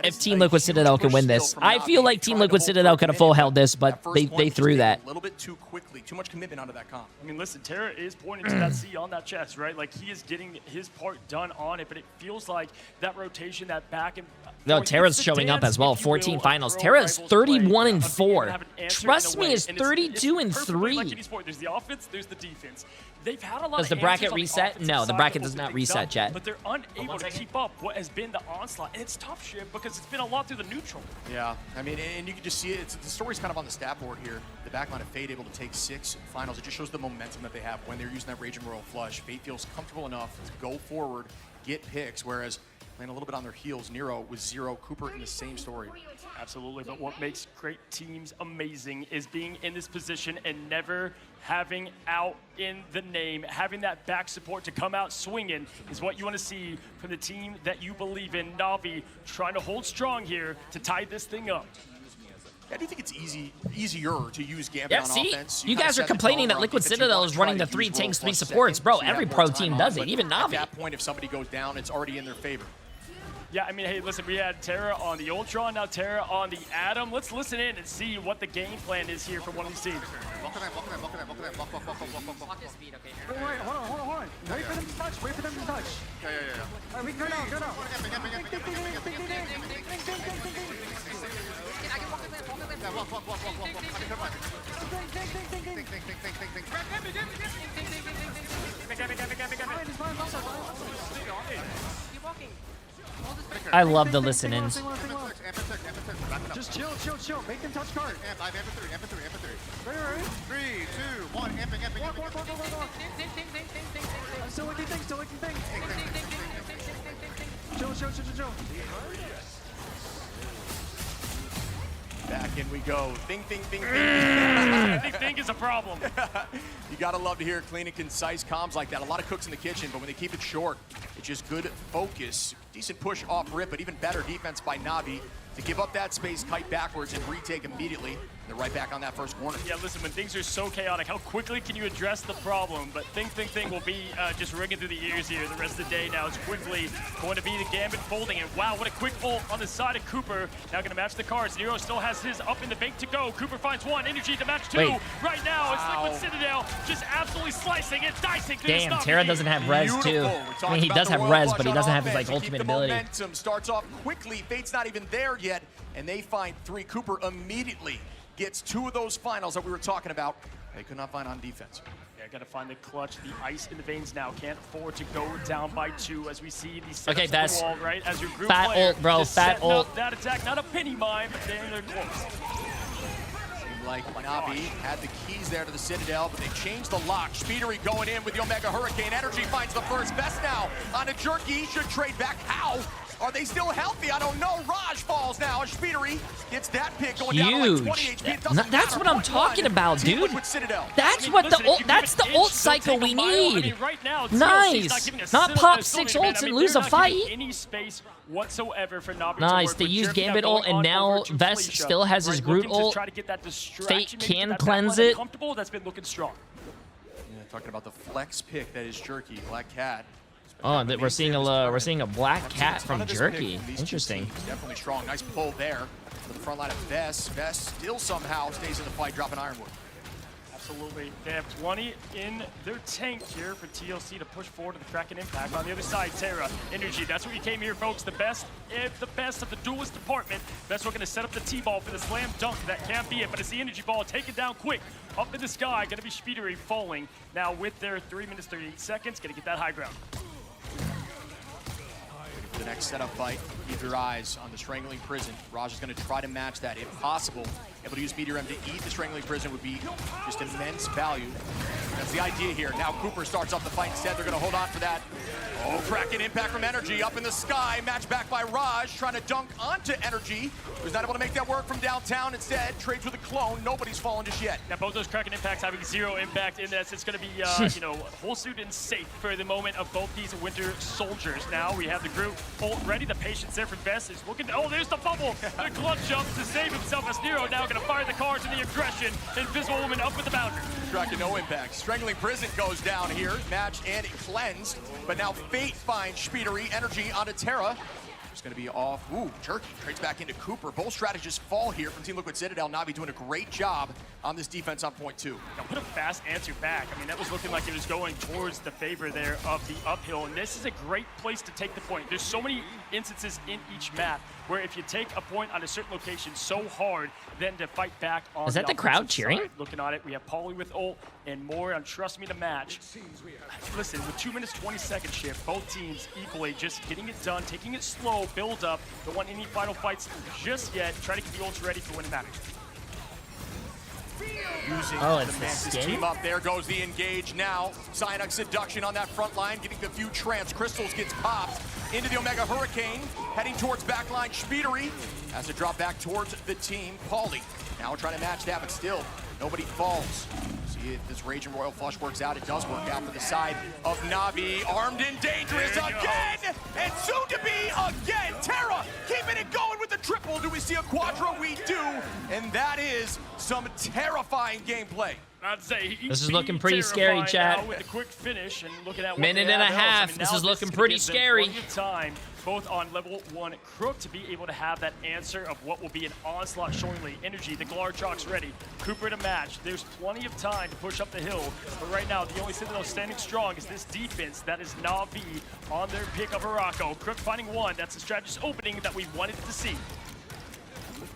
if Team Liquid Citadel can win this. I feel like Team Liquid Citadel could have full held this, but they threw that. A little bit too quickly, too much commitment onto that comp. I mean, listen, Terra is pointing to that C on that chest, right? Like, he is getting his part done on it, but it feels like that rotation, that back and no, Terra's showing up as well. 14 finals. Terra is 31-4. Trust me, is 32-3. There's the offense, there's the defense. They've had a lot Does the bracket reset? No, the bracket does not reset, chat. But they're unable to keep up what has been the onslaught. And it's tough shit because it's been a lot through the neutral. Yeah, I mean, and you can just see it. The story's kind of on the stat board here. The backline of Fate able to take 6 finals. It just shows the momentum that they have when they're using that Rage and Royal Flush. Fate feels comfortable enough to go forward, get picks, whereas playing a little bit on their heels. Nero with 0, Cooper in the same story. Absolutely, but what makes great teams amazing is being in this position and never having out in the name. Having that back support to come out swinging is what you want to see from the team that you believe in. Na'Vi trying to hold strong here to tie this thing up. I do think it's easier to use Gambit on offense. You guys are complaining that Liquid Citadel is running the 3 tanks, 3 supports. Bro, every pro team does it, even Na'Vi. At that point, if somebody goes down, it's already in their favor. Yeah, I mean, hey, listen, we had Terra on the Ultron, now Terra on the Atom. Let's listen in and see what the game plan is here for one of these teams. Walk his speed, okay? Wait, hold on. Wait for them to touch, Yeah. Alright, we go now. Keep walking. I love the listen-ins. Just chill. Make them touch card. Amp 3. Right. 3, 2, 1. Amping. Walk. I'm still looking things. Chill. Back in we go. Think. Think is a problem. You gotta love to hear clean and concise comms like that. A lot of cooks in the kitchen, but when they keep it short, it's just good focus. Decent push off rip, but even better defense by Na'Vi to give up that space, kite backwards, and retake immediately. They're right back on that first corner. Yeah, listen, when things are so chaotic, how quickly can you address the problem? But Think will be just ringing through the ears here the rest of the day now. It's quickly going to be the Gambit folding. And wow, what a quick pull on the side of Cooper. Now going to match the cards. Nero still has his up in the bank to go. Cooper finds 1, Energy to match 2. Wait. Right now, it's Liquid Citadel just absolutely slicing and dicing through Damn, Terra doesn't have res too. I mean, he does have res, but he doesn't have his like ultimate ability. Momentum starts off quickly. Fate's not even there yet, and they find 3. Cooper immediately gets 2 of those finals that we were talking about. They could not find on defense. Yeah, got to find the clutch, the ice in the veins now. Can't afford to go down by 2 as we see the setups okay, that's wall, right? As your group fat player, ult, bro. Fat ult. That attack, not a penny mine, but they're close. Seemed like Na'Vi had the keys there to the Citadel, but they changed the lock. Speedery going in with the Omega Hurricane. Energy finds the first best now on a Jerky. Should trade back. How? Are they still healthy? I don't know. Raj falls now. Speedery gets that pick going down to like 20 HP. That's what I'm talking about, dude. That's what the ult, that's the ult cycle we need. Nice. Not pop 6 ults and lose a fight. Any space whatsoever for Na'Vi. Nice. They used Gambit ult, and now Vest still has his Groot ult. Fate can cleanse it. That's been looking strong. Talking about the flex pick that is Jerky, Black Cat. Oh, we're seeing a Black Cat from Jerky. Interesting. Definitely strong. Nice pull there to the front line of Vess. Vess still somehow stays in the fight, dropping Ironwood. Absolutely. They have plenty in their tank here for TLC to push forward to the Kraken Impact. On the other side, Terra, Energy. That's what you came here, folks. The best of the duelist department. Best, we're going to set up the T-ball for the slam dunk. That can't be it, but it's the Energy ball taken down quick. Up in the sky, going to be Speedery falling. Now with their 3 minutes, 38 seconds, going to get that high ground. The next setup fight, keep your eyes on the Strangling Prison. Raj is going to try to match that if possible. Able to use Meteor M to eat the Strangling Prison would be just immense value. That's the idea here. Now Cooper starts off the fight instead. They're going to hold on for that. Oh, Kraken Impact from Energy up in the sky. Match back by Raj, trying to dunk onto Energy. Was not able to make that work from downtown. Instead, trades with a clone. Nobody's fallen just yet. Now, both those Kraken Impacts having 0 impact in this. It's going to be, you know, whole suit and safe for the moment of both these Winter Soldiers. Now we have the group ult ready. The patience there for Vess is looking. Oh, there's the bubble. The glove jump to save himself as Nero now going to fire the cards in the aggression. Invisible Woman up with the boundary. Kraken no impact. Strangling Prison goes down here. Matched and cleansed. But now Fate finds Speedery. Energy onto Terra. It's going to be off. Ooh, Jerky trades back into Cooper. Both strategists fall here from Team Liquid Citadel. Na'Vi doing a great job on this defense on point 2. Now put a fast answer back. I mean, that was looking like it was going towards the favor there of the uphill. And this is a great place to take the point. There's so many instances in each map where if you take a point on a certain location so hard, then to fight back on Is that the crowd cheering? Side. Looking at it, we have Pauly with ult and more on Trust Me to match. Listen, with 2 minutes, 20 seconds shift, both teams equally just getting it done, taking it slow, build up. Don't want any final fights just yet. Try to get the ults ready for when it matters. Using it's the the Mantis skin? team up. There goes the engage now. Cyanide Seduction on that front line, getting the few trance. Crystals gets popped into the Omega Hurricane, heading towards backline. Speedery has to drop back towards the team. Pauly now trying to match that, but still nobody falls. See if this Raging Royal Flush works out. It does work out for the side of Na'Vi. Armed and dangerous again, and soon to be again. Terra keeping it going with the triple. Do we see a quadra? We do, and that is some terrifying gameplay. I'd say this is looking pretty scary, chat. With the quick finish and looking at minute and a half. This is looking pretty scary. Time, both on level 1 Crook to be able to have that answer of what will be an onslaught shortly. Energy, the Glarchok's ready. Cooper to match. There's plenty of time to push up the hill. But right now, the only Citadel standing strong is this defense. That is Na'Vi on their pick of Araco. Crook finding one. That's the strategist opening that we wanted to see.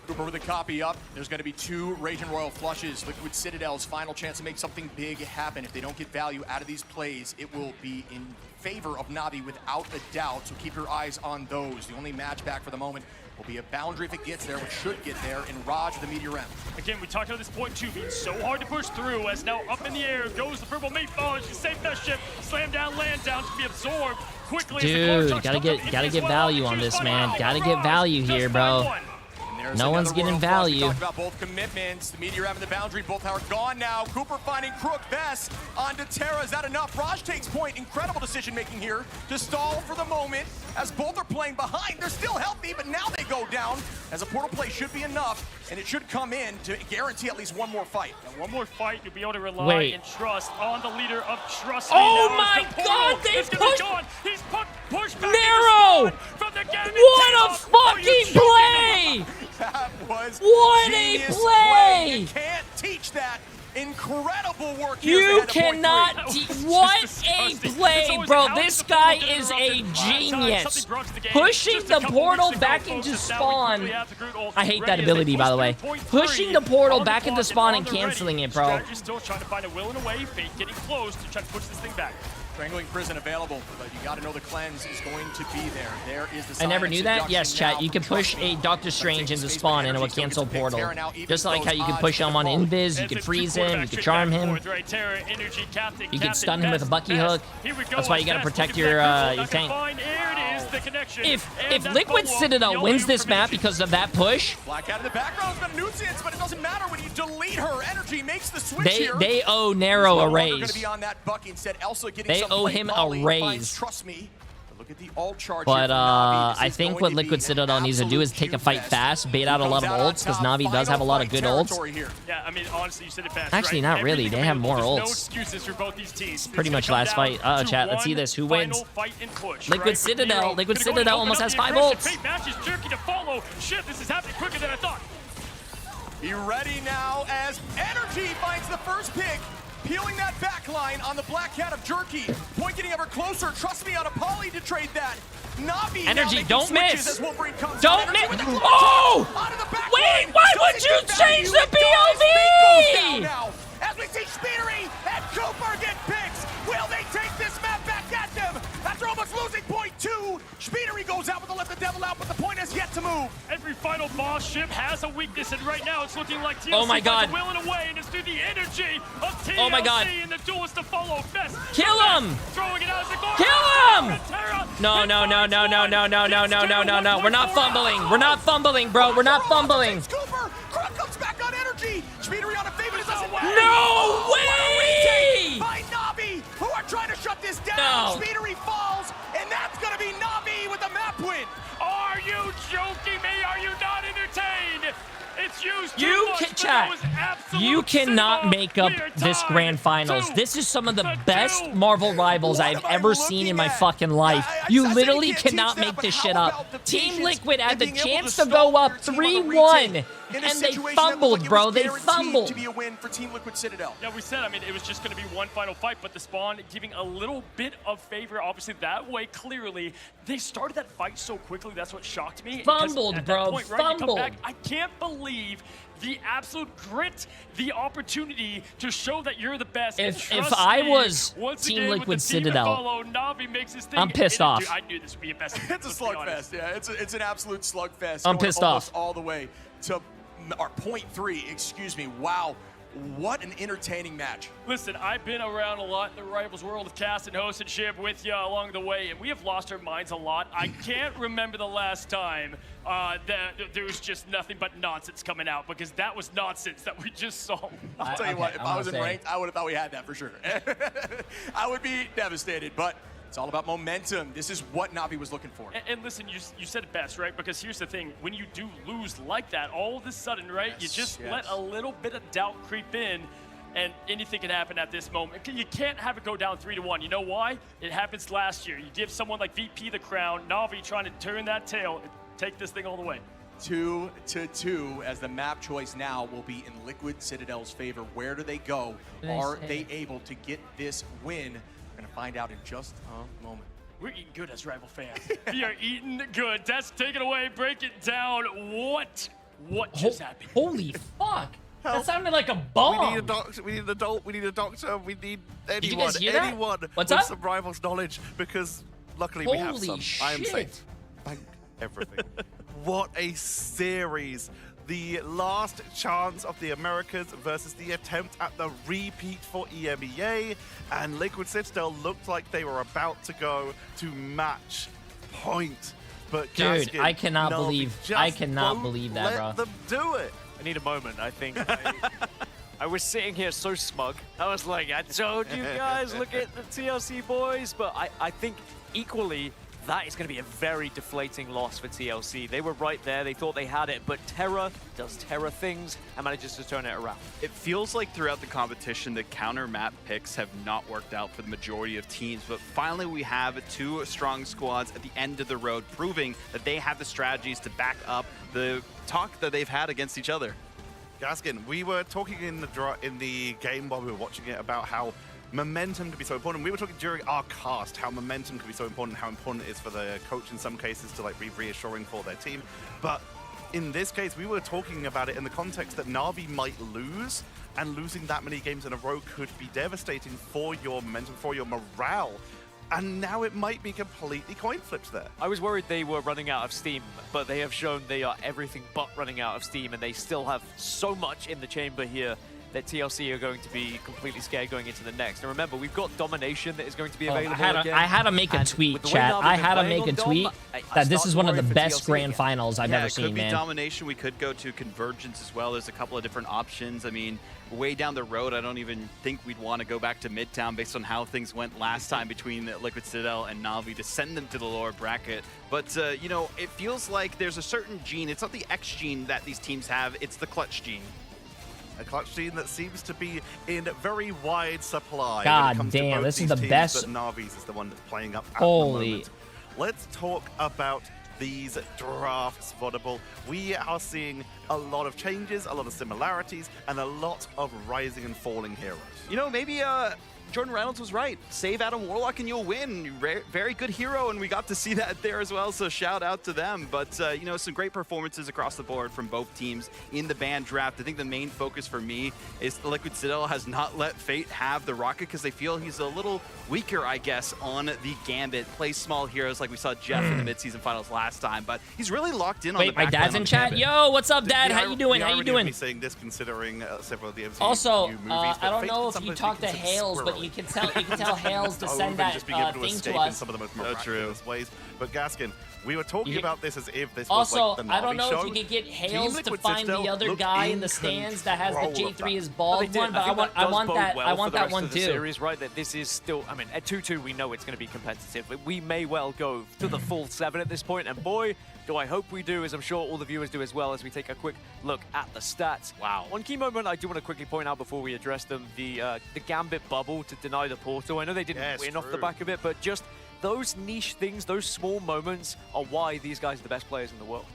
Cooper with a copy up. There's going to be 2 Raging Royal Flushes. Liquid Citadel's final chance to make something big happen. If they don't get value out of these plays, it will be in favor of Na'Vi without a doubt. So keep your eyes on those. The only match back for the moment will be a boundary if it gets there, which should get there, in Raj with the Meteor M. Again, we talked about this point 2 being so hard to push through, as now up in the air goes the purple meatball. She saved that ship, slam down, land down to be absorbed quickly. Dude, gotta get value on this, man. Gotta get value here, bro. No one's getting value. Talked about both commitments. The Meteor M and the boundary both are gone now. Cooper finding Crook. Vess onto Terra. Is that enough? Raj takes point. Incredible decision making here to stall for the moment as both are playing behind. They're still healthy, but now they go down as a portal play should be enough, and it should come in to guarantee at least one more fight. And one more fight, you'll be able to rely and trust on the leader of Trust Me. Oh my God, they pushed! He's pushed back. Nero! From the What a fucking play! That was what a genius play! You can't teach that. Incredible work. You cannot. What a play, bro. This guy is a genius. Pushing the portal back into spawn. I hate that ability, by the way. Pushing the portal back into spawn and canceling it, bro. Still trying to find a will and a way. Fate getting close to try to push this thing back. Strangling Prison available, but you got to know the cleanse is going to be there. There is the I never knew that. Yes, chat. You can push a Doctor Strange into spawn and it will cancel portal. Just like how you can push him on Invis, you can freeze him, you can charm him. You can stun him with a Bucky hook. That's why you got to protect your tank. If Liquid Citadel wins this map because of that push, Black out in the background's been a nuisance, but it doesn't matter when you delete her. Energy makes the switch here. They owe Nero a raise. Be on that Bucky instead. Elsa getting they owe him a raise. Trust Me. Look at the ult charge. But I think what Liquid Citadel needs to do is take a fight fast, bait out a lot of ults, because Na'Vi does have a lot of good ults. Yeah, I mean, honestly, you said it best. Actually, right? not really. They have more There's no ults. excuses for both these teams. Pretty much last fight. Chat, let's see this. Who wins? Liquid Citadel. Liquid Citadel almost has 5 ults. Fate match is jerky to follow. Shit, this is happening quicker than I thought. Be ready now as Energy finds the first pick. Peeling that back line on the Black Cat of Jerky. Point getting ever closer. Trust me on a poly to trade that. Na'Vi Energy, don't miss. Don't miss. Oh! Wait, why would you change the POV? As we see Speedery and Cooper get picks. Will they take this map back at them? After almost losing point 2, Speedery goes out with the let the devil out, but the point has yet to move. Every final boss ship has a weakness, and right now it's looking like TLC Oh my God. will in a way, and it's through the energy of TLC Oh my God. and the duelist to follow. Best Kill him! Throwing it out as a Kill him! No, no, no, no, no, no, no, no, no, no, no, no. We're not fumbling. We're not fumbling, bro. We're not fumbling. Cooper, Crook comes back on Energy. Speedery on a favor. No way! By Na'Vi, who are trying to shut this down. No. Speedery falls, and that's going to be Na'Vi with the map win. Are you joking me? Are you not entertained? It's used too You much, can but chat. that was absolute You cannot cinema. make up We are this tied. grand finals. 2 This is some of the to best 2. Marvel rivals I've ever seen in my fucking life. You literally cannot make this shit up. Team Liquid had the chance to go up 3-1, and they fumbled, bro. They fumbled. To be a win for Team Liquid Citadel. Yeah, we said, I mean, it was just going to be one final fight, but the Spawn giving a little bit of favor, obviously, that way, clearly. They started that fight so quickly, that's what shocked me. Fumbled, at bro, that point, right, you come fumbled. back, I can't believe the absolute grit, the opportunity to show that you're the best. If Trust I me, was once Team again, Liquid with the team to Citadel, follow, Na'Vi makes his thing. I'm pissed off. Dude, I knew this would be a best. It's a slugfest, yeah. It's an absolute slugfest. I'm going pissed almost off. all the way to our point 3. Excuse me. Wow, what an entertaining match. Listen, I've been around a lot in the Rivals world of cast and host and ship with you along the way, and we have lost our minds a lot. I can't remember the last time that there was just nothing but nonsense coming out, because that was nonsense that we just saw. I'll tell you what, if I was in ranked, I would have thought we had that for sure. I would be devastated, but it's all about momentum. This is what Na'Vi was looking for. And listen, you said it best, right? Because here's the thing. When you do lose like that, all of a sudden, right, you just let a little bit of doubt creep in, and anything can happen at this moment. You can't have it go down 3-1. You know why? It happens last year. You give someone like VP the crown, Na'Vi trying to turn that tail and take this thing all the way. 2-2 as the map choice now will be in Liquid Citadel's favor. Where do they go? Are they able to get this win? We're going to find out in just a moment. We're eating good as Rival fans. We are eating good. That's take it away. Break it down. What just happened? Holy fuck. That sounded like a bomb. We need a doctor. We need an adult. We need a doctor. We need anyone. Did you guys hear that? Anyone What's with up? some Rivals knowledge, because luckily we have Holy some. shit. I am safe. Thank everything. What a series. The last chance of the Americas versus the attempt at the repeat for EMEA, and Liquid Citadel looked like they were about to go to match point. But Dude, Gaskin, I cannot no, believe that, let bro. them do it. I need a moment, I think. I was sitting here so smug. I was like, I told you guys, look at the TLC boys. But I think equally, that is going to be a very deflating loss for TLC. They were right there. They thought they had it. But Terra does Terra things and manages to turn it around. It feels like throughout the competition, the counter map picks have not worked out for the majority of teams. But finally, we have 2 strong squads at the end of the road, proving that they have the strategies to back up the talk that they've had against each other. Gaskin, we were talking in the game while we were watching it about how momentum can be so important. We were talking during our cast how momentum can be so important, how important it is for the coach in some cases to like be reassuring for their team. But in this case, we were talking about it in the context that Na'Vi might lose, and losing that many games in a row could be devastating for your momentum, for your morale. And now it might be completely coin flipped there. I was worried they were running out of steam, but they have shown they are everything but running out of steam, and they still have so much in the chamber here. that TLC are going to be completely scared going into the next. And remember, we've got Domination that is going to be available again. I had to make a tweet, chat. I had to make a tweet that this is one of the best grand finals I've ever seen, man. It could be Domination. We could go to Convergence as well. There's a couple of different options. I mean, way down the road, I don't even think we'd want to go back to Midtown based on how things went last time between Liquid Citadel and Na'Vi to send them to the lower bracket. But, you know, it feels like there's a certain gene. It's not the X gene that these teams have. It's the clutch gene. A clutch gene that seems to be in very wide supply. God damn, this is the best. But Na'Vi's is the one that's playing up at Holy. the moment. Let's talk about these drafts, Vodable. We are seeing a lot of changes, a lot of similarities, and a lot of rising and falling heroes. You know, maybe Jordan Reynolds was right. Save Adam Warlock and you'll win. Very good hero, and we got to see that there as well, so shout out to them. But, you know, some great performances across the board from both teams in the ban draft. I think the main focus for me is the Liquid Citadel has not let Fate have the Rocket because they feel he's a little weaker, I guess, on the Gambit. Plays small heroes like we saw Jeff in the midseason finals last time, but he's really locked in on the my dad's in chat. Gambit. Yo, what's up, Dad? How you doing? How you doing? Me saying this considering several of the MCU Also, movies, I don't Fate know can if you sometimes talk be to considered Hales, but squirrely. you can tell Hales to send that just being able to thing escape to in us. some of the most miraculous ways. But Gaskin, we were talking about this as if this Also, was like the I don't Na'Vi know show. if you could get Team Hales to Liquid find Citadel the other look guy in in the stands that has the control of J3 is Well, bald they did. one, but I want I want that one for the too. series, right? That this is still, I mean, at 2-2 we know it's going to be competitive. But we may well go to the full 7 at this point, and boy, do I hope we do, as I'm sure all the viewers do as well, as we take a quick look at the stats. Wow. One key moment I do want to quickly point out before we address them, the Gambit bubble to deny the portal. I know they didn't win off the back of it, but just those niche things, those small moments are why these guys are the best players in the world.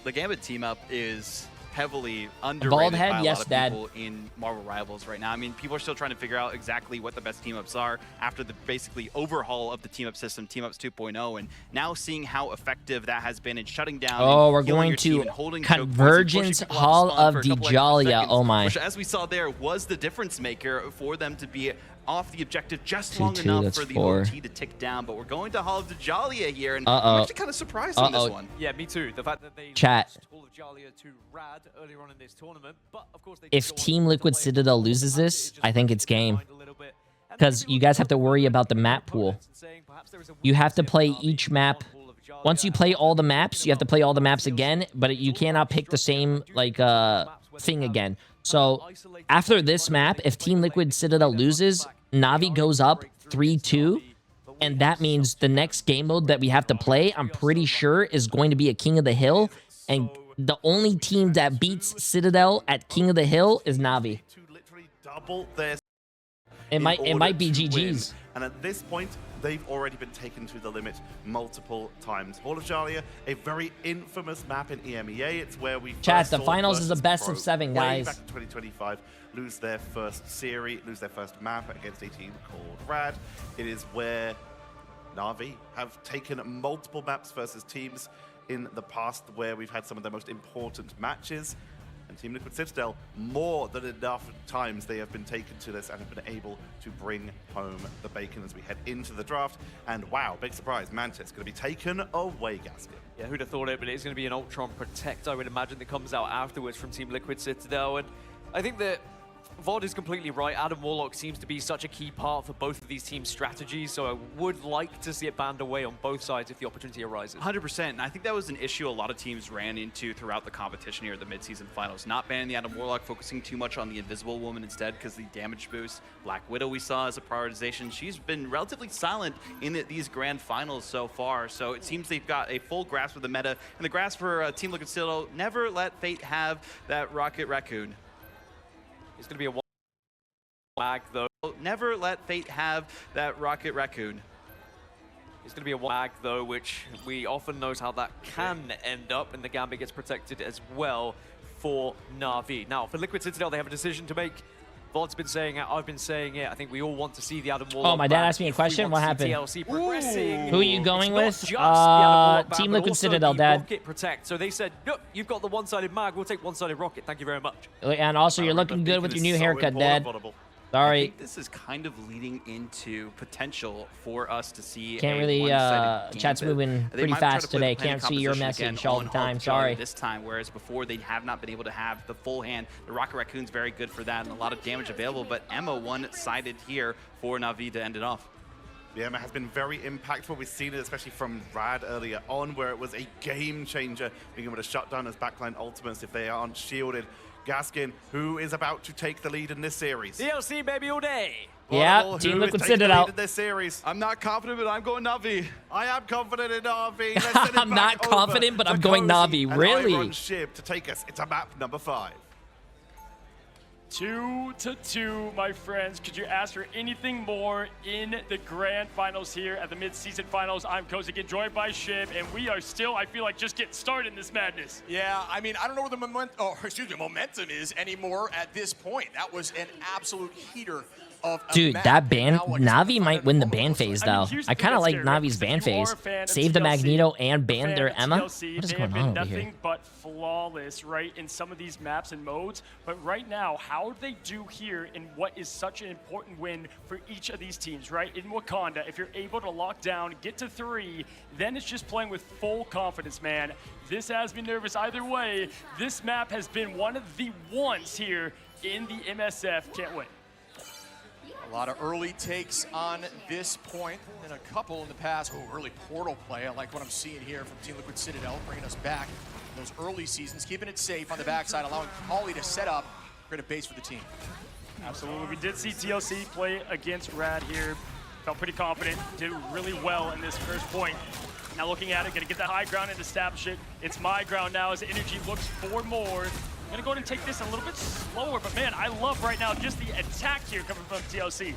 The Gambit team up is heavily Bald underrated head? by a Yes, lot of Dad. people in Marvel Rivals right now. I mean, people are still trying to figure out exactly what the best team-ups are after the basically overhaul of the team-up system, Team-Ups 2.0, and now seeing how effective that has been in shutting down We're going to Convergence Hall of Dijalia. Oh my. Which, as we saw there, was the difference maker for them to be off the objective just long 2-2, enough that's for the 4. OT to tick down. But we're going to Hall of Dijalia here, and I'm actually kind of surprised on this one. Yeah, me too. The fact that they Chat. lost Hall of Jalia to Rad earlier on in this tournament, but of course they If Team Liquid Citadel loses this, I think it's game. Because you guys have to worry about the map pool. You have to play each map. Once you play all the maps, you have to play all the maps again, but you cannot pick the same like thing again. So after this map, if Team Liquid Citadel loses, Na'Vi goes up 3-2, and that means the next game mode that we have to play, I'm pretty sure, is going to be a King of the Hill, and the only team that beats Citadel at King of the Hill is Na'Vi. Double their It might be GG's. And at this point, they've already been taken to the limit multiple times. Hall of Jalia, a very infamous map in EMEA. It's where we Chat, first the saw finals is a Virtus best Pro of 7, way guys. back in 2025, lose their first series, lose their first map against a team called Rad. It is where Na'Vi have taken multiple maps versus teams in the past where we've had some of the most important matches. And Team Liquid Citadel, more than enough times they have been taken to this and have been able to bring home the bacon as we head into the draft. And wow, big surprise, Mantis going to be taken away, Gaskin. Yeah, who'd have thought it, but it's going to be an Ultron Protect, I would imagine, that comes out afterwards from Team Liquid Citadel. And I think that VOD is completely right. Adam Warlock seems to be such a key part for both of these teams' strategies, so I would like to see it banned away on both sides if the opportunity arises. 100%, and I think that was an issue a lot of teams ran into throughout the competition here at the midseason finals. Not banning the Adam Warlock, focusing too much on the Invisible Woman instead because the damage boost. Black Widow we saw as a prioritization. She's been relatively silent in these grand finals so far, so it seems they've got a full grasp of the meta. And the grasp for Team Liquid Citadel, never let Fate have that Rocket Raccoon. It's going to be a wag, though. Never let Fate have that Rocket Raccoon. It's going to be a wag, though, which we often knows how that can end up, and the Gambit gets protected as well for Na'Vi. Now, for Liquid Citadel, they have a decision to make. VOD's been saying it, I've been saying it. I think we all want to see the Adam Warlock. Oh, my dad asked me a question. What happened? TLC progressing. Who are you going with? Team Liquid Citadel, Dad. Rocket Protect. So they said, no, you've got the one-sided mag. We'll take one-sided rocket. Thank you very much. And also, you're looking good with your new haircut, Dad. Sorry. I think this is kind of leading into potential for us to see. Can't really. Chat's moving pretty fast today. Can't see your message all the time. Sorry. This time, whereas before they have not been able to have the full hand. The Rocket Raccoon's very good for that and a lot of damage available. But Emma one-sided here for Na'Vi to end it off. The Emma has been very impactful. We've seen it especially from Rad earlier on, where it was a game changer, being able to shut down his backline ultimates if they aren't shielded. Gaskin, who is about to take the lead in this series. TLC, baby, all day. Yeah, Team Liquid Citadel. This series. I'm not confident, but I'm going Na'Vi. I am confident in Na'Vi. I'm not confident, but I'm going Na'Vi. Really? Ship to take us into map number 5. 2-2, my friends. Could you ask for anything more in the grand finals here at the mid-season finals? I'm Kozik, joined by Shiv, and we are still, I feel like, just getting started in this madness. Yeah, I mean, I don't know where the momentum is anymore at this point. That was an absolute heater. Dude, that ban, Na'Vi might win the ban phase, though. I kind of like Na'Vi's ban phase. Save the Magneto and ban their Emma. What is going on over here? Nothing but flawless, right, in some of these maps and modes. But right now, how they do here in what is such an important win for each of these teams, right? In Wakanda, if you're able to lock down, get to 3, then it's just playing with full confidence, man. This has me nervous either way. This map has been one of the ones here in the MSF. Can't wait. A lot of early takes on this point, and a couple in the past. Oh, early portal play. I like what I'm seeing here from Team Liquid Citadel, bringing us back in those early seasons, keeping it safe on the backside, allowing Holly to set up, create a base for the team. Absolutely. We did see TLC play against Rad here. Felt pretty confident, did really well in this first point. Now looking at it, gonna get the high ground and establish it. It's my ground now as Energy looks for more. I'm gonna go ahead and take this a little bit slower, but man, I love right now just the attack here coming from TLC.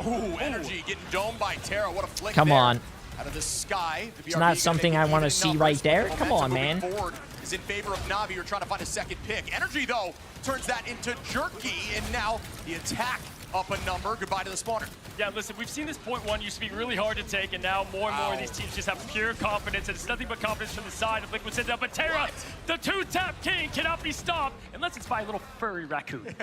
Ooh, Energy getting domed by Terra. What a flick Come there. on. Out of the sky. The It's not something I want to see right there. Come on, man. Forward is in favor of Na'Vi. You're trying to find a second pick. Energy, though, turns that into Jerky, and now the attack up a number. Goodbye to the spawner. Yeah, listen, we've seen this point 1 used to be really hard to take, and now more and more of these teams just have pure confidence, and it's nothing but confidence from the side of Liquid Citadel. But Terra, the 2-tap king, cannot be stopped unless it's by a little furry raccoon.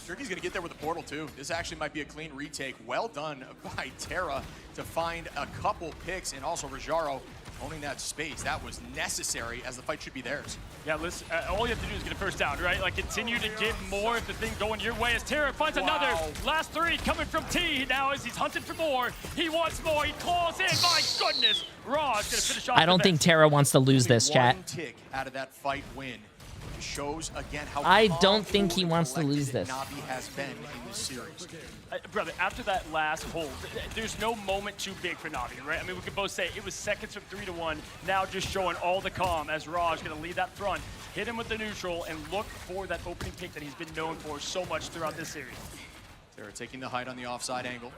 Jerky's gonna get there with a portal too. This actually might be a clean retake. Well done by Terra to find a couple picks, and also Rajaro owning that space. That was necessary, as the fight should be theirs. Yeah, listen, all you have to do is get a first down, right? Like, continue to get more of the thing going your way as Terra finds another. Last 3 coming from T now as he's hunting for more. He wants more. He claws in. My goodness. Raw's gonna finish off. I don't think Terra wants to lose this, chat. One tick out of that fight win. It shows again how I don't think he wants to lose this. Na'Vi has been in this series. Brother, after that last hold, there's no moment too big for Na'Vi, right? I mean, we could both say it was seconds from 3-1. Now just showing all the calm as Raj going to lead that front, hit him with the neutral, and look for that opening pick that he's been known for so much throughout this series. Terra taking the height on the offside angle.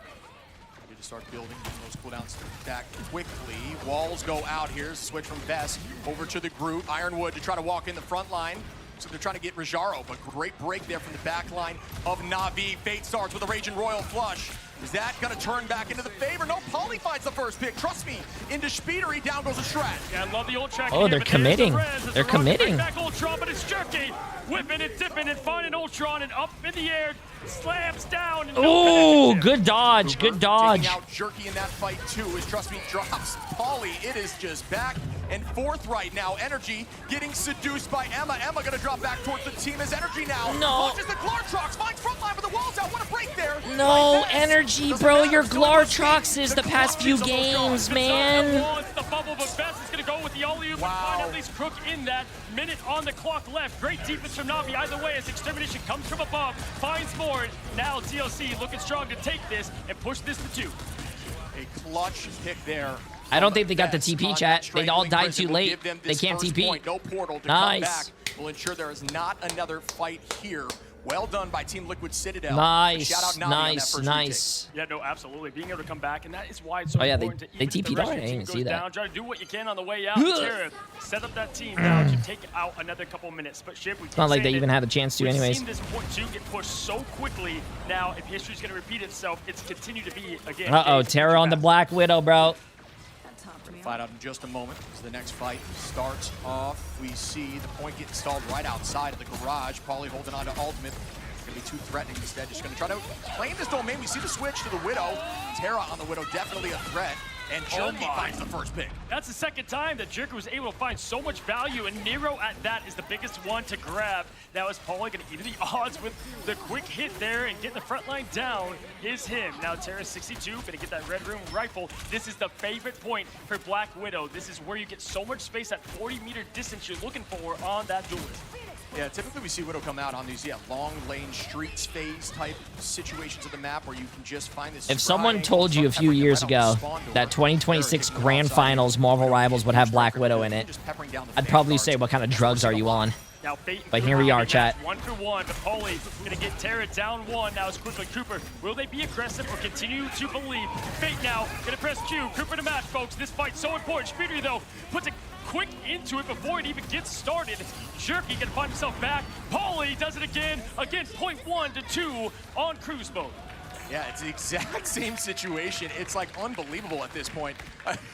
Ready to start building those cooldowns back quickly. Walls go out here. Switch from Vest over to the Groot. Ironwood to try to walk in the front line. So they're trying to get Rajaro, but great break there from the back line of Na'Vi. Fate starts with a Raging Royal Flush. Is that going to turn back into the favor? No, Pauly finds the first pick. Trust me, into Speedery, down goes a Strat. Yeah, I love the old track. Oh, they're committing. They're committing. Back Ultron, but it's Jerky. Whipping and dipping and finding Ultron and up in the air. Slams down. Oh, good dodge. Good dodge. Taking out Jerky in that fight, too, as Trust Me drops Pauly. It is just back and forth right now. Energy getting seduced by Emma. Emma going to drop back towards the team as Energy now. No. Launches the Glartrox, finds frontline, but the wall's out. What a break there. No, Energy, bro. Your Glartroxes the past few games, man. The bubble, but Best is going to go with the alley-oop and find at least Crook in that. Minute on the clock left. Great defense from Na'Vi either way as Extermination comes from above, finds more. Now TLC looking strong to take this and push this to 2. A clutch pick there. I don't think they got the TP, chat. They all died too late. They can't TP. No portal to nice. Come back. Will ensure there is not another fight here. Well done by Team Liquid Citadel. Nice, shout out Na'Vi nice, on that nice. Yeah, no, absolutely. Being able to come back, and that is why it's so important to they TP'd on it. I didn't see that. Down, try to do what you can on the way out. Terra, set up that team now to take out another couple minutes. But Ship, it's not like they even had a chance to, anyways. We've seen this point 2 get pushed so quickly. Now, if history's going to repeat itself, it's continued to be again. Uh-oh, Terra on the Black Widow, bro. Fight out in just a moment as the next fight starts off. We see the point get installed right outside of the garage. Pauly holding on to ultimate. Gonna be too threatening instead. Just gonna try to claim this domain. We see the switch to the Widow. Terra on the Widow, definitely a threat. And Jerky finds the first pick. That's the second time that Jerky was able to find so much value, and Nero at that is the biggest one to grab. Now is Paulie going to even the odds with the quick hit there and get the front line down is him. Now Terra 62 going to get that Red Room rifle. This is the favorite point for Black Widow. This is where you get so much space, that 40-meter distance you're looking for on that duelist. Yeah, typically we see Widow come out on these long lane streets phase type situations of the map where you can just find this. If someone told you a few years ago that 2026 Grand Finals Marvel Rivals would have Black Widow in it, I'd probably say, what kind of drugs are you on? Now, But here we are, chat. 1-for-1, but Paulie gonna get Terra down 1. Now it's quickly Cooper. Will they be aggressive or continue to believe? Fate now gonna press Q. Cooper to match, folks. This fight's so important. Speedy though puts a quick into it before it even gets started. Jerky gonna find himself back. Paulie does it again. Again, 0.1 to 2 on cruise mode. Yeah, it's the exact same situation. It's like unbelievable at this point.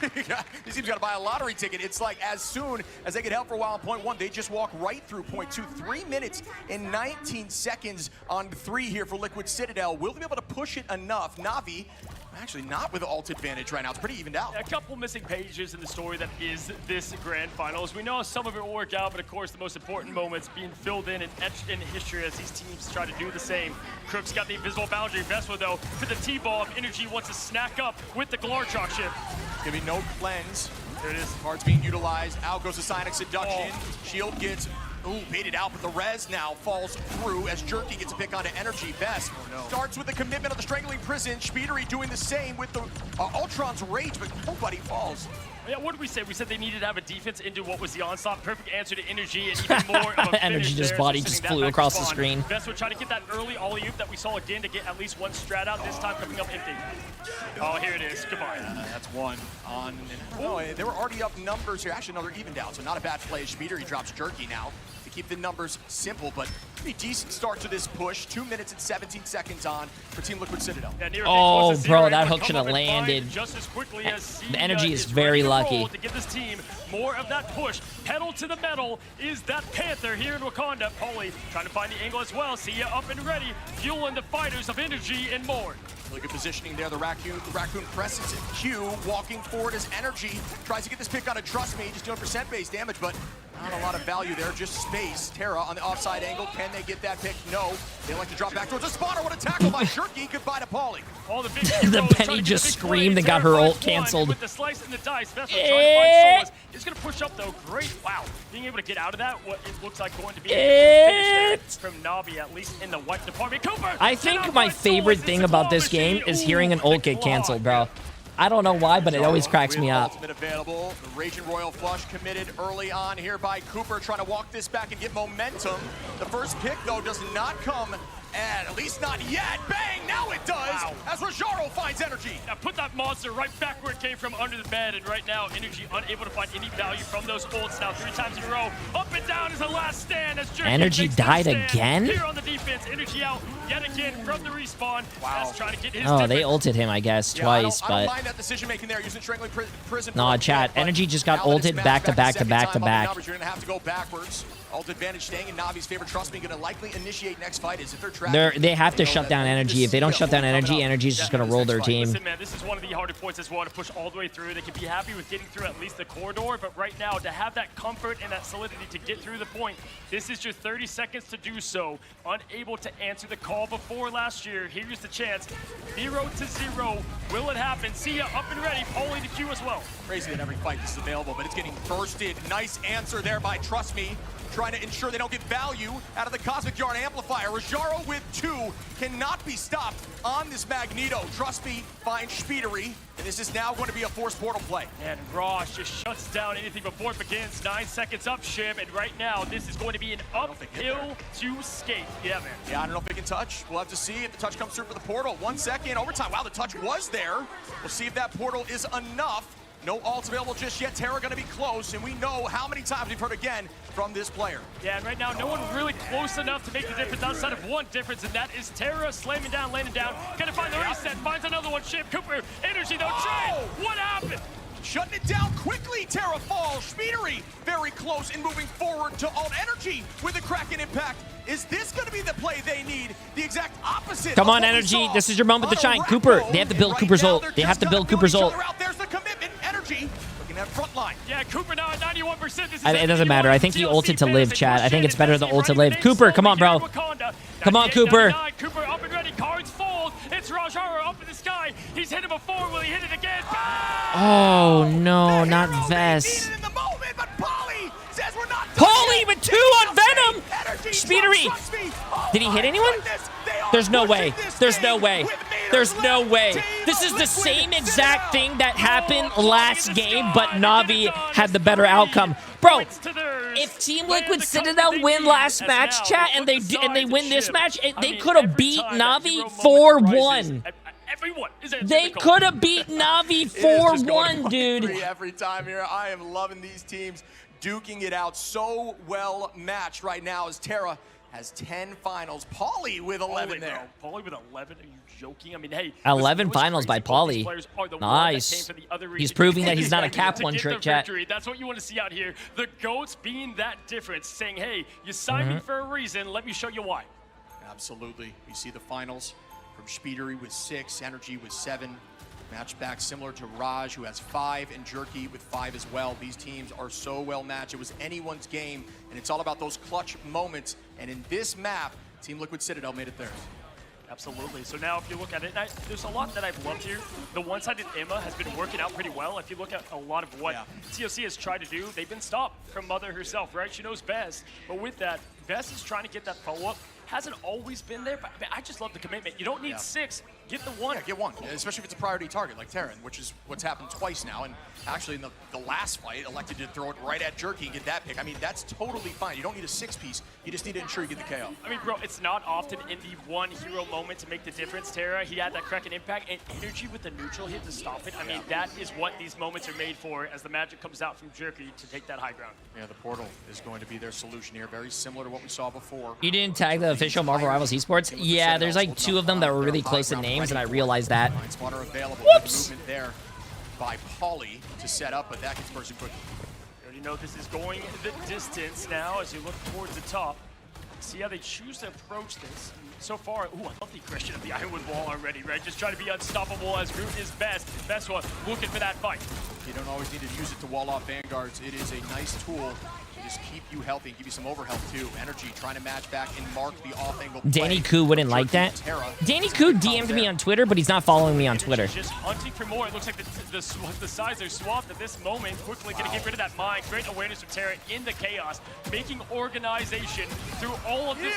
This team's got to buy a lottery ticket. It's like as soon as they get help for a while on point 1, they just walk right through point 2. 3 minutes and 19 seconds on 3 here for Liquid Citadel. Will they be able to push it enough? Na'Vi, actually not with ult advantage right now. It's pretty evened out. A couple missing pages in the story that is this grand finals. We know some of it will work out, but of course the most important moments being filled in and etched in history as these teams try to do the same. Crook's got the invisible boundary. Vespa though to the T-ball. Energy wants to snack up with the Glarchok ship. Gonna be no cleanse. There it is. Card's being utilized. Out goes the Sonic Seduction. Shield gets baited out, but the res now falls through as Jerky gets a pick onto Energy. Best starts with the commitment of the Strangling Prison. Speedery doing the same with the Ultron's Rage, but nobody falls. Yeah, what did we say? We said they needed to have a defense into what was the onslaught. Perfect answer to Energy, and even more of a Energy just body just flew across the screen. Best would try to get that early alley-oop that we saw again to get at least one strat out, this time coming up empty. Oh, here it is. Come on. That's one on. Oh, they were already up numbers here. Actually, another even down, so not a bad play. Speedery drops Jerky now to keep the numbers simple, but pretty decent start to this push. 2 minutes and 17 seconds on for Team Liquid Citadel. Oh, bro, that hook should have landed. Just as quickly as the Energy is very lucky. To give this team more of that push. Pedal to the metal is that Panther here in Wakanda. Paulie trying to find the angle as well. See ya up and ready, fueling the fighters of Energy and more. Really good positioning there. The Raccoon presses it. Q walking forward as Energy tries to get this pick on a Trust Me, just doing percent-based damage, but not a lot of value there, just space. Terra on the offside angle. Can they get that pick? No. They like to drop back towards the spawner. What a tackle by Jerky. Goodbye to Paulie. All the the Penny just screamed and got her ult canceled. With the slice and the dice, Vespa trying to find Solas. It's going to push up though. Great. Wow. Being able to get out of that, what it looks like going to be a finish from Na'Vi, at least in the white department. Cooper! I think my favorite thing about this game is hearing an ult get canceled, bro. I don't know why, but it always cracks me up. Ultimate available. The Raging Royal Flush committed early on here by Cooper, trying to walk this back and get momentum. The first pick, though, does not come, and at least not yet. Bang! Now it does, wow. As Rojaro finds Energy. Now put that monster right back where it came from, under the bed, and right now, Energy unable to find any value from those ults. Now 3 times in a row, up and down is the last stand as Jerky Energy died again? Here on the defense, Energy out yet again from the respawn. Wow. Trying to get his Oh, they ulted him, I guess, twice, I but... don't mind that decision making there, using Strangling Prison. Nah, chat, Energy just got ulted back to back to back to back. You're gonna have to go backwards. Ult advantage staying in Na'Vi's favor. Trust me, gonna likely initiate next fight is if they're trapped. They have to shut down Energy. If they don't shut down Energy, Energy's just gonna roll their team. Listen, man, this is one of the harder points as well to push all the way through. They can be happy with getting through at least the corridor, but right now, to have that comfort and that solidity to get through the point, this is your 30 seconds to do so. Unable to answer the call before last year. Here's the chance. 0-0. Will it happen? See ya up and ready. Paulie to Q as well. Crazy that every fight this is available, but it's getting bursted. Nice answer there by Trust Me, trying to ensure they don't get value out of the Cosmic Yarn Amplifier. Rojaro with 2 cannot be stopped on this Magneto. Trust Me finds Speedery, and this is now going to be a forced portal play. And Rosh just shuts down anything before it begins. 9 seconds up, Shim, and right now this is going to be an uphill to skate. Yeah, man. Yeah, I don't know if they can touch. We'll have to see if the touch comes through for the portal. 1 second, overtime. Wow, the touch was there. We'll see if that portal is enough. No ults available just yet. Terra going to be close, and we know how many times we've heard again from this player. Yeah, and right now, no one really close enough to make the difference outside of one difference, and that is Terra slamming down, landing down. Gonna find the reset, finds another one. Ship Cooper, Energy though, try. What happened? shutting it down quickly. Terra falls. Speedery very close and moving forward to alt energy with a Kraken impact. Is this going to be the play they need? The exact opposite. Come on, energy. This is your moment to shine. Cooper, they have to build Cooper's ult. They have to build Cooper's ult. There's the commitment. Energy looking at front line. Yeah, Cooper now at 91%. It doesn't matter. I think he ulted to live, chat. I think it's better to ult to live. Cooper, come on, bro. Come on, Cooper. Cooper up and ready. Cards fold. It's Rajara up in the sky. He's hit it before. Will he hit it again? Oh, no, not Vess. Pauly with 2 on Venom! Speedery! Did he hit anyone? There's no way. There's no way. There's no way. This is the same exact thing that happened last game, but Na'Vi had the better outcome. Bro, if Team Liquid Citadel win last match, chat, and they win this match, they could have beat Na'Vi 4-1. They could have beat Na'Vi 4-1, dude. Every time here, I am loving these teams duking it out so well matched right now as Terra has 10 finals. Pauly with 11 there. Pauly with 11? Are you joking? I mean, hey. 11 finals by Pauly. Nice. He's proving that he's not a cap one trick, chat. That's what you want to see out here. The GOATs being that difference, saying, hey, you signed me for a reason. Let me show you why. Absolutely. We see the finals from Speedery with 6, Energy with 7. Match back similar to Raj, who has 5, and Jerky with 5 as well. These teams are so well matched. It was anyone's game, and it's all about those clutch moments. And in this map, Team Liquid Citadel made it theirs. Absolutely. So now if you look at it, there's a lot that I've loved here. The one-sided Emma has been working out pretty well. If you look at a lot of what TLC has tried to do, they've been stopped from Mother herself, right? She knows best. But with that, Best is trying to get that follow-up. Hasn't always been there, but I just love the commitment. You don't need 6. Get the 1. Yeah, get 1, especially if it's a priority target like Terran, which is what's happened twice now. And actually in the last fight, elected to throw it right at Jerky and get that pick. I mean, that's totally fine. You don't need a 6-piece. You just need to ensure you get the KO. I mean, bro, it's not often in the one hero moment to make the difference. Terra, he had that Kraken impact and energy with the neutral hit to stop it. I mean, that is what these moments are made for as the magic comes out from Jerky to take that high ground. Yeah, the portal is going to be their solution here. Very similar to what we saw before. You didn't tag the official Marvel Rivals Esports? Yeah, there's like 2 of them that were really close in names, and I realized that. Whoops! Movement there by Pauly to set up, but that gets person quick. You already know this is going the distance now as you look towards the top. See how they choose to approach this. So far, ooh, I love the aggression of the Ironwood wall already, right? Just trying to be unstoppable as Groot is best. Best one, looking for that fight. You don't always need to use it to wall off Vanguards. It is a nice tool to just keep you healthy and give you some overhealth too. Energy trying to match back and mark the off-angle play. Danny Koo wouldn't like that. Danny Koo DM'd me on Twitter, but he's not following me on Twitter. Just hunting for more. It looks like the sides are swapped at this moment. Quickly going to get rid of that mine. Great awareness of Terra in the chaos. Making organization through all of this.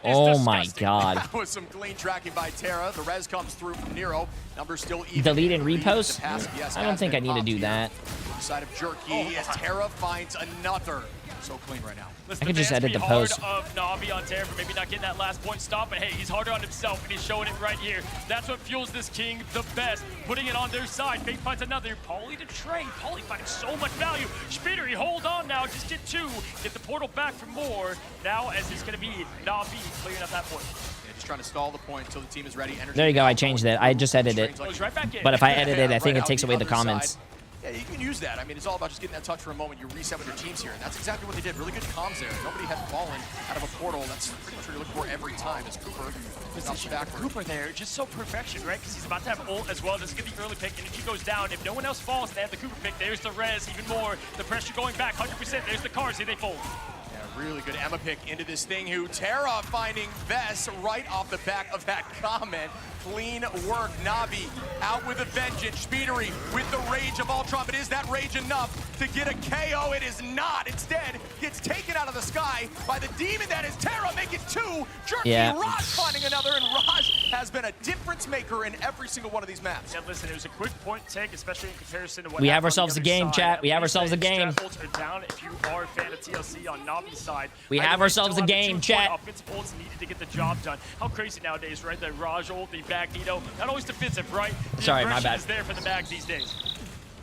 Oh my god. That was some clean tracking by Terra. The res comes through from Nero. Number still even. Delete and repost? I don't think I need to do that. Side of Jerky as Terra finds another. So clean right now. I could just edit the post. Hard of Na'Vi on Terra for maybe not getting that last point stop, but hey, he's harder on himself, and he's showing it right here. That's what fuels this king the best, putting it on their side. Fate finds another. Pauly to trade. Pauly finding so much value. Speedery, hold on now. Just get 2. Get the portal back for more. Now, as it's going to be Na'Vi clearing up that point. Just trying to stall the point until the team is ready. Energy there you go. I changed it. I just edited it. But if I edit it, I think it takes away the comments. Yeah, you can use that. I mean, it's all about just getting that touch for a moment. You reset with your teams here, and that's exactly what they did. Really good comms there. Nobody had fallen out of a portal. That's pretty much what you're looking for every time. As Cooper position Cooper there, just so perfection, right? Because he's about to have ult as well. Just get the early pick, and if he goes down, if no one else falls, and they have the Cooper pick. There's the res, even more. The pressure going back, 100%. There's the cars. Here they fold. Yeah, really good Emma pick into this thing. Who Terra finding Vess right off the back of that comment. Clean work. Na'Vi out with a vengeance. Speedery with the rage of Ultron, but is that rage enough to get a KO? It is not. Instead, gets taken out of the sky by the demon that is Terra, making 2. Jerky, Raj finding another, and Raj has been a difference maker in every single one of these maps. Yeah, listen, it was a quick point take, especially in comparison to what we have ourselves a game, chat. We have ourselves a game. Down if you are a fan of TLC on Na'Vi's side. We have ourselves a game, chat. Offensive ults needed to get the job done. How crazy nowadays, right? The Raj ult, the Magneto, not always defensive, right? Sorry, my bad. Is there for the Mag these days.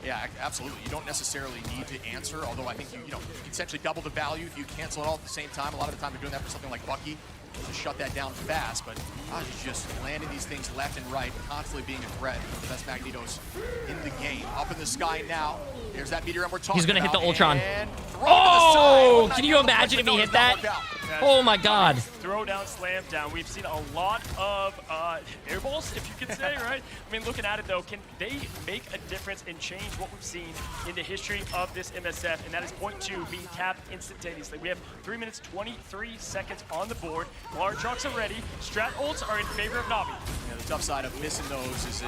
Yeah, absolutely. You don't necessarily need to answer, although I think you can essentially double the value if you cancel it all at the same time. A lot of the time they're doing that for something like Bucky. to shut that down fast, but Aj is just landing these things left and right, constantly being a threat. The best Magnetos in the game. Up in the sky now. Here's that meteor we're talking He's gonna hit the about, Ultron. and Oh, can you imagine if he hit that? Oh my God. Throw down, slam down. We've seen a lot of airballs, if you could say, right? I mean, looking at it though, can they make a difference and change what we've seen in the history of this MSF? And that is point 2 being capped instantaneously. We have 3 minutes 23 seconds on the board. Large are ready. Strat ults are in favor of Na'Vi. Yeah, the tough side of missing those is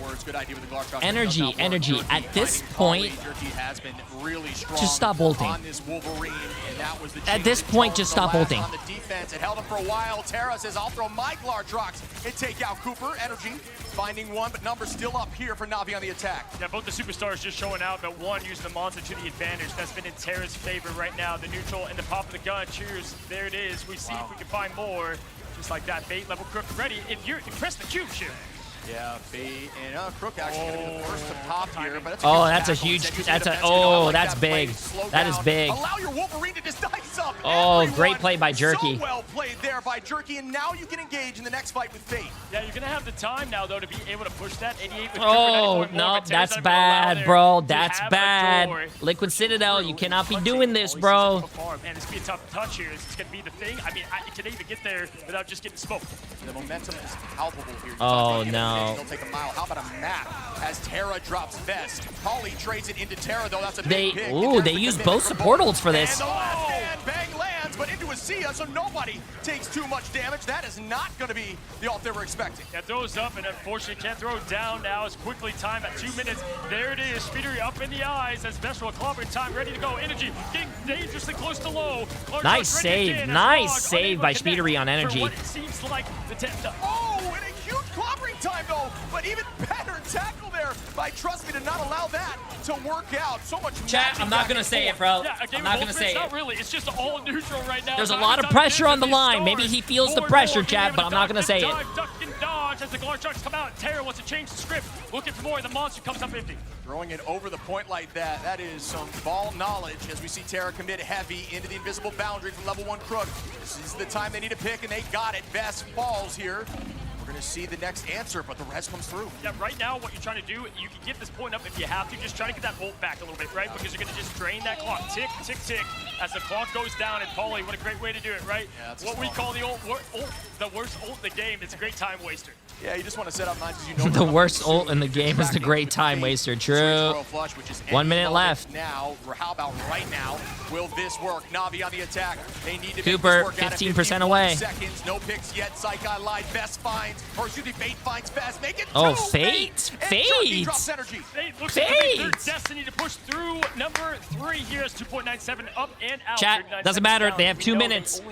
words. Good idea with the Glark. Energy. At this point, Jerky has been really strong just stop ulting. on this Wolverine, and that was the At this point, just stop ulting. on the defense. It held him for a while. Terra says, I'll throw my Glartrox and take out Cooper. Energy finding one, but numbers still up here for Na'Vi on the attack. Yeah, both the superstars just showing out, but one using the monster to the advantage. That's been in Terra's favor right now. The neutral and the pop of the gun. Cheers. There it is. We see if we can find more. Just like that, bait level Crook ready. If you're press the cube shift. Yeah, bait and Crook actually going to be the first to pop here, but that's a huge. That's big. That is big. Allow your Wolverine to just dice up. Oh, great play by Jerky. So well played there by Jerky, and now you can engage in the next fight with Fate. Yeah, you're gonna have the time now though to be able to push that 88 with Oh no, that's bad, bro. That's bad. Liquid Citadel, you cannot be doing this, bro. Man, it's gonna be a tough touch here. It's gonna be the thing. I mean, can they even get there without just getting smoked? The momentum is palpable here. Oh no. They'll take a mile. How about a map as Terra drops Vest? Polly trades it into Terra, though. That's a big pick. Ooh, they used both support ults for this. And the last man bang lands, but into a Sia, so nobody takes too much damage. That is not going to be the ult they were expecting. Yeah, throws up, and unfortunately can't throw down now. It's quickly time at 2 minutes. There it is. Speedery up in the eyes as Vestral clobbering time ready to go. Energy getting dangerously close to low. Nice save. Nice save by Speedery on Energy. It seems like oh, and a huge clobbering time, though. But even better tackle there by Trust Me to not allow that to work out. So much chat, I'm not going to say it, bro. Yeah, I'm not going to say it. Not really. It's just all neutral right now. There's a lot of pressure on the line. Maybe he feels the pressure, chat, but I'm not going to say it. Duck and dodge as the Glartrox come out. Terra wants to change the script. Looking for more. The monster comes up empty. Throwing it over the point like that. That is some ball knowledge as we see Terra commit heavy into the invisible boundary from level 1 Crook. This is the time they need to pick, and they got it. Vest falls here. We're going to see the next answer, but the rest comes through. Yeah, right now what you're trying to do, you can get this point up if you have to. Just try to get that ult back a little bit, right? Because you're going to just drain that clock. Tick, tick, tick. As the clock goes down, and Paulie, what a great way to do it, right? Yeah, what we call the the worst ult in the game. It's a great time waster. Yeah, you just want to set up 9 because you know the worst ult in the game is the great time waster. True. 1 minute left. Now, how about right now? Will this work? Na'Vi on the attack. They need to Cooper, make this work 15% away. Seconds, no picks yet. Psychi lied. Vest finds, or excuse me, Fate finds Vest. Make it oh, two. Fate. Fate drops energy. Fate looks like their destiny to push through. Number 3 here is 2.97 up and out. Chat, doesn't matter. They have 2 minutes.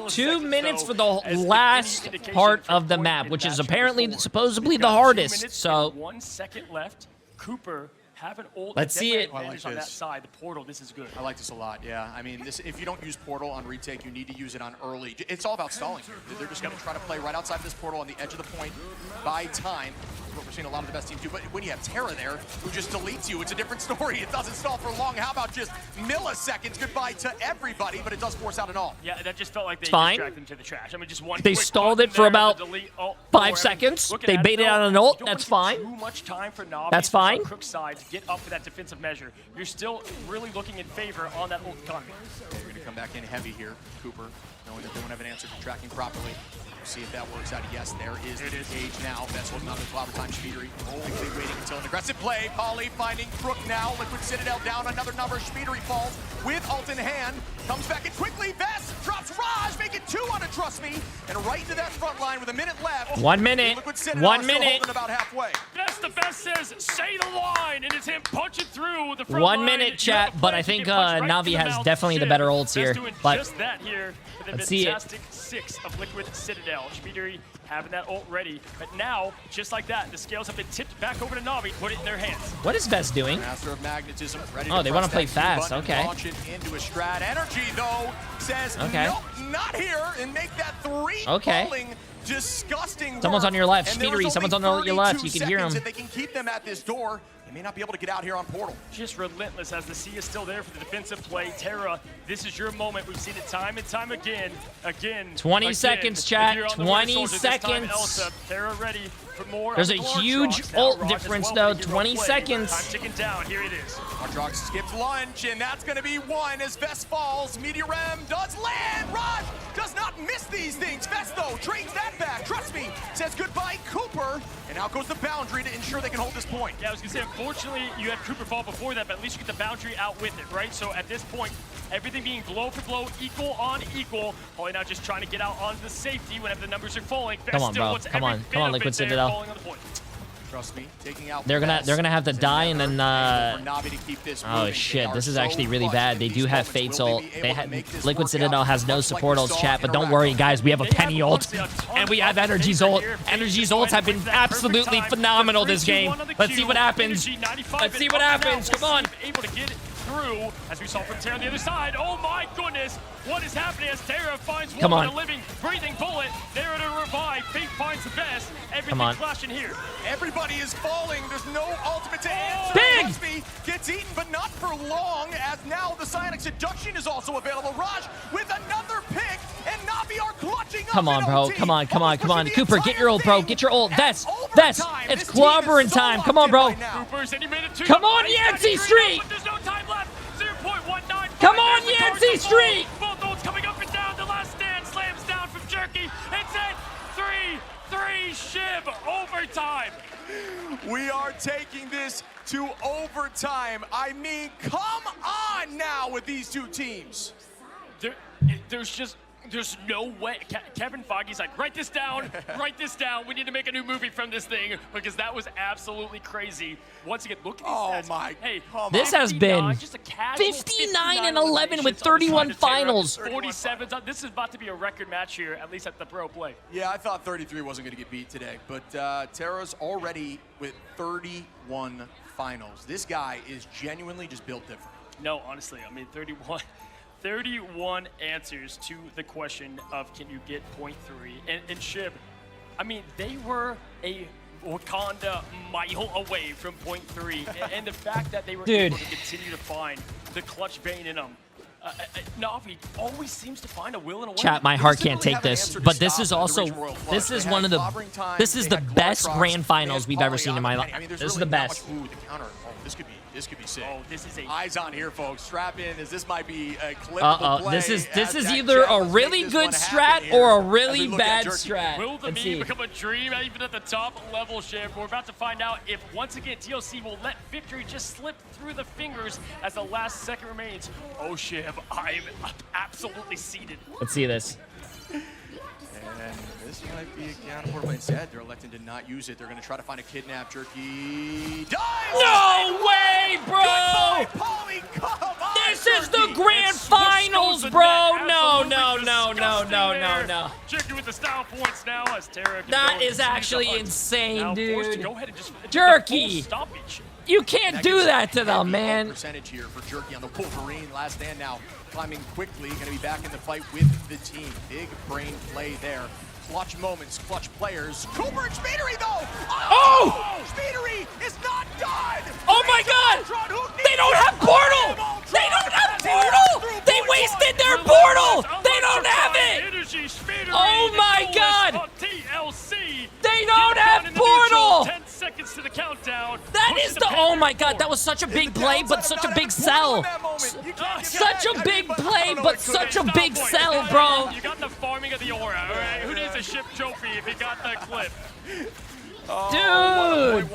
2 minutes for the last part of the map, which is apparently supposedly the hardest. So 1 second left. Cooper have an ult. Let's see it. I like on that this. side. The portal. This is good. I like this a lot. Yeah. I mean, this if you don't use portal on retake, you need to use it on early. It's all about stalling. They're just going to try to play right outside of this portal on the edge of the point, buy time. What we're seeing a lot of the best teams do. But when you have Terra there, who just deletes you, it's a different story. It doesn't stall for long. How about just milliseconds goodbye to everybody? But it does force out an ult. Yeah, that just felt like they fine. them to the trash. I mean, just one. They stalled it for about 5 seconds. They baited out an ult. That's fine. Too much time for Na'Vi. That's fine. Crook's side to get up for that defensive measure. You're still really looking in favor on that ult economy. We're going to come back in heavy here, Cooper, knowing that they won't have an answer to tracking properly. See if that works out. Yes, there is the engage now. Vest holding on to the clobber time. Speedery quickly waiting until an aggressive play. Polly finding Crook now. Liquid Citadel down another number. Speedery falls with ult in hand. Comes back in quickly. Vest drops Raj. Make it 2 on a Trust Me. And right to that front line with a minute left. 1 minute. 1 minute. About halfway. Best the best says, say the line. And it's him punching through the front 1 minute, chat. But I think Na'Vi has definitely the better ults here. But just that here. Let's see it. Fantastic 6 of Liquid Citadel. Speedery having that ult ready. But now, just like that, the scales have been tipped back over to Na'Vi. Put it in their hands. What is Vest doing? Master of Magnetism, ready oh, they want to play press fast. button, Okay. Launch it into a strat. Energy, though, says, okay. Nope, not here, and make that 3 okay. falling. Disgusting. Someone's on your left. And Speedery, someone's on your left. You can hear him. If they can keep them at this door, They may not be able to get out here on Portal. Just relentless as the C is still there for the defensive play. Terra, this is your moment. We've seen it time and time again. 20 seconds, chat. 20 seconds. Elsa, Terra ready for more. There's a huge ult difference, though. 20 seconds. Time ticking down. Here it is. Hardrock skips lunge, and that's going to be one as Vest falls. Meteorem does land. Raj does not miss these things. Vest, though, trades that back. Trust me. Says goodbye, Cooper. And out goes the boundary to ensure they can hold this point. Yeah, I was going to say, unfortunately, you had Cooper fall before that, but at least you get the boundary out with it, right? So at this point, everything being blow for blow, equal on equal. Probably not just trying to get out onto the safety whenever the numbers are falling. Come on, bro. Come on, Liquid Citadel. Trust me, taking out They're gonna have to die and then oh shit, this is actually really bad. They do have Fate's ult. Liquid Citadel has no support ults, chat, but don't worry guys, we have a Penny ult and we have Energy's ult. Energy's ults have been absolutely phenomenal this game. Let's see what happens. Let's see what happens. Come on. Able to get it through, as we saw from Terra on the other side. Oh my goodness, what is happening as Terra finds one with a living, breathing bullet. There to revive. Fate finds the best. Everything clashing here. Everybody is falling. There's no ultimate to answer. Big! Crosby gets eaten, but not for long, as now the Psionic Seduction is also available. Raj with another pick, and Navi are clutching up. Come on, bro. Come on, come on, come on. Cooper, get your ult, bro. Get your ult. That's it's clobbering time. Come on, bro. Come on, Yancey Street. There's no time left. 0.19. Come on, Yancey Street. Both ults coming up and down. The last stand slams down from Jerky. It's it. 3-3 Shib overtime. We are taking this to overtime. I mean, come on now with these two teams. There's no way. Kevin Foggy's like, write this down, write this down. We need to make a new movie from this thing because that was absolutely crazy. Once again, look at these stats. My. Hey, this has been 59-11 with 31 finals. 47. This is about to be a record match here, at least at the pro play. Yeah, I thought 33 wasn't going to get beat today, but Terra's already with 31 finals. This guy is genuinely just built different. No, honestly, I mean, 31 answers to the question of can you get .3. And Shib, I mean, they were a Wakanda mile away from .3. And the fact that they were able to continue to find the clutch vein in them. Navi always seems to find a will and a way. Chat, my heart can't take this, but this is also, this is the best grand finals we've ever seen in my life. This is the best. Ooh, the counter. Oh, this could be sick. Oh, this is eyes on here, folks. Strap in, as this might be a clippable play. This is either a really good strat or a really bad strat. Will the meme become a dream even at the top level, Shib? We're about to find out if, once again, TLC will let victory just slip through the fingers as the last second remains. Oh, Shib, I'm absolutely seated. Let's see this. And this might be a counter portal. Instead, they're electing to not use it. They're going to try to find a kidnap. Jerky dies! No way, bro! Goodbye, Polly. Come on, this is the grand finals, bro! No. Jerky with the style points now as Terra. That is actually insane, dude. Go ahead and just Jerky! You can't do that to them, man. Percentage here for Jerky on the Wolverine. Last stand now. Climbing quickly, going to be back in the fight with the team. Big brain play there. Clutch moments, clutch players. Cooper and Speedery, though! Oh! Speedery is not done! Oh my god! They don't have portal! They don't have portal! They wasted their portal! They don't have it! Oh my god! They don't have portal! 10 seconds to the countdown. That is the, oh my god, that was such a big play, but such a big sell. Such a big play, but such a big sell, bro. You got the farming of the aura, all right? Who needs a ship trophy if you got the clip? Dude.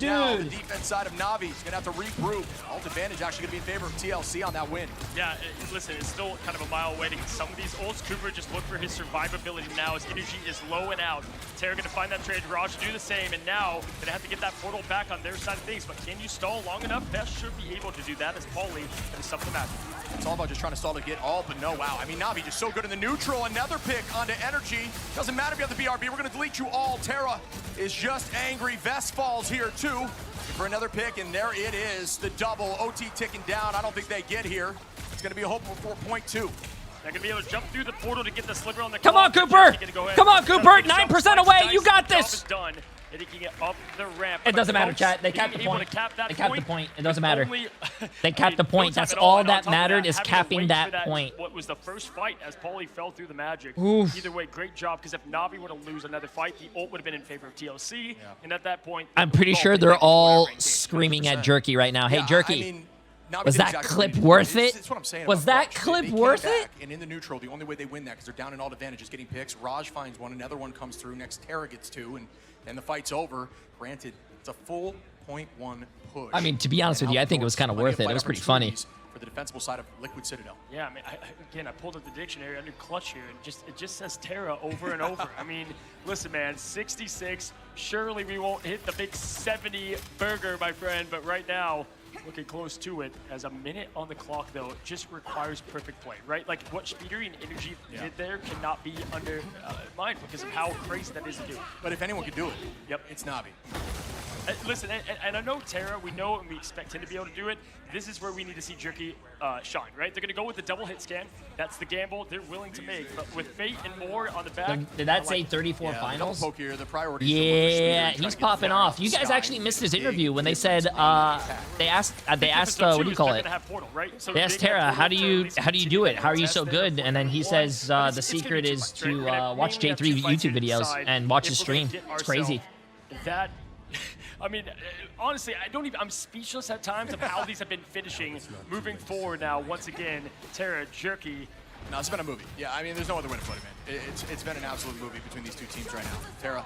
Now the defense side of Navi is going to have to regroup. Ult advantage actually going to be in favor of TLC on that win. Yeah, listen, it's still kind of a mile away to get some of these ults. Cooper just look for his survivability now. His energy is low and out. Terra going to find that trade. Raj do the same, and now going to have to get that portal back on their side of things. But can you stall long enough? Best should be able to do that as Paulie going to sub the match. It's all about just trying to stall to get all, but no, wow. I mean, Navi just so good in the neutral. Another pick onto Energy. Doesn't matter if you have the BRB. We're going to delete you all. Terra is just angry. Vest falls here, too. For another pick, and there it is. The double. OT ticking down. I don't think they get here. It's going to be a hope for 4.2. They're going to be able to jump through the portal to get the sliver on the Come on, Cooper! Come on, Cooper! 9% away! You got this! Done. taking it up the ramp. It doesn't matter, chat. They capped the point. They capped the point. It doesn't matter. They capped the point. That's all that mattered is capping that point. What was the first fight as Paulie fell through the magic. Oof. Either way, great job, because if Na'Vi were to lose another fight, the ult would have been in favor of TLC, and at that point... I'm pretty sure they're all screaming at Jerky right now. Hey, Jerky, was that clip worth it? It's what I'm saying. Was that clip worth it? And in the neutral, the only way they win that, because they're down in all advantage, is getting picks. Raj finds one, another one comes through. Next, Terra gets two, and then the fight's over. Granted, it's a full 0.1 push. I mean, to be honest with you, I think it was kind of worth it. It was pretty funny. For the defensible side of Liquid Citadel. Yeah, I mean, again, I pulled up the dictionary under clutch here, and it just says Terra over and over. I mean, listen, man, 66. Surely we won't hit the big 70 burger, my friend, but right now, looking close to it. As a minute on the clock, though, it just requires perfect play, right? Like, what Speedery and Energy did there cannot be undermined because of how crazy that is to do. But if anyone could do it, yep, it's Na'Vi. Listen, and I know Terra, we know and we expect him to be able to do it. This is where we need to see Jerky shine, right? They're going to go with the double hit scan. That's the gamble they're willing to make. But with Fate and more on the back... Did that say 34 finals? The here, the priority yeah, he's popping off. You guys actually missed his interview when they said, they asked what do you call it? They asked Terra, how do you do it? How are you so good? And then he says the secret is to watch Jay3 YouTube videos and watch his stream. It's crazy. That... I mean, honestly, I'm speechless at times of how these have been finishing, moving forward now, once again, Terra, Jerky. No, it's been a movie. Yeah, I mean, there's no other way to put it, man. It's been an absolute movie between these two teams right now. Terra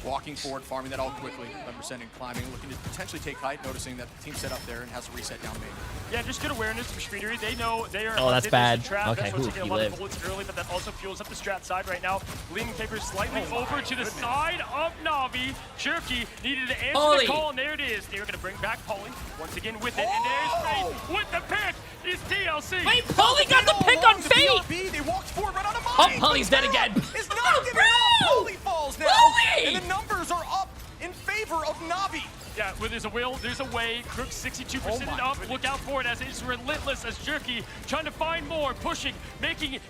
walking forward, farming that all quickly, 11% and climbing, looking to potentially take height, noticing that the team's set up there and has a reset down main. Yeah, just good awareness from Speedery. They know they are. Oh, that's bad. Okay, that's taking a lot of bullets early, but that also fuels up the strat side right now. Leaning papers slightly over to the side of Na'Vi. Jerky needed to answer the call, and there it is. They're going to bring back Paulie once again with it, and there's Fate with the pick. Is TLC. Wait, Paulie got the pick on Fate. They walked forward right out of mine. Oh, Paulie's dead again. It's not giving up. Paulie falls now, and the numbers are up in favor of Na'Vi. Yeah, where there's a will, there's a way. Crook 62% up. Goodness. Look out for it as it's relentless as Jerky trying to find more, pushing,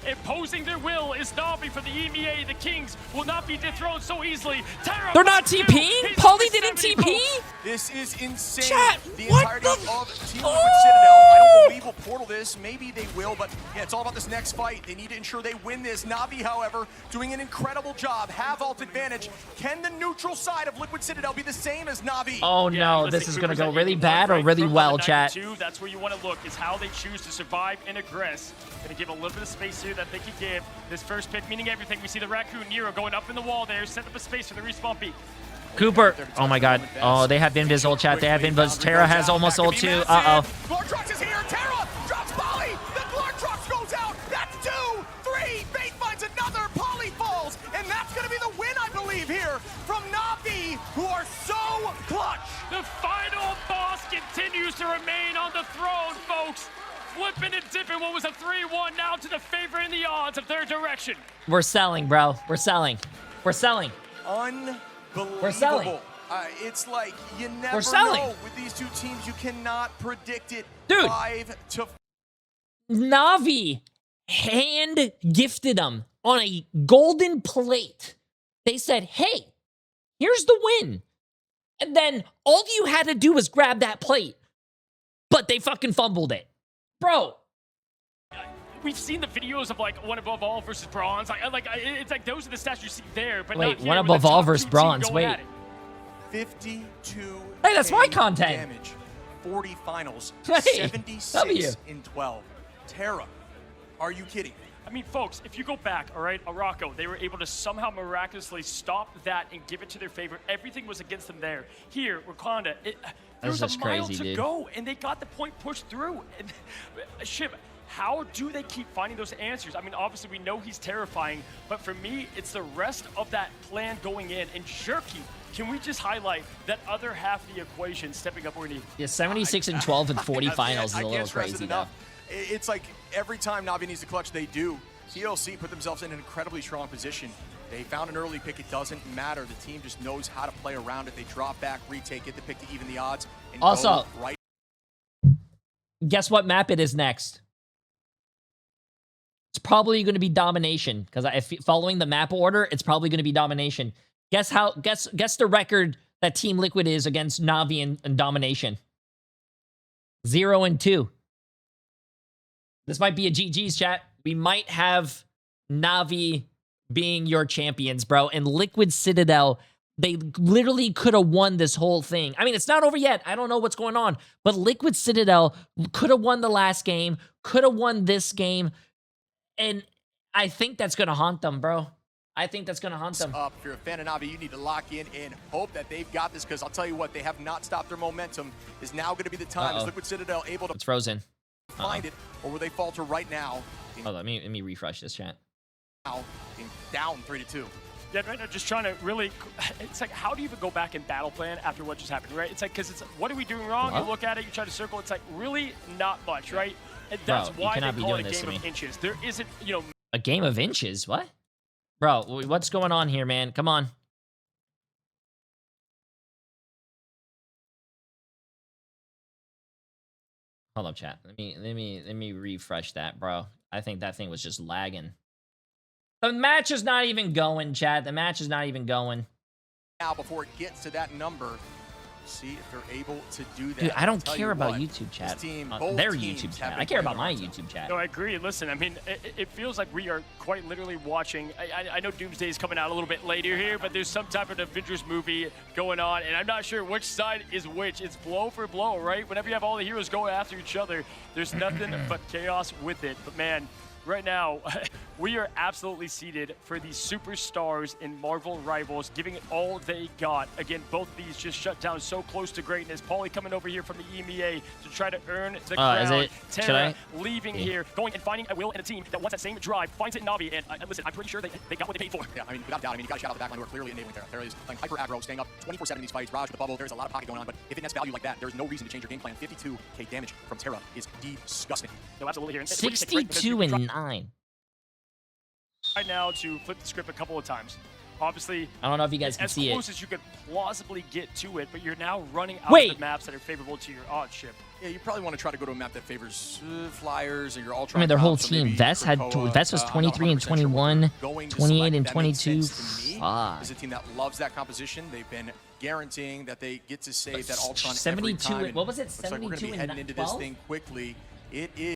imposing their will is Na'Vi for the EMEA. The Kings will not be dethroned so easily. Terra, they're not TPing? Paulie didn't TP? This is insane. Chat, the what entirety the of Team Liquid Citadel. I don't believe will portal this. Maybe they will, but yeah, it's all about this next fight. They need to ensure they win this. Na'Vi, however, doing an incredible job. Have ult advantage. Can the neutral side of Liquid Citadel be the same as Na'Vi? Oh no, this is going to go really bad or really well, chat. That's where you want to look, is how they choose to survive and aggress. Going to give a little bit of space here that they can give. This first pick meaning everything. We see the Raccoon Nero going up in the wall there, set up a space for the respawn peak. Cooper, oh my god. Oh, they have Invis ult, chat. They have Invis. Terra has almost ult too. Uh-oh. Glortrox is here. Terra drops Paulie. The Glortrox goes out. That's 2, 3. Fate finds another. Paulie falls. And that's going to be the win, I believe, here from Na'Vi, who are so clutch. The final boss continues to remain on the throne, folks. Flipping and dipping what was a 3-1 now to the favor in the odds of their direction. We're selling, bro. We're selling. We're selling. Unbelievable. We're selling. It's like you never know with these two teams. You cannot predict it. Dude. 5 to... Na'Vi hand gifted them on a golden plate. They said, hey, here's the win. And then all you had to do was grab that plate. But they fucking fumbled it. Bro. We've seen the videos of like one above all versus bronze. It's like those are the stats you see there. But wait, one above all versus bronze. Wait. 52. Hey, that's my content. Damage. 40 finals. Hey, 76 in 12. Terra, are you kidding? I mean, folks, if you go back, all right, Araco, they were able to somehow miraculously stop that and give it to their favor. Everything was against them there. Here, Wakanda, there was a mile to go, and they got the point pushed through. And Shib, how do they keep finding those answers? I mean, obviously, we know he's terrifying, but for me, it's the rest of that plan going in. And Jerky, can we just highlight that other half of the equation stepping up where we need? Yeah, 76 and 12 and 40 finals is a little crazy, though. It's like every time Na'Vi needs to clutch, they do. TLC put themselves in an incredibly strong position. They found an early pick. It doesn't matter. The team just knows how to play around it. They drop back, retake, get the pick to even the odds. And also, go right. Guess what map it is next? It's probably going to be Domination. Because following the map order, it's probably going to be Domination. Guess the record that Team Liquid is against Na'Vi and Domination. 0-2. This might be a GG's, chat. We might have Na'Vi being your champions, bro. And Liquid Citadel, they literally could have won this whole thing. I mean, it's not over yet. I don't know what's going on. But Liquid Citadel could have won the last game, could have won this game. And I think that's going to haunt them, bro. I think that's going to haunt them. If you're a fan of Na'Vi, you need to lock in and hope that they've got this, because I'll tell you what, they have not stopped their momentum. Is now going to be the time. Is Liquid Citadel able to It's frozen. find it, or will they falter right now? Hold on, let me refresh this, chat. Now, down 3-2. Yeah, right now, just trying to really, it's like, how do you even go back and battle plan after what just happened, right? It's like, because it's, what are we doing wrong? You look at it, you try to circle, it's like, really not much, right? And that's Bro, why they call it a game of inches. There isn't, you know... A game of inches? What? Bro, what's going on here, man? Come on. Hold up, chat. Let me refresh that, bro. I think that thing was just lagging. The match is not even going, chat. The match is not even going. Now, before it gets to that number, see if they're able to do that. Dude, I don't care about YouTube chat. Their YouTube chat. I care about my YouTube chat. No, I agree. Listen, I mean, it feels like we are quite literally watching. I know Doomsday is coming out a little bit later here, but there's some type of Avengers movie going on, and I'm not sure which side is which. It's blow for blow, right? Whenever you have all the heroes going after each other, there's nothing but chaos with it. But man, right now, we are absolutely seated for these superstars in Marvel Rivals, giving it all they got. Again, both of these just shut down so close to greatness. Paulie coming over here from the EMEA to try to earn the crown. Terra leaving here, going and finding a will and a team that wants that same drive, finds it in Na'Vi, and listen, I'm pretty sure they got what they paid for. Yeah, I mean, without doubt, I mean, you got to shout out the backline who are clearly enabling Terra. Terra is playing hyper aggro, staying up 24/7 in these fights. Raj with the bubble, there's a lot of pocket going on, but if it nets value like that, there's no reason to change your game plan. 52k damage from Terra is disgusting. No, absolutely here. 62-9. Right now to flip the script a couple of times. Obviously, I don't know if you guys can see it. As close as you could plausibly get to it, but you're now running out of the maps that are favorable to your odd ship. Yeah, you probably want to try to go to a map that favors Flyers and your Ultra. I mean, their whole team. Vest was 23 and 21, 28 and 22. Fuck. Is a team that loves that composition. They've been guaranteeing that they get to save that Ultron 72. every time. What was it? Looks 72 like we're going to be heading into this thing quickly. It is.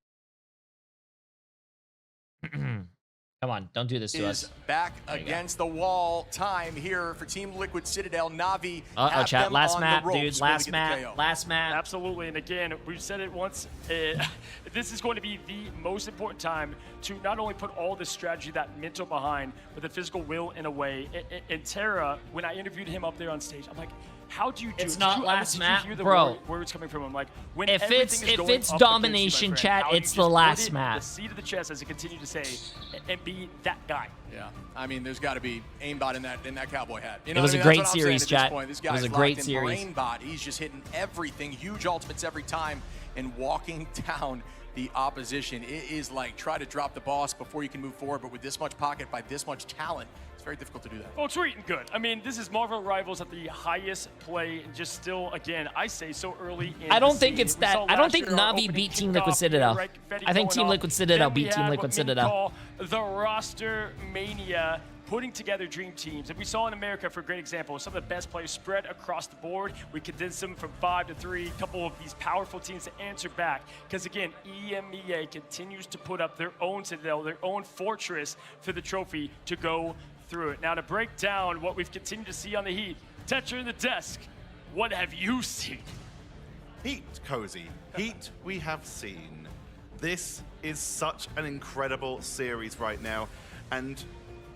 Come on, don't do this to us. Back against the wall. Time here for Team Liquid Citadel. Na'Vi. Chat. Last map, dude. Last map. Last map. Absolutely. And again, we've said it once. This is going to be the most important time to not only put all the strategy, that mental behind, but the physical will in a way. And Terra, when I interviewed him up there on stage, I'm like, how do you do it? It's not last map, hear the bro. Words coming from him, like when if it's domination, chat, it's the last map. The seat of the chest, as it continued to say, and be that guy. Yeah, I mean, there's got to be aimbot in that cowboy hat. You it know was a great series, chat. This It was a great series. Brainbot, he's just hitting everything, huge ultimates every time, and walking down the opposition. It is like try to drop the boss before you can move forward, but with this much pocket by this much talent, it's very difficult to do that. Oh, it's eating good. I mean, this is Marvel Rivals at the highest play, and just still, again, I say so early in I don't the think season. it's that. I don't think Na'Vi beat Team Liquid Citadel. I think Team Liquid Citadel beat Team Liquid Citadel. The roster mania, putting together dream teams. And we saw in America, for a great example, some of the best players spread across the board. We condensed them from 5 to 3, a couple of these powerful teams to answer back. Because again, EMEA continues to put up their own Citadel, their own fortress for the trophy to go through it. Now to break down what we've continued to see on the Heat, Tetra in the desk, what have you seen? Heat, Cozy. Heat we have seen. This is such an incredible series right now. And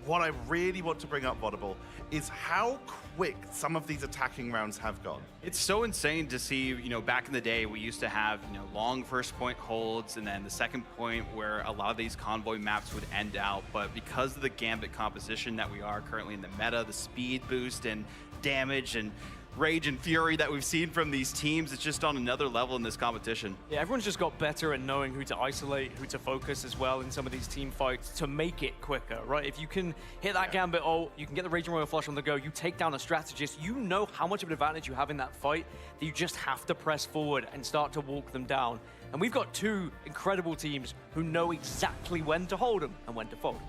what I really want to bring up, Vodable, is how quick some of these attacking rounds have gone. It's so insane to see, you know, back in the day, we used to have, you know, long first point holds, and then the second point where a lot of these convoy maps would end out. But because of the Gambit composition that we are currently in the meta, the speed boost and damage and rage and fury that we've seen from these teams, it's just on another level in this competition. Yeah, everyone's just got better at knowing who to isolate, who to focus as well in some of these team fights to make it quicker, right? If you can hit that Gambit ult, you can get the Raging Royal Flush on the go, you take down a strategist, you know how much of an advantage you have in that fight, that you just have to press forward and start to walk them down. And we've got two incredible teams who know exactly when to hold them and when to fold.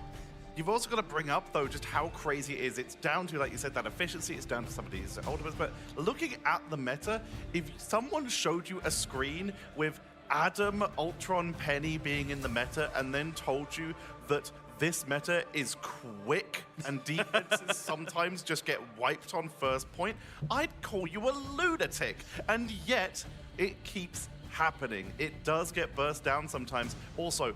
you've also got to bring up, though, just how crazy it is. It's down to, like you said, that efficiency. It's down to some of these ultimates. But looking at the meta, if someone showed you a screen with Adam, Ultron, Penny being in the meta and then told you that this meta is quick and defenses sometimes just get wiped on first point, I'd call you a lunatic. And yet, it keeps happening. It does get burst down sometimes. Also,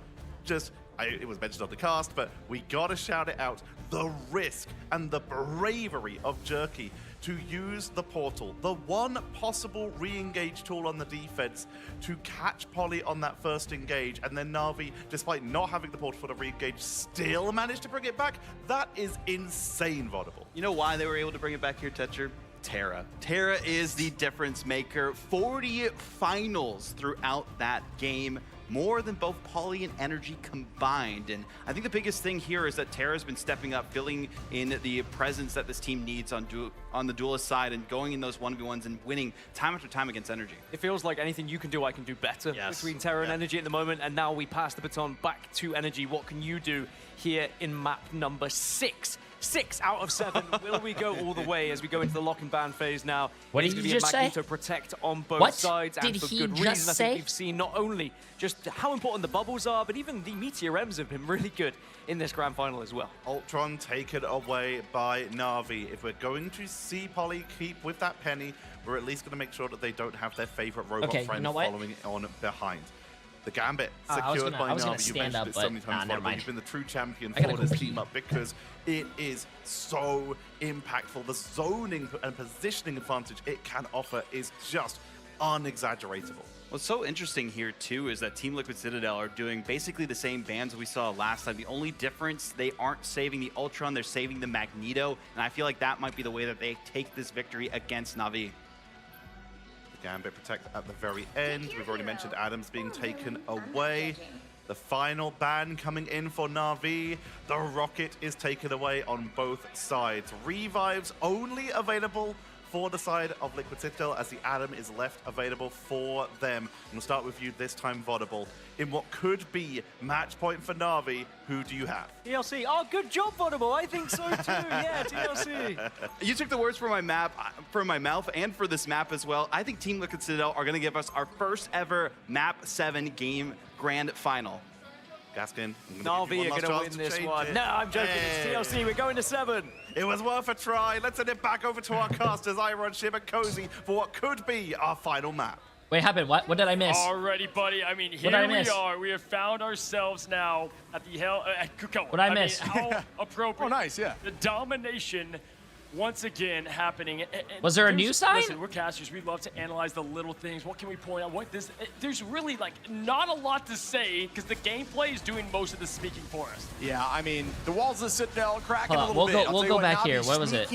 it was mentioned on the cast, but we gotta shout it out. The risk and the bravery of Jerky to use the portal, the one possible re-engage tool on the defense, to catch Polly on that first engage, and then Na'Vi, despite not having the portal for the re-engage, still managed to bring it back. That is insane, Vodable. You know why they were able to bring it back here, Tetcher? Terra. Terra is the difference maker. 40 finals throughout that game. More than both Poly and Energy combined. And I think the biggest thing here is that Terra's been stepping up, filling in the presence that this team needs on the duelist side and going in those 1v1s and winning time after time against Energy. It feels like anything you can do, I can do better between Terra and Energy at the moment. And now we pass the baton back to Energy. What can you do here in map number 6? 6 out of 7. Will we go all the way as we go into the lock and ban phase now? What it's did going you to be just a say? Magneto protect on both What sides, and did for he good just reason. I say? think we've seen not only just how important the bubbles are, but even the Meteor M's have been really good in this grand final as well. Ultron taken away by Na'Vi. If we're going to see Poly keep with that Penny, we're at least going to make sure that they don't have their favorite robot friend following on behind. The Gambit secured by Na'Vi. You mentioned it so many times, but you've been the true champion for this team up because it is so impactful. The zoning and positioning advantage it can offer is just unexaggeratable. What's so interesting here, too, is that Team Liquid Citadel are doing basically the same bans we saw last time. The only difference, they aren't saving the Ultron, they're saving the Magneto, and I feel like that might be the way that they take this victory against Na'Vi. Gambit protect at the very end. We've already mentioned Adams being taken away. The final ban coming in for Na'Vi. The rocket is taken away on both sides. Revives only available for the side of Liquid Citadel as the Adam is left available for them. We'll start with you this time, Vodable. In what could be match point for Na'Vi, who do you have? TLC. Oh, good job, Vodable. I think so too. Yeah, TLC. You took the words from my mouth, and for this map as well. I think Team Liquid Citadel are going to give us our first ever Map 7 game grand final. Gaskin, Na'Vi are going to win this one. No, I'm joking. Hey. It's TLC. We're going to 7. It was worth a try. Let's send it back over to our casters, Iron, Shib, and Cozy, for what could be our final map. Wait, happened. What did I miss? Alrighty, buddy. I mean, here we are. We have found ourselves now at the at Kuko. What did I miss? Mean, how appropriate. Oh, nice, yeah. The domination once again happening. And was there a new sign? Listen, we're casters. We love to analyze the little things. What can we point out? There's really like not a lot to say because the gameplay is doing most of the speaking for us. Yeah, I mean, the walls of the Citadel cracking a little bit. We'll go back here. What was it?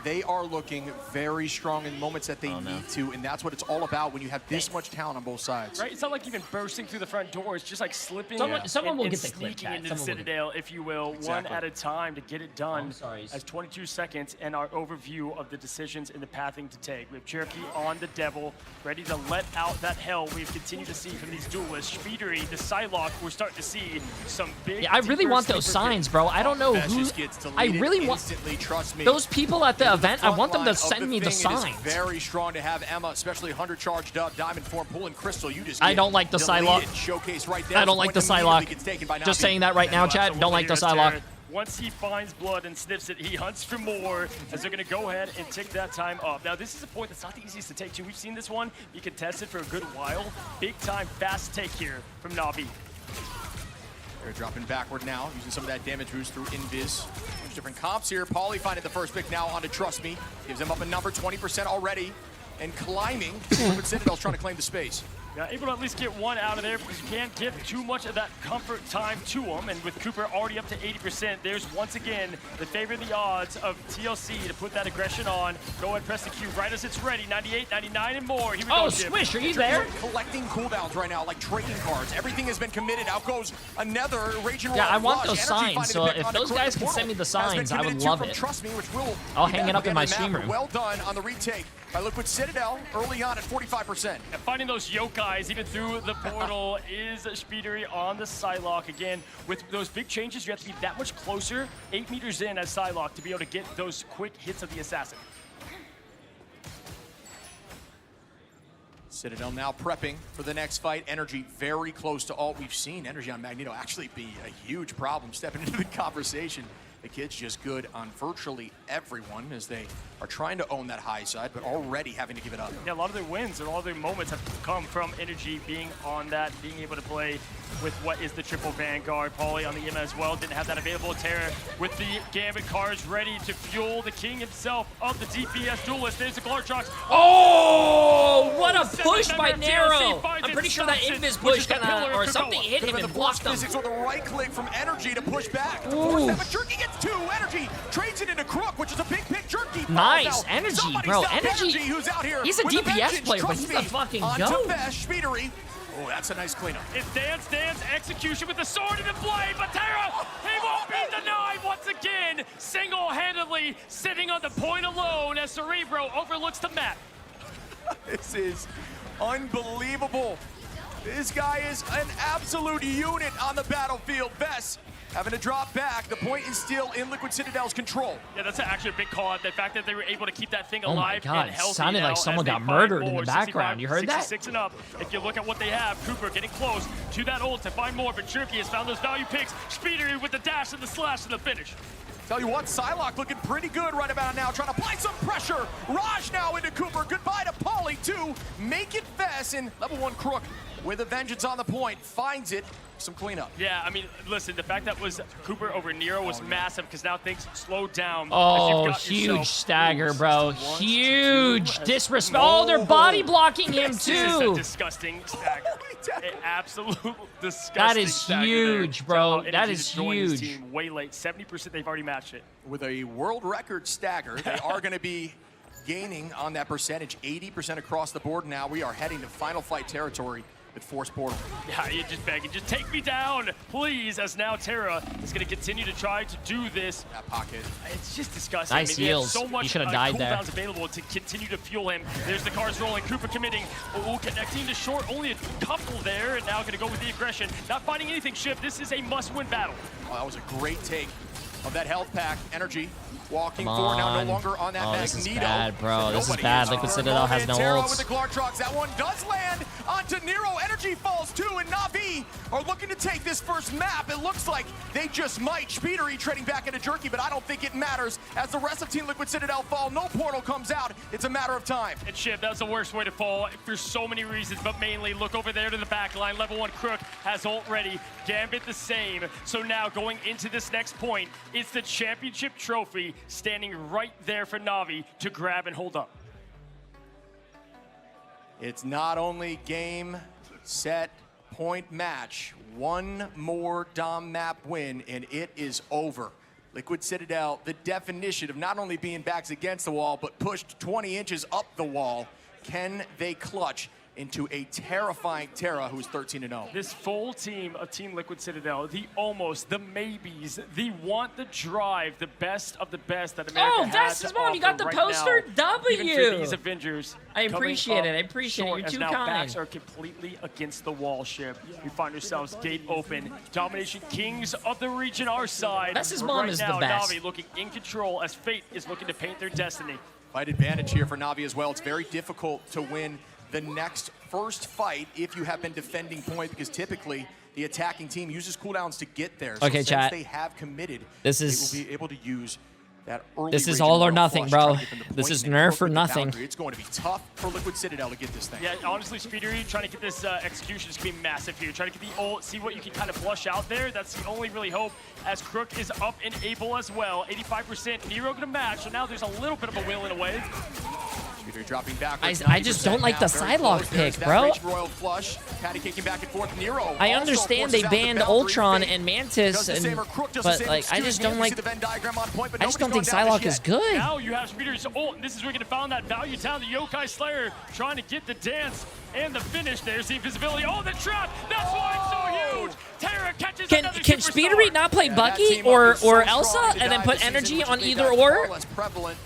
They are looking very strong in moments that they need to, and that's what it's all about when you have this much talent on both sides. Right? It's not like even bursting through the front door. It's just like slipping someone will and get the clip, sneaking into the Citadel, if you will, one at a time to get it done. As 22 seconds and our overview of the decisions and the pathing to take. We have Cherokee on the Devil, ready to let out that hell we've continued to see from these duelists. Speedery, the Psylocke, we're starting to see some big... Yeah, I really want those signs, bro. I don't know who... I really want... Trust me. Those people at the event, I want them to send me the signs. It is very strong to have Emma, especially 100 charged up, Diamond Form, pulling Crystal. You just I don't like the Psylocke. Showcase right there. I don't like the Psylocke. Just saying that right now, Chad. Don't like the Psylocke. Once he finds blood and sniffs it, he hunts for more as they're going to go ahead and tick that time up. Now, this is a point that's not the easiest to take, too. We've seen this one be contested for a good while. Big time fast take here from Na'Vi. They're dropping backward now, using some of that damage boost through Invis. There's different comps here. Pauly finding the first pick now onto Trust Me. Gives them up a number, 20% already. And climbing, but Citadel's trying to claim the space. Yeah, able to at least get one out of there because you can't give too much of that comfort time to him. And with Cooper already up to 80%, there's once again the favor of the odds of TLC to put that aggression on. Go ahead, press the Q right as it's ready. 98, 99, and more. Here we go, Jim. Swish, are you there? Collecting cooldowns right now, like trading cards. Everything has been committed. Out goes another Raging Royal. Yeah, I want Rush. those signs. So if those guys can send me the signs, I would love it. Trust Me, which will I'll hang it up in my stream room. Well done on the retake by Liquid Citadel early on at 45%. And finding those yokai guys, even through the portal, is Speedery on the Psylocke. Again, with those big changes, you have to be that much closer, 8 meters in as Psylocke, to be able to get those quick hits of the Assassin. Citadel now prepping for the next fight. Energy very close to ult. We've seen Energy on Magneto actually be a huge problem stepping into the conversation. The kid's just good on virtually everyone as they are trying to own that high side, but already having to give it up. Yeah, a lot of their wins and all their moments have come from Energy being on that, being able to play with what is the triple Vanguard. Pauly on the Emma as well, didn't have that available. Terra with the Gambit cards ready to fuel the king himself of the DPS duelist. There's the Glartrox. Oh, what a push by Nero! I'm pretty sure that invis push or something hit him and blocked him. Physics with a right click from Energy to push back. But Jerky gets 2. Energy trades it into Crook, which is a big pick. Jerky. Nice Energy, bro. Energy. Who's out here? He's a DPS player, but he's a fucking goat. Speedery. Oh, that's a nice cleanup. It's Dance execution with the sword and the blade, but Terra, he won't be denied once again. Single-handedly sitting on the point alone as Cerebro overlooks the map. This is unbelievable. This guy is an absolute unit on the battlefield. Vess having to drop back. The point is still in Liquid Citadel's control. Yeah, that's actually a big call out. The fact that they were able to keep that thing alive oh my God, and healthy. It sounded like someone got murdered in the background. You heard that? 66 and up. If you look at what they have, Cooper getting close to that ult to find more, but Jerky has found those value picks. Speedery with the dash and the slash and the finish. Tell you what, Psylocke looking pretty good right about now, trying to apply some pressure. Raj now into Cooper. Goodbye to Pauly, too. Make it Vess, and level 1 Crook with a vengeance on the point. Finds it. Some cleanup. Yeah, I mean, listen, the fact that was Cooper over Nero was massive because now things slowed down. Oh, huge stagger, bro. Huge disrespect. Oh, they're body blocking him, too. This is a disgusting stagger. An absolute disgusting That is huge, bro. That is huge. Team way late. 70% they've already matched it. With a world record stagger, they are going to be gaining on that percentage. 80% across the board now. We are heading to final fight territory with Force Portal. Yeah, you're just begging, just take me down, please, as now Terra is going to continue to try to do this. That pocket. It's just disgusting. Nice heals. So much he should have died there. cooldowns available to continue to fuel him. There's the cards rolling. Cooper committing. Oh, connecting to short. Only a couple there, and now going to go with the aggression. Not fighting anything, Shift. This is a must-win battle. Oh, that was a great take of that health pack. Energy walking forward now, no longer on that Magneto. This is bad, bro. This is bad. Liquid Citadel has no Terra ults. with the Glartrox. That one does land onto Nero. Energy falls too, and Na'Vi are looking to take this first map. It looks like they just might. Speedery trading back into Jerky, but I don't think it matters. As the rest of Team Liquid Citadel fall, no portal comes out. It's a matter of time. And Shiv, that's the worst way to fall for so many reasons, but mainly look over there to the back line. Level 1 Crook has ult ready. Gambit the same. So now going into this next point, it's the championship trophy standing right there for Na'Vi to grab and hold up. It's not only game, set, point match. One more Dom map win, and it is over. Liquid Citadel, the definition of not only being backs against the wall, but pushed 20 inches up the wall. Can they clutch into a terrifying Terra who's 13-0. This full team of Team Liquid Citadel, the almost, the maybes, the want, the drive, the best of the best that America has to offer. You got the right poster now. W. Even for these Avengers. I appreciate it. I appreciate it. You're too now kind. backs are completely against the wall, Ship. We find ourselves gate open. Domination kings of the region, our side. Best's mom is the best. Na'Vi looking in control as Fate is looking to paint their destiny. Fight advantage here for Na'Vi as well. It's very difficult to win the next first fight if you have been defending point, because typically the attacking team uses cooldowns to get there. So okay, since chat. they have committed, this they is will be able to use that early. This is all or nothing, bro. This is nerf or nothing. It's going to be tough for Liquid Citadel to get this thing. Yeah, honestly, Speedery trying to get this execution is going to be massive here. Trying to get the ult, see what you can kind of flush out there. That's the only really hope, as Crook is up and able as well. 85%, Nero going to match, so now there's a little bit of a will in a way. Dropping back. I just don't like the Psylocke pick, bro. Royal flush, patty kicking back and forth. Nero. I understand they banned Ultron and Mantis, but like I just don't like. I just don't think Psylocke is good. Now you have Speedery's ult, and this is where you're gonna find that value down. The Yokai Slayer trying to get the dance and the finish. There's the invisibility. Oh, the trap! That's why it's so Terra catches Can Speedery not play Bucky or Elsa and then put energy on either or?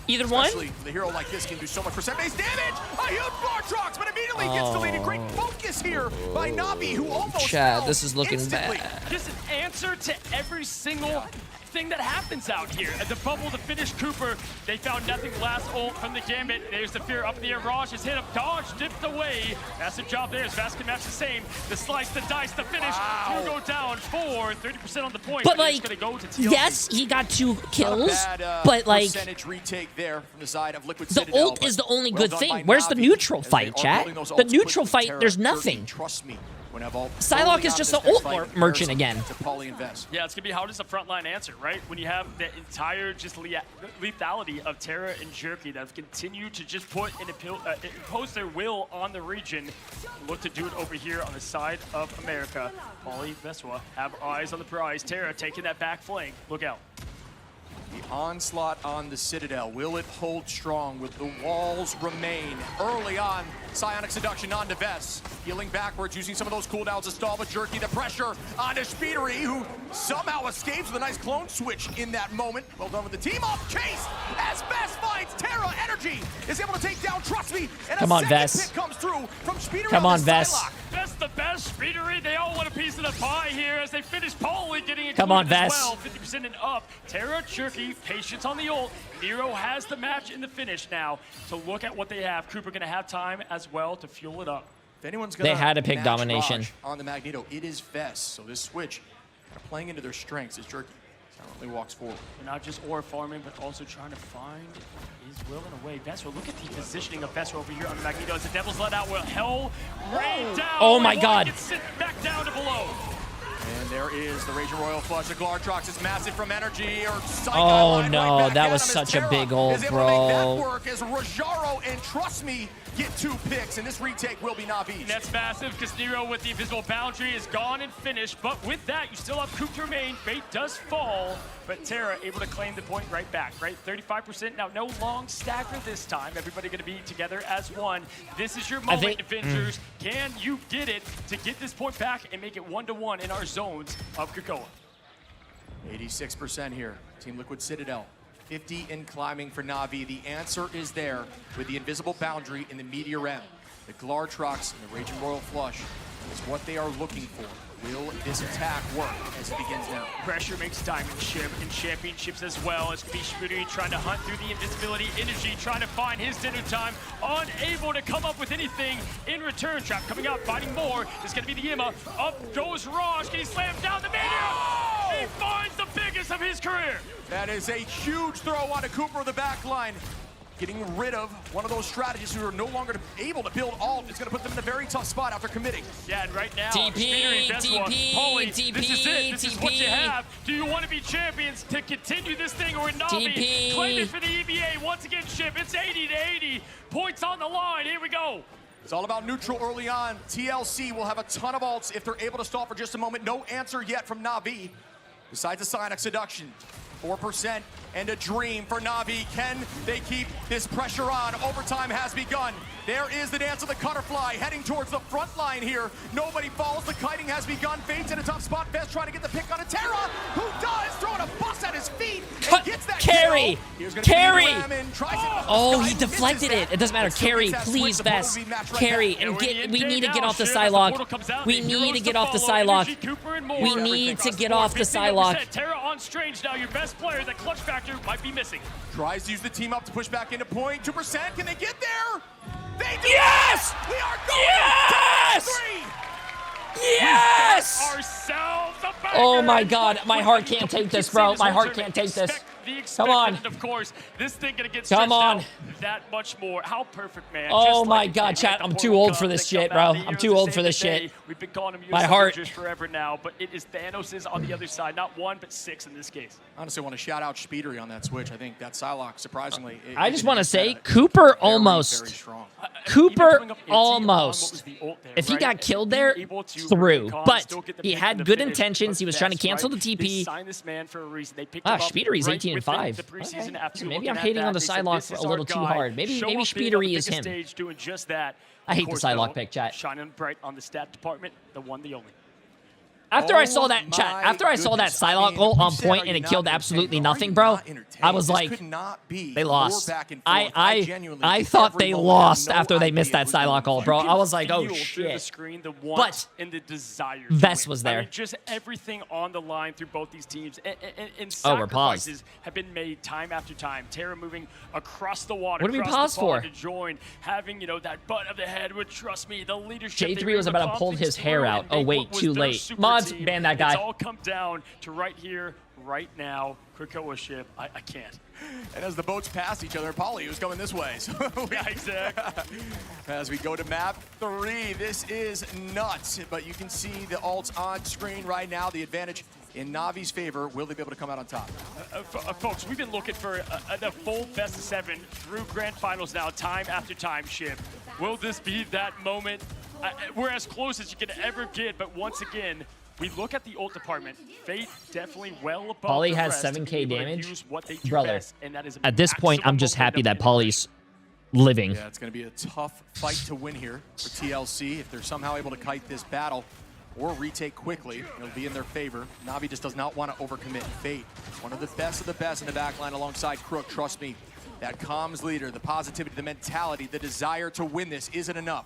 Either one? The hero like this can do so much percent base damage. A huge Vortrox, but immediately gets deleted. Great focus here by Na'Vi, who almost Chad, this is looking instantly. bad. Just an answer to every single thing that happens out here. At the bubble to finish Cooper, they found nothing last ult from the Gambit. There's the fear up in the air. Raj has hit him. Dodge dipped away. Massive job there as Vaskin match the same. The slice, the dice, the finish. Two go down for 30% on the point. But like, it's gonna go to TLC. yes, he got 2 kills, but like, percentage retake there from the side of Liquid the Citadel, ult is the only well good done by thing. Where's the Na'Vi neutral as they fight, are chat? building those The ults neutral quickly. fight, Terra, there's Turkey, nothing. Trust me. When I have all Psylocke is just the ult merchant again. To Poly Invest. Yeah, it's gonna be how does the frontline answer, right? When you have the entire just lethality of Terra and Jerky that have continued to just put and impose their will on the region. Look to do it over here on the side of America. Poly, Veswa have eyes on the prize. Terra taking that back flank. Look out. The onslaught on the Citadel, will it hold strong? Will the walls remain? Early on, Psionic Seduction onto Vess. Healing backwards, using some of those cooldowns to stall, but Jerky the pressure onto Speedery, who somehow escapes with a nice clone switch in that moment. Well done with the team up. Chase as Vess finds Terra. Energy is able to take down Trust Me. And Come on, Vess. Pick comes through from Speedery. Come on, Vess. Vess the best. Speedery, they all want a piece of the pie here as they finish Poly getting it. Come on, as Vess. well. 50% and up. Terra, Jerky, patience on the ult. Nero has the match in the finish now. To look at what they have. Cooper gonna have time as well to fuel it up. If anyone's gonna They had to pick match domination Raj on the Magneto, it is Vess. So this switch, playing into their strengths, is Jerky. Silently walks forward. They're not just ore farming, but also trying to find his will in a way. Vesro, look at the positioning of Vesro over here on the Magneto as the Devil's let out. Will hell rain down? Oh my God. Gets sent back down to below. And there is the Raging Royal Flush. The Glartrox is massive from energy. Oh no, that was such a big ult, bro. Work as Rajaro and Trust Me get 2 picks, and this retake will be Na'Vi. That's massive because Nero with the invisible boundary is gone and finished. But with that, you still have Coop to remain. Fate does fall, but Terra able to claim the point right back, right? 35%. Now, no long stagger this time. Everybody going to be together as one. This is your moment, Avengers. Can you get it to get this point back and make it 1-1 in our zones of Krakoa? 86% here. Team Liquid Citadel. 50 and climbing for Na'Vi. The answer is there with the invisible boundary in the Meteor M. The Glartrox and the Raging Royal Flush is what they are looking for. Will this attack work as it begins now? Pressure makes Diamond Ship in championships as well. It's going to be Shiburi trying to hunt through the invisibility energy, trying to find his dinner time, unable to come up with anything in return. Trap coming out, fighting more. It's going to be the Yima. Up goes Raj. Can he slam down the Meteor? He finds the biggest of his career. That is a huge throw onto Cooper of the back line. Getting rid of one of those strategists who are no longer able to build ult. It's going to put them in a very tough spot after committing. Yeah, and right now, TP, Poly, TP, this is it. This is what you TP. have. Do you want to be champions to continue this thing, or Na'Vi TP. claim it for the EVA? Once again, Ship, it's 80-80. Points on the line. Here we go. It's all about neutral early on. TLC will have a ton of ults if they're able to stall for just a moment. No answer yet from Na'Vi, besides a Psionic Seduction. 4% and a dream for Na'Vi. Can they keep this pressure on? Overtime has begun. There is the dance of the Cutterfly heading towards the front line here. Nobody falls. The kiting has begun. Fate's in a tough spot. Vess trying to get the pick on a Terra, who does, throwing a bus at his feet and gets that Carry! kill. Carry! Oh, he deflected it. It doesn't matter. Carry, please, Vess. Carry, and we need to get off the Psylocke. We need to get off the Psylocke. We need to get off the Psylocke. Terra on Strange now, your best player. That clutch factor might be missing. Tries to use the team up to push back into point. 2%. Can they get there? They do. Yes! We are going Yes! to 3. Yes! Ourselves a Oh my God, my heart can't take this, bro. My heart can't take this. Come on. And of course, this thing gonna get Come stretched on. out that much more. How perfect, man. Oh Just my like God, chat, I'm too old for this shit, bro. I'm too old for this shit. We've been calling him My US heart. Avengers forever now, but it is Thanos's on the other side. Not 1, but 6 in this case. Honestly, I want to shout out Speedery on that switch. I think that Psylocke, surprisingly. I just want to say, Cooper almost. Very strong. Cooper almost. If he got killed there, through. But he had good intentions. He was trying to cancel the TP. Speedery's 18 and 5. Okay. Maybe I'm hating on the Psylocke a little too hard. Maybe Speedery is him. Doing just that. I hate the Psylocke pick, chat. Shining bright on the stat department, the one, the only. After I saw that chat, after I saw that Psylocke goal on point and it killed absolutely nothing, bro, I was like, they lost. I thought they lost after they missed that Psylocke goal, bro. I was like, oh shit. The screen, the want and the desire. Vest was there. I mean, just everything on the line through both these teams, and we're paused. sacrifices have been made time after time. Terra moving across the water, what did we across pause the pond for? to join, having that butt of the head. Would trust me, the leadership. Jay3 was about to pull his hair out. Oh wait, too late. Mods, ban that guy. It's all come down to right here, right now. Krakoa ship, I can't. And as the boats pass each other, Polly was coming this way. So yeah, exactly. As we go to map 3, this is nuts. But you can see the ults on screen right now. The advantage in Navi's favor. Will they be able to come out on top? Folks, we've been looking for the full best of 7 through grand finals now, time after time, Ship. Will this be that moment? We're as close as you can ever get, but once again, we look at the ult department. Fate definitely well above Polly the has rest 7k damage. Brother, Best, and that is at this point, I'm just happy that Polly's living. Yeah, it's going to be a tough fight to win here for TLC. If they're somehow able to kite this battle or retake quickly, it'll be in their favor. Navi just does not want to overcommit. Fate, one of the best in the backline alongside Crook. Trust me, that comms leader, the positivity, the mentality, the desire to win this isn't enough.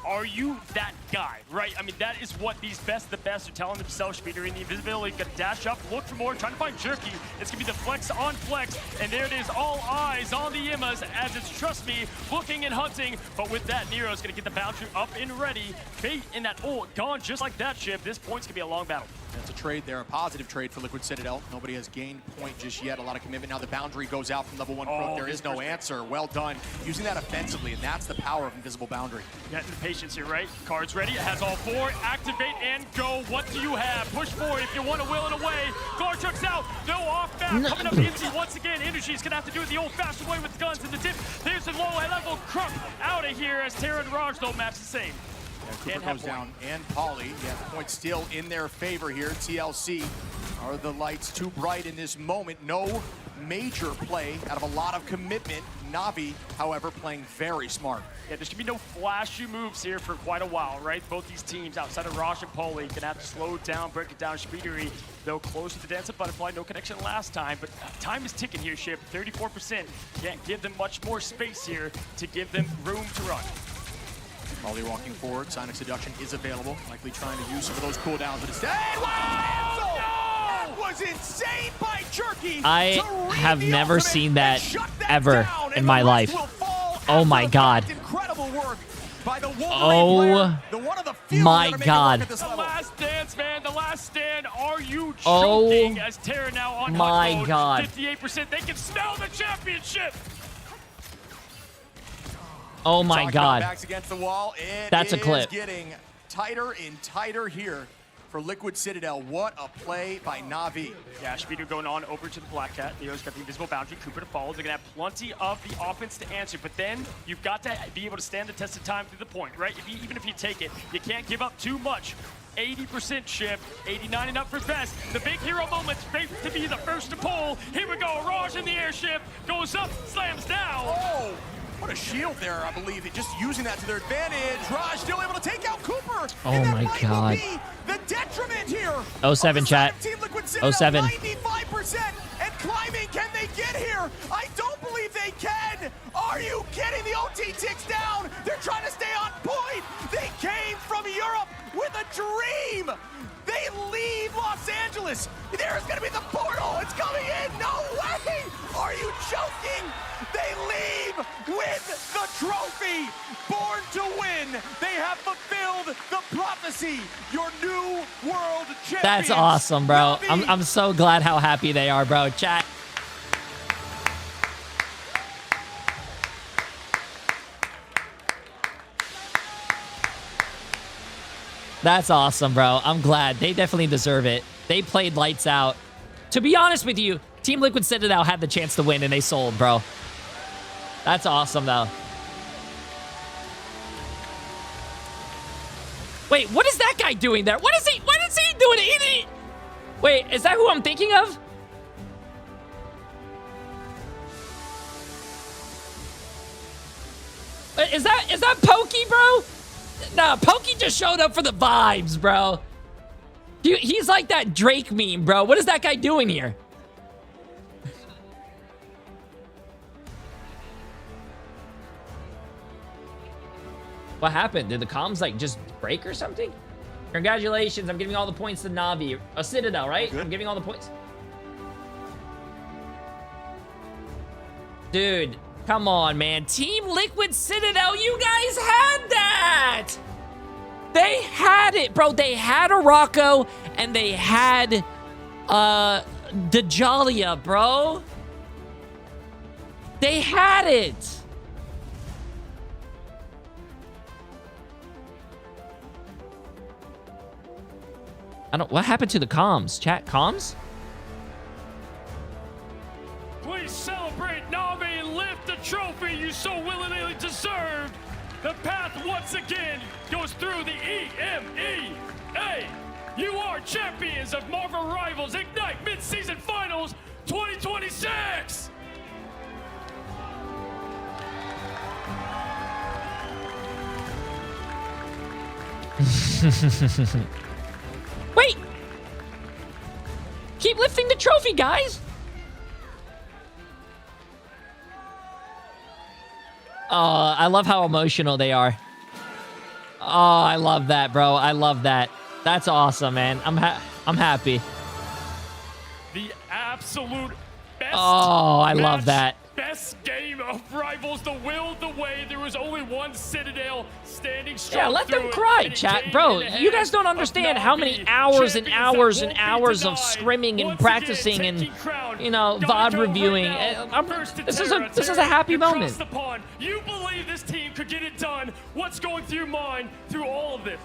Are you that guy, right? I mean, that is what these best of the best are telling themselves. Speeder in the invisibility, gonna dash up, look for more, trying to find Jerky. It's gonna be the flex on flex, and there it is, all eyes on the Immas as it's Trust Me looking and hunting. But with that, Nero's gonna get the boundary up and ready. Fate in that ult gone just like that, Ship. This point's gonna be a long battle. That's a trade there, a positive trade for Liquid Citadel. Nobody has gained point just yet. A lot of commitment. Now the boundary goes out from level 1 Crook. There is no answer. Well done. Using that offensively, and that's the power of Invisible Boundary. Getting the patience here, right? Cards ready. It has all 4. Activate and go. What do you have? Push forward if you want to will it away. Garchuk's out. No off back. Coming up easy once again. Energy's going to have to do it the old-fashioned way with the guns and the tip. There's the low-level Crook out of here as Terra and Raj don't match the same. Yeah, Cooper goes down, and Polly. Yeah, the point still in their favor here. TLC, are the lights too bright in this moment? No major play out of a lot of commitment. Navi, however, playing very smart. Yeah, there's gonna be no flashy moves here for quite a while, right? Both these teams, outside of Raj and Polly, gonna have to slow it down, break it down. Speedery, though close to the Dance of Butterfly, no connection last time, but time is ticking here, Ship. 34%. Can't give them much more space here to give them room to run. Polly walking forward. Sonic Seduction is available. Likely trying to use some of those cooldowns, but instead, that was insane by Jerky. I have never seen that ever in my life. Oh my god. Incredible work by the oh my god. The last dance, man. The last stand. Are you choking as Terra now on my mode? god. 58%. They can smell the championship. Oh my god. Backs against the wall. That's a clip. Getting tighter and tighter here for Liquid Citadel. What a play by Navi. Yeah, Speeder going on over to the Black Cat. Neo's got the invisible boundary. Cooper to follow. They're going to have plenty of the offense to answer. But then you've got to be able to stand the test of time through the point, right? Even if you take it, you can't give up too much. 80% Ship, 89 and up for best. The big hero moment, Fate to be the first to pull. Here we go. Raj in the airship. Goes up, slams down. Oh! What a shield there, I believe. They're just using that to their advantage. Raj still able to take out Cooper. Oh my god. The detriment here. 07 chat. 07. 95% and climbing. Can they get here? I don't believe they can. Are you kidding? The OT ticks down. They're trying to stay on point. They came from Europe with a dream. They leave Los Angeles. There's going to be the portal. It's coming in. No way. Are you joking? They leave with the trophy. Born to win. They have fulfilled the prophecy. Your new world champion. That's awesome, bro. I'm so glad how happy they are, bro. Chat. That's awesome, bro. I'm glad. They definitely deserve it. They played lights out. To be honest with you, Team Liquid Citadel had the chance to win and they sold, bro. That's awesome, though. Wait, what is that guy doing there? What is he doing? Wait, is that who I'm thinking of? Is that Pokey, bro? Nah, Pokey just showed up for the vibes, bro. Dude, he's like that Drake meme, bro. What is that guy doing here? What happened? Did the comms like just break or something? Congratulations, I'm giving all the points to Navi. A Citadel, right? I'm giving all the points. Dude, come on, man. Team Liquid Citadel, you guys had that! They had it, bro. They had a Rocco, and they had Dejalia, bro. They had it. What happened to the comms? Chat, comms? Please celebrate Navi and lift the trophy you so willingly deserved. The path once again goes through the EMEA. You are champions of Marvel Rivals Ignite Mid-Season Finals 2026. Wait! Keep lifting the trophy, guys! Oh, I love how emotional they are. Oh, I love that, bro. I love that. That's awesome, man. I'm happy. The absolute best. Oh, I love that. Best game of Rivals, the will, the way. There was only one Citadel standing strong. Yeah, let them cry, chat. Bro, you guys don't understand how many hours and hours and hours of scrimming and practicing and, you know, VOD reviewing. This is a happy moment. You believe this team could get it done. What's going through your mind through all of this?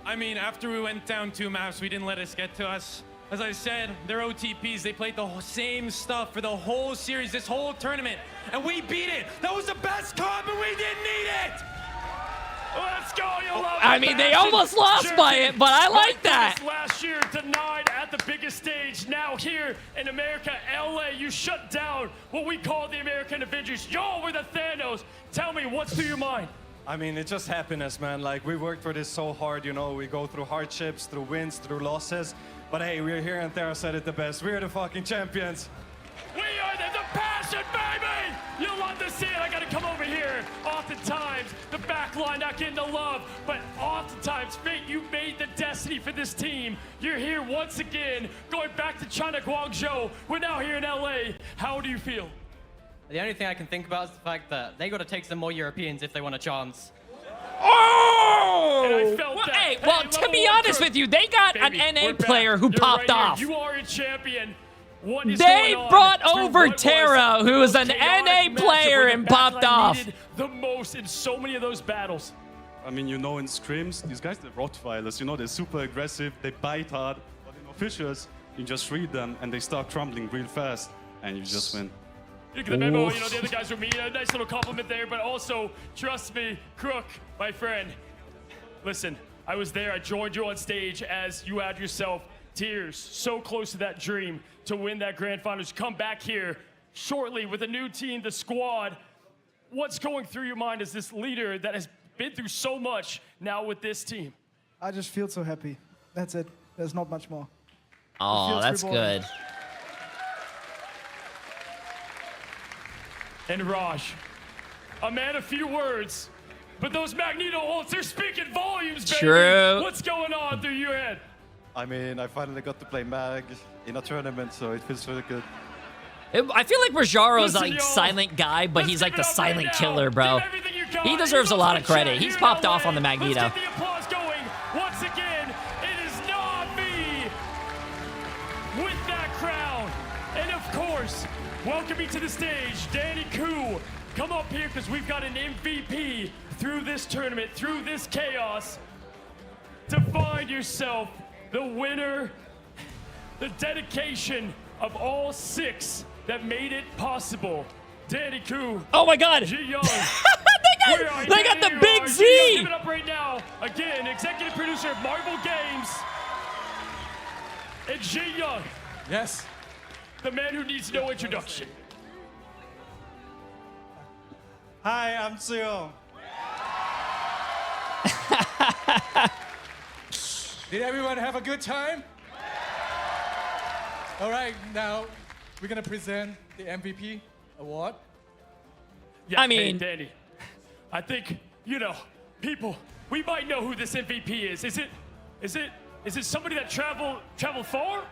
I mean, after we went down 2 maps, we didn't let it get to us. As I said, they're OTPs. They played the same stuff for the whole series, this whole tournament, and we beat it. That was the best comp, and we didn't need it. Let's go, you love I mean, they almost lost by it, but I like that. Last year, denied at the biggest stage. Now here in America, LA, you shut down what we call the American Avengers. Y'all were the Thanos. Tell me, what's through your mind? I mean, it's just happiness, man. Like, we worked for this so hard, you know. We go through hardships, through wins, through losses. But hey, we're here, and Thera said it the best. We're the fucking champions. We are the passion, baby! You'll love to see it. I gotta come over here. Oftentimes, the back line not getting the love, but oftentimes, fate, you made the destiny for this team. You're here once again, going back to China, Guangzhou. We're now here in LA. How do you feel? The only thing I can think about is the fact that they got to take some more Europeans if they want a chance. Oh! Well, to be honest with you, they got an NA player who popped off. You are a champion. What is They going on brought through over what Terra, who was an chaotic NA matchup player where the and popped backline off. needed the most in so many of those battles. I mean, you know, in scrims, these guys, they're Rottweilers. You know, they're super aggressive, they bite hard. But in officials, you just read them and they start crumbling real fast, and you just win. Look at the memo, you know, the other guys were me. A nice little compliment there, but also, trust me, Crook, my friend. Listen, I was there. I joined you on stage as you had yourself tears. So close to that dream to win that grand finals. Come back here shortly with a new team, the squad. What's going through your mind as this leader that has been through so much now with this team? I just feel so happy. That's it. There's not much more. Oh, that's good. And Raj, a man of few words, but those Magneto ults, they're speaking volumes, baby. True. What's going on through your head? I mean, I finally got to play Mag in a tournament, so it feels really good. I feel like Rajaro's Listen, like y'all. silent guy, but he's like the Let's give it up silent right killer, now. bro. Give everything you got. He deserves a lot of credit. He's popped off on the Let's Magneto. get the applause going. Once again, it is Navi with that crown. And of course, welcoming to the stage, Danny Koo. Come up here because we've got an MVP through this tournament, through this chaos, to find yourself the winner, the dedication of all 6 that made it possible. Danny Koo. Oh my God. Ji-Young. they got the big Z. Ji-Young, give it up right now. Again, executive producer of Marvel Games. And Ji-Young. Yes. The man who needs no introduction. Hi, I'm Seo. Did everyone have a good time? All right, now we're gonna present the MVP award. Yeah, I mean, hey, Danny, I think, you know, people, we might know who this MVP is. Is it somebody that traveled far?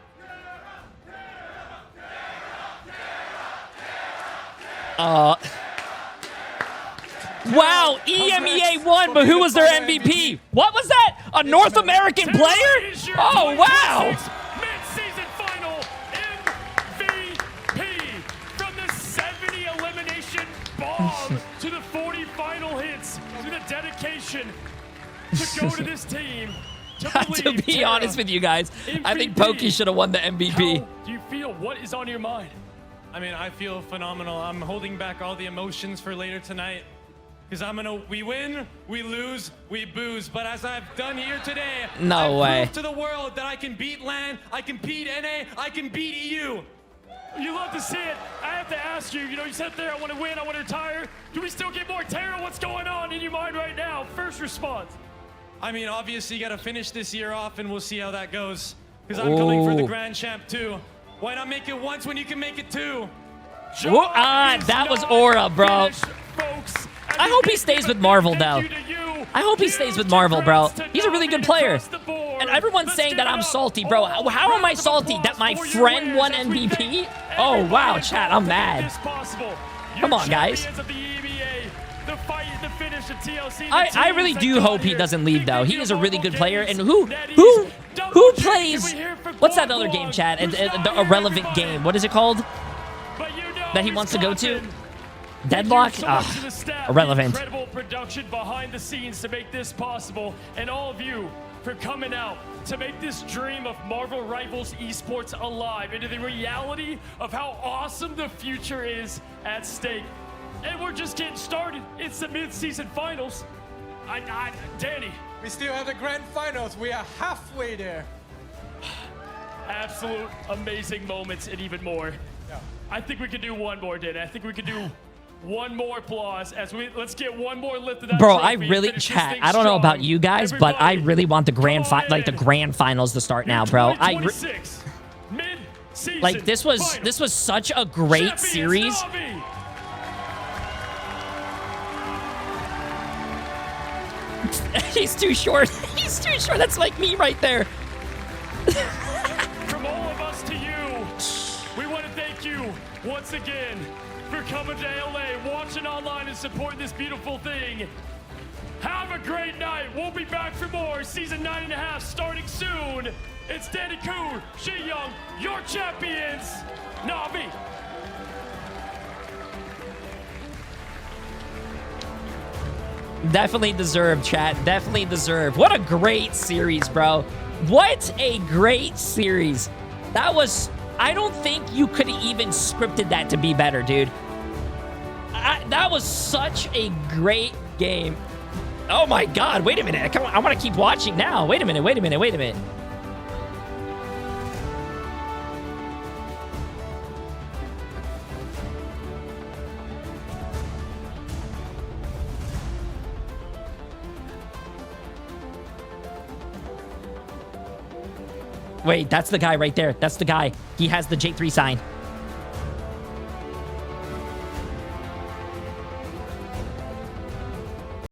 Wow, EMEA won, but who was their MVP? What was that? A North American player? Oh, wow. Mid-season final MVP from the 70 elimination bomb to the 40 final hits to the dedication to go to this team. To be honest with you guys, I think Pokey should have won the MVP. How do you feel? What is on your mind? I mean, I feel phenomenal. I'm holding back all the emotions for later tonight. Because we win, we lose, we booze. But as I've done here today, no way. Proved to the world that I can beat LAN, I can beat NA, I can beat EU. You love to see it. I have to ask you, you sat there, I want to win, I want to retire. Do we still get more Terra? What's going on in your mind right now? First response. I mean, obviously, you got to finish this year off, and we'll see how that goes. Because I'm coming for the Grand Champ, too. Why not make it once when you can make it two? That was aura, bro. I hope he stays with Marvel, though. I hope he stays with Marvel, bro. He's a really good player. And everyone's saying that I'm salty, bro. How am I salty? That my friend won MVP? Oh, wow, chat, I'm mad. Come on, guys. I really do hope he doesn't leave, though. He is a really good player. And who plays... What's that other game, chat? The irrelevant game. What is it called? That he wants to go to? Deadlock? Irrelevant. Incredible production behind the scenes to make this possible, and all of you for coming out to make this dream of Marvel Rivals Esports alive into the reality of how awesome the future is at stake. And we're just getting started. It's the mid-season finals. Danny. We still have the grand finals. We are halfway there. Absolute amazing moments and even more. Yeah. I think we could do one more, Danny. I think we could do one more applause as let's get one more lift of that Bro, trophy I really, chat, I don't know about you guys, Everybody, but I really want the grand finals to start now, bro. Like this was such a great series. Navi. He's too short. He's too short. That's like me right there. From all of us to you, we want to thank you once again for coming to LA, watching online, and supporting this beautiful thing. Have a great night. We'll be back for more. Season 9.5 starting soon. It's Danny Koo, Shi Young, your champions, Navi. Definitely deserved, chat. Definitely deserved. What a great series, bro. What a great series. That was... I don't think you could have even scripted that to be better, dude. That was such a great game. Oh my God, wait a minute. I want to keep watching now. Wait a minute. Wait, that's the guy right there. That's the guy. He has the Jay3 sign.